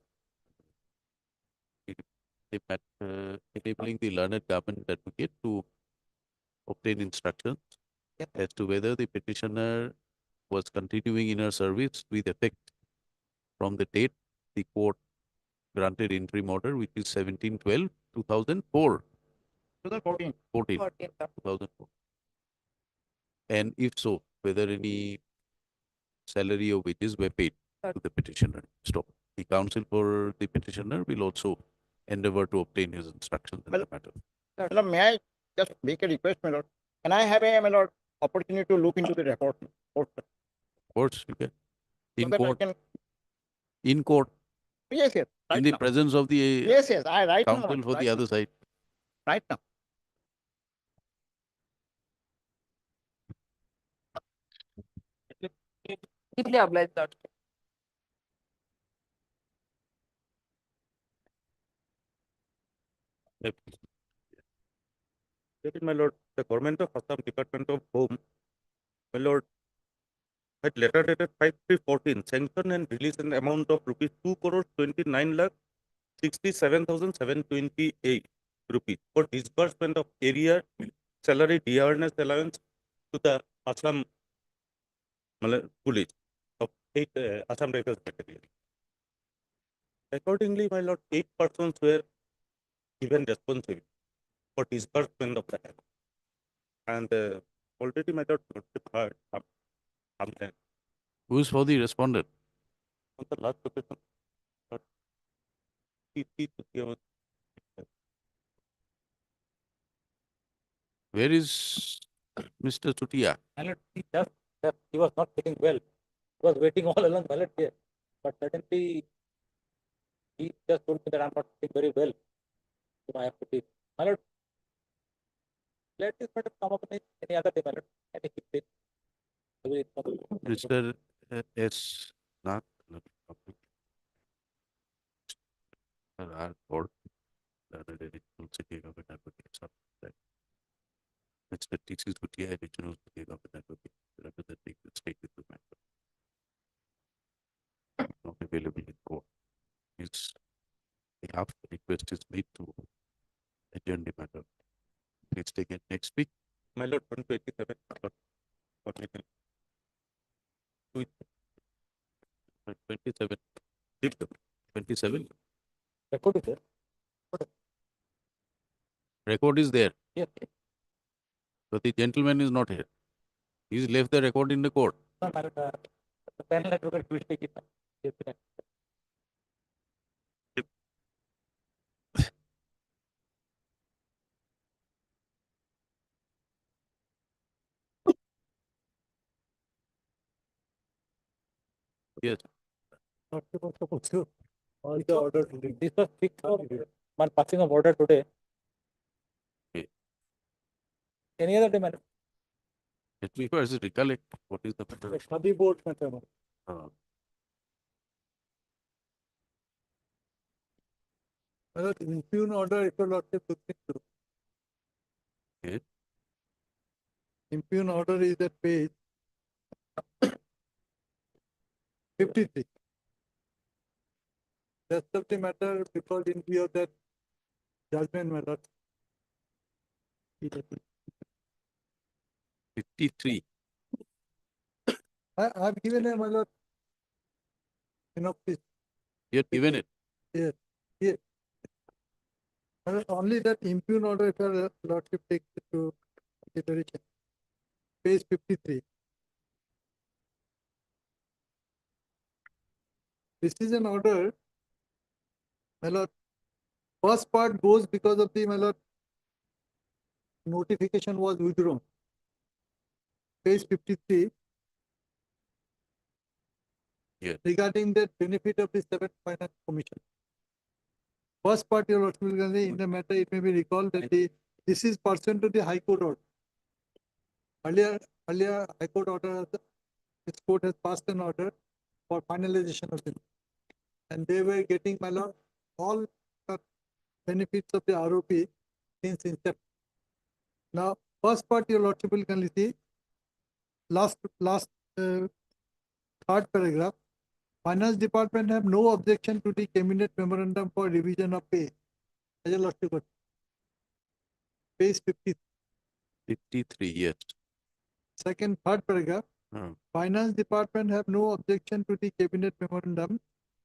Enabling the learned government advocate to obtain instructions as to whether the petitioner was continuing in her service with effect from the date the court granted interim order, which is 17/12/2004. 2014. 2004. And if so, whether any salary or wages were paid to the petitioner. So the counsel for the petitioner will also endeavor to obtain his instructions in the matter. My lord, may I just make a request, my lord? Can I have a, my lord, opportunity to look into the report? Of course, you can. In that I court. can- In court. Yes, yes. In right the now. presence of the Yes, yes. I right now. counsel for right the now, other side. Right now. Deeply obliged, Lordship. My lord, the government of Assam Department of Home, my lord, had letter dated 5/3/14 sanction and release an amount of rupees 2,29,67,728 rupees for disbursement of area salary dearness allowance to the Assam police of 8 Assam Rifles Battalion. Accordingly, my lord, 8 persons were given responsibility for disbursement of that. And already, my lord, heard something Who is for the respondent? on the last petition. Lord, Where is Mr. Chutia? He just he was not sitting well. He was waiting all along ballot here. But suddenly he just told me that I'm not sitting very well. So I have to leave. My lord, let this matter come up any other day, my lord. Let me keep it. Mr. S. Nath. Our court. City government advocate. Mr. T.C. Chutia, regional city government advocate, representing the state in the matter. Not available in court. His behalf, request is made to adjourn the matter. Please take it next week. My lord, 127. 27. 27. Record is there. Record is there, Yes. but the gentleman is not here. He's left the record in the court. No, my lord, the panel advocate will take it. Yes, sir. Yes. Not supposed to. All the order today. This was fixed for one passing of order today. Okay. Any other day, madam? Let me first recollect what is the matter. Study board matter. Well, impugn order, if your lordship looks into. Okay. Impugn order is at page 53. Rest of the matter, because in view of that judgment matter. 53. I've given a, my lord, synopsis. You have given it. Yes, yes. Only that impugn order, if your lordship takes it to consideration. Page 53. This is an order, my lord. First part goes because of the, my lord, notification was withdrawn. Page 53. Yes. Regarding the benefit of the 7th Finance Commission. First part, your lordship will say, in the matter, it may be recalled that this is pursuant to the High Court order. Earlier High Court order, this court has passed an order for finalization of it. And they were getting, my lord, all the benefits of the ROP since Now, first part, your lordship will kindly see, last third paragraph. Finance department have no objection to the cabinet memorandum for revision of pay. As your lordship got. Page 50. 53, yes. Third paragraph. Hmm. Finance department have no objection to the cabinet memorandum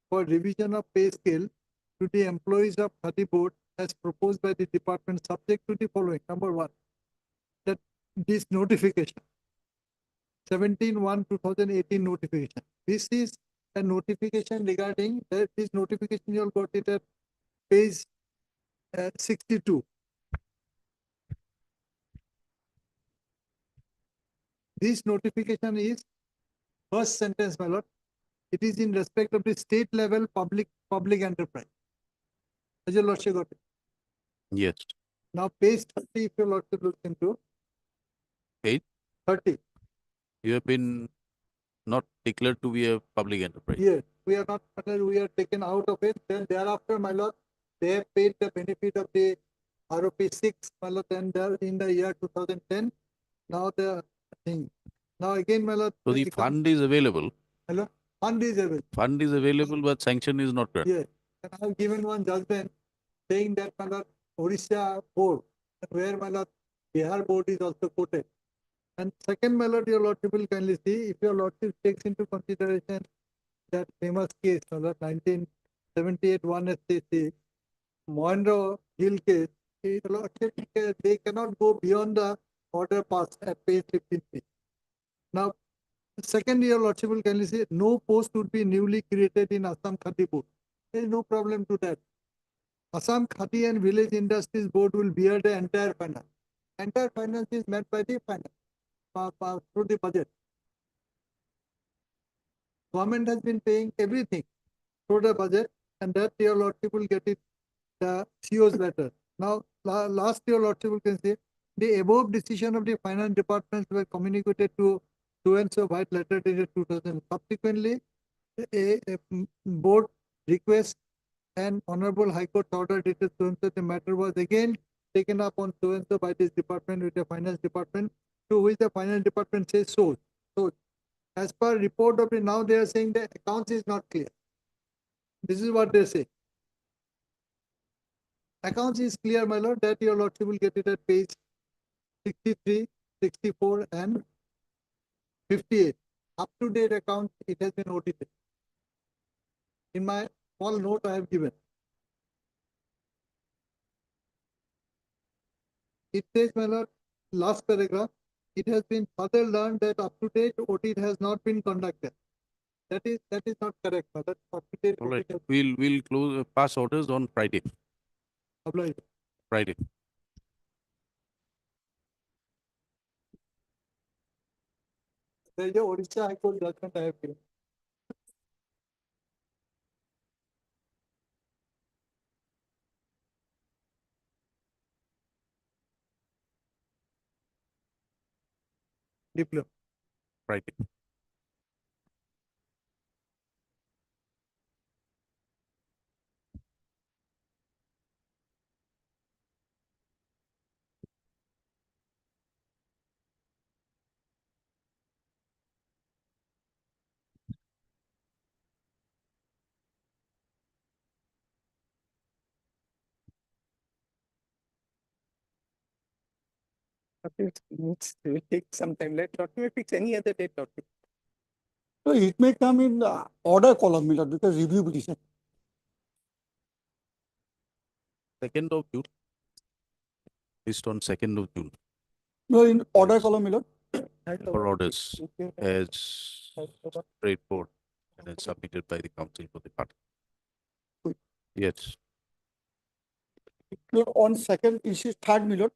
for revision of pay scale to the employees of Khadi board as proposed by the department, subject to the following. Number one, that this notification, 17/1/2018 notification. This is a notification regarding that. This notification you all got it at page 62. This notification is first sentence, my lord. It is in respect of the state level public enterprise. As your lordship got it. Yes. Now page 30, if your lordship looks into. Page 30. You have been not declared to be a public enterprise. Yes, we are not, we are taken out of it. Then thereafter, my lord, they have paid the benefit of the ROP 6, my lord, and in the year 2010. Now the thing. Now again, my lord. So the fund is available. Hello? Fund is available. Fund is available, but sanction is not granted. Yes. And I have given one judgment saying that, my lord, Odisha board, where, my lord, Bihar board is also quoted. And second, my lord, your lordship will kindly see, if your lordship takes into consideration that famous case, my lord, 1978 1 SCC, Mohendra Hill case, your lordship, they cannot go beyond the order passed at page 15. Now, second, your lordship will kindly see, no post would be newly created in Assam Khadi board. There is no problem to that. Assam Khadi and Village Industries Board will bear the entire finance. Entire finance is met by the finance through the budget. Government has been paying everything through the budget, and that your lordship will get it, the CO's letter. Now, last your lordship will can say, the above decision of the finance departments were communicated to and so white letter dated 2000. Subsequently, a board request and Honorable High Court order dated so and so, the matter was again taken up on so and so by this department with the finance department, to which the finance department says so. So, as per report of it, now they are saying the accounts is not clear. This is what they say. Accounts is clear, my lord, that your lordship will get it at page 63, 64, and 58. Up to date account, it has been audited. In my small note I have given. It says, my lord, last paragraph, it has been further learned that up to date audit has not been conducted. That is not correct, my lord. Up to date All right. audit We'll close pass orders on Friday. obliged. Friday. There is a Odisha High Court judgment I have given. Diploma. Friday. It will take some time. Let document fix any other date document. So it may come in the order column, Milord, because review petition. 2nd of June. Based on 2nd of June. No, in order column, Milord. For orders as straightforward and then submitted by the council for the party. Yes. Milord, on second issue, third, Milord.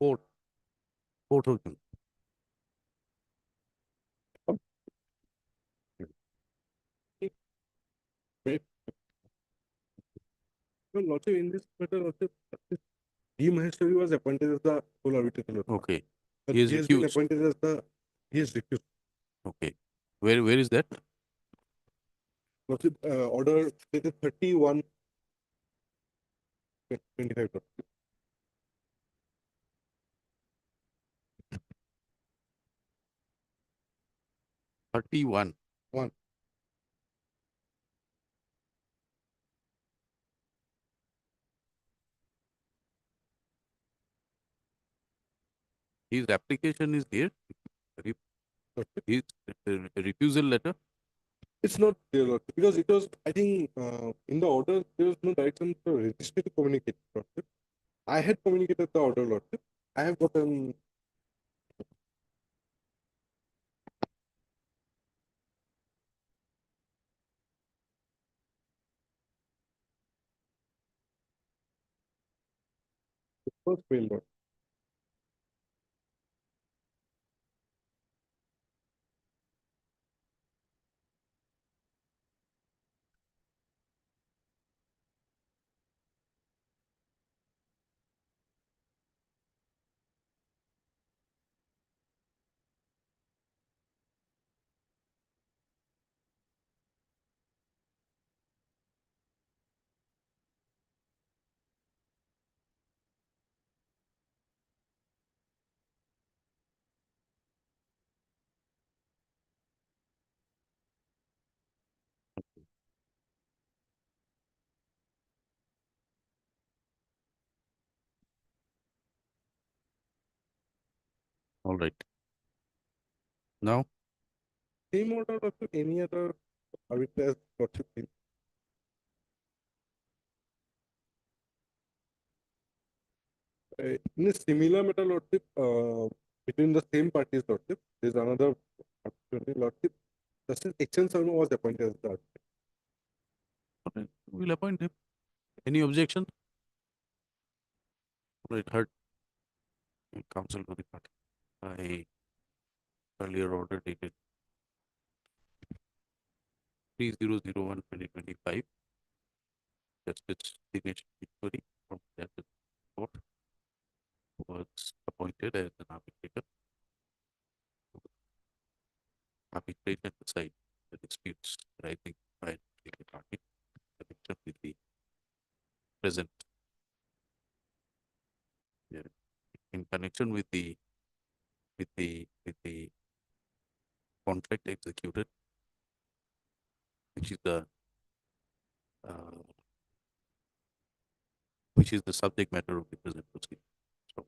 4th of June. Well, Lordship, in this matter, Lordship, D. Maheshwari was appointed as the full arbitrator. Okay. But He is has been recused. appointed as the, he is recused. Okay. Where is that? Lordship, order dated 31 25. 31. One. His application is there. His refusal letter. It's not there, Lordship, because it was, I think, in the order, there was no direction to registry to communicate, Lordship. I had communicated the order, Lordship. I have gotten. It was mail, Lord. All right. Now, Same order, Lordship, any other arbitrage, Lordship, please. In a similar matter, Lordship, between the same parties, Lordship, there is another opportunity, Lordship. Justice H.N. Sarma was appointed as the arbitrator. okay, we'll appoint him. Any objection? All right, heard. Counsel to the party. I earlier order dated 3001/2025. Justice Dinesh Maheshwari from that court was appointed as an arbitrator. Arbitrate and decide the disputes arising by the party in connection with the present, in connection with the contract executed, which is the subject matter of the present proceeding. So,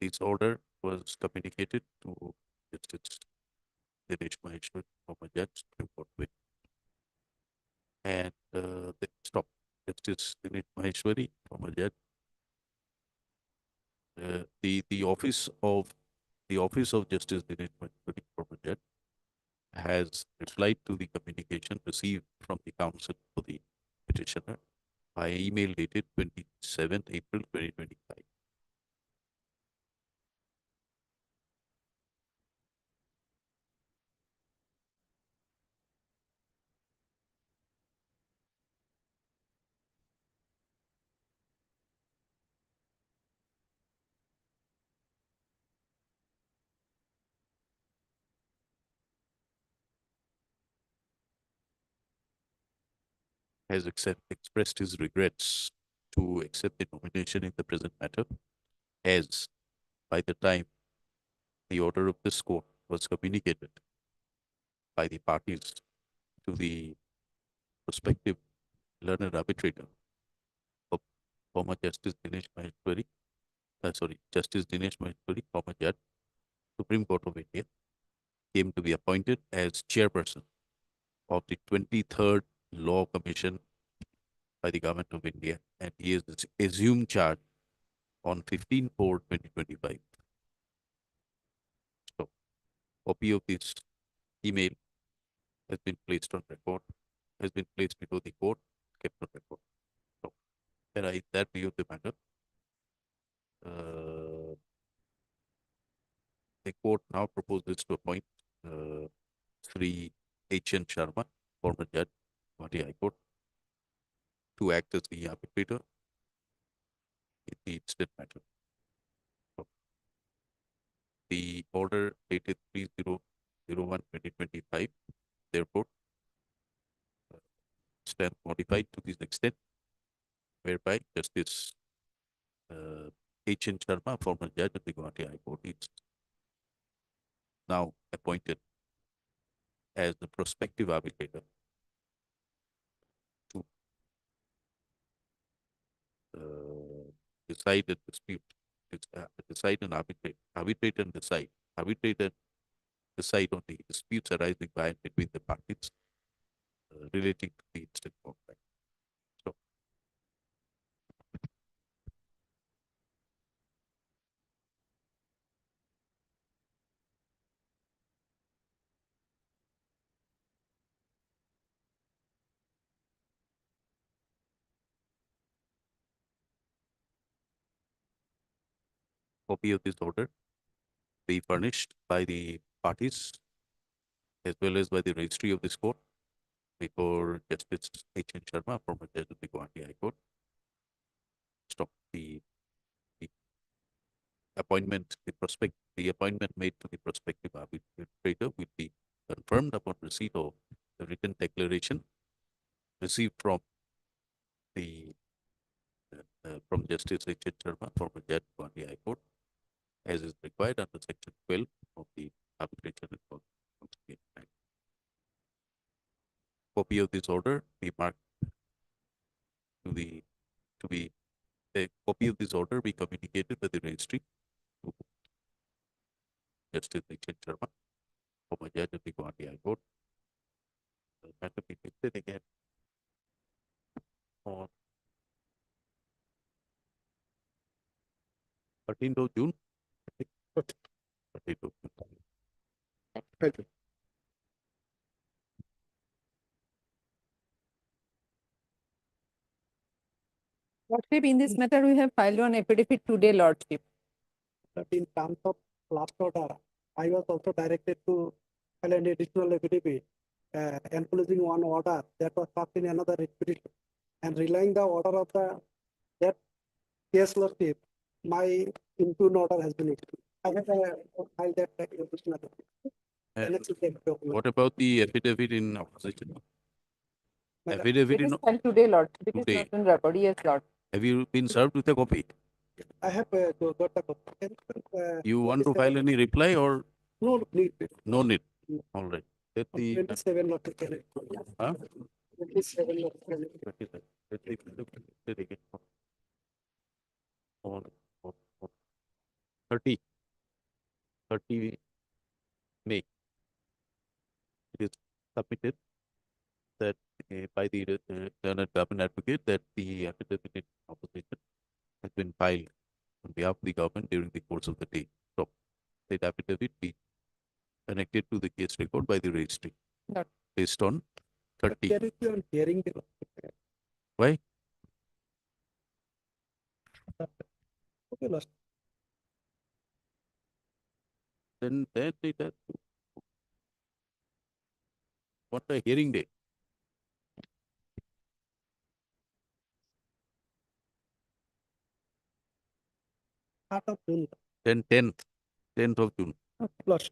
this order was communicated to Justice Dinesh Maheshwari from a judge to court with, and stop. Justice Dinesh Maheshwari from a judge. The office of Justice Dinesh Maheshwari from a judge has replied to the communication received from the counsel for the petitioner by email dated 27th April 2025. Has expressed his regrets to accept the nomination in the present matter, as by the time the order of this court was communicated by the parties to the prospective learned arbitrator, former Justice Dinesh Maheshwari, Justice Dinesh Maheshwari, former judge, Supreme Court of India, came to be appointed as chairperson of the 23rd Law Commission by the Government of India, and he has assumed charge on 15/4/2025. So, copy of this email has been placed on record, has been placed before the court, kept on record. So, that view of the matter, the court now proposes to appoint Sri H.N. Sharma, former judge, Guwahati High Court, to act as the arbitrator in the incident matter. So, the order dated 30/01/2025, therefore, stands modified to this extent. whereby Justice H.N. Sharma, former judge of the Guwahati High Court, is now appointed as the prospective arbitrator to decide a dispute, decide and arbitrate and decide, on the disputes arising by and between the parties relating to the instant contract. So, copy of this order be furnished by the parties as well as by the registry of this court before Justice H.N. Sharma, former judge of the Guwahati High Court. Stop the appointment, the appointment made to the prospective arbitrator will be confirmed upon receipt of the written declaration received from the from Justice H.N. Sharma, former judge of Guwahati High Court, as is required under Section 12 of the Arbitration and Conciliation Act. Copy of this order be marked to be a copy of this order be communicated by the registry to Justice H.N. Sharma, former judge of the Guwahati High Court. The matter be listed again on 13th of June. 13th of June. Thank you. Lordship, in this matter, we have filed one affidavit today, Lordship. But in terms of last order, I was also directed to file an additional affidavit, enclosing one order that was passed in another expedition. And relying the order of that case, Lordship, my impugn order has been issued. I have filed that additional affidavit. What about the affidavit in opposition? Affidavit It in is filed today, Lordship. It is today. not in record. Yes, Lord. Have you been served with a copy? I have got the copy. You want to file any reply or No need. no need? All right. Let the 27 Lordship. huh? 27 Lordship. Let the again. On 30 May. It is submitted that by the government advocate that the affidavit in opposition has been filed on behalf of the government during the course of the day. So, that affidavit be connected to the case record by the registry based on 30. There is on hearing. Why? Okay, Lord. Then it has to what a hearing day. Part of June. 10th of June. Lord.